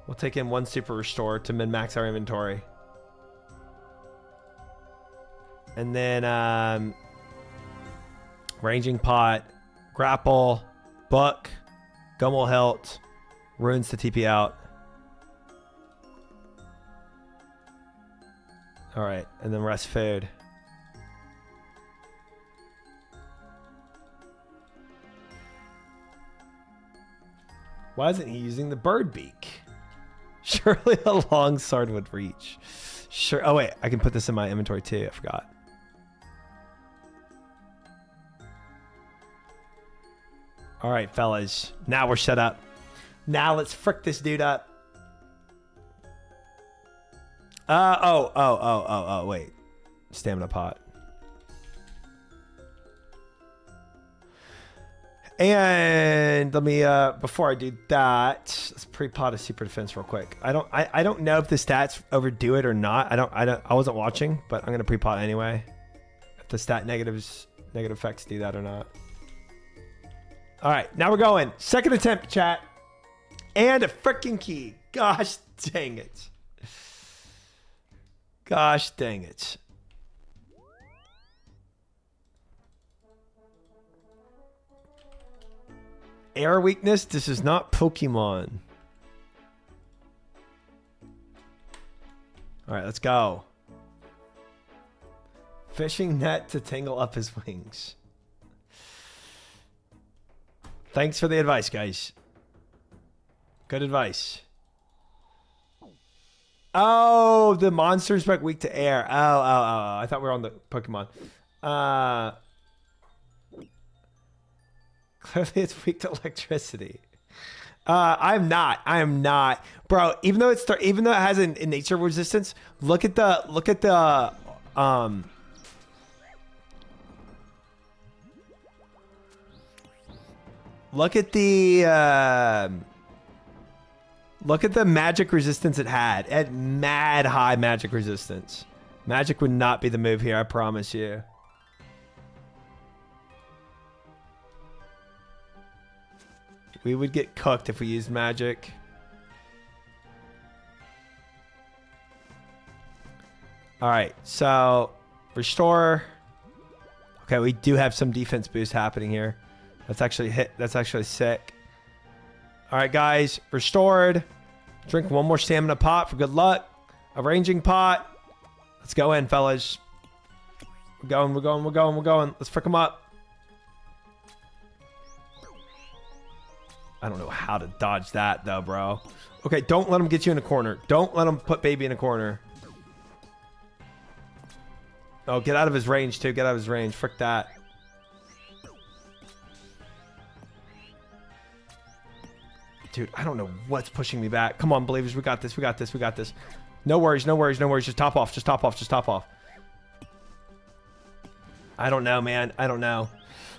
We'll take in one Super Restore to min-max our inventory. And then Ranging Pot, Grapple, Buck, Gummel Hilt, Runes to TP out. All right, and then rest food. Why isn't he using the bird beak? Surely a long sword would reach. Sure. Oh wait, I can put this in my inventory too. I forgot. All right, fellas. Now we're set up. Now let's frick this dude up. Oh, wait. Stamina pot. And let me before I do that, let's pre-pot a super defense real quick. I don't know if the stats overdo it or not. I wasn't watching, but I'm gonna pre-pot anyway. If the stat negative effects do that or not. All right, now we're going. Second attempt, chat. And a freaking key. Gosh dang it. Gosh dang it. Air weakness? This is not Pokemon. All right, let's go. Fishing net to tangle up his wings. Thanks for the advice, guys. Good advice. Oh, the monsters back weak to air. Oh. I thought we were on the Pokemon. Clearly it's weak to electricity. I am not. Bro, even though it has a nature resistance, look at the look at the magic resistance it had. It had mad high magic resistance. Magic would not be the move here, I promise you. We would get cooked if we used magic. All right, so restore. Okay, we do have some defense boost happening here. That's actually hit. That's actually sick. All right, guys, restored. Drink one more stamina pot for good luck. A ranging pot. Let's go in, fellas. We're going, we're going, we're going, we're going. Let's frick them up. I don't know how to dodge that, though, bro. Okay, don't let them get you in a corner. Don't let them put baby in a corner. Oh, get out of his range, too. Get out of his range. Frick that. Dude, I don't know what's pushing me back. Come on, believers. We got this. We got this. We got this. No worries. No worries. No worries. Just top off. Just top off. Just top off. I don't know, man. I don't know.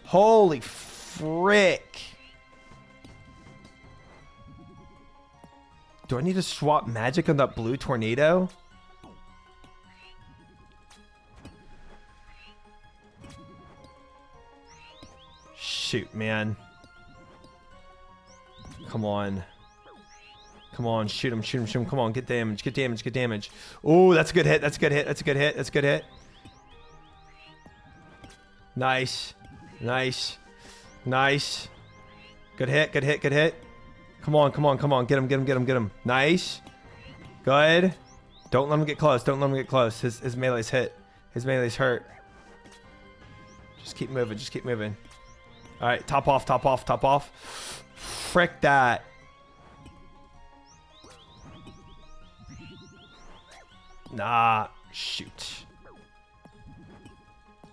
Holy frick. Do I need to swap magic on that blue tornado? Shoot, man. Come on. Come on, shoot him, shoot him, shoot him. Come on, get damage, get damage, get damage. Oh, that's a good hit, that's a good hit, that's a good hit, that's a good hit. Nice. Nice. Nice. Good hit, good hit, good hit. Come on, come on, come on. Get him, get him, get him, get him. Nice. Good. Don't let him get close. Don't let him get close. His melee's hit. His melee's hurt. Just keep moving. Just keep moving. All right, top off, top off, top off. Frick that. Nah, shoot.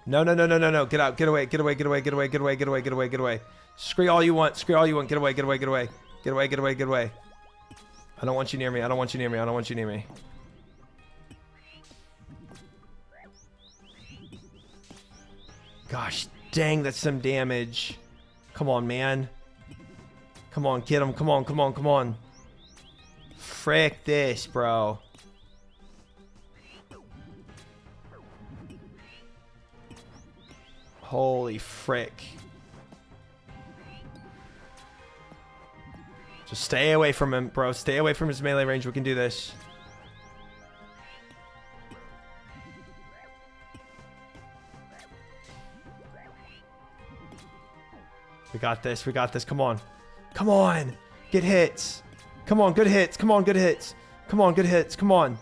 No, no, no, no, no, no. Get out, get away, get away, get away, get away, get away, get away, get away, get away. Scream all you want, scream all you want. Get away, get away, get away. Get away, get away, get away. I don't want you near me. I don't want you near me. I don't want you near me. Gosh dang, that's some damage. Come on, man. Come on, get him. Come on, come on, come on. Frick this, bro. Holy frick. Just stay away from him, bro. Stay away from his melee range. We can do this. We got this. We got this. Come on. Come on. Get hits. Come on. Good hits. Come on. Good hits. Come on. Good hits. Come on.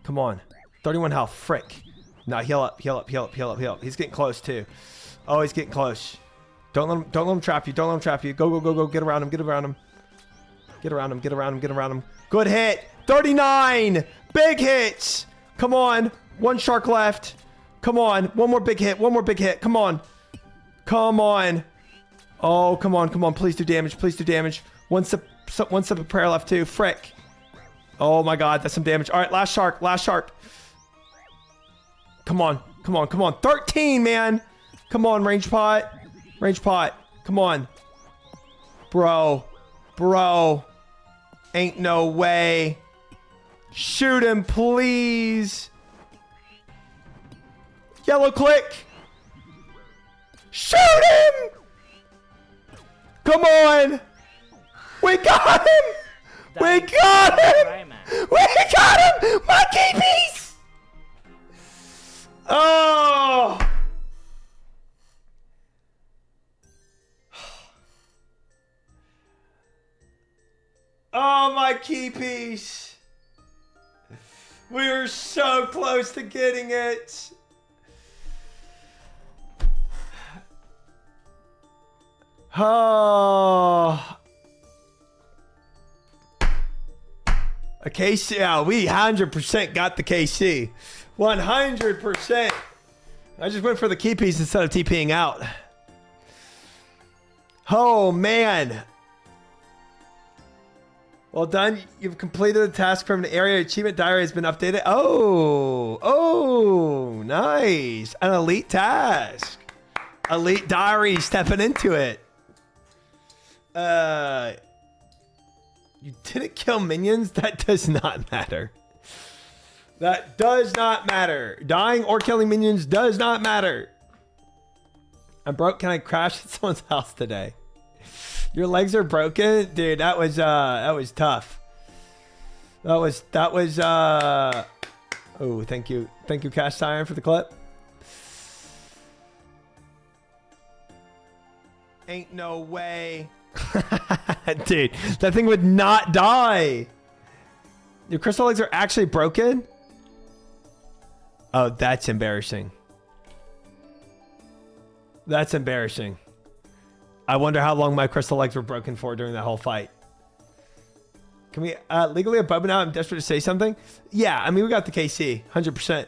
Come on. 31 health. Frick. Nah, heal up. Heal up. Heal up. Heal up. Heal up. He's getting close, too. Oh, he's getting close. Don't let him trap you. Don't let him trap you. Go, go, go, go. Get around him. Get around him. Get around him. Get around him. Get around him. Good hit. 39. Big hits. Come on. One shark left. Come on. One more big hit. One more big hit. Come on. Come on. Oh, come on. Come on. Please do damage. Please do damage. One step of prayer left too. Frick. Oh my God. That's some damage. All right. Last shark. Last shark. Come on. Come on. Come on. 13, man. Come on. Range pot. Range pot. Come on. Bro. Bro. Ain't no way. Shoot him, please. Yellow click. Shoot him. Come on. We got him. We got him. We got him. Monkey piece. Oh. Oh, my key piece. We were so close to getting it. Oh. A KC. Yeah, we 100% got the KC. 100%. I just went for the key piece instead of TPing out. Oh, man. Well done. You've completed the task from an area. Achievement diary has been updated. Oh. Oh, nice. An elite task. Elite diary stepping into it. You didn't kill minions? That does not matter. That does not matter. Dying or killing minions does not matter. I'm broke. Can I crash at someone's house today? Your legs are broken? Dude, that was tough. That was Oh, thank you. Thank you, Cast Iron, for the clip. Ain't no way. Dude, that thing would not die. Your crystal legs are actually broken? Oh, that's embarrassing. That's embarrassing. I wonder how long my crystal legs were broken for during that whole fight. Can we legally have Boba now? I'm desperate to say something. Yeah, I mean, we got the KC. 100%.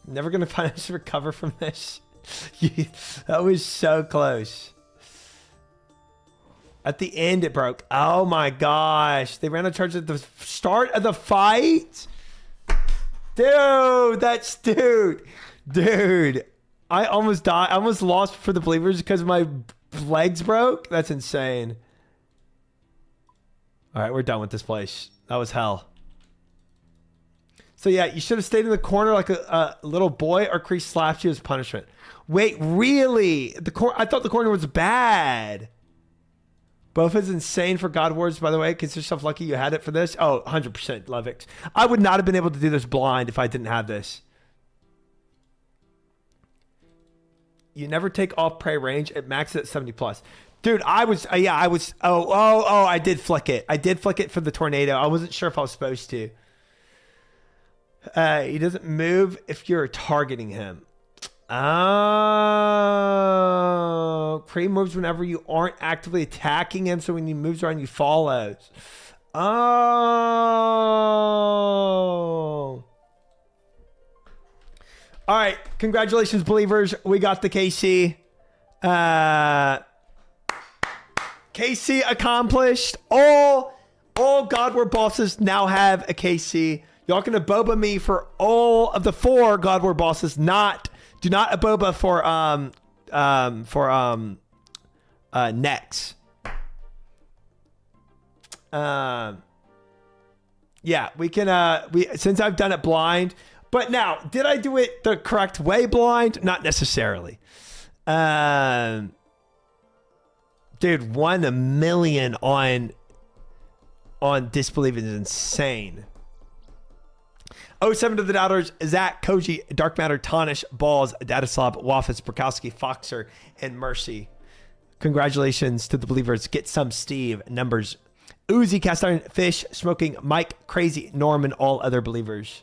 Never going to find us to recover from this. That was so close. At the end, it broke. Oh my gosh. They ran a charge at the start of the fight? Dude, that's... Dude. I almost died. I almost lost for the believers because my legs broke. That's insane. All right, we're done with this place. That was hell. So yeah, you should have stayed in the corner like a little boy, or Kreese slapped you as punishment. Wait, really? I thought the corner was bad. Both is insane for God Wars, by the way. Consider yourself lucky you had it for this. Oh, 100% Lovix. I would not have been able to do this blind if I didn't have this. You never take off prey range. It maxes at 70 plus. Dude, I was. Oh, I did flick it. I did flick it for the tornado. I wasn't sure if I was supposed to. He doesn't move if you're targeting him. Oh, Kree moves whenever you aren't actively attacking him. So when he moves around, you follows. Oh. All right. Congratulations, believers. We got the KC. KC accomplished. All God War bosses now have a KC. Y'all can aboba me for all of the 4 God War bosses. Do not aboba for Nex. Yeah, we can since I've done it blind. But now, did I do it the correct way blind? Not necessarily. Dude, 1 million on Disbelief is insane. 07 to the Doubters, Zach, Koji, Dark Matter, Tonish, Balls, Dataslav, Waffles, Brokowski, Foxer, and Mercy. Congratulations to the believers. Get some Steve, Numbers, Uzi, Cast Iron, Fish, Smoking, Mike, Crazy, Norman, all other believers.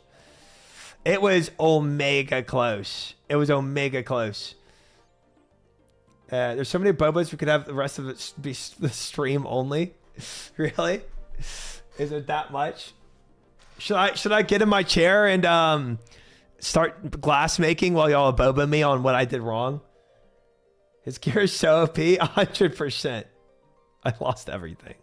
It was omega close. There's so many Bobas we could have the rest of it be the stream only. Really? Is it that much? Should I get in my chair and start glass making while y'all boba me on what I did wrong? His gear is so OP, 100%. I lost everything.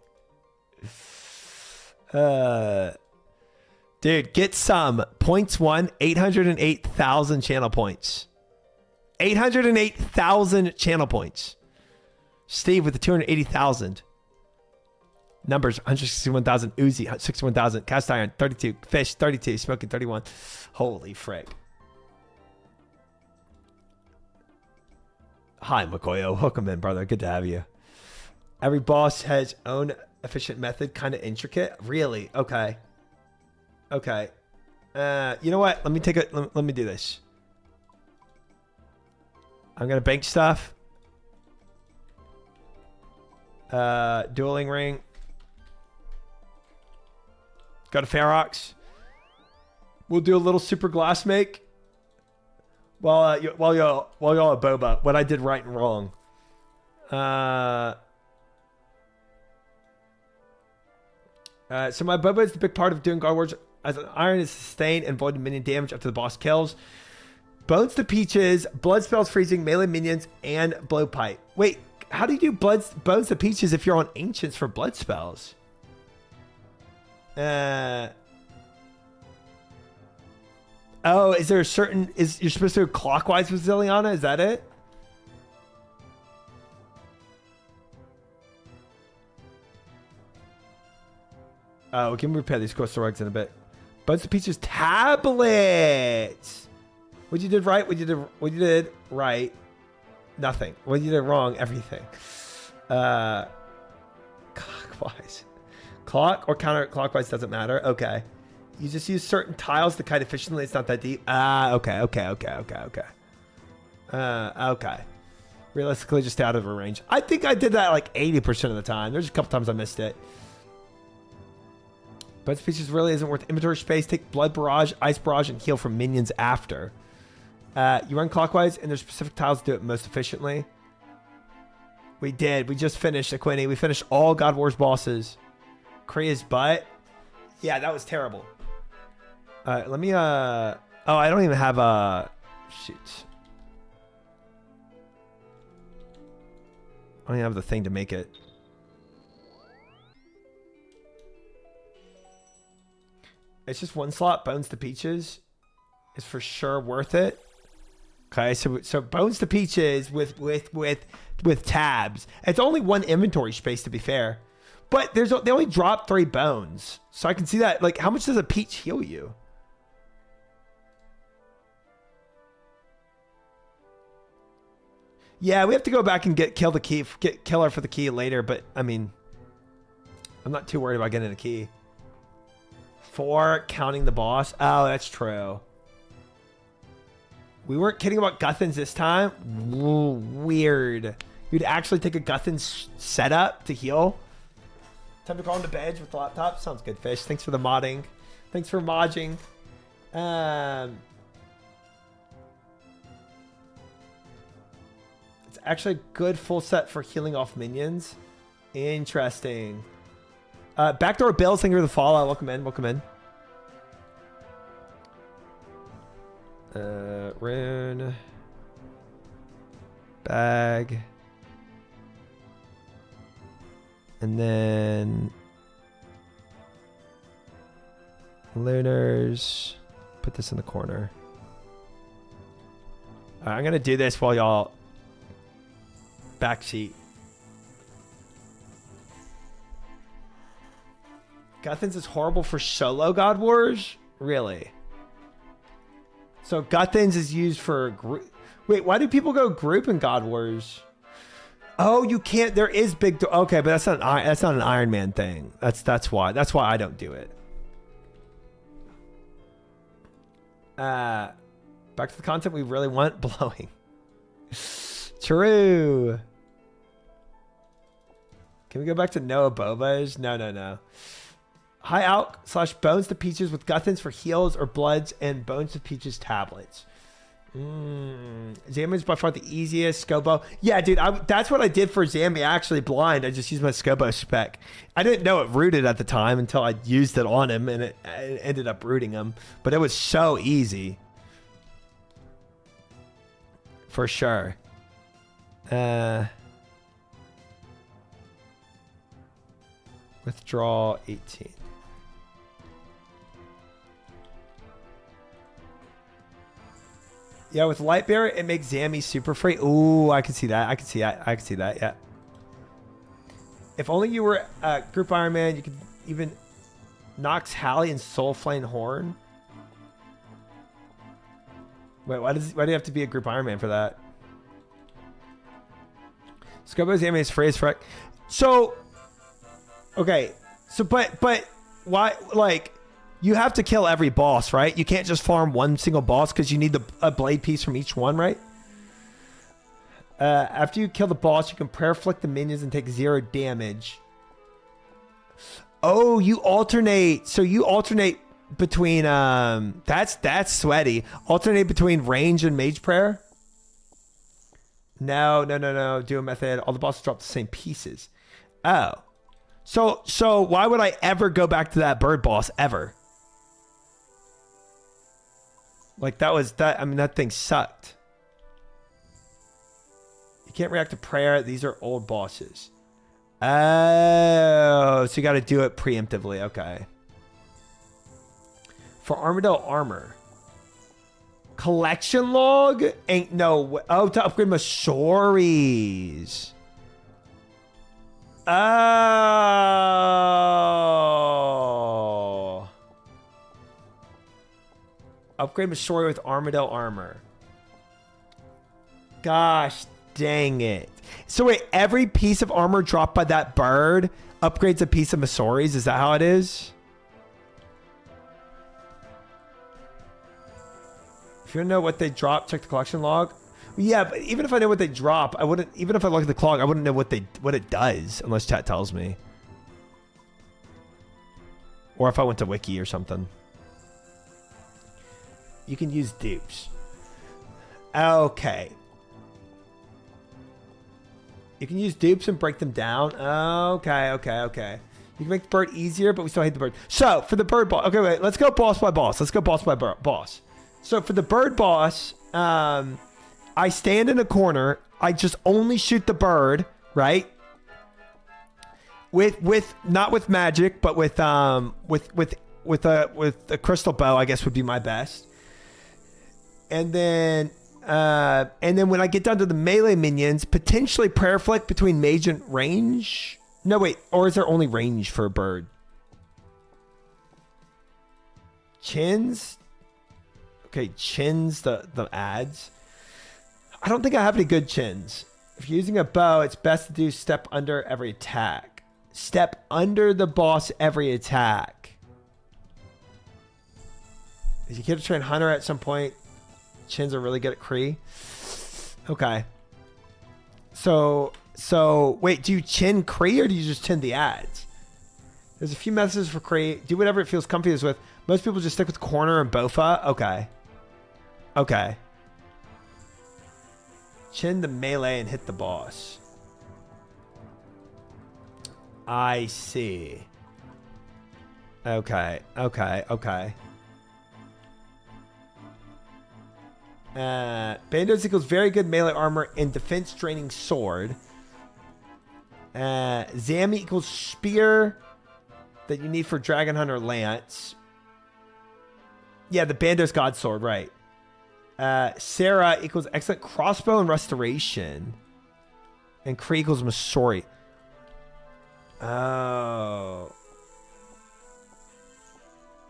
Dude, get some points. 808,000 channel points. 808,000 channel points. Steve with the 280,000. Numbers, 161,000. Uzi, 61,000. Cast Iron, 32. Fish, 32. Smoking, 31. Holy frick. Hi, Makoyo. Welcome in, brother. Good to have you. Every boss has own efficient method. Kind of intricate. Really? Okay. Okay. You know what? Let me do this. I'm going to bank stuff. Dueling ring. Go to Ferox. We'll do a little super glass make while y'all are boba. What I did right and wrong. So my boba is the big part of doing guard wars. As an iron is sustained and void minion damage up to the boss kills. Bones to Peaches, blood spells freezing, melee minions, and blowpipe. Wait, how do you do bones to Peaches if you're on ancients for blood spells? Oh, is there a certain... You're supposed to go clockwise with Zilliana? Is that it? Oh, we can repair these coastal rugs in a bit. Buds to Peaches tablets. What you did right? What you did right? Nothing. What you did wrong? Everything. Clockwise. Clock or counterclockwise doesn't matter. Okay. You just use certain tiles to kite efficiently. It's not that deep. Ah, okay. Okay. Realistically, just out of her range. I think I did that like 80% of the time. There's a couple times I missed it. But species really isn't worth inventory space. Take blood barrage, ice barrage, and heal from minions after. You run clockwise, and there's specific tiles to do it most efficiently. We did. We just finished Aquini. We finished all God Wars bosses. Kriya's butt. Yeah, that was terrible. Let me oh, I don't even have a shoot. I don't even have the thing to make it. It's just one slot. Bones to Peaches is for sure worth it. Okay, so Bones to Peaches with tabs. It's only one inventory space, to be fair, but they only drop 3 bones, so I can see that. Like, how much does a peach heal you? Yeah, we have to go back and kill her for the key later, but I mean, I'm not too worried about getting a key. 4 counting the boss. Oh, that's true. We weren't kidding about Guthans this time. Whoa, weird. You'd actually take a Guthans setup to heal. Time to crawl into bed with the laptop. Sounds good, Fish. Thanks for the modding. Thanks for modding. It's actually a good full set for healing off minions. Interesting. Backdoor Bills, thank you for the follow. Welcome in. Welcome in. Rune. Bag. And then Lunars. Put this in the corner. All right, I'm going to do this while y'all backseat. Guthans is horrible for solo God Wars? Really? So Guthans is used for group. Wait, why do people go group in God Wars? Oh, you can't. There is big. Okay, but that's not an Iron Man thing. That's why. That's why I don't do it. Back to the content we really want. Blowing. True. Can we go back to Noah Boba's? No. High Alk / Bones to Peaches with Guthans for heals or bloods and Bones to Peaches tablets. Zammy is by far the easiest. Scobo. Yeah, dude, that's what I did for Zammy. Actually, blind. I just used my Scobo spec. I didn't know it rooted at the time until I used it on him, and it ended up rooting him. But it was so easy. For sure. Withdraw 18. Yeah, with Lightbearer, it makes Zammy super free. Ooh, I can see that. I can see that. Yeah. If only you were Group Iron Man, you could even Nox Halley and Soulflame Horn. Wait, why do you have to be a Group Iron Man for that? Scobo Zammy is free as frick. So, okay. So, but why, like, you have to kill every boss, right? You can't just farm one single boss because you need a blade piece from each one, right? After you kill the boss, you can prayer flick the minions and take 0 damage. Oh, you alternate. So you alternate between that's sweaty. Alternate between range and mage prayer. No. Do a method. All the bosses drop the same pieces. Oh. So why would I ever go back to that bird boss ever? Like I mean, that thing sucked. You can't react to prayer. These are old bosses. Oh, so you got to do it preemptively. Okay. For Armadillo armor. Collection log? Ain't no. Oh, to upgrade my stories. Oh. Upgrade Mashori with Armadillo armor. Gosh Dang it. So wait, every piece of armor dropped by that bird upgrades a piece of Masori's? Is that how it is? If you don't know what they drop, check the collection log. Yeah, but even if I know what they drop, I wouldn't. Even if I look at the log, I wouldn't know what it does unless chat tells me, or if I went to wiki or something. You can use dupes. Okay. You can use dupes and break them down. Okay. You can make the bird easier, but we still hate the bird. So for the bird boss, okay, wait. Let's go boss by boss. Let's go boss by boss. So for the bird boss, I stand in a corner. I just only shoot the bird, right? With not with magic, but with a crystal bow, I guess would be my best. And then when I get down to the melee minions, potentially prayer flick between mage and range. No, wait, or is there only range for a bird? Chins. Okay, chins, the ads. I don't think I have any good chins. If you're using a bow, it's best to do step under every attack. Step under the boss every attack. If you get to train Hunter at some point, chins are really good at Kree. Okay. So wait, do you chin Kree or do you just chin the ads? There's a few methods for Kree. Do whatever it feels comfy with. Most people just stick with corner and Bofa. Okay. Chin the melee and hit the boss. I see. Okay. Bandos equals very good melee armor and defense draining sword. Zami equals spear that you need for Dragon Hunter Lance. Yeah, the Bandos God Sword, right. Sarah equals excellent crossbow and restoration. And Kree equals Masori. Oh.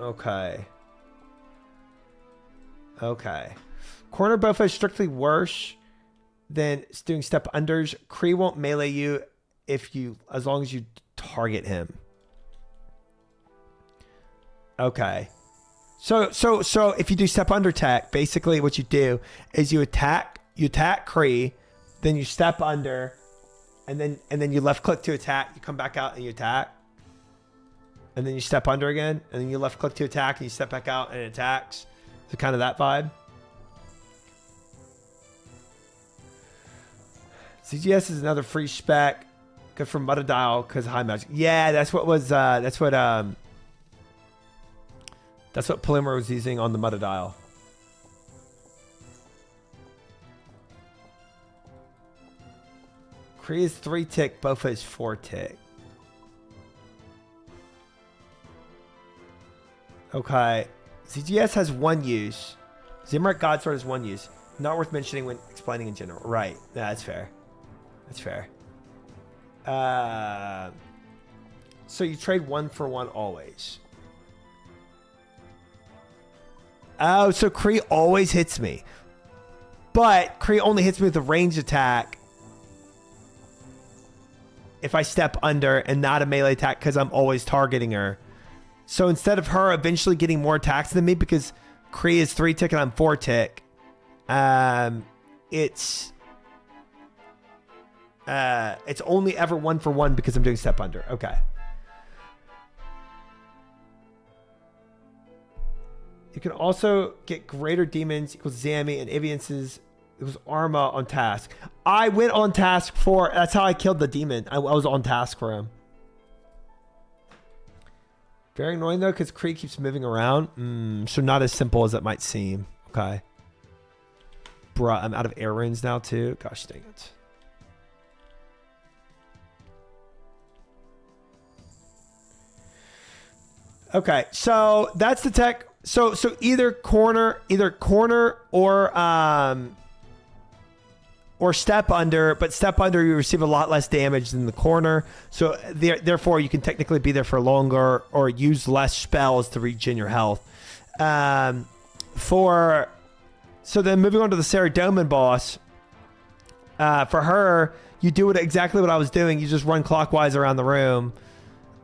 Okay. Corner Bofa is strictly worse than doing step unders. Kree won't melee you as long as you target him. Okay. So if you do step under attack, basically what you do is you attack Kree, then you step under, and then you left click to attack, you come back out and you attack. And then you step under again, and then you left click to attack and you step back out and it attacks. So kind of that vibe. CGS is another free spec. Good for Mutadile because high magic. Yeah, that's what Polymer was using on the Mutadile. Kree is 3 tick, Bofa is 4 tick. Okay. CGS has 1 use. Zimrat Godsword has 1 use. Not worth mentioning when explaining in general. Right. Yeah, that's fair. So you trade 1 for 1 always. Oh, so Kree always hits me. But Kree only hits me with a ranged attack if I step under and not a melee attack because I'm always targeting her. So instead of her eventually getting more attacks than me because Kree is 3 tick and I'm 4 tick, it's only ever 1 for 1 because I'm doing step under. Okay. You can also get greater demons equals Zami and Aviances equals Arma on task. I went on task for, that's how I killed the demon. I was on task for him. Very annoying though, because Kree keeps moving around. So not as simple as it might seem. Okay. Bruh, I'm out of air runes now too. Gosh dang it. Okay, so that's the tech. So either corner or step under, but step under you receive a lot less damage than the corner. So therefore you can technically be there for longer or use less spells to regen your health. So then moving on to the Saradomin boss. For her, you do exactly what I was doing. You just run clockwise around the room.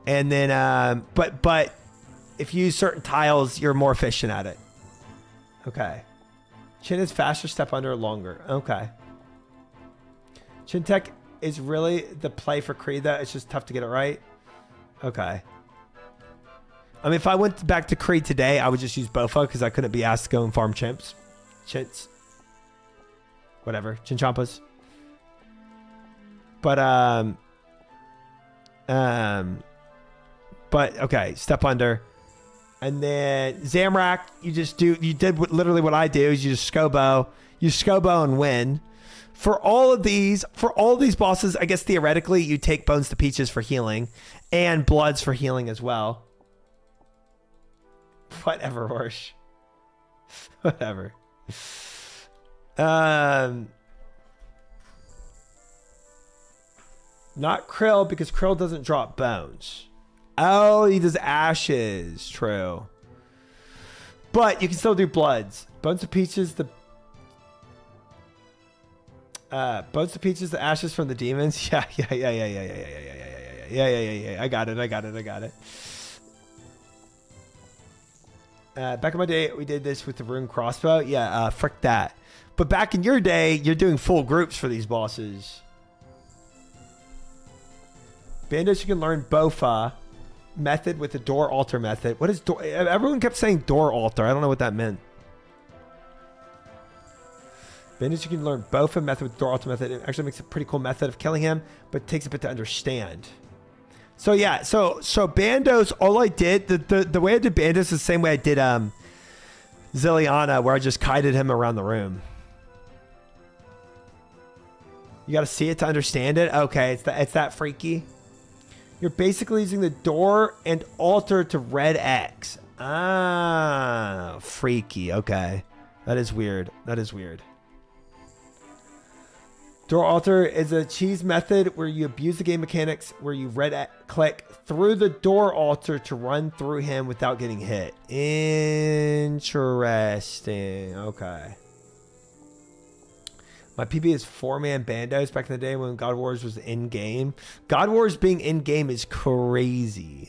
And then, but if you use certain tiles, you're more efficient at it. Okay. Chin is faster, step under, longer. Okay. Chin tech is really the play for Creed, though. It's just tough to get it right. Okay. I mean, if I went back to Creed today, I would just use Bofa because I couldn't be asked to go and farm chimps. Chits. Whatever. Chinchompas. But, okay. Step under. And then Zamrak, you did literally what I do is you just Scobo. You Scobo and win. For all of these bosses, I guess theoretically you take Bones to Peaches for healing and Bloods for healing as well. Whatever, Horsh. Whatever. Not Krill because Krill doesn't drop bones. Oh, he does ashes. True. But you can still do Bloods. Bones of Peaches, the ashes from the demons. Yeah. I got it. Back in my day, we did this with the rune crossbow. Yeah, frick that. But back in your day, you're doing full groups for these bosses. Bandos, you can learn Bofa method with the door altar method. What is door? Everyone kept saying door altar. I don't know what that meant. Bandos, you can learn Bofa method with door altar method. It actually makes a pretty cool method of killing him, but it takes a bit to understand. So yeah, so Bandos, all I did, the way I did Bandos is the same way I did Zilliana, where I just kited him around the room. You gotta see it to understand it? Okay, it's that freaky. You're basically using the door and altar to red X. Ah, freaky, okay. That is weird. Door altar is a cheese method where you abuse the game mechanics where you click through the door altar to run through him without getting hit. Interesting. Okay. My PB is 4-man bandos back in the day when God Wars was in-game. God Wars being in-game is crazy.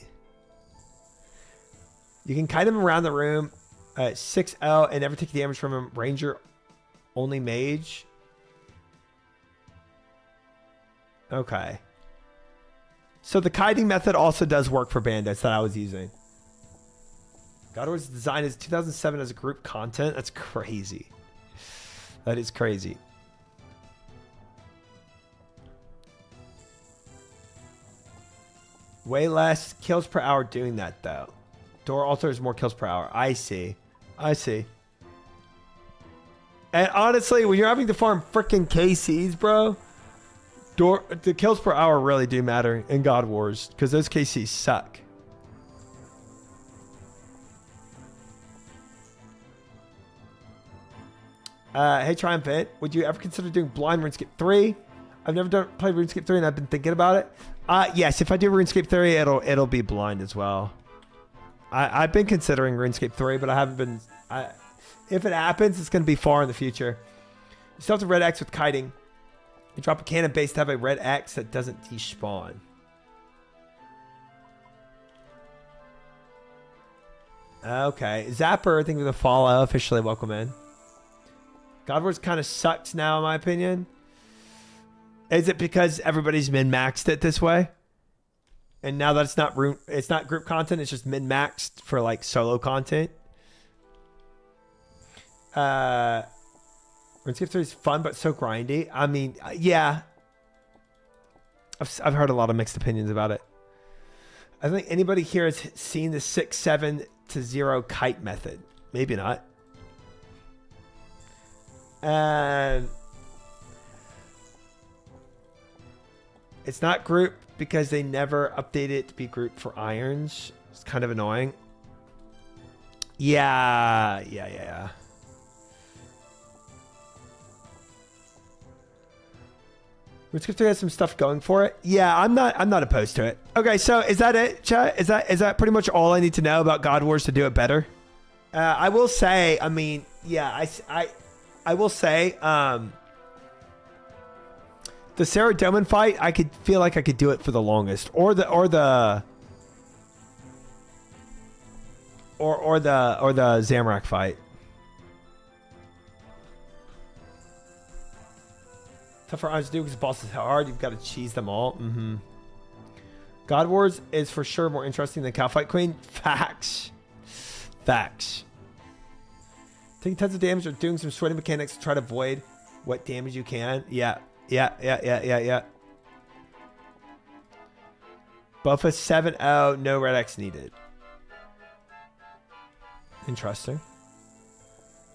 You can kite him around the room at 6L and never take damage from him. Ranger only mage. Okay. So the kiting method also does work for bandits that I was using. God Wars design is 2007 as a group content. That's crazy. That is crazy. Way less kills per hour doing that though. Door altar is more kills per hour. I see. And honestly, when you're having to farm freaking KCs, bro, the kills per hour really do matter in God Wars because those KCs suck. Hey Triumphant, would you ever consider doing blind RuneScape 3? I've never played RuneScape 3 and I've been thinking about it. Yes, if I do RuneScape 3, it'll be blind as well. I've been considering RuneScape 3, but I haven't been. If it happens, it's going to be far in the future. You still have to red X with kiting. You drop a cannon base to have a red X that doesn't despawn. Okay, Zapper, thank you for the follow. Officially welcome in. God Wars kind of sucks now, in my opinion. Is it because everybody's min-maxed it this way? And now that it's not group content, it's just min-maxed for like solo content. RuneScape 3 is fun, but so grindy. I mean, yeah. I've heard a lot of mixed opinions about it. I think anybody here has seen the 6-7 to 0 kite method. Maybe not. And it's not group because they never updated it to be group for irons. It's kind of annoying. Yeah. RuneScape 3 has some stuff going for it. Yeah, I'm not opposed to it. Okay, so is that it, chat? Is that pretty much all I need to know about God Wars to do it better? I will say, I mean, yeah, I will say, The Sarah Doman fight, I could feel like I could do it for the longest, or the Zamrak fight. Tough for us to do because boss is hard. You've got to cheese them all. God Wars is for sure more interesting than Cow Fight Queen. Facts. Taking tons of damage or doing some sweaty mechanics to try to avoid what damage you can. Yeah. Buff a 7-0, no red X needed. Interesting.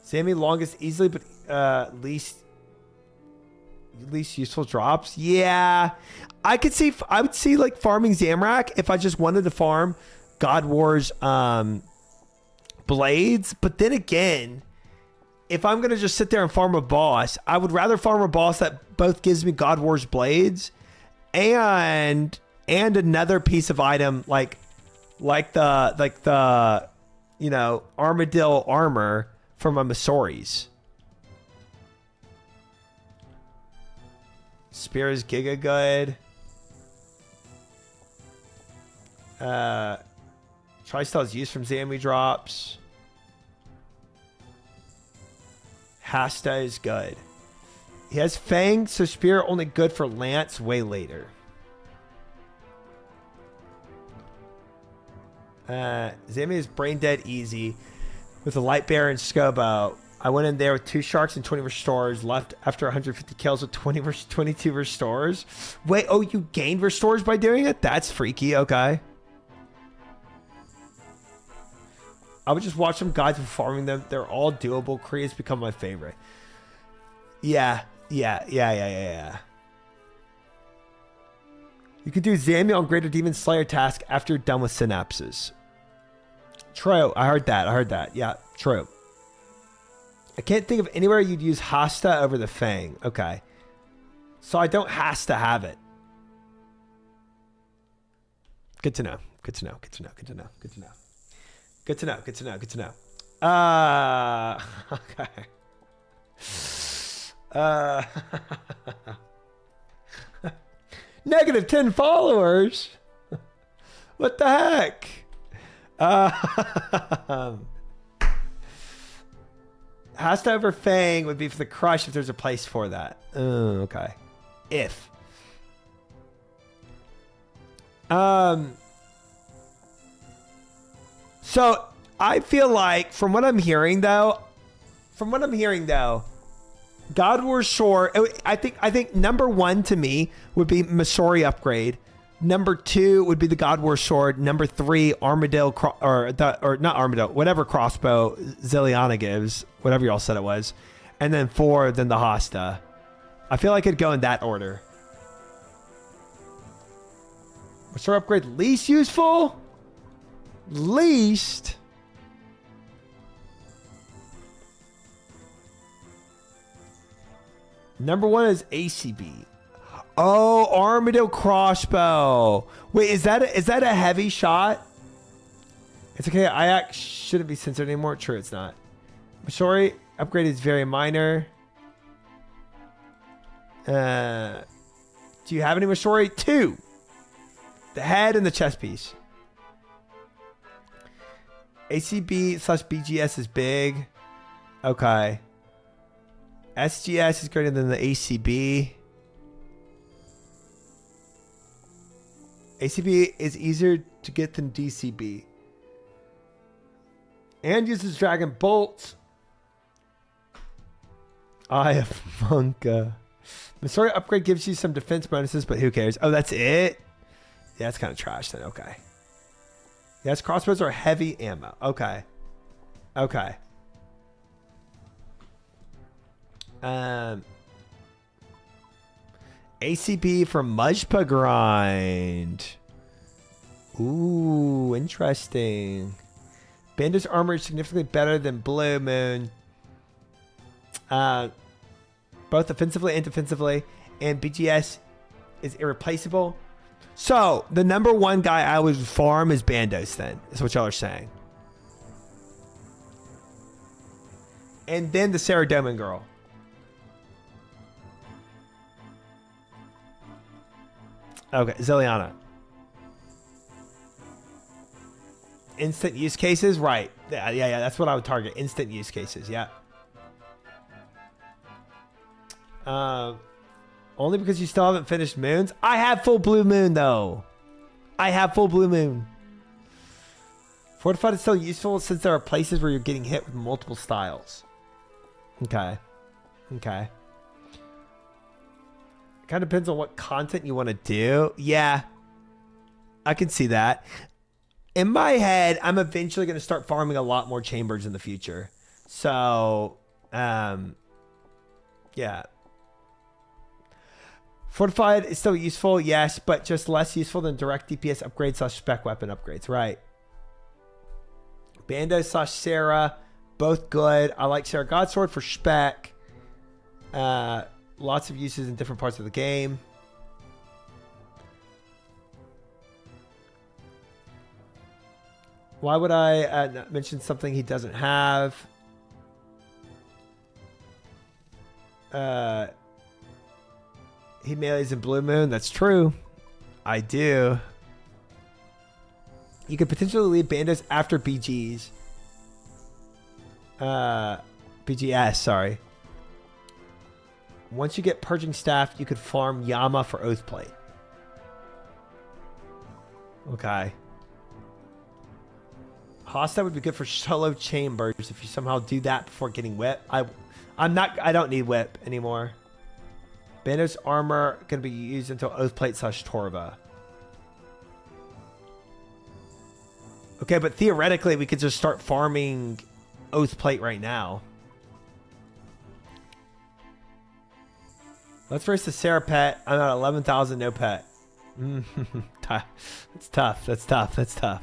Sammy longest easily, but least useful drops. Yeah, I would see like farming Zamrak if I just wanted to farm God Wars blades. But then again, if I'm gonna just sit there and farm a boss, I would rather farm a boss that both gives me God Wars blades and another piece of item like the armadillo armor from my Masoris. Spear is giga good. Tristel is used from Zammy drops. Hasta is good. He has Fang, so Spear only good for Lance way later. Zammy is brain dead easy with a light bear and Scobo. I went in there with 2 sharks and 20 restores. Left after 150 kills with 22 restores. Wait, oh, you gained restores by doing it? That's freaky. Okay. I would just watch some guys farming them. They're all doable. Kree has become my favorite. Yeah. You could do Zammy on Greater Demon Slayer task after you're done with synapses. True. I heard that. Yeah, true. I can't think of anywhere you'd use Hasta over the Fang. Okay. So I don't has to have it. Good to know. Okay. Negative 10 followers? What the heck? Hasta over Fang would be for the crush if there's a place for that. Okay. If. So I feel like from what I'm hearing though, God Wars Shore, I think number 1 to me would be Masori upgrade. Number 2 would be the God Wars Sword. Number 3, Armadillo, or not Armadillo, whatever crossbow Zilliana gives, whatever y'all said it was. And then 4, then the Hasta. I feel like it'd go in that order. Masori upgrade least useful? Least? Number 1 is ACB. Oh, Armadillo crossbow. Wait, is that a heavy shot? It's okay. IAC shouldn't be censored anymore. True, it's not. Masori upgrade is very minor. Do you have any Masori? 2. The head and the chest piece. ACB/BGS is big. Okay. SGS is greater than the ACB. ACB is easier to get than DCB. And uses Dragon Bolt. Eye of Monka. Masori upgrade gives you some defense bonuses, but who cares? Oh, that's it? Yeah, it's kind of trash then. Okay. Yes, crossbows are heavy ammo. Okay. ACB from Mujpa Grind. Ooh, interesting. Bando's armor is significantly better than Blue Moon. Both offensively and defensively. And BGS is irreplaceable. So, the number 1 guy I would farm is Bandos then. Is what y'all are saying. And then the Sarah Doman girl. Okay, Zilliana. Instant use cases, right? Yeah. That's what I would target. Instant use cases. Yeah. Only because you still haven't finished moons. I have full blue moon though. I have full blue moon. Fortified is still useful since there are places where you're getting hit with multiple styles. Okay. Okay. Kind of depends on what content you want to do. Yeah. I can see that. In my head, I'm eventually going to start farming a lot more chambers in the future. So, yeah. Fortified is still useful, yes, but just less useful than direct DPS upgrades / spec weapon upgrades, right? Bando / Sarah, both good. I like Sarah Godsword for spec. Lots of uses in different parts of the game. Why would I not mention something he doesn't have? He melees in Blue Moon. That's true. I do. You could potentially lead bandos after BGs. BGS, sorry. Once you get Purging Staff, you could farm Yama for Oathplate. Okay. Hosta would be good for solo chambers if you somehow do that before getting whip. I don't need whip anymore. Bandos armor can be used until Oathplate / Torva. Okay, but theoretically we could just start farming Oathplate right now. Let's race the Sarah pet. I'm at 11,000, no pet. That's tough. That's tough. That's tough.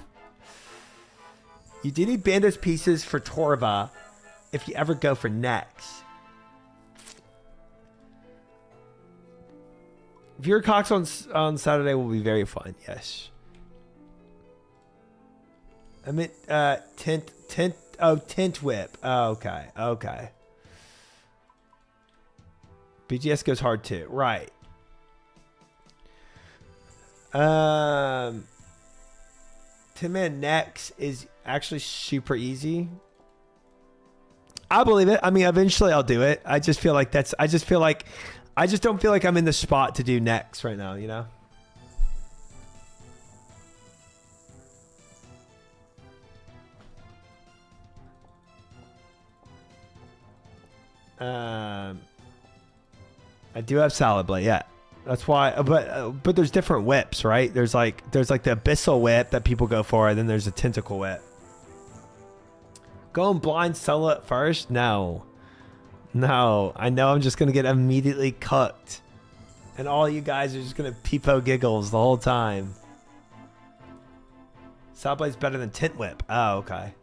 You do need Bandos pieces for Torva if you ever go for Nex. Viewer Cox on Saturday will be very fun. Yes. I meant Tint Whip. Oh, okay. Okay. BGS goes hard too. Right. 10-man Nex is actually super easy. I believe it. I mean, eventually I'll do it. I just don't feel like I'm in the spot to do Nex right now, you know? I do have Salad Blade, yeah. That's why, but there's different whips, right? There's like the Abyssal Whip that people go for, and then there's a Tentacle Whip. Going blind solo at first? No. I know I'm just gonna get immediately cooked, and all you guys are just gonna peepo giggles the whole time. Salad Blade's better than Tint Whip. Oh, okay.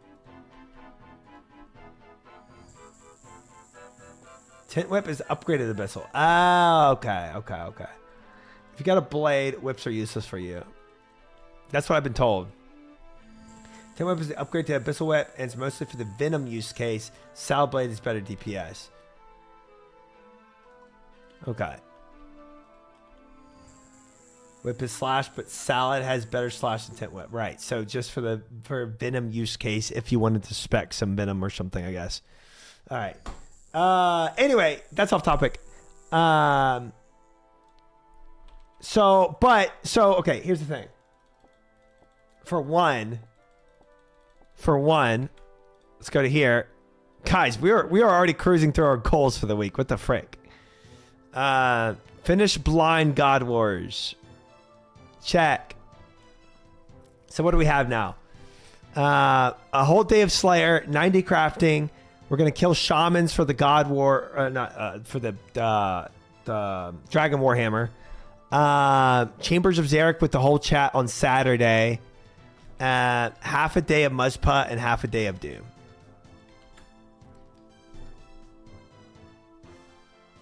Tint Whip is upgraded Abyssal. Ah, okay. If you got a blade, whips are useless for you. That's what I've been told. Tint Whip is the upgrade to Abyssal Whip, and it's mostly for the Venom use case. Salad Blade is better DPS. Okay. Whip is slash, but Salad has better slash than Tint Whip. Right. So just for Venom use case, if you wanted to spec some Venom or something, I guess. All right. Anyway, that's off topic. Okay, here's the thing. For one, let's go to here. Guys, we are already cruising through our goals for the week. What the frick? Finish Blind God Wars. Check. So what do we have now? A whole day of Slayer, 90 crafting. We're gonna kill shamans for the God War, for the Dragon Warhammer. Chambers of Zarek with the whole chat on Saturday. Half a day of Muzpah and half a day of Doom.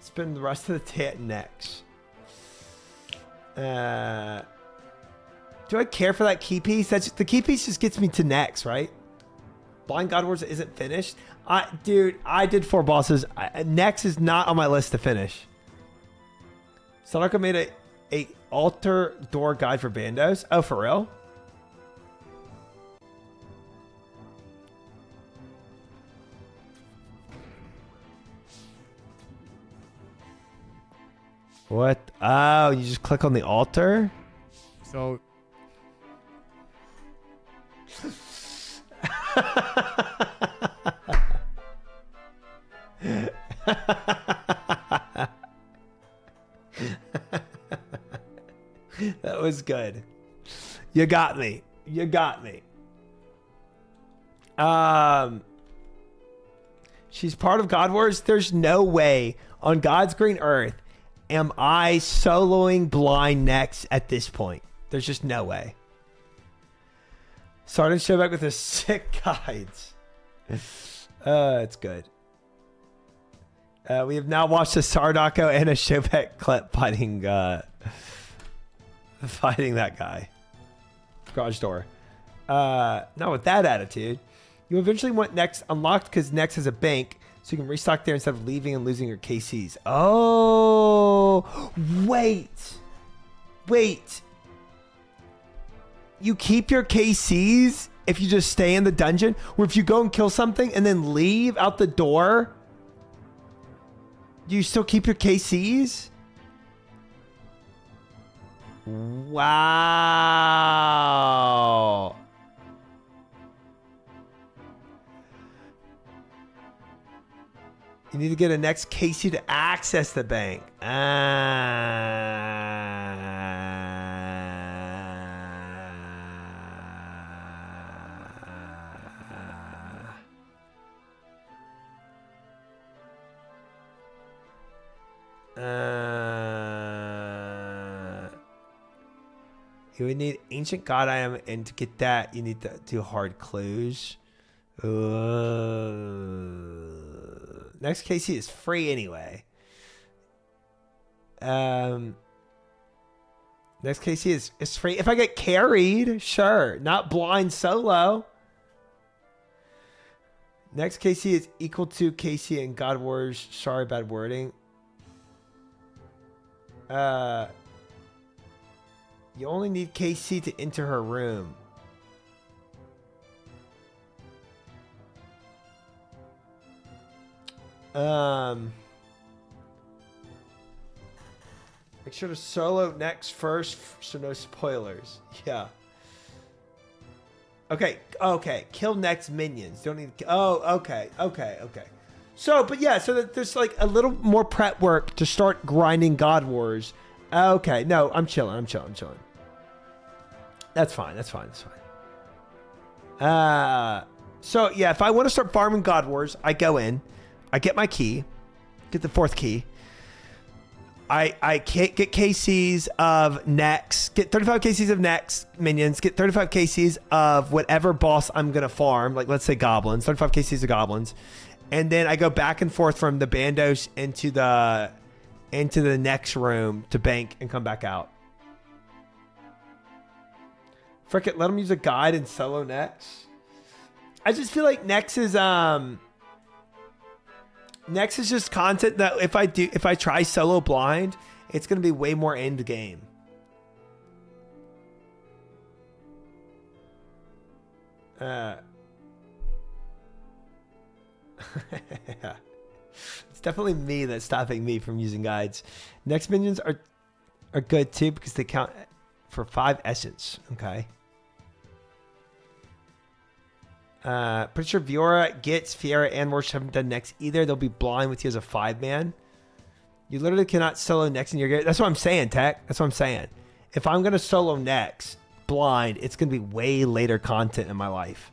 Spend the rest of the day at Nex. Do I care for that key piece? The key piece just gets me to Nex, right? Blind God Wars isn't finished. Dude, I did 4 bosses. Nex is not on my list to finish. Sadako made a altar door guide for bandos. Oh, for real? What? Oh, you just click on the altar? So that was good. You got me. You got me. She's part of God Wars. There's no way on God's green earth am I soloing blind next at this point. There's just no way. Sergeant show back with his sick guides. It's good. We have now watched a Sardako and a Showback clip fighting that guy. Garage door. Not with that attitude. You eventually want Next unlocked because Next has a bank, so you can restock there instead of leaving and losing your KCs. Oh, wait. You keep your KCs if you just stay in the dungeon, or if you go and kill something and then leave out the door, do you still keep your KCs? Wow. You need to get a next KC to access the bank. You would need ancient god item, and to get that, you need to do hard clues. Next KC is free anyway. Next KC is free. If I get carried, sure. Not blind solo. Next KC is equal to KC in God Wars. Sorry, bad wording. You only need KC to enter her room. Make sure to solo next first, so no spoilers. Yeah. Okay. Kill next minions. Don't need. Okay. So, but yeah, so that there's like a little more prep work to start grinding God Wars. Okay. No, I'm chilling. That's fine. So yeah, if I want to start farming God Wars, I go in, I get my key, get the 4th key. I get KCs of next, get 35 KCs of next minions, get 35 KCs of whatever boss I'm going to farm, like let's say goblins, 35 KCs of goblins. And then I go back and forth from the bandos into the next room to bank and come back out. Frick it, let them use a guide and solo Nex. I just feel like Nex is just content that if I try solo blind, it's gonna be way more end game. It's definitely me that's stopping me from using guides. Next minions are good too because they count for 5 essence. Okay. Pretty sure Viora, Gitz, Fiera, and Morsh haven't done Nex either. They'll be blind with you as a 5-man. You literally cannot solo Nex in your game. That's what I'm saying, Tech. That's what I'm saying. If I'm going to solo Nex blind, it's going to be way later content in my life.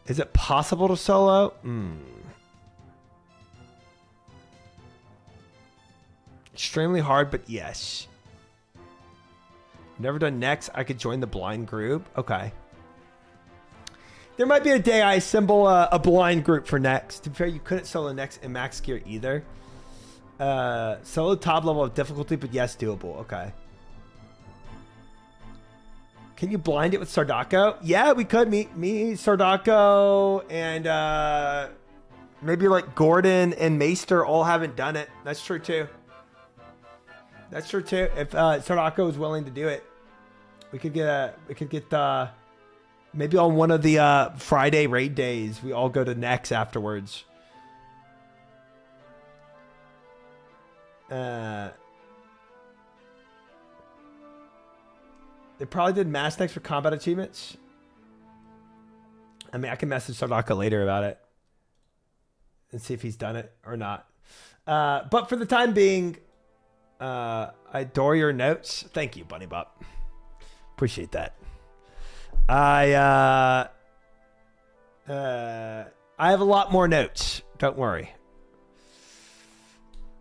Is it possible to solo? Extremely hard, but yes. Never done Nex. I could join the blind group. Okay. There might be a day I assemble a blind group for Nex. To be fair, you couldn't solo Nex in max gear either. Solo top level of difficulty, but yes, doable. Okay. Can you blind it with Sardako? Yeah, we could. Me, Sardako, and maybe like Gordon and Maester all haven't done it. That's true too. That's true too. If Sorako is willing to do it, we could get maybe on one of the Friday raid days, we all go to Nex afterwards. They probably did mass Nex for combat achievements. I mean, I can message Soraka later about it and see if he's done it or not. But for the time being, I adore your notes. Thank you, Bunny Bop. Appreciate that. I have a lot more notes. Don't worry.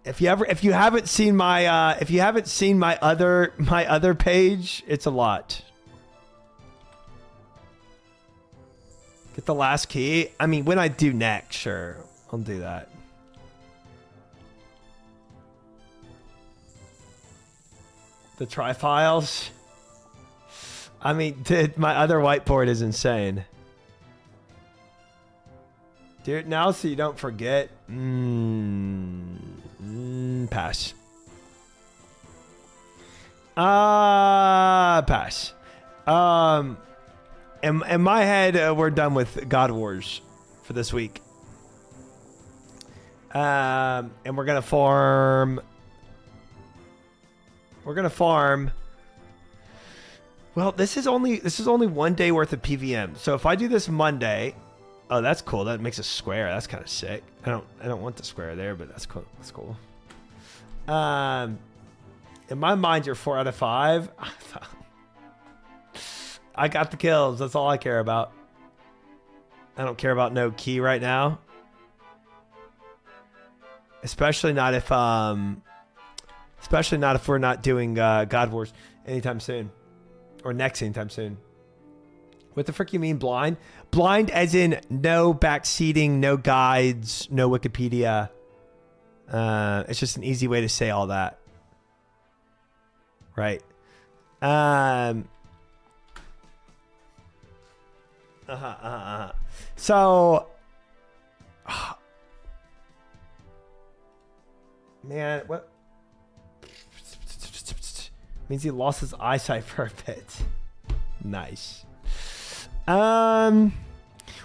If you haven't seen my other page, it's a lot. Get the last key. I mean, when I do next, sure, I'll do that. The tri-files. I mean, dude, my other whiteboard is insane. Do it now so you don't forget. Pass. Pass. In my head, we're done with God Wars for this week. And we're gonna farm. Well, this is only 1 day worth of PVM. So if I do this Monday, oh, that's cool. That makes a square. That's kind of sick. I don't want the square there, but that's cool. That's cool. In my mind, you're 4 out of 5. I got the kills. That's all I care about. I don't care about no key right now. Especially not if we're not doing God Wars anytime soon. Or next anytime soon. What the frick you mean blind? Blind as in no backseating, no guides, no Wikipedia. It's just an easy way to say all that. Right. So, man, what? Means he lost his eyesight for a bit. Nice.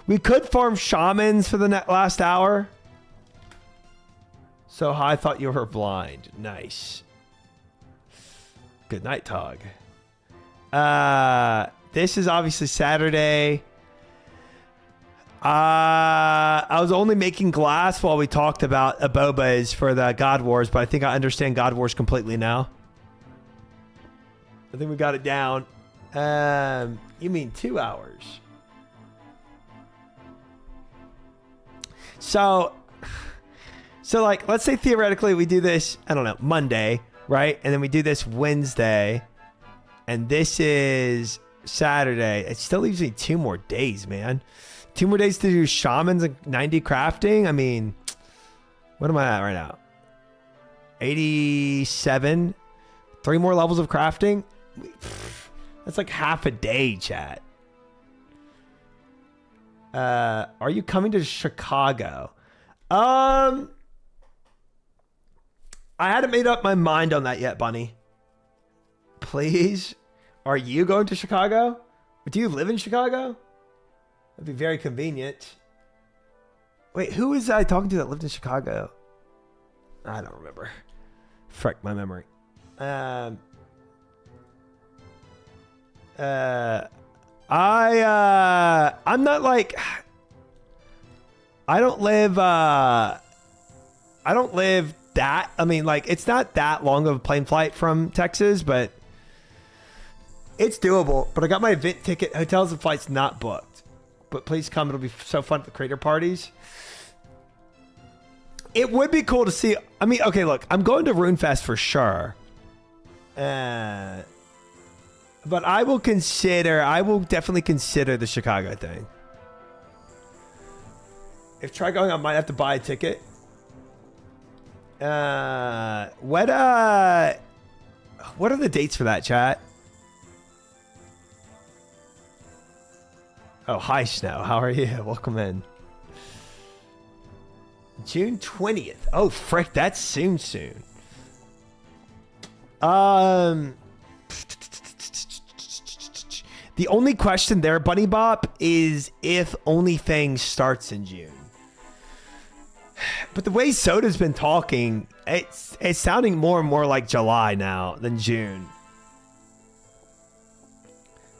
We could farm shamans for the last hour. So I thought you were blind. Nice. Good night, Tog. This is obviously Saturday. I was only making glass while we talked about Abobas for the God Wars, but I think I understand God Wars completely now. I think we got it down. You mean 2 hours? So like, let's say theoretically we do this, I don't know, Monday, right? And then we do this Wednesday, and this is Saturday. It still leaves me 2 more days, man. 2 more days to do shamans and 90 crafting. I mean, what am I at right now? 87. 3 more levels of crafting. That's like half a day, chat. Are you coming to Chicago? I hadn't made up my mind on that yet, Bunny. Please? Are you going to Chicago? Do you live in Chicago? That'd be very convenient. Wait, who was I talking to that lived in Chicago? I don't remember. Frick my memory. I'm not like, I don't live that, I mean, like, it's not that long of a plane flight from Texas, but it's doable. But I got my event ticket. Hotels and flights not booked, but please come. It'll be so fun at the creator parties. It would be cool to see. I mean, okay, look, I'm going to RuneFest for sure. But I will definitely consider the Chicago thing. If try going, I might have to buy a ticket. What are the dates for that, chat? Oh, hi, Snow. How are you? Welcome in. June 20th. Oh, frick, that's soon. The only question there, Bunny Bop, is if OnlyFans starts in June. But the way Soda's been talking, it's sounding more and more like July now than June.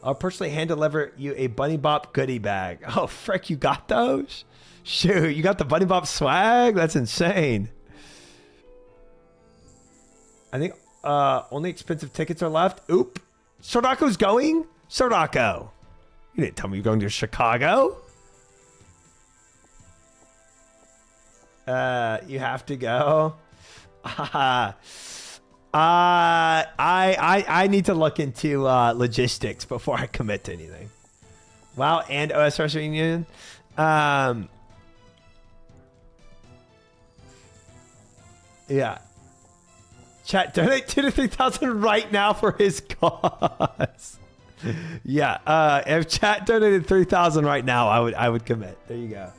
I'll personally hand deliver you a Bunny Bop goodie bag. Oh, frick, you got those? Shoot, you got the Bunny Bop swag? That's insane. I think only expensive tickets are left. Oop. Sordako's going? Sordako. You didn't tell me you're going to Chicago. You have to go. I need to look into logistics before I commit to anything. Wow, and OSRS reunion. Yeah. Chat, donate 2,000 to 3,000 right now for his cause. Yeah. If chat donated 3,000 right now, I would commit. There you go.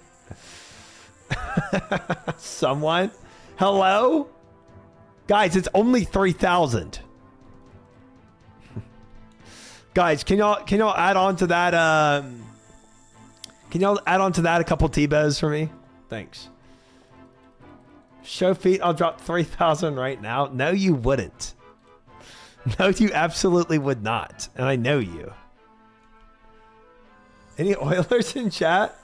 Someone? Hello? Guys, it's only 3,000. Guys, can y'all add on to that? Can y'all add on to that a couple T-bows for me? Thanks. Show feet, I'll drop 3,000 right now. No, you wouldn't. No, you absolutely would not. And I know you. Any Oilers in chat?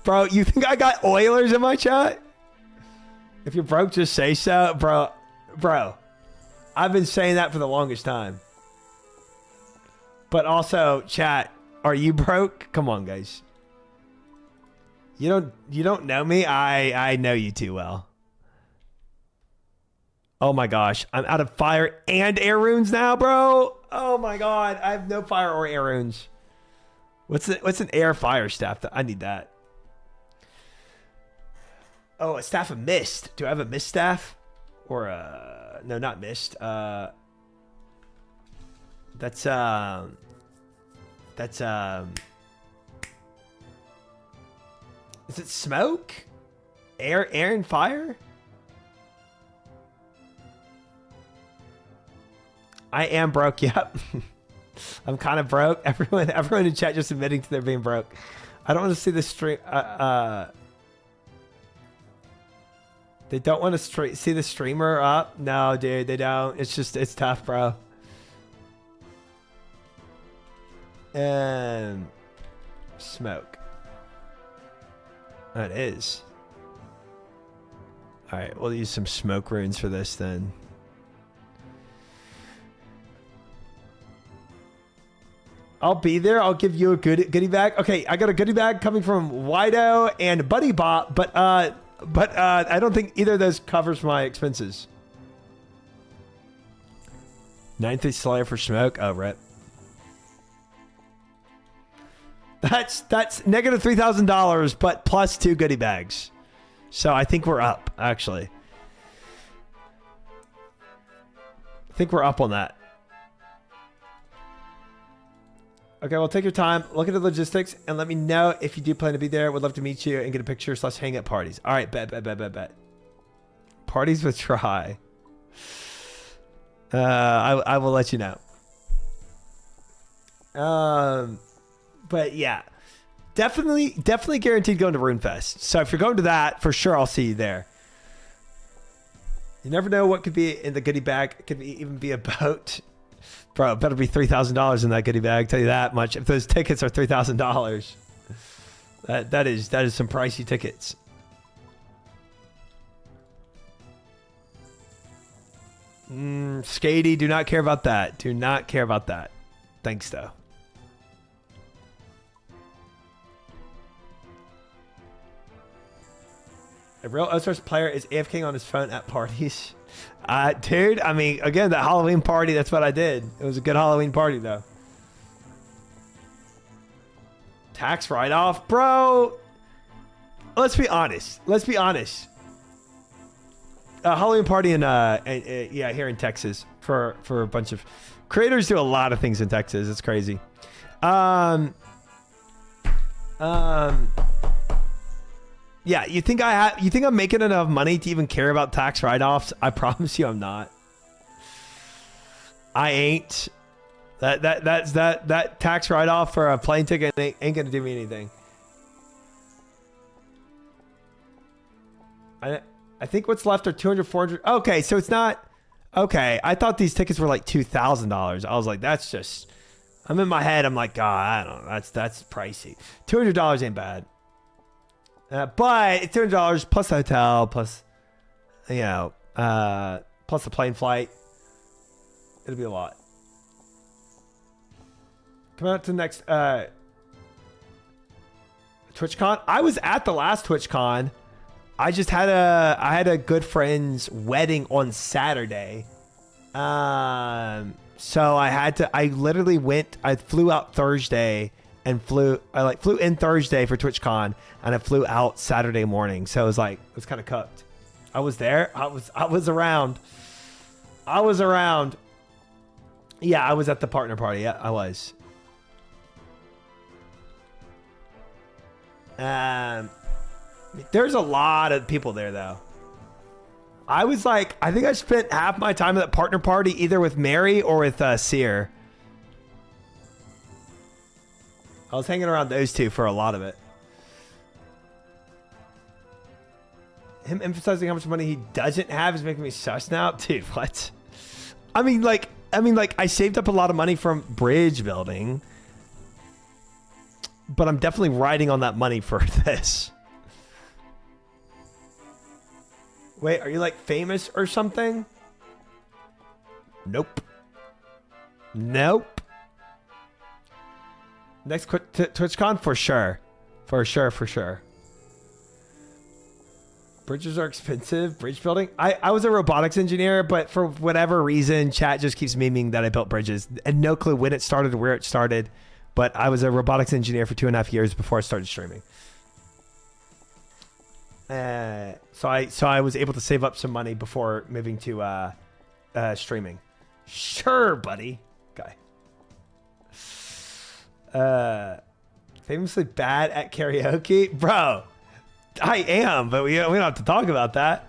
Bro, you think I got Oilers in my chat? If you're broke, just say so. Bro, I've been saying that for the longest time. But also, chat, are you broke? Come on, guys. You don't know me? I know you too well. Oh my gosh, I'm out of fire and air runes now, bro. Oh my god, I have no fire or air runes. What's an air fire staff? I need that. Oh, a staff of mist. Do I have a mist staff? Or no, not mist. That's is it smoke? Air and fire? I am broke, yep. I'm kind of broke. Everyone in chat just admitting to their being broke. I don't want to see the stream. They don't want to see the streamer up. No, dude, they don't. It's tough, bro. And smoke. That is. All right, we'll use some smoke runes for this then. I'll be there. I'll give you a goodie bag. Okay, I got a goodie bag coming from Wido and Buddy Bop, but I don't think either of those covers my expenses. 9th Slayer for smoke. Oh, rip. That's negative $3,000, but plus 2 goodie bags. So I think we're up, actually. I think we're up on that. Okay, well, take your time. Look at the logistics and let me know if you do plan to be there. Would love to meet you and get a picture / hang at parties. All right, bet. Parties with Try. I will let you know. But yeah, definitely guaranteed going to RuneFest. So if you're going to that, for sure, I'll see you there. You never know what could be in the goodie bag. It could even be a boat. Bro, it better be $3,000 in that goodie bag. Tell you that much. If those tickets are $3,000, that is some pricey tickets. Skady, do not care about that. Do not care about that. Thanks, though. A real OSRS player is AFKing on his phone at parties. Dude, I mean, again, that Halloween party, that's what I did. It was a good Halloween party, though. Tax write-off? Bro, let's be honest. Halloween party in, yeah, here in Texas for a bunch of... Creators do a lot of things in Texas. It's crazy. Yeah, you think I'm making enough money to even care about tax write-offs? I promise you I'm not. I ain't. That tax write-off for a plane ticket ain't gonna do me anything. I think what's left are 200, 400. Okay, so it's not. Okay, I thought these tickets were like $2,000. I was like, that's just. I'm in my head. I'm like, God, I don't know. That's pricey. $200 ain't bad. But it's $200 plus the hotel plus, plus the plane flight. It'll be a lot. Coming out to the next TwitchCon. I was at the last TwitchCon. I just had a good friend's wedding on Saturday. So I literally flew out Thursday and flew in Thursday for TwitchCon and I flew out Saturday morning. So it was kind of cooked. I was there. I was around. Yeah, I was at the partner party. Yeah, I was. There's a lot of people there though. I think I spent half my time at that partner party either with Mary or with Seer. I was hanging around those two for a lot of it. Him emphasizing how much money he doesn't have is making me sus now. Dude, what? I mean, I saved up a lot of money from bridge building. But I'm definitely riding on that money for this. Wait, are you like famous or something? Nope. Next TwitchCon? For sure. For sure. Bridges are expensive. Bridge building? I was a robotics engineer, but for whatever reason, chat just keeps memeing that I built bridges. And no clue when it started or where it started. But I was a robotics engineer for 2.5 years before I started streaming. So I was able to save up some money before moving to streaming. Sure, buddy. Okay. Famously bad at karaoke, bro. I am, but we don't have to talk about that.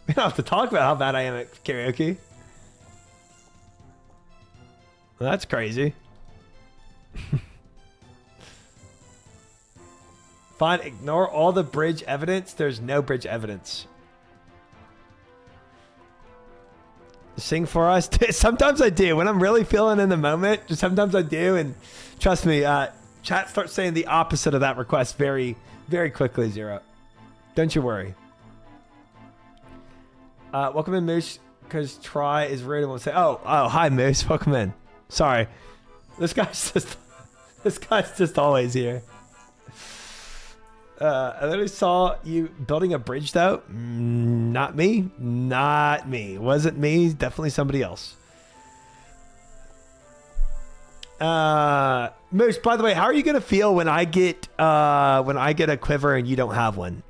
We don't have to talk about how bad I am at karaoke. Well, that's crazy. Fine, ignore all the bridge evidence. There's no bridge evidence. Sing for us. Sometimes I do. When I'm really feeling in the moment, sometimes I do. And trust me, chat starts saying the opposite of that request very, very quickly, Zero. Don't you worry. Welcome in, Moose, because Try is rude and won't say, oh, hi, Moose. Welcome in. Sorry. This guy's just always here. I literally saw you building a bridge though. Not me. Wasn't me. Definitely somebody else. Moose, by the way, how are you gonna feel when I get a quiver and you don't have one?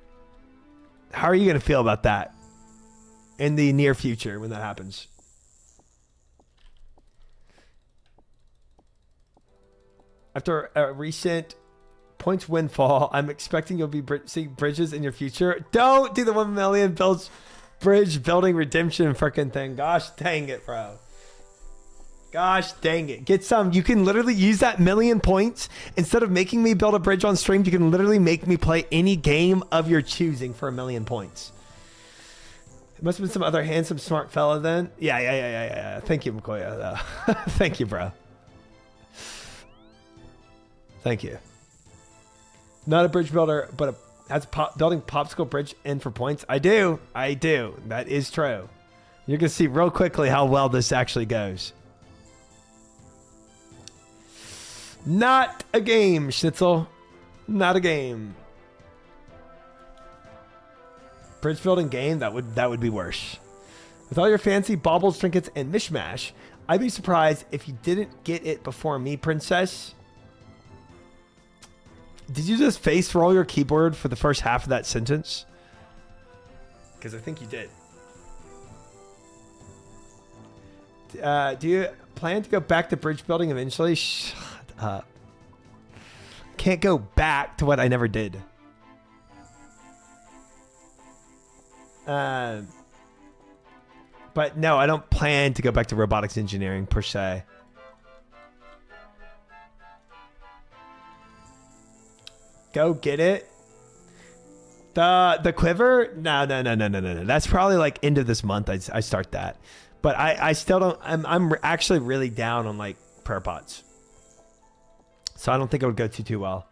How are you gonna feel about that in the near future when that happens? After a recent points windfall, I'm expecting you'll be seeing bridges in your future. Don't do the 1 million bridge building redemption freaking thing. Gosh dang it, bro. Gosh dang it. Get some. You can literally use that 1 million points. Instead of making me build a bridge on stream, you can literally make me play any game of your choosing for 1 million points. It must have been some other handsome, smart fella then. Yeah. Thank you, Mkoya. Thank you, bro. Thank you. Not a bridge builder, but has building popsicle bridge in for points. I do. That is true. You're going to see real quickly how well this actually goes. Not a game, Schnitzel. Not a game. Bridge building game, that would be worse. With all your fancy baubles, trinkets, and mishmash, I'd be surprised if you didn't get it before me, princess. Did you just face roll your keyboard for the first half of that sentence? Because I think you did. Do you plan to go back to bridge building eventually? Shut up. Can't go back to what I never did. But no, I don't plan to go back to robotics engineering per se. Go get it. The quiver? No. That's probably like end of this month. I start that. But I still don't. I'm actually really down on like prayer pots. So I don't think it would go too well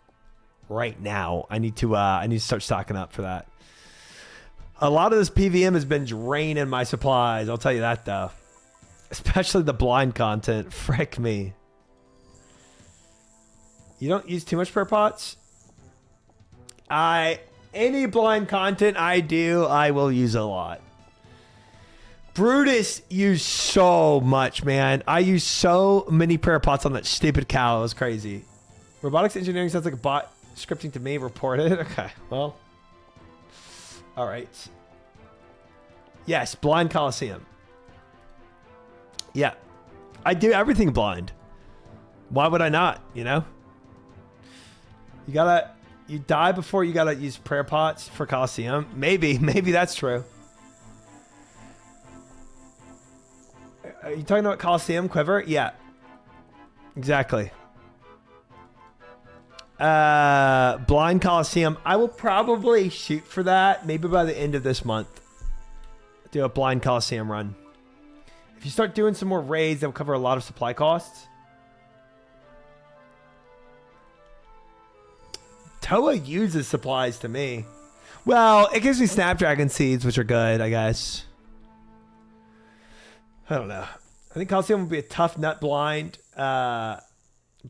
right now. I need to start stocking up for that. A lot of this PVM has been draining my supplies. I'll tell you that though. Especially the blind content. Frick me. You don't use too much prayer pots? Any blind content I do, I will use a lot. Brutus used so much, man. I use so many prayer pots on that stupid cow. It was crazy. Robotics engineering sounds like a bot scripting to me. Reported. Okay, well. All right. Yes, blind Coliseum. Yeah. I do everything blind. Why would I not, you know? You die before you gotta use prayer pots for Coliseum. Maybe that's true. Are you talking about Coliseum Quiver? Yeah. Exactly. Blind Coliseum. I will probably shoot for that maybe by the end of this month. Do a blind Coliseum run. If you start doing some more raids, that will cover a lot of supply costs. Toa uses supplies to me. Well, it gives me Snapdragon seeds, which are good, I guess. I don't know. I think Coliseum will be a tough nut blind, but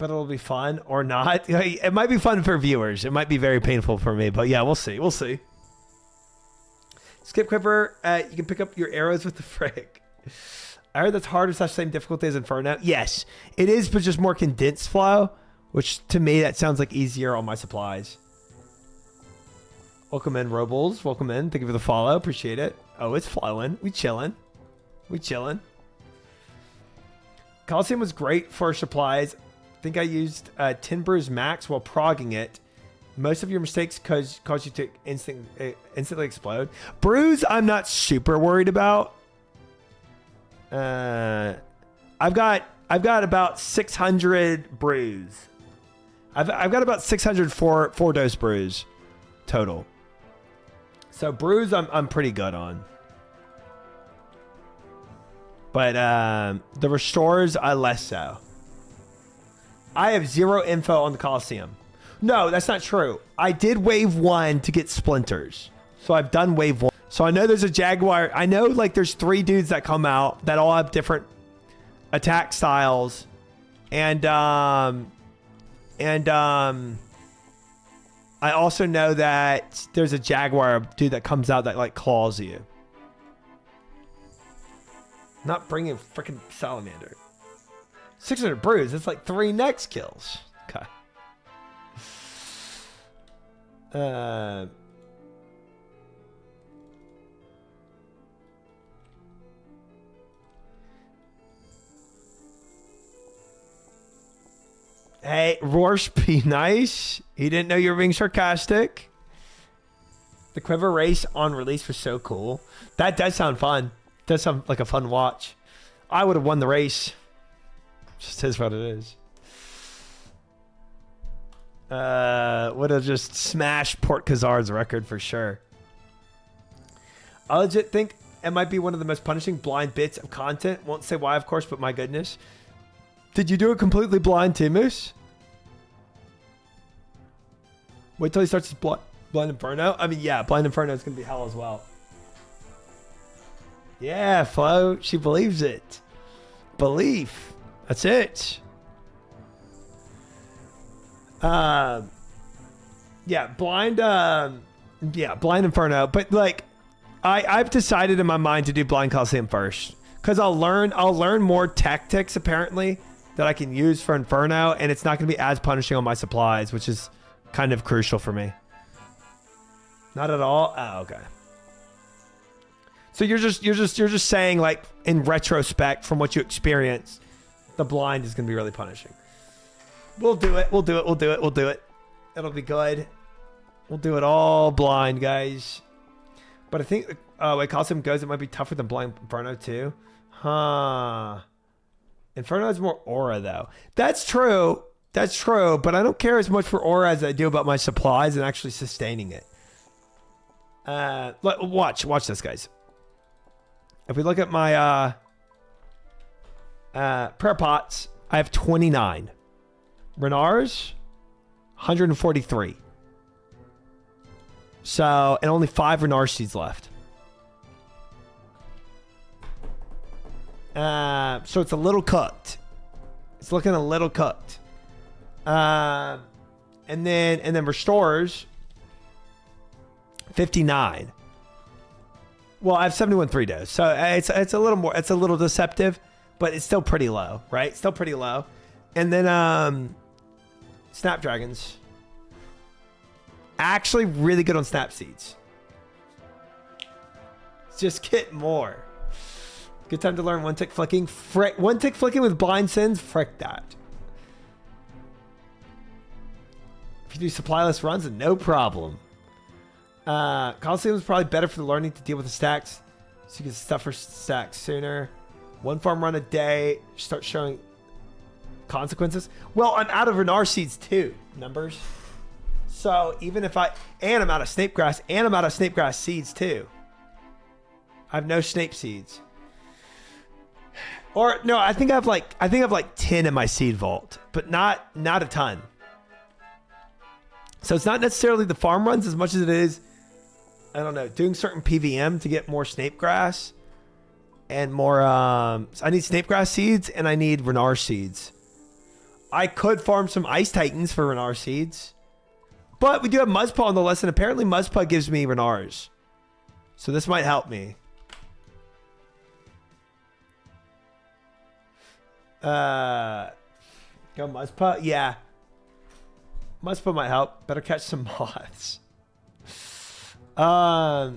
it'll be fun or not. It might be fun for viewers. It might be very painful for me, but yeah, we'll see. We'll see. Skip Quiver, you can pick up your arrows with the frick. I heard that's harder, such same difficulty as Inferno. Yes, it is, but just more condensed flow. Which, to me, that sounds like easier on my supplies. Welcome in, Robles. Welcome in. Thank you for the follow. Appreciate it. Oh, it's flowing. We chilling. We chilling. Coliseum was great for supplies. I think I used 10 brews max while progging it. Most of your mistakes cause you to instantly explode. Brews, I'm not super worried about. I've got about 600 brews. I've got about 600 four dose brews total. So brews I'm pretty good on. But the restores I less so. I have zero info on the Coliseum. No, that's not true. I did wave 1 to get splinters. So I've done wave 1. So I know there's a Jaguar. I know like there's 3 dudes that come out that all have different attack styles. And I also know that there's a Jaguar dude that comes out that like claws you. Not bringing freaking Salamander. 600 brews. That's like 3 next kills. Okay. Hey, Rorsch, be nice. He didn't know you were being sarcastic. The Quiver race on release was so cool. That does sound fun. Does sound like a fun watch. I would have won the race. Just is what it is. Would have just smashed Port Khazar's record for sure. I legit think it might be one of the most punishing blind bits of content. Won't say why, of course, but my goodness. Did you do it completely blind, Timus? Wait till he starts his blind Inferno. I mean, yeah, blind Inferno is going to be hell as well. Yeah, Flo, she believes it. Belief. That's it. Yeah, blind Inferno. But like, I've decided in my mind to do blind Coliseum first. Because I'll learn more tactics apparently that I can use for Inferno, and it's not going to be as punishing on my supplies, which is kind of crucial for me. Not at all. Oh, okay. So you're just saying, like, in retrospect, from what you experienced, the blind is going to be really punishing. We'll do it. We'll do it. We'll do it. We'll do it. It'll be good. We'll do it all blind, guys. But I think way Coliseum goes, it might be tougher than Blind Inferno too. Huh. Inferno has more aura though. That's true. That's true. But I don't care as much for aura as I do about my supplies and actually sustaining it. Watch this, guys. If we look at my prayer pots, I have 29. Renars, 143. So, and only 5 Renar seeds left. So it's a little cooked. It's looking a little cooked. And then restores 59. Well, I have 71 3 dose. So it's a little more, it's a little deceptive, but it's still pretty low, right? Still pretty low. And then Snapdragons. Actually really good on snap seeds. Just get more. Good time to learn one tick flicking. Frick, one tick flicking with blind sins. Frick that. If you do supplyless runs, no problem. Coliseum is probably better for the learning to deal with the stacks, so you can stuff for stacks sooner. One farm run a day. Start showing consequences. Well, I'm out of Renar seeds too. Numbers. So even if and I'm out of Snape Grass, and I'm out of Snape Grass seeds too. I have no Snape seeds. Or no, I think I have like 10 in my seed vault, but not a ton. So it's not necessarily the farm runs as much as it is, I don't know, doing certain PVM to get more Snape Grass and more. So I need Snape Grass seeds and I need Renar seeds. I could farm some Ice Titans for Renar seeds. But we do have Muzzpaw on the list, and apparently Muzzpaw gives me Renars. So this might help me. Go Muzzpaw? Yeah. Muzzpaw might help. Better catch some moths. Not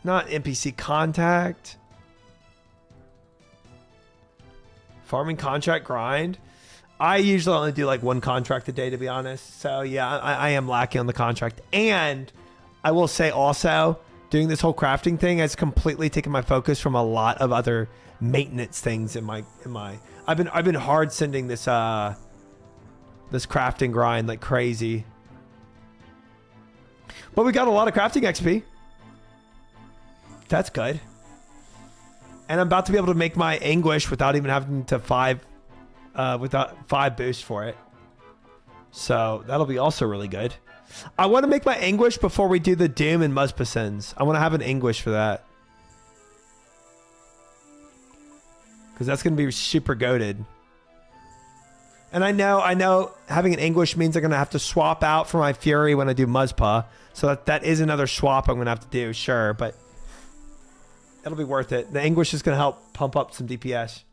NPC contact. Farming contract grind. I usually only do like 1 contract a day, to be honest. So yeah, I am lacking on the contract. And I will say also, doing this whole crafting thing has completely taken my focus from a lot of other maintenance things in my. I've been hard sending this this crafting grind like crazy. But we got a lot of crafting XP. That's good. And I'm about to be able to make my Anguish without even having to without 5 boosts for it. So that'll be also really good. I want to make my Anguish before we do the Doom and Muspasins. I want to have an Anguish for that. Because that's going to be super goated. And I know having an Anguish means I'm going to have to swap out for my Fury when I do Muzzpaw. So that is another swap I'm going to have to do, sure. But it'll be worth it. The Anguish is going to help pump up some DPS.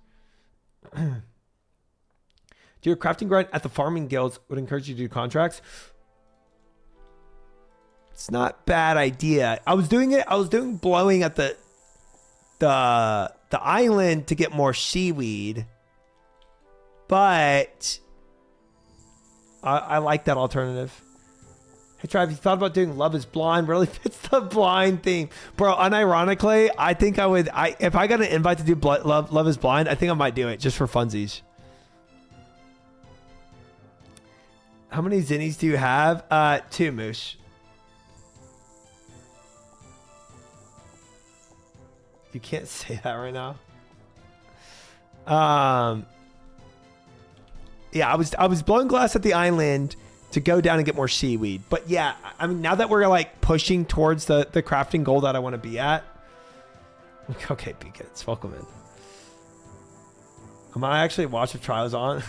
Do your crafting grind at the farming guilds would encourage you to do contracts. It's not a bad idea. I was doing blowing at the island to get more seaweed. But I like that alternative. Hey, Trav, you thought about doing Love is Blind? Really fits the blind theme. Bro, unironically, I think I would. If I got an invite to do Love is Blind, I think I might do it just for funsies. How many Zinnies do you have? 2, Moose. You can't say that right now. Yeah, I was blowing glass at the island to go down and get more seaweed. But yeah, I mean, now that we're like pushing towards the crafting goal that I want to be at. Okay, Beacons, welcome in. Am I actually watch the trials on?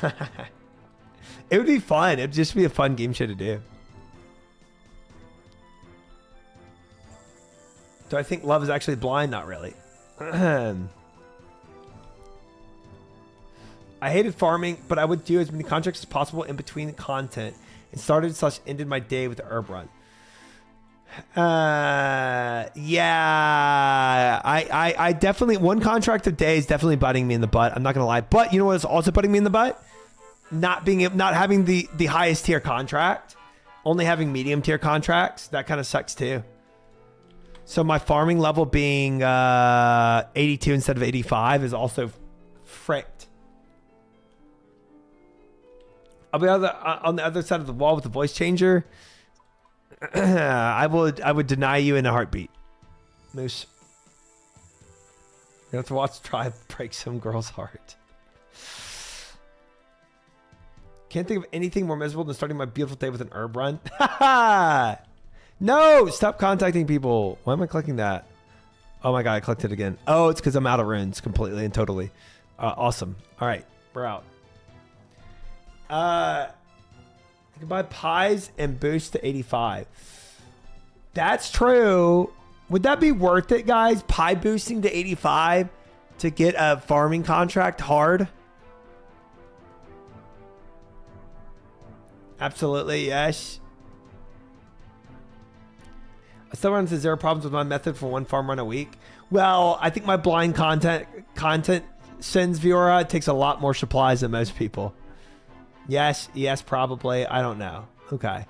It would be fun. It'd just be a fun game show to do. Do I think Love is actually blind? Not really. I hated farming, but I would do as many contracts as possible in between content and started/ended my day with the herb run. Yeah, I definitely, 1 contract a day is definitely biting me in the butt. I'm not gonna lie, but you know what is also biting me in the butt? Not having the highest tier contract, only having medium tier contracts. That kind of sucks too. So my farming level being 82 instead of 85 is also fricked. I'll be on the other side of the wall with the voice changer. I would deny you in a heartbeat. Moose. You have to watch Tribe break some girl's heart. Can't think of anything more miserable than starting my beautiful day with an herb run. No, stop contacting people. Why am I clicking that? Oh my god, I clicked it again. Oh, it's because I'm out of runes completely and totally. Awesome. All right, we're out. You can buy pies and boost to 85. That's true. Would that be worth it, guys? Pie boosting to 85 to get a farming contract hard? Absolutely, yes. I still run into 0 problems with my method for 1 farm run a week. Well, I think my blind content sends Viora takes a lot more supplies than most people. Yes, probably. I don't know. Okay.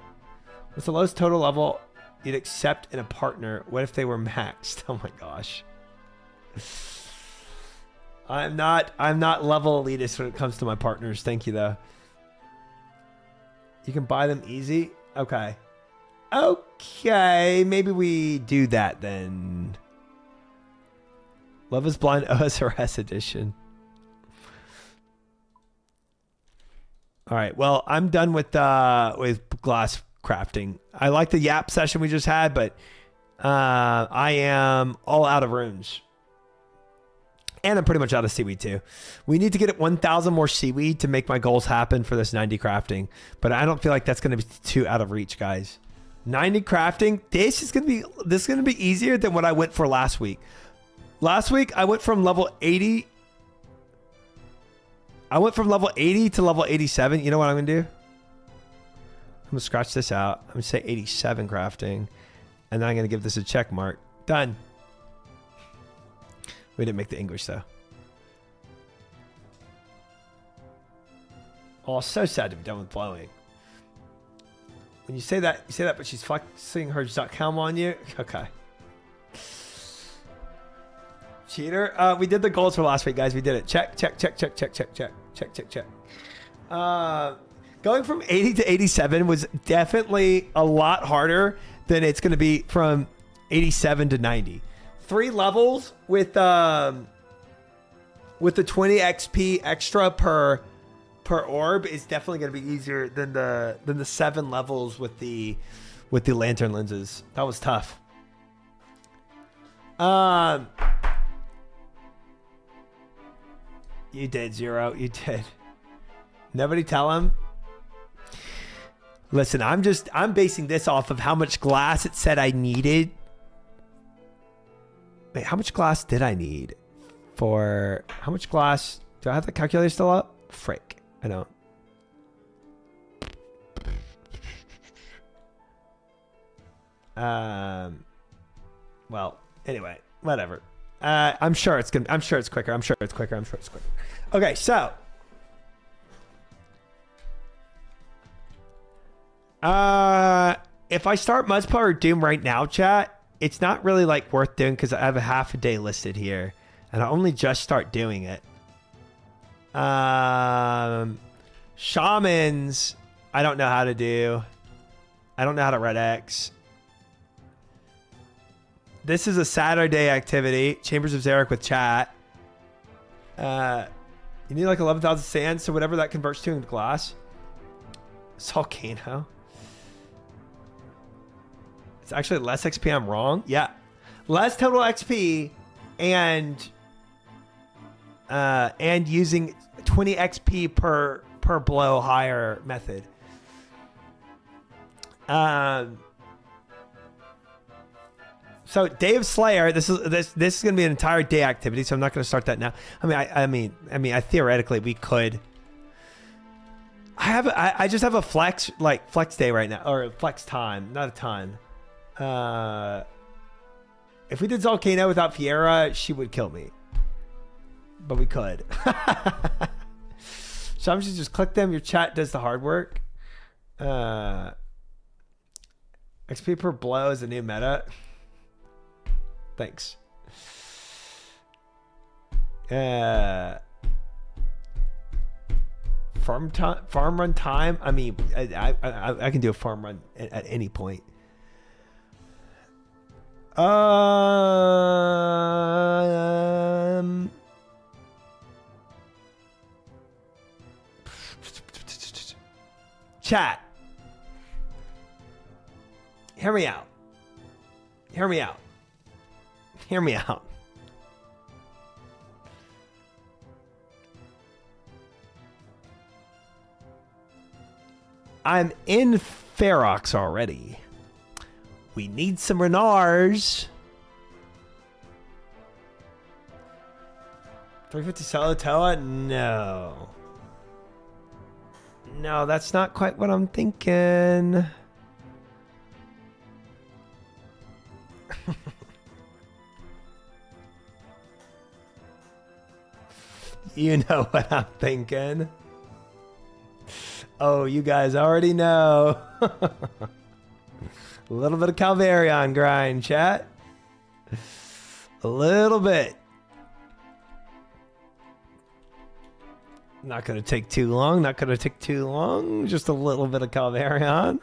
What's the lowest total level you'd accept in a partner? What if they were maxed? Oh my gosh. I'm not level elitist when it comes to my partners. Thank you though. You can buy them easy. Okay. Okay, maybe we do that then. Love is Blind OSRS edition. All right, well, I'm done with glass crafting. I like the Yap session we just had, but I am all out of runes. And I'm pretty much out of seaweed too. We need to get 1,000 more seaweed to make my goals happen for this 90 crafting. But I don't feel like that's going to be too out of reach, guys. 90 crafting. This is going to be easier than what I went for last week. Last week I went from level 80. I went from level 80 to level 87. You know what I'm going to do? I'm going to scratch this out. I'm going to say 87 crafting. And then I'm going to give this a check mark. Done. We didn't make the English though. Oh, so sad to be done with blowing. When you say that, but she's flexing her .com on you. Okay. Cheater. We did the goals for last week, guys. We did it. Check. Going from 80 to 87 was definitely a lot harder than it's going to be from 87 to 90. 3 levels with the 20 XP extra per orb is definitely going to be easier than the 7 levels with the lantern lenses. That was tough. You did, Zero. You did. Nobody tell him. Listen, I'm basing this off of how much glass it said I needed. Wait, how much glass did I need for how much glass? Do I have the calculator still up? Frick. I don't. Well, anyway, whatever. I'm sure it's quicker. Okay, so if I start Mudspell or Doom right now, chat, it's not really like worth doing because I have a half a day listed here and I only just start doing it. Shamans, I don't know how to do. I don't know how to red X. This is a Saturday activity. Chambers of Zarek with chat. You need like 11,000 sand, so whatever that converts to in glass. Volcano. It's actually less XP. I'm wrong. Yeah, less total XP, and using 20 XP per blow higher method. So Day of Slayer, this is going to be an entire day activity, so I'm not going to start that now. I mean, theoretically we could. I just have a flex day right now, or flex time, not a ton. If we did Volcano without Fiera, she would kill me. But we could. So I'm just click them. Your chat does the hard work. XP per blow is a new meta. Thanks. Farm run time. I mean, I can do a farm run at any point. Chat. Hear me out. Hear me out. Hear me out. I'm in Ferox already. We need some Renars. 350 Salatoa? No. No, that's not quite what I'm thinking. You know what I'm thinking. Oh, you guys already know. A little bit of Calvarion grind, chat. A little bit. Not going to take too long. Not going to take too long. Just a little bit of Calvarion.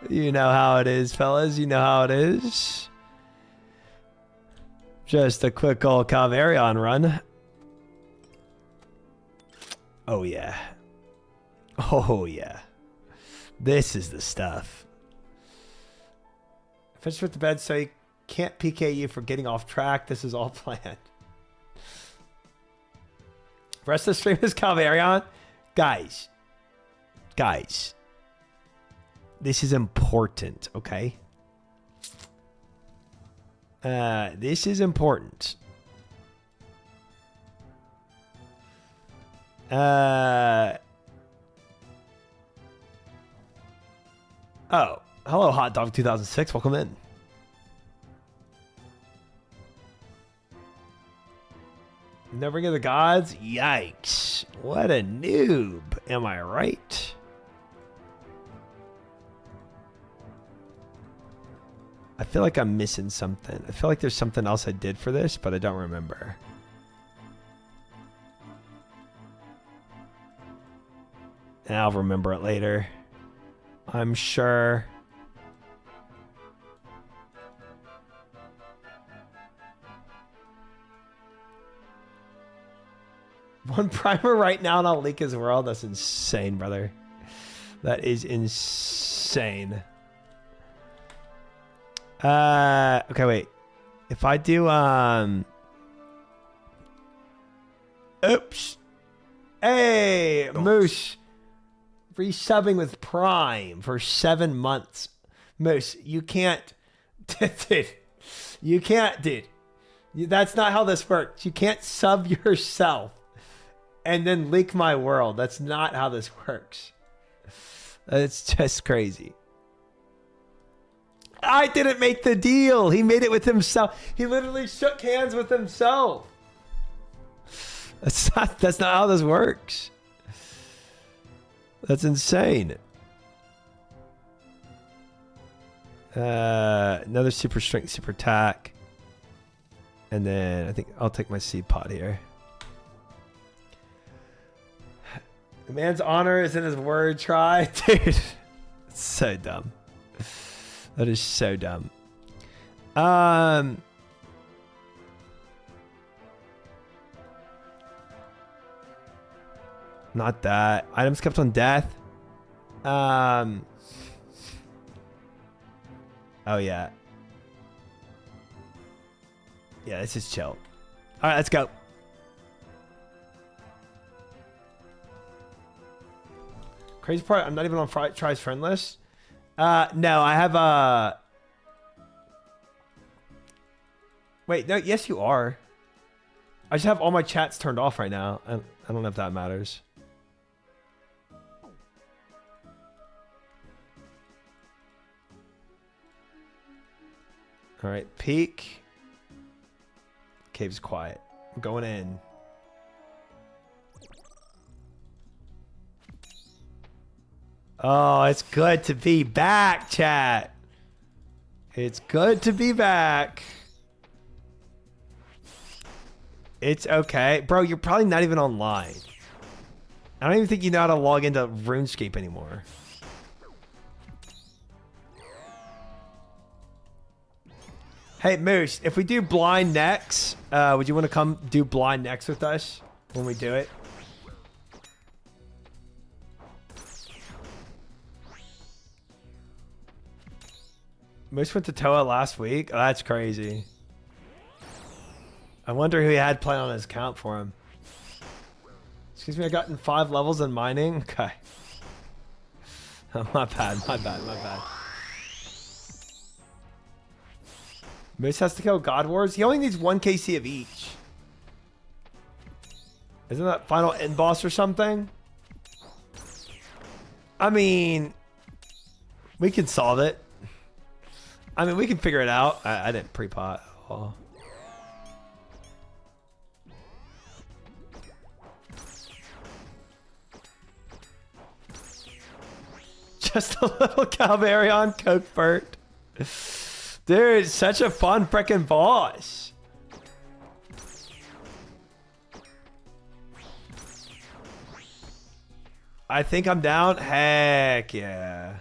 You know how it is, fellas. You know how it is. Just a quick old Calvarion run. Oh, yeah. Oh, yeah. This is the stuff. Finish with the bed so you can't PK you for getting off track. This is all planned. Rest of the stream is Calvarion. Guys. This is important, okay? This is important. Oh, hello, Hot Dog 2006. Welcome in. Never Ring of the Gods? Yikes. What a noob. Am I right? I feel like I'm missing something. I feel like there's something else I did for this, but I don't remember. And I'll remember it later. I'm sure. One primer right now and I'll leak his world. That's insane, brother. That is insane. Okay, wait. If I do, oops. Hey, Moose. Resubbing with Prime for 7 months. Moose, you can't. Dude. You can't, dude. That's not how this works. You can't sub yourself and then leak my world. That's not how this works. It's just crazy. I didn't make the deal. He made it with himself. He literally shook hands with himself. That's not how this works. That's insane. Another super strength, super attack. And then I think I'll take my seed pod here. The man's honor is in his word. Try. Dude. It's so dumb. That is so dumb. Not that. Items kept on death. Oh, yeah. Yeah, this is chill. All right, let's go. Crazy part, I'm not even on Try's friend list. No, I have Wait, no, yes you are. I just have all my chats turned off right now. I don't know if that matters. All right, peek. Cave's quiet. I'm going in. Oh, it's good to be back, chat. It's good to be back. It's okay. Bro, you're probably not even online. I don't even think you know how to log into RuneScape anymore. Hey, Moose, if we do blind next, would you want to come do blind next with us when we do it? Moose went to Toa last week? Oh, that's crazy. I wonder who he had playing on his account for him. Excuse me, I gotten 5 levels in mining? Okay. Oh, my bad. Moose has to kill God Wars? He only needs 1 KC of each. Isn't that final end boss or something? I mean, we can solve it. I mean, we can figure it out. I didn't pre-pot at all. Just a little Calvarion Coke Burt. Dude, such a fun freaking boss. I think I'm down. Heck yeah.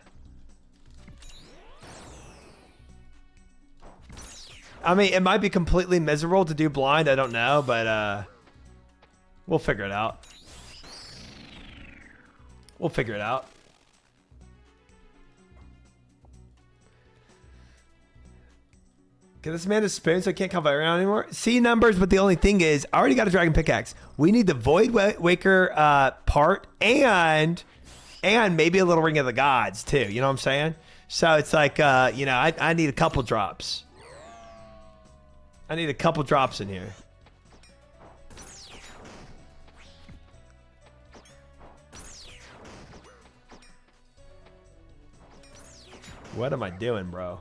I mean, it might be completely miserable to do blind. I don't know, but we'll figure it out. We'll figure it out. Get this man a spoon so I can't come around anymore. See numbers, but the only thing is, I already got a dragon pickaxe. We need the Void Waker part and maybe a little Ring of the Gods too. You know what I'm saying? So it's like, you know, I need a couple drops. I need a couple drops in here. What am I doing, bro?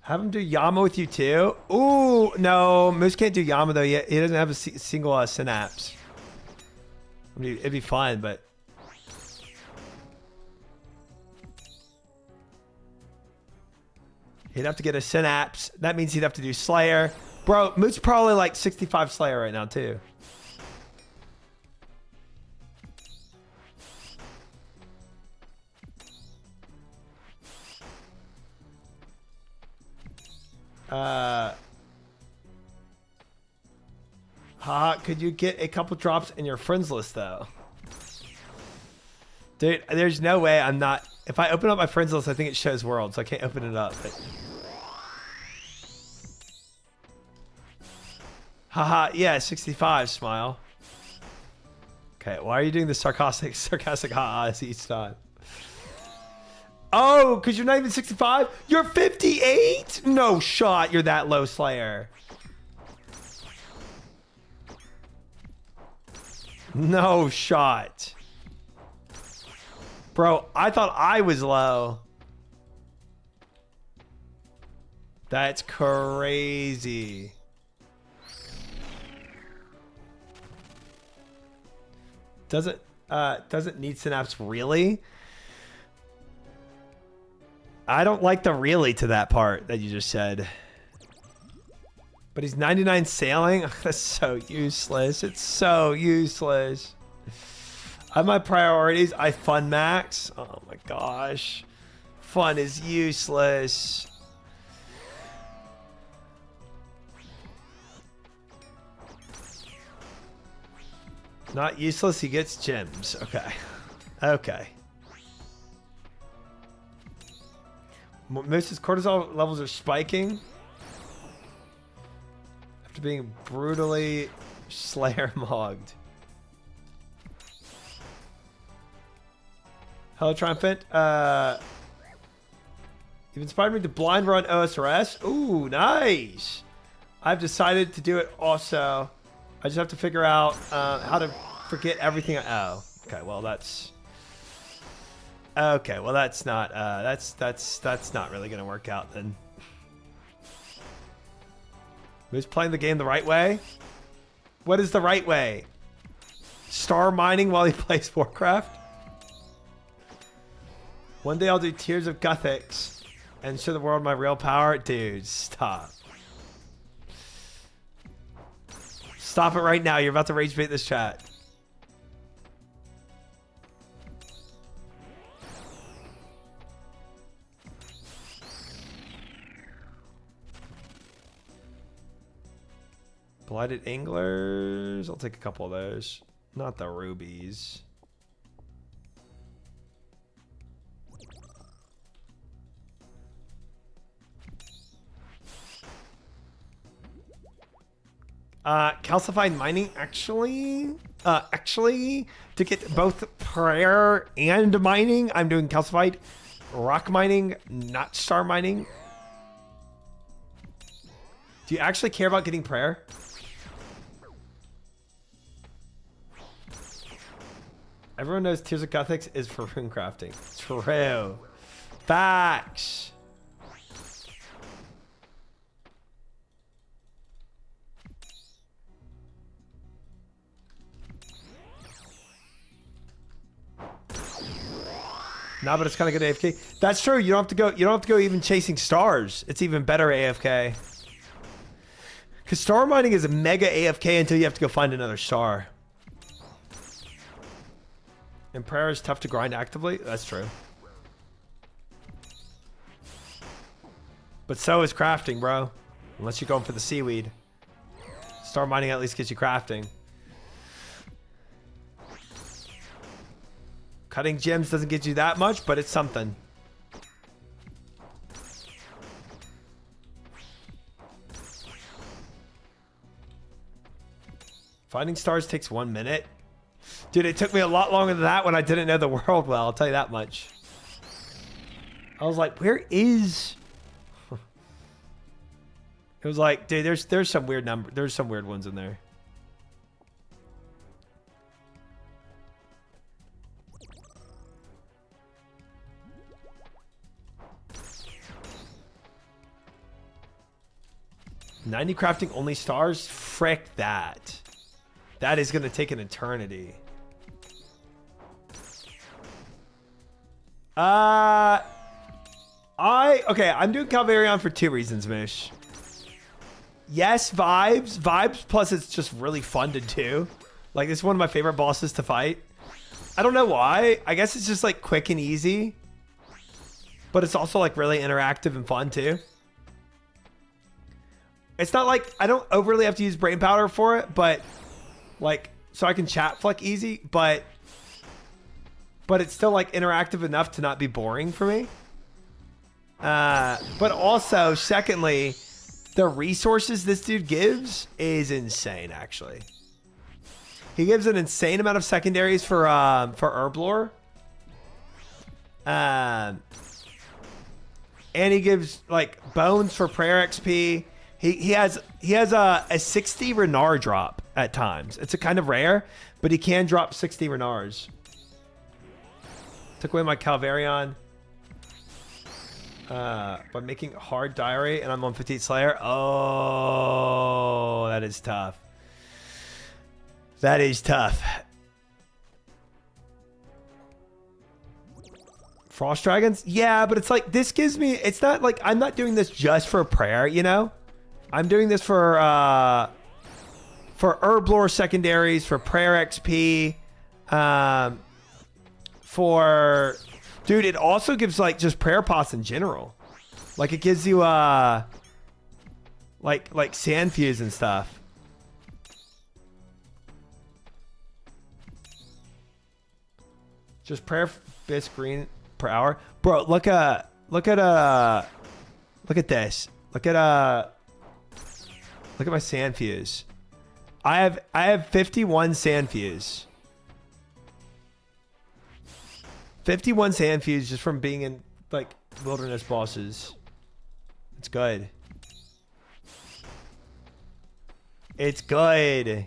Have him do Yama with you too? Ooh, no. Moose can't do Yama though yet. He doesn't have a single synapse. I mean, it'd be fine, but... He'd have to get a synapse. That means he'd have to do Slayer. Bro, Moose probably like 65 Slayer right now too. Could you get a couple drops in your friends list though? Dude, there's no way I'm not. If I open up my friends list, I think it shows world, so I can't open it up. But... Haha, yeah, 65, smile. Okay, why are you doing the sarcastic ha-has each time? Oh, because you're not even 65? You're 58? No shot, you're that low, Slayer. No shot. Bro, I thought I was low. That's crazy. Doesn't need synapse really? I don't like the really to that part that you just said. But he's 99 sailing? That's so useless. It's so useless. I have my priorities. I fun max. Oh my gosh. Fun is useless. Not useless. He gets gems. Okay. Okay. Moose's cortisol levels are spiking after being brutally Slayer mogged. Hello, Triumphant. You've inspired me to blind run OSRS. Ooh, nice. I've decided to do it also. I just have to figure out how to forget everything. Oh, okay. Well, that's okay. Well, that's not that's not really gonna work out then. Who's playing the game the right way? What is the right way? Star mining while he plays Warcraft? One day I'll do Tears of Gothics and show the world my real power. Dude, stop. Stop it right now. You're about to rage bait this chat. Blighted anglers. I'll take a couple of those. Not the rubies. Calcified mining, actually, to get both prayer and mining, I'm doing calcified rock mining, not star mining. Do you actually care about getting prayer? Everyone knows Tears of Cuthics is for rune crafting. True. Facts. Nah, but it's kind of good AFK. That's true. You don't have to go. You don't have to go even chasing stars. It's even better AFK. Because star mining is a mega AFK until you have to go find another star. And prayer is tough to grind actively. That's true. But so is crafting, bro. Unless you're going for the seaweed. Star mining at least gets you crafting. Cutting gems doesn't get you that much, but it's something. Finding stars takes 1 minute. Dude, it took me a lot longer than that when I didn't know the world well. I'll tell you that much. I was like, where is... It was like, dude, there's some weird number. There's some weird ones in there. $90 crafting only stars? Frick that. That is going to take an eternity. Okay, I'm doing Calvarion for 2 reasons, Mish. Yes, vibes. Vibes, plus it's just really fun to do. Like, it's one of my favorite bosses to fight. I don't know why. I guess it's just, like, quick and easy. But it's also, like, really interactive and fun, too. It's not like I don't overly have to use brain powder for it, but like, so I can chat flick easy, but it's still like interactive enough to not be boring for me. But also, secondly, the resources this dude gives is insane, actually. He gives an insane amount of secondaries for herb lore. And he gives like bones for prayer XP. He has a 60 Renard drop at times. It's a kind of rare, but he can drop 60 Renards. Took away my Calvarion by making a hard diary, and I'm on 58 Slayer. Oh, that is tough. That is tough. Frost Dragons? Yeah, but it's like, this gives me, it's not like, I'm not doing this just for prayer, you know? I'm doing this for herb lore secondaries, for prayer XP, dude, it also gives like just prayer pots in general. Like it gives you like sand fuse and stuff. Just prayer bisque green per hour, bro. Look at this. Look at my sand fuse. I have 51 sand fuse. 51 sand fuse just from being in like wilderness bosses. It's good. It's good.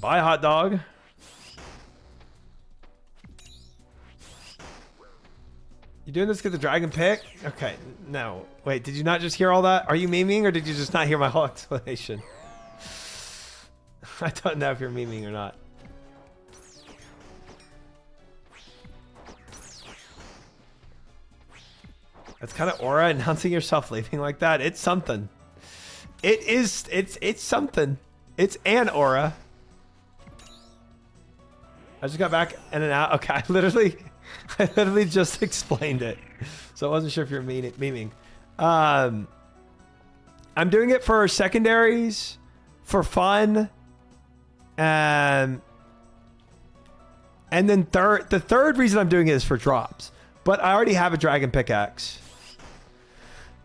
Bye, hot dog. You doing this to get the dragon pick? Okay, no. Wait, did you not just hear all that? Are you memeing or did you just not hear my whole explanation? I don't know if you're memeing or not. That's kind of aura announcing yourself leaving like that. It's something. It is. It's something. It's an aura. I just got back in and out. Okay, I literally just explained it, so I wasn't sure if you're memeing. I'm doing it for secondaries, for fun, and then the third reason I'm doing it is for drops. But I already have a dragon pickaxe,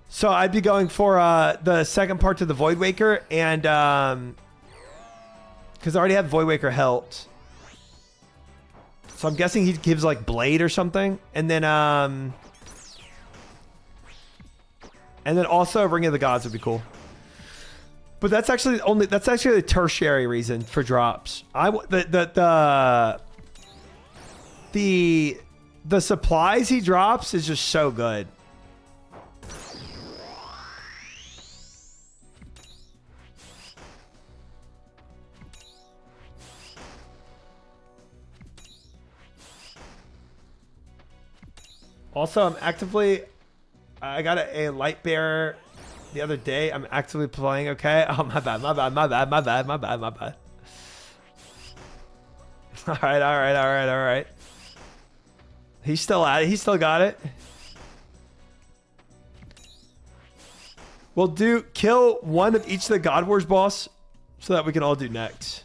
so I'd be going for the second part to the Void Waker, and because I already have Void Waker hilt. So I'm guessing he gives like blade or something, and then also Ring of the Gods would be cool. But that's actually the tertiary reason for drops. The supplies he drops is just so good. Also, I got a light bearer the other day. I'm actively playing. Okay. Oh, my bad. All right. He's still at it. He still got it. We'll kill one of each of the God Wars boss so that we can all do next.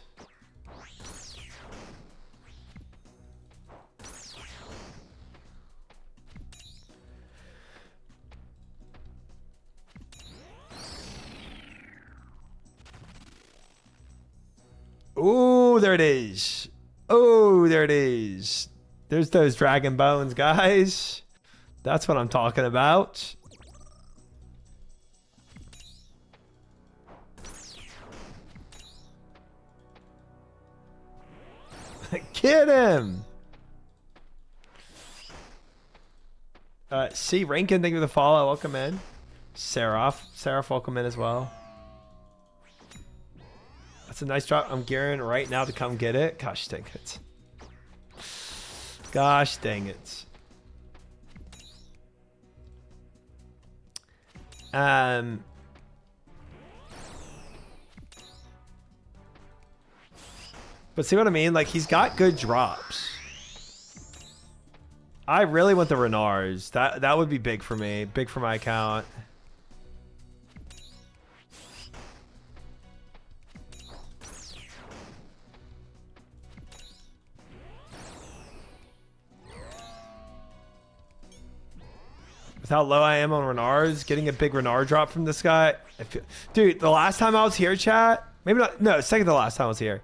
Ooh, there it is. Oh, there it is. There's those dragon bones, guys. That's what I'm talking about. Get him. C. Rankin, thank you for the follow. Welcome in. Seraph, welcome in as well. That's a nice drop. I'm gearing right now to come get it. Gosh dang it. Gosh dang it. But see what I mean? Like, he's got good drops. I really want the Renards. That would be big for me. Big for my account. With how low I am on Renards, getting a big Renard drop from this guy. Dude, the last time I was here, chat, maybe not, no, second to the last time I was here,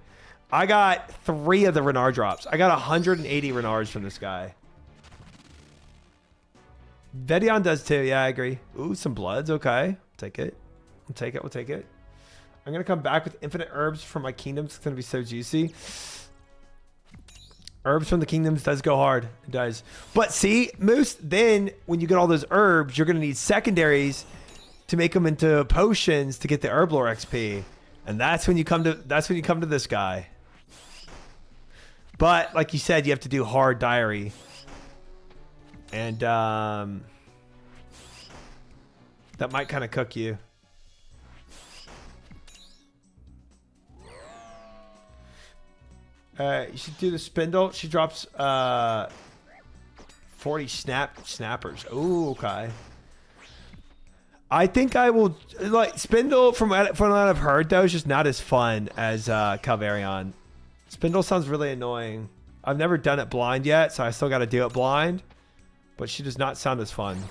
I got 3 of the Renard drops. I got 180 Renards from this guy. Vedion does too. Yeah, I agree. Ooh, some bloods. Okay. Take it. We'll take it. We'll take it. I'm going to come back with infinite herbs for my kingdoms. It's going to be so juicy. Herbs from the kingdoms does go hard. It does. But see, Moose, then when you get all those herbs, you're going to need secondaries to make them into potions to get the herb lore XP. And that's when you come to this guy. But like you said, you have to do hard diary. And that might kind of cook you. You should do the spindle. She drops 40 snappers. Ooh, okay. I think I will like spindle from what I've heard though is just not as fun as Calvarion. Spindle sounds really annoying. I've never done it blind yet, so I still got to do it blind. But she does not sound as fun.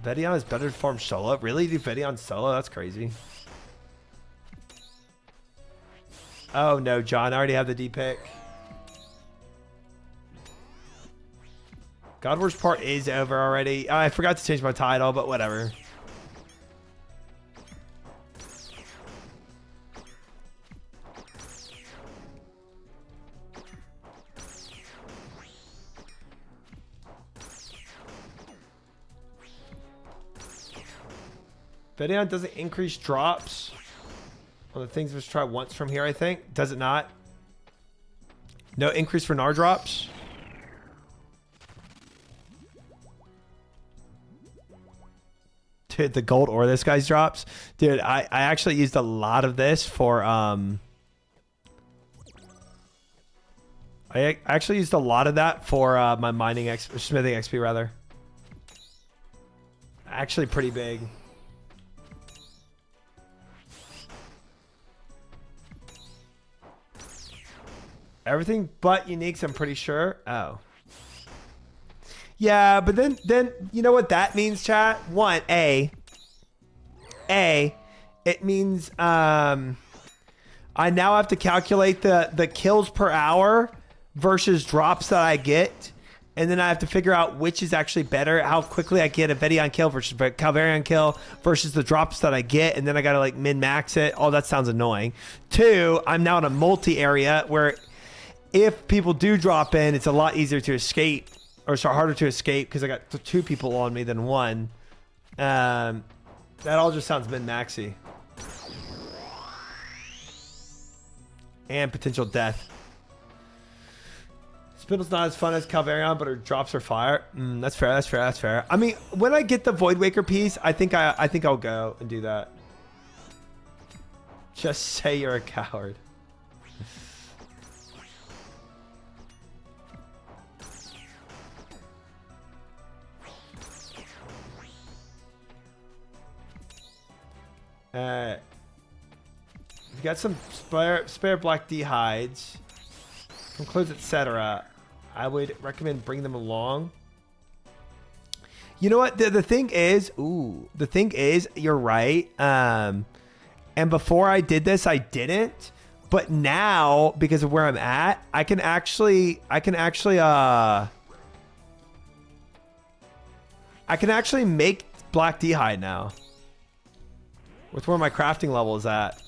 Vedion is better to farm solo. Really? Do Vedion solo? That's crazy. Oh no, John. I already have the D pick. God Wars part is over already. I forgot to change my title, but whatever. Videon doesn't increase drops on the things which try once from here, I think. Does it not? No increase for Gnar drops? Dude, the gold ore this guy's drops. Dude, I actually used a lot of this for I actually used a lot of that for my smithing XP rather. Actually pretty big. Everything but uniques, I'm pretty sure. Oh. Yeah, but then you know what that means, chat? One, it means I now have to calculate the kills per hour versus drops that I get, and then I have to figure out which is actually better, how quickly I get a Videon kill versus a Calvarion kill versus the drops that I get, and then I gotta like min-max it. Oh, that sounds annoying. Two, I'm now in a multi area where if people do drop in, it's a lot easier to escape, or it's harder to escape because I got two people on me than one. That all just sounds min-maxy. And potential death. Spindle's not as fun as Calvarion, but her drops are fire. That's fair. That's fair. That's fair. I mean, when I get the Void Waker piece, I think I'll go and do that. Just say you're a coward. You got some spare black D hides, some clothes, etc. I would recommend bring them along. You know what? The thing is, you're right. And before I did this, I didn't. But now, because of where I'm at, I can actually make black D hide now. With where my crafting level is at.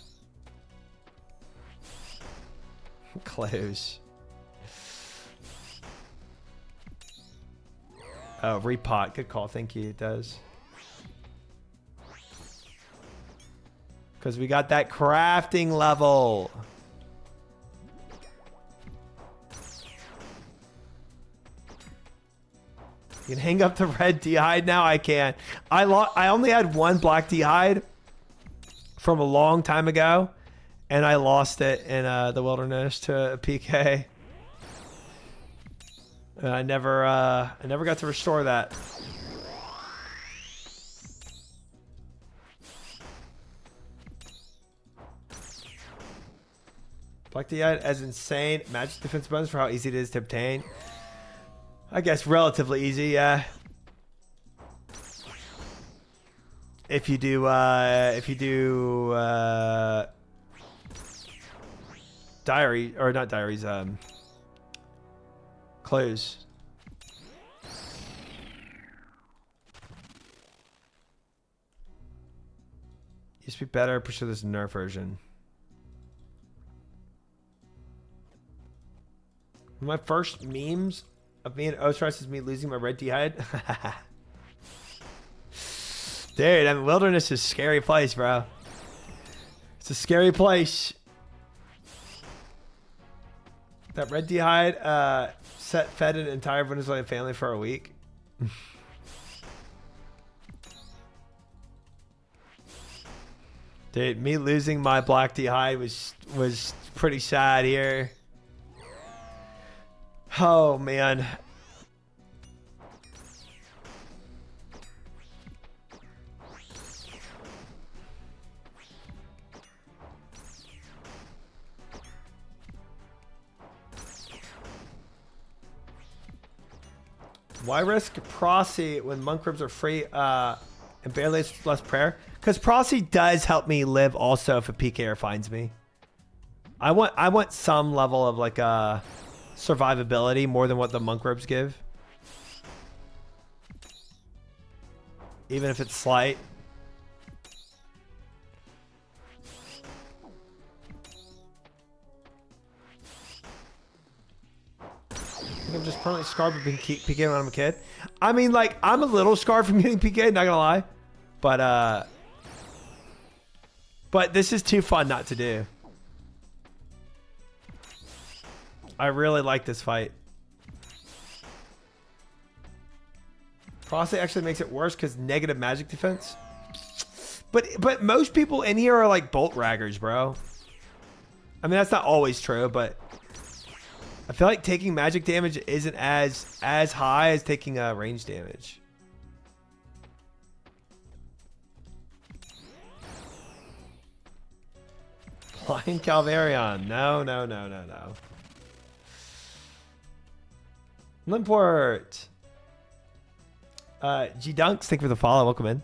Close. Oh, repot. Good call. Thank you. It does. Because we got that crafting level. You can hang up the red D-hide now? I can. I only had one black D-hide from a long time ago, and I lost it in the wilderness to a PK. And I never got to restore that. Black D-hide as insane. Magic defense bonus for how easy it is to obtain. I guess relatively easy, yeah. If you do diary, or not diaries, clues. Used to be better, pursue this nerf version. My first memes of me and OSRS is me losing my red D-hide. Dude, I mean, wilderness is a scary place, bro. It's a scary place. That red D-hide fed an entire Venezuelan family for a week. Dude, me losing my black D-hide was pretty sad here. Oh, man. Why risk Prosy when monk ribs are free and barely less prayer? Because Prosy does help me live also if a PKer finds me. I want some level of like survivability more than what the monk ribs give. Even if it's slight. I'm just permanently scarred from being PK'd when I'm a kid. I mean, like, I'm a little scarred from getting PK'd, not gonna lie. But, But this is too fun not to do. I really like this fight. Prostate actually makes it worse because negative magic defense. But most people in here are like bolt raggers, bro. I mean, that's not always true, but I feel like taking magic damage isn't as high as taking range damage. Flying Calvarion. No. Limport. G Dunks, thank you for the follow. Welcome in.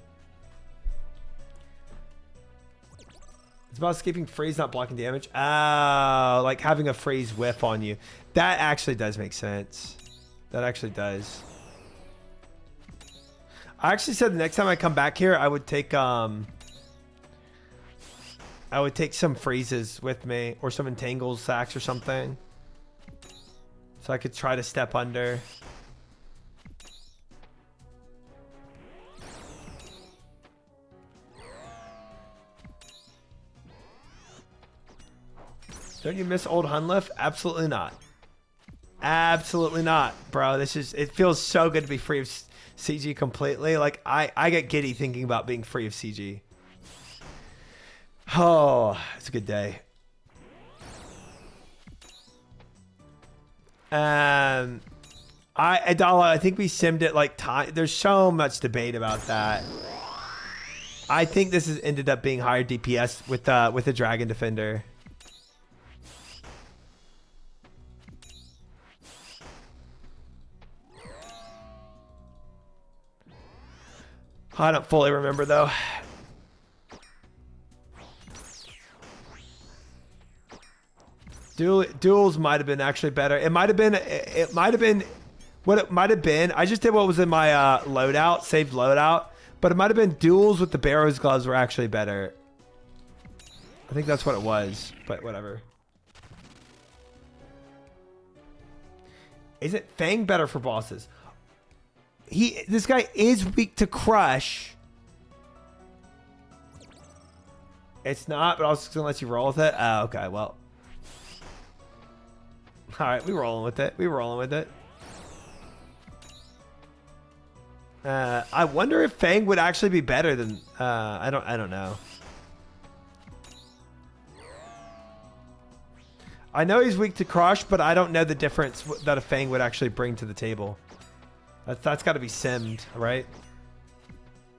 It's about escaping freeze, not blocking damage. Oh, like having a freeze whiff on you. That actually does make sense. That actually does. I actually said the next time I come back here, I would take some freezes with me or some entangles sacks or something. So I could try to step under. Don't you miss old Hunliff? Absolutely not. Absolutely not, bro. It feels so good to be free of CG completely. Like I get giddy thinking about being free of CG. Oh, it's a good day. Adala, I think we simmed it like time. There's so much debate about that. I think this has ended up being higher DPS with the Dragon Defender. I don't fully remember though. Duels might have been actually better. It might have been what it might have been. I just did what was in my loadout, saved loadout, but it might have been duels with the Barrow's gloves were actually better. I think that's what it was, but whatever. Isn't Fang better for bosses? This guy is weak to crush. It's not, but I was just gonna let you roll with it. Oh, okay, well. All right, we rolling with it. I wonder if Fang would actually be better than. I don't know. I know he's weak to crush, but I don't know the difference that a Fang would actually bring to the table. That's got to be simmed, right?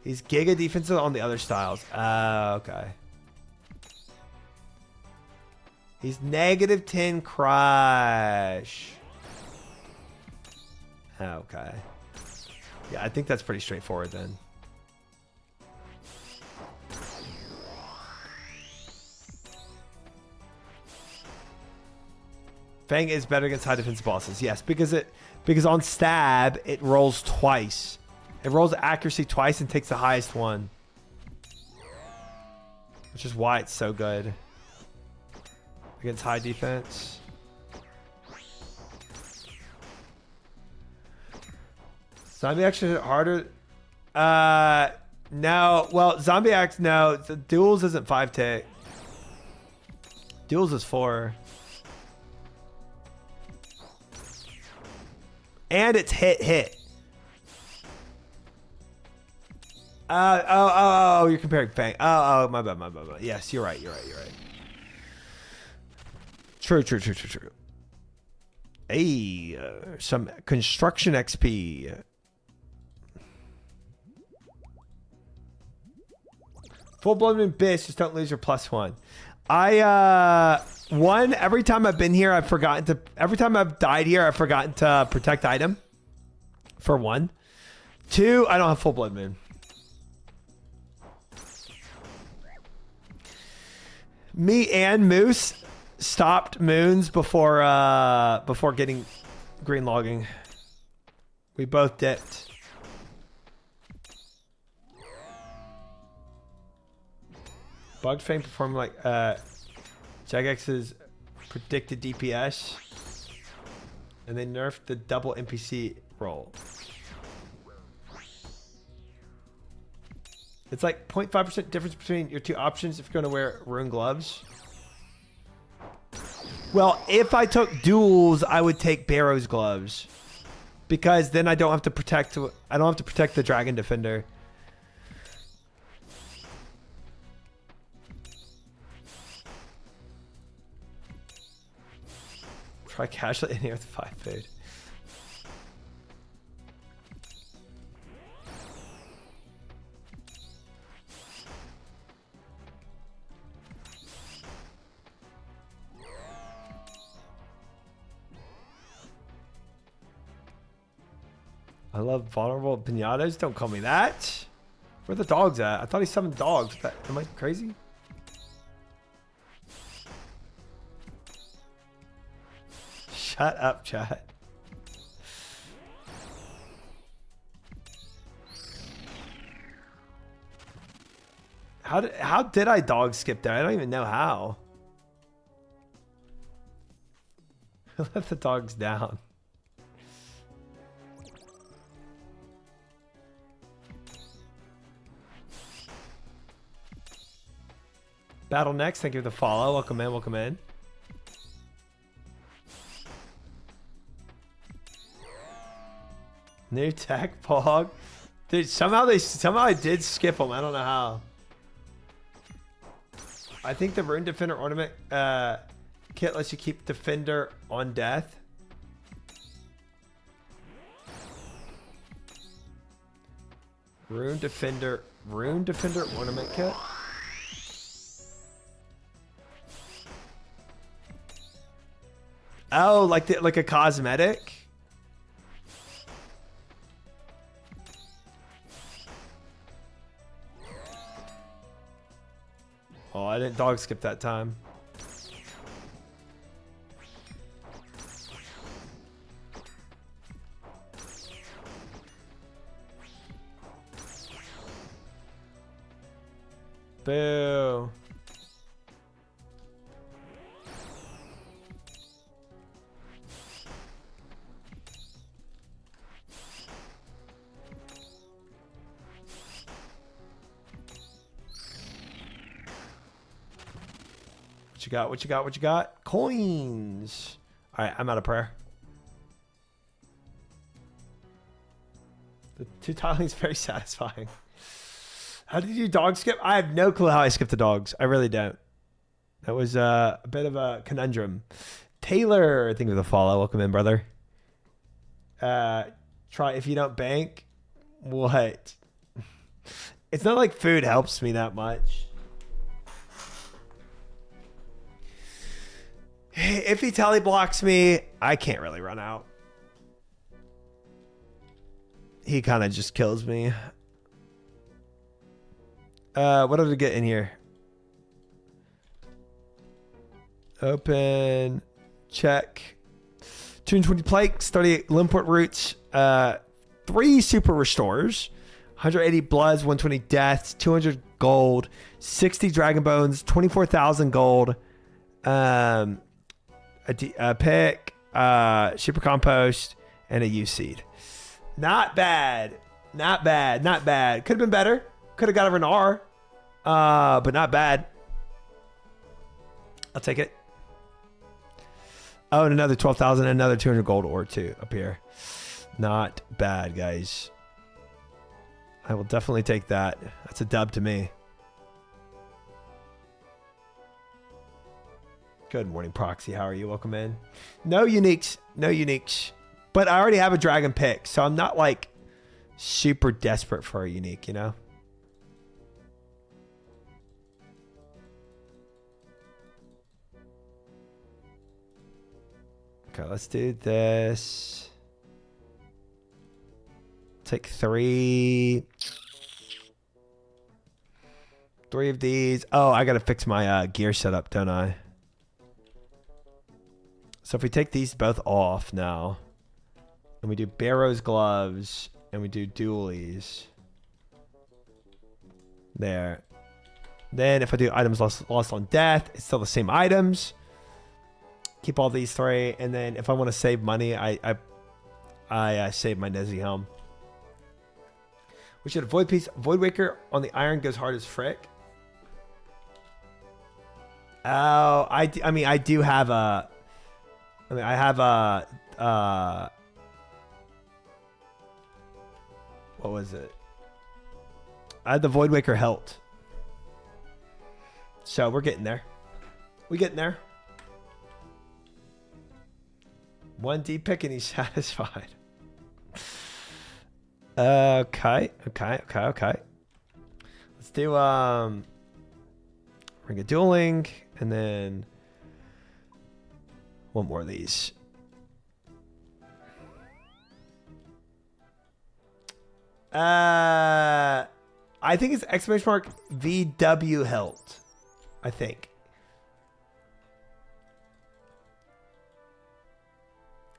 He's giga defensive on the other styles. Okay. He's -10 crush. Okay. Yeah, I think that's pretty straightforward then. Fang is better against high defense bosses. Yes, because on stab it rolls twice. It rolls accuracy twice and takes the highest one, which is why it's so good against high defense. Zombie action hit harder. No. Well, zombie act no. The duels isn't 5 tick. Duels is 4. And it's hit. Oh, you're comparing Fang. Oh, my bad. Yes, you're right. True. Hey, some construction XP. Full blown abyss, just don't lose your +1. One, every time I've been here, every time I've died here, I've forgotten to protect item. For 1. 2, I don't have full blood moon. Me and Moose stopped moons before getting green logging. We both dipped. Bugged Fang performed like Jagex's predicted DPS, and they nerfed the double NPC roll. It's like 0.5% difference between your two options if you're going to wear rune gloves. Well, if I took duels, I would take Barrow's gloves. Because then I don't have to protect the Dragon Defender. Try casually in here with 5 food. I love vulnerable pinatas. Don't call me that. Where the dogs at? I thought he summoned dogs. Am I crazy? Shut up, chat. How did I dog skip there? I don't even know how. Let the dogs down. Battle next. Thank you for the follow. Welcome in. Welcome in. New tech pog. Dude, somehow I did skip them. I don't know how. I think the Rune Defender ornament kit lets you keep Defender on death. Rune Defender ornament kit. Oh, like a cosmetic? Oh, I didn't dog skip that time. Boo. What you got? What you got? What you got? Coins. All right, I'm out of prayer. The 2 tiling is very satisfying. How did you dog skip? I have no clue how I skipped the dogs. I really don't. That was a bit of a conundrum. Taylor, thank you for the follow. Welcome in, brother. Try if you don't bank. What? It's not like food helps me that much. If he tally blocks me, I can't really run out. He kind of just kills me. What did I get in here? Open. Check. 220 planks, 38 Limport roots, 3 super restores, 180 bloods, 120 deaths, 200 gold, 60 dragon bones, 24,000 gold, a pick, super compost, and a U seed. Not bad. Not bad. Not bad. Could have been better. Could have got an R. But not bad. I'll take it. Oh, and another 12,000, another 200 gold ore too up here. Not bad, guys. I will definitely take that. That's a dub to me. Good morning, Proxy. How are you? Welcome in. No uniques. No uniques. But I already have a dragon pick, so I'm not like super desperate for a unique, you know? Okay, let's do this. Take 3. 3 of these. Oh, I gotta fix my gear setup, don't I? So if we take these both off now, and we do Barrow's gloves, and we do dualies. There. Then if I do items lost on death, it's still the same items. Keep all these 3, and then if I want to save money, I save my Nezzy helm. We should avoid piece. Void Waker on the iron goes hard as frick. Oh, I mean, I do have a. I mean, I have a. What was it? I had the Void Waker Helt. So we're getting there. We getting there. One deep pick and he's satisfied. Okay. Let's do Ring of Dueling and then one more of these. I think it's exclamation mark VW Helt. I think.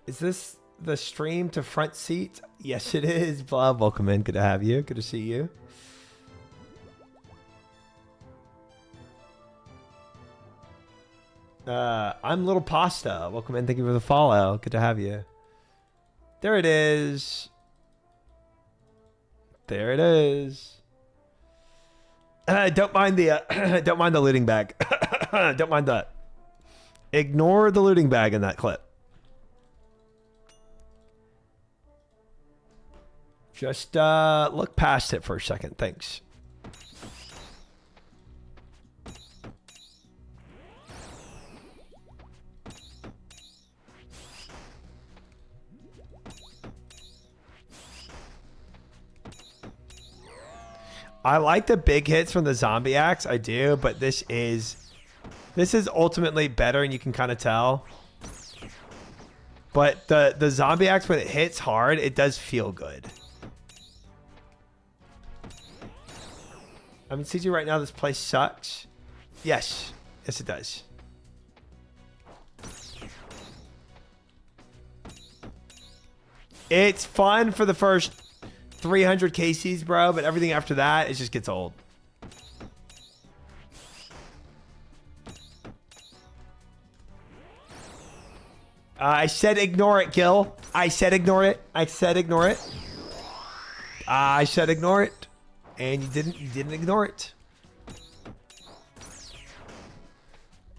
Is this the stream to front seat? Yes, it is. Bob, welcome in. Good to have you. Good to see you. I'm Little Pasta. Welcome in. Thank you for the follow. Good to have you. There it is. There it is. Don't mind the don't mind the looting bag. Don't mind that. Ignore the looting bag in that clip. Just look past it for a second. Thanks. I like the big hits from the zombie axe. I do, but this is ultimately better, and you can kind of tell. But the zombie axe, when it hits hard, it does feel good. I mean, CG right now, this place sucks. Yes. Yes, it does. It's fun for the first 300 KCs, bro, but everything after that, it just gets old. I said ignore it, Gil. I said ignore it. I said ignore it. I said ignore it. And you didn't ignore it.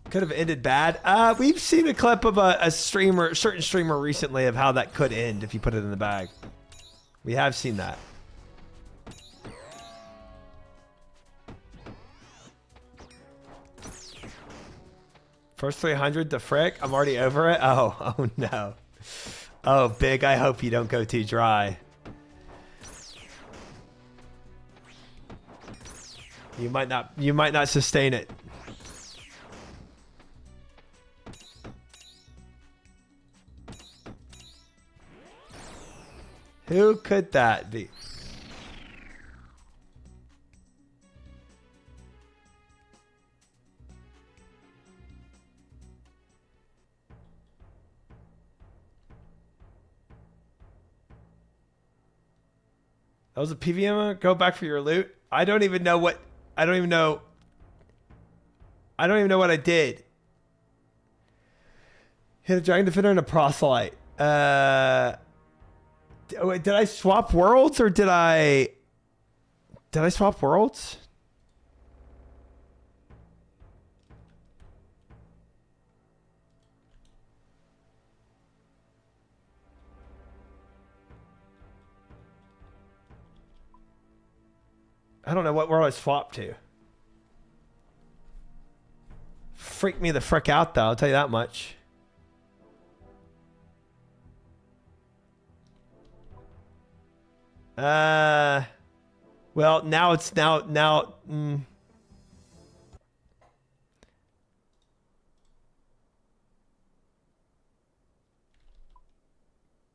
Could have ended bad. We've seen a clip of a certain streamer recently of how that could end if you put it in the bag. We have seen that. First 300 to frick. I'm already over it. Oh no. Oh, Big, I hope you don't go too dry. You might not sustain it. Who could that be? That was a PVM. Go back for your loot. I don't even know what I don't even know what I did. Hit a Dragon Defender and a Proselyte. Did I swap worlds or did I swap worlds? I don't know what world I swapped to. Freak me the frick out, though. I'll tell you that much. Well, now it's now.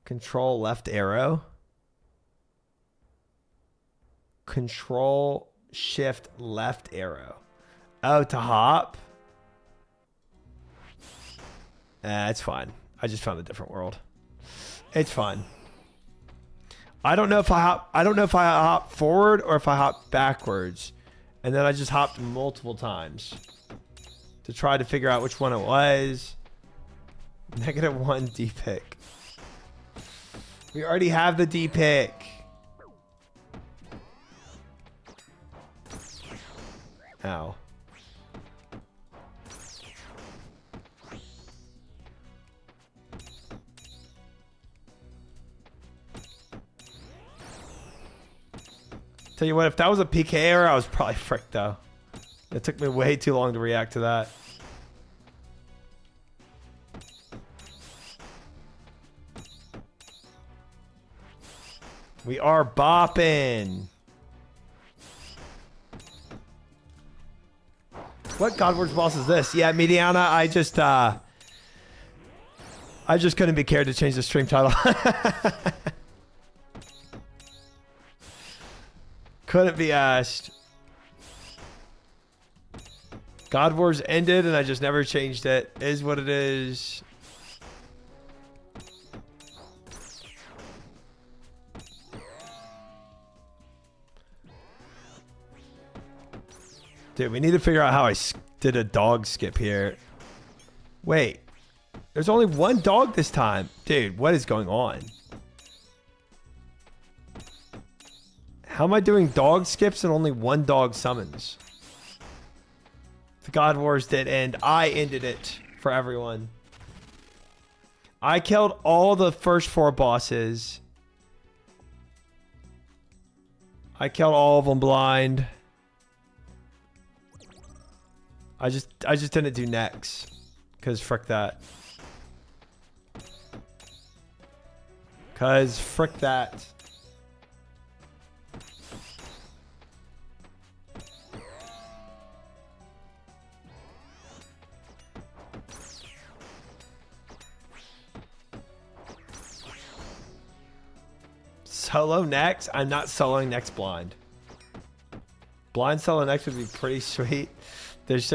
Control left arrow. Control shift left arrow. Oh, to hop. It's fine. I just found a different world. It's fine. I don't know if I hop forward or if I hop backwards. And then I just hopped multiple times to try to figure out which one it was. -1 D pick. We already have the D pick. Ow. Tell you what, if that was a PK error, I was probably fricked though. It took me way too long to react to that. We are bopping. What Godward's boss is this? Yeah, Mediana, I just couldn't be cared to change the stream title. Couldn't be asked. God Wars ended and I just never changed it. Is what it is. Dude, we need to figure out how I did a dog skip here. Wait. There's only one dog this time. Dude, what is going on? How am I doing dog skips and only one dog summons? The God Wars did end. I ended it for everyone. I killed all the first 4 bosses. I killed all of them blind. I just didn't do next. Cause frick that. Cause frick that. Solo next? I'm not soloing next blind. Blind solo next would be pretty sweet. There's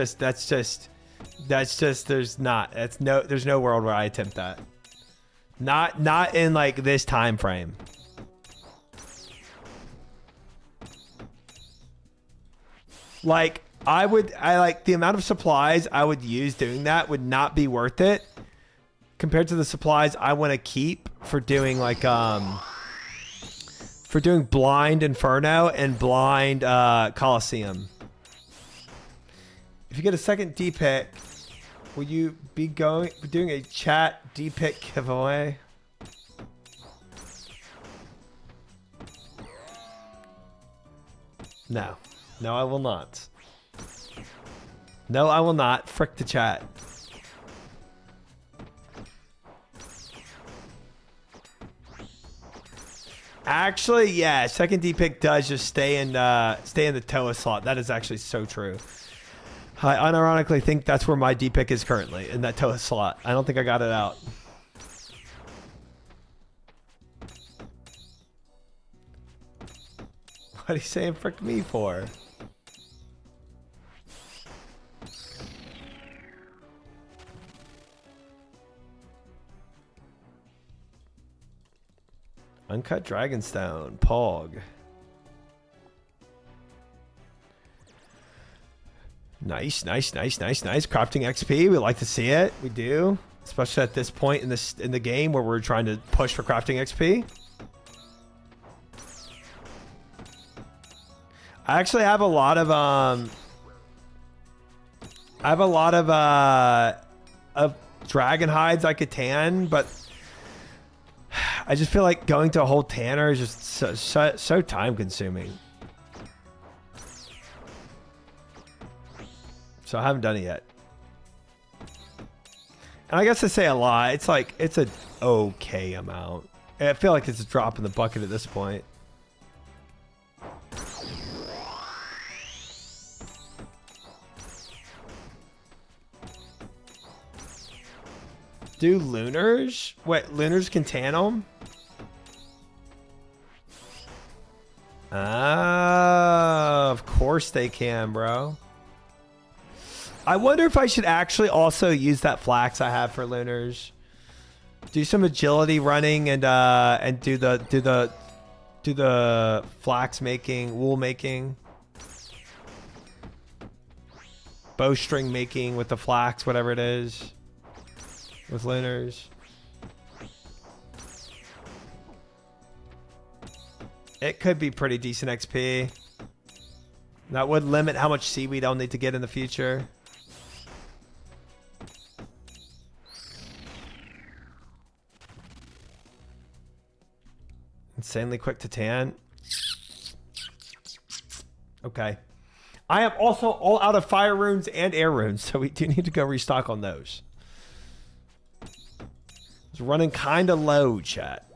no world where I attempt that. Not in like this time frame. Like I like the amount of supplies I would use doing that would not be worth it compared to the supplies I want to keep for doing like for doing blind Inferno and blind Coliseum. If you get a second D-pick, will you be doing a chat D-pick giveaway? No. No, I will not. No, I will not. Frick the chat. Actually, yeah, second D-pick does just stay in the Toa slot. That is actually so true. I unironically think that's where my D-pick is currently, in that Toa slot. I don't think I got it out. What are you saying frick me for? Uncut Dragonstone, Pog. Nice. Crafting XP, we like to see it. We do, especially at this point in the game where we're trying to push for crafting XP. I actually have a lot of dragon hides I could tan, but I just feel like going to a whole tanner is just so time consuming. So I haven't done it yet. And I guess to say a lot, it's like, it's an okay amount. I feel like it's a drop in the bucket at this point. Do lunars? Wait, lunars can tan them? Ah, of course they can, bro. I wonder if I should actually also use that flax I have for lunars. Do some agility running and do the flax making, wool making, bowstring making with the flax, whatever it is, with lunars. It could be pretty decent XP. That would limit how much seaweed I'll need to get in the future. Insanely quick to tan. Okay. I am also all out of fire runes and air runes, so we do need to go restock on those. It's running kind of low, chat.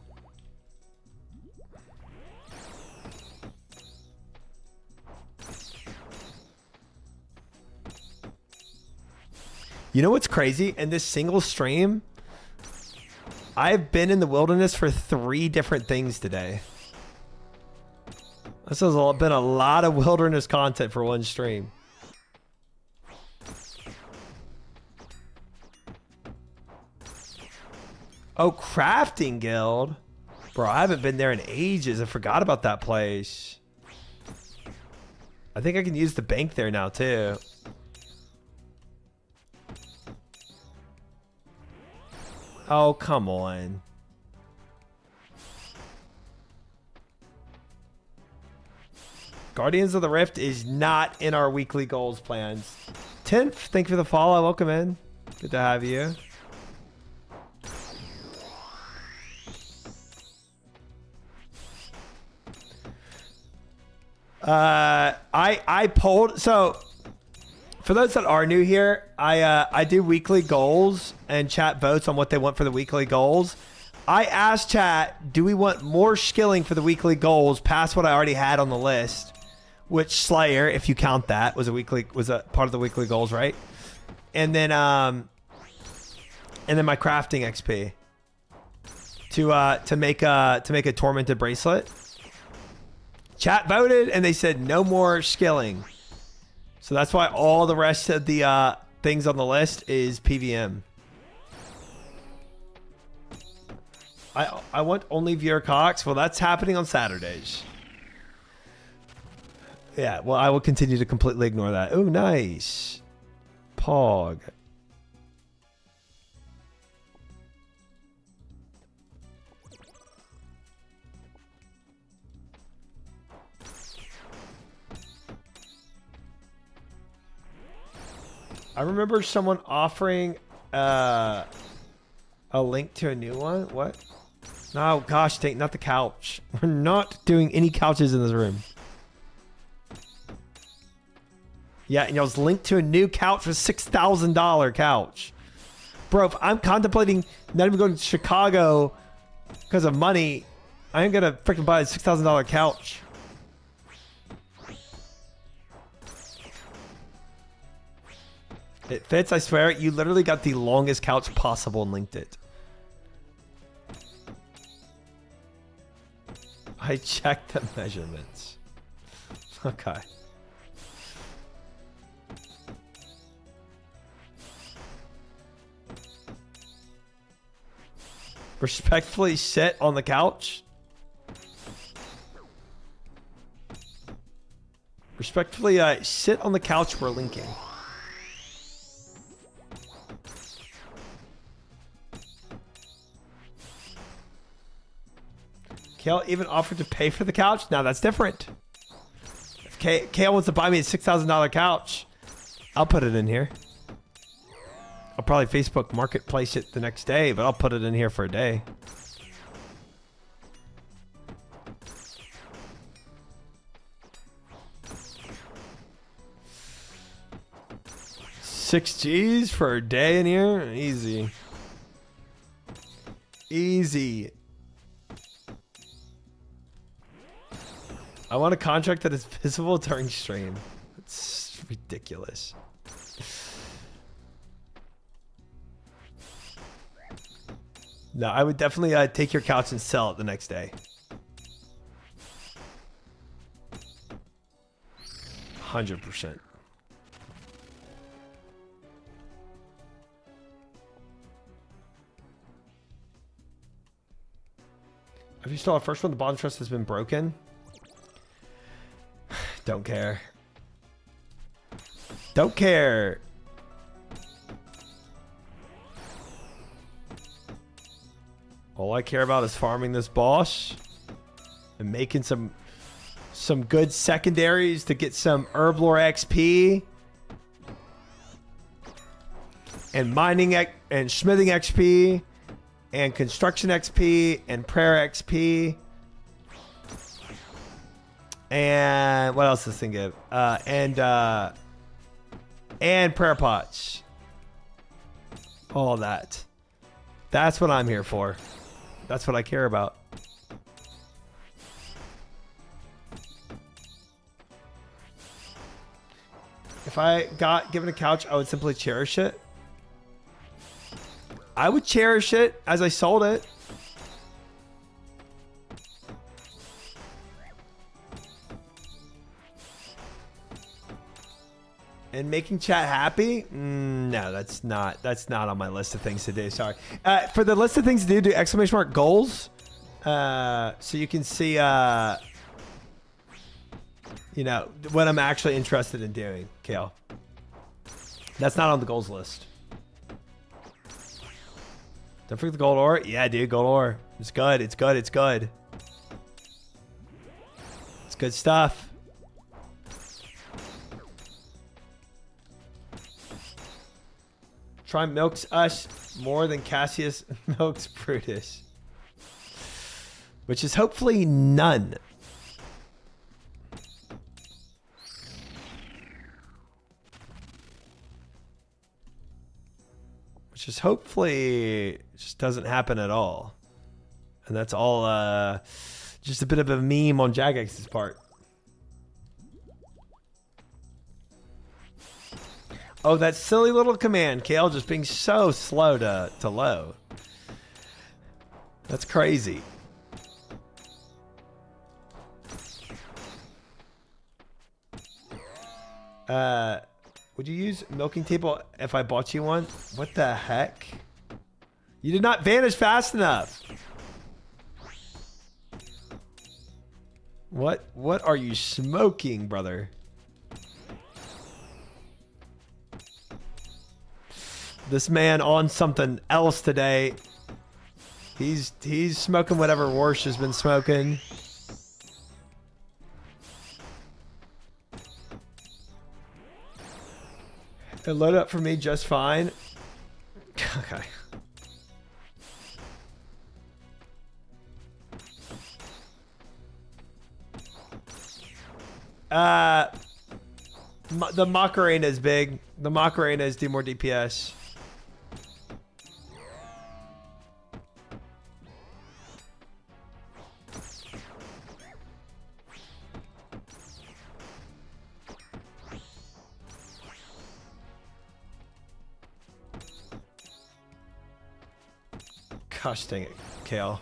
You know what's crazy? In this single stream, I've been in the wilderness for 3 different things today. This has been a lot of wilderness content for one stream. Oh, crafting guild. Bro, I haven't been there in ages. I forgot about that place. I think I can use the bank there now too. Oh, come on. Guardians of the Rift is not in our weekly goals plans. 10th, thank you for the follow. Welcome in. Good to have you. I polled, so for those that are new here, I do weekly goals and chat votes on what they want for the weekly goals. I asked chat, do we want more skilling for the weekly goals past what I already had on the list? Which Slayer, if you count that, was a part of the weekly goals, right? And then my crafting XP to make a tormented bracelet. Chat voted and they said no more skilling. So that's why all the rest of the things on the list is PVM. I want only viewer Cox. Well, that's happening on Saturdays. Yeah, well, I will continue to completely ignore that. Oh, nice. Pog. I remember someone offering a link to a new one. What? No, gosh, not the couch. We're not doing any couches in this room. Yeah, and y'all's linked to a new couch for $6,000 couch. Bro, if I'm contemplating not even going to Chicago because of money, I ain't gonna freaking buy a $6,000 couch. It fits, I swear. You literally got the longest couch possible and linked it. I checked the measurements. Okay. Respectfully sit on the couch. Respectfully sit on the couch we're linking. Kale even offered to pay for the couch? Now that's different. If Kale wants to buy me a $6,000 couch, I'll put it in here. I'll probably Facebook Marketplace it the next day, but I'll put it in here for a day. $6 for a day in here? Easy. Easy. I want a contract that is visible during stream. It's ridiculous. No, I would definitely take your couch and sell it the next day. 100%. Have you still a first one? The bottom truss has been broken. Don't care. Don't care. All I care about is farming this boss and making some some good secondaries to get some Herblore XP. And mining and smithing XP. And construction XP. And prayer XP. And what else does this thing give? And prayer pots. All that. That's what I'm here for. That's what I care about. If I got given a couch, I would simply cherish it. I would cherish it as I sold it. And making chat happy? No, that's not on my list of things to do. Sorry. For the list of things to do exclamation mark goals. So you can see, you know, what I'm actually interested in doing, Kale. That's not on the goals list. Don't forget the gold ore. Yeah, dude, gold ore. It's good. It's good. It's good. It's good stuff. Try milks us more than Cassius milks Brutus. Which is hopefully none. Which is hopefully just doesn't happen at all. And that's all just a bit of a meme on Jagex's part. Oh, that silly little command, Kale, just being so slow to load. That's crazy. Would you use milking table if I bought you one? What the heck? You did not vanish fast enough. What are you smoking, brother? This man on something else today. He's smoking whatever Warsh has been smoking. It loaded up for me just fine. Okay. The Macarena is big. The Macarenas do more DPS. Gosh dang it, Kale.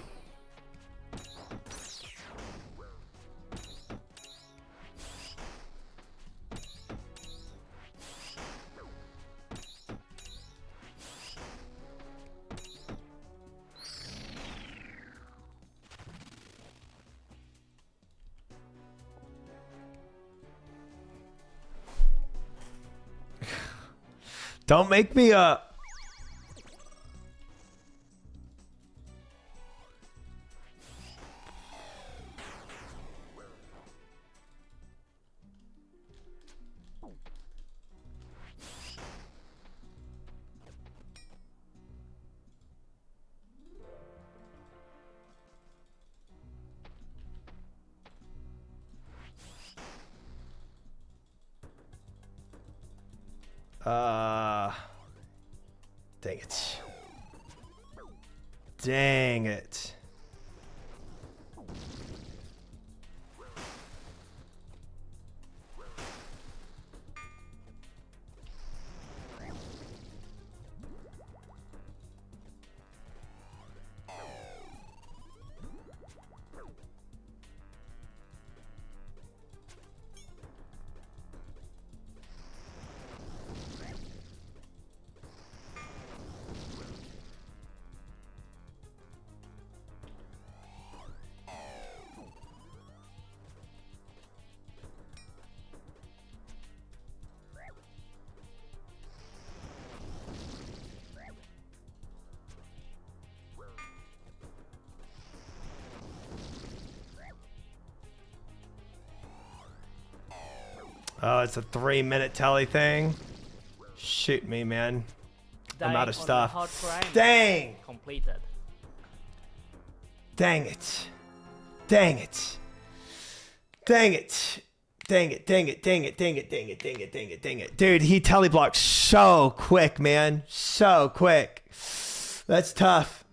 Don't make me dang it. Dang it. Oh, it's a 3-minute telly thing. Shoot me, man. I'm Dying out of on my stuff. hardcore Iron Man. Dang! Completed. Dang it. Dang it. Dang it. Dang it, dang it, dang it, dang it, dang it, dang it, dang it, dang it. Dude, he teleblocks so quick, man. So quick. That's tough.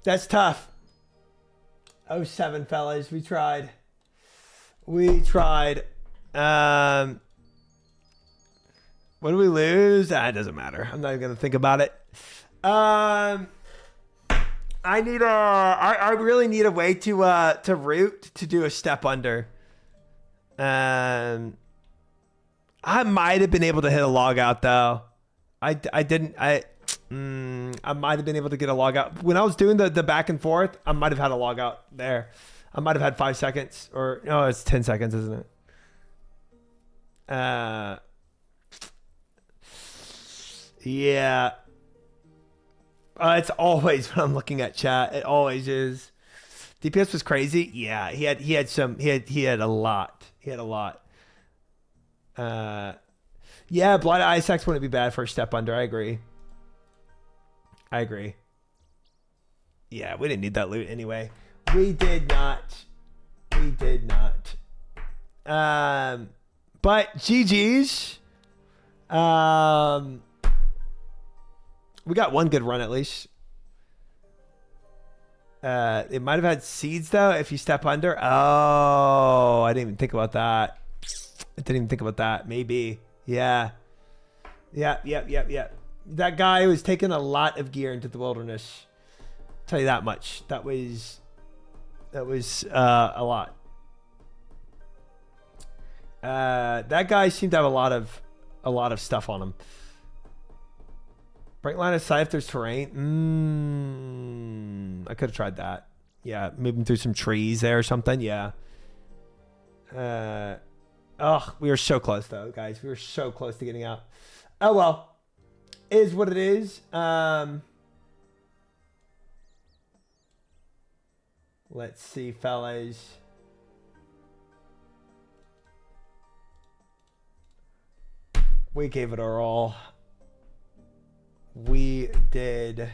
That's tough. 07, fellas. We tried. We tried. What do we lose? Ah, it doesn't matter. I'm not even gonna think about it. I really need a way to root to do a step under. I might have been able to hit a log out though. I might have been able to get a log out when I was doing the back and forth. I might have had a log out there. I might have had 5 seconds, or no, it's 10 seconds, isn't it? Yeah. It's always when I'm looking at chat. It always is. DPS was crazy. Yeah, he had a lot. He had a lot. Yeah, Blind Ice Axe wouldn't be bad for a step under. I agree. Yeah, we didn't need that loot anyway. We did not. But GG's. We got one good run at least. It might have had seeds though if you step under. Oh, I didn't even think about that. Maybe. Yeah. That guy was taking a lot of gear into the wilderness. Tell you that much. That was a lot. That guy seemed to have a lot of stuff on him. Break line of sight if there's terrain. I could have tried that. Yeah, moving through some trees there or something. Yeah. We were so close though, guys. We were so close to getting out. Oh well, it is what it is. Let's see, fellas. We gave it our all. We did.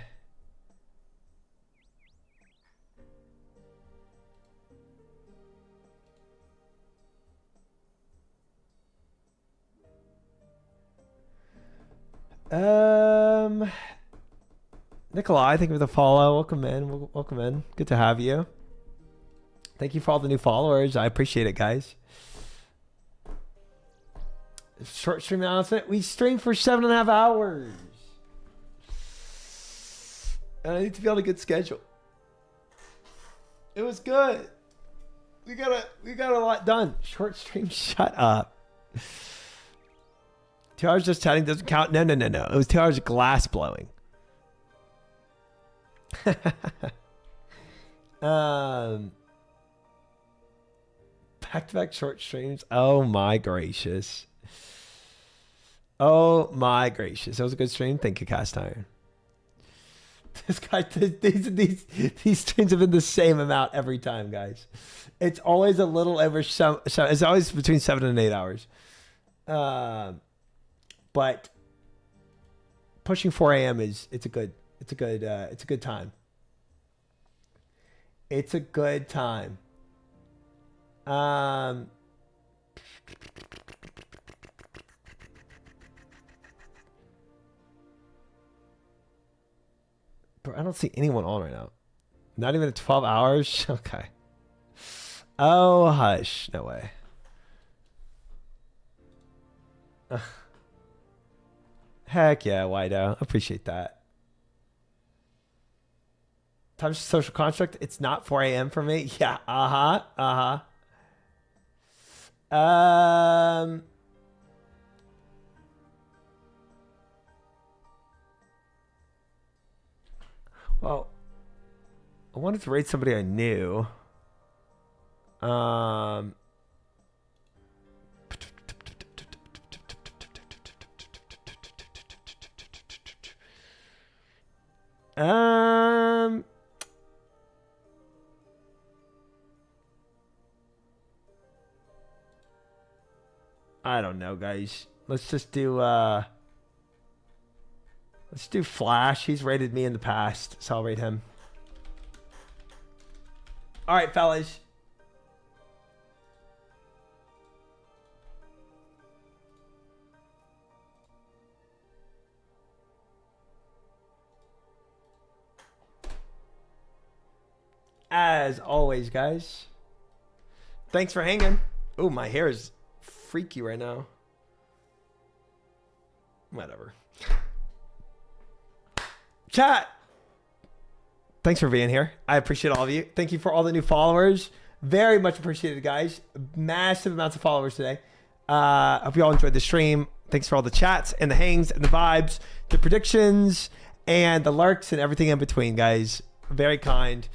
Nikolai, thank you for the follow. Welcome in. Welcome in. Good to have you. Thank you for all the new followers. I appreciate it, guys. Short stream announcement. We streamed for 7.5 hours. And I need to be on a good schedule. It was good. We got a lot done. Short stream, shut up. 2 hours just chatting doesn't count. No. It was 2 hours of glass blowing. Back-to-back short streams. Oh my gracious. Oh my gracious. That was a good stream. Thank you, Cast Iron. This guy, these streams have been the same amount every time, guys. It's always a little over some. It's always between 7 and 8 hours. But pushing 4 a.m. it's a good time. It's a good time. Bro, I don't see anyone on right now. Not even at 12 hours? Okay. Oh, hush. No way. Heck yeah, Wido. Appreciate that. Time's social construct. It's not 4 a.m. for me. Yeah. Well, I wanted to raid somebody I knew. I I don't know, guys. Let's just do Flash. He's rated me in the past, so I'll rate him. All right, fellas. As always, guys. Thanks for hanging. Oh, my hair is freaky right now. Whatever. Chat. Thanks for being here. I appreciate all of you. Thank you for all the new followers. Very much appreciated, guys. Massive amounts of followers today. Hope you all enjoyed the stream. Thanks for all the chats and the hangs and the vibes, the predictions and the lurks and everything in between, guys. Very kind.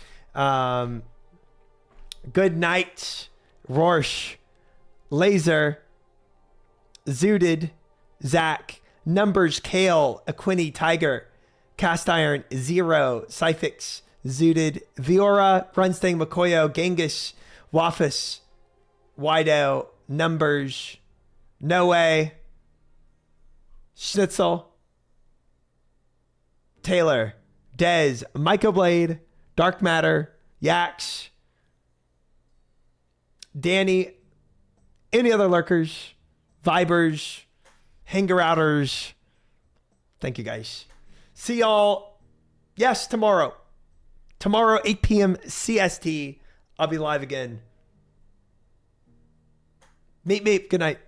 Good night, Rorsch, Laser, Zooted, Zach, Numbers, Kale, Aquini, Tiger, Cast Iron, Zero, Cyfix, Zooted, Viora, Runstang, Makoyo, Genghis, Wafis, Wido, Numbers, No Way, Schnitzel, Taylor, Dez, Mycoblade, Dark Matter, Yax, Danny, any other lurkers, Vibers, Hanger Outers. Thank you, guys. See y'all, yes, tomorrow. Tomorrow, 8 p.m. CST. I'll be live again. Meet. Good night.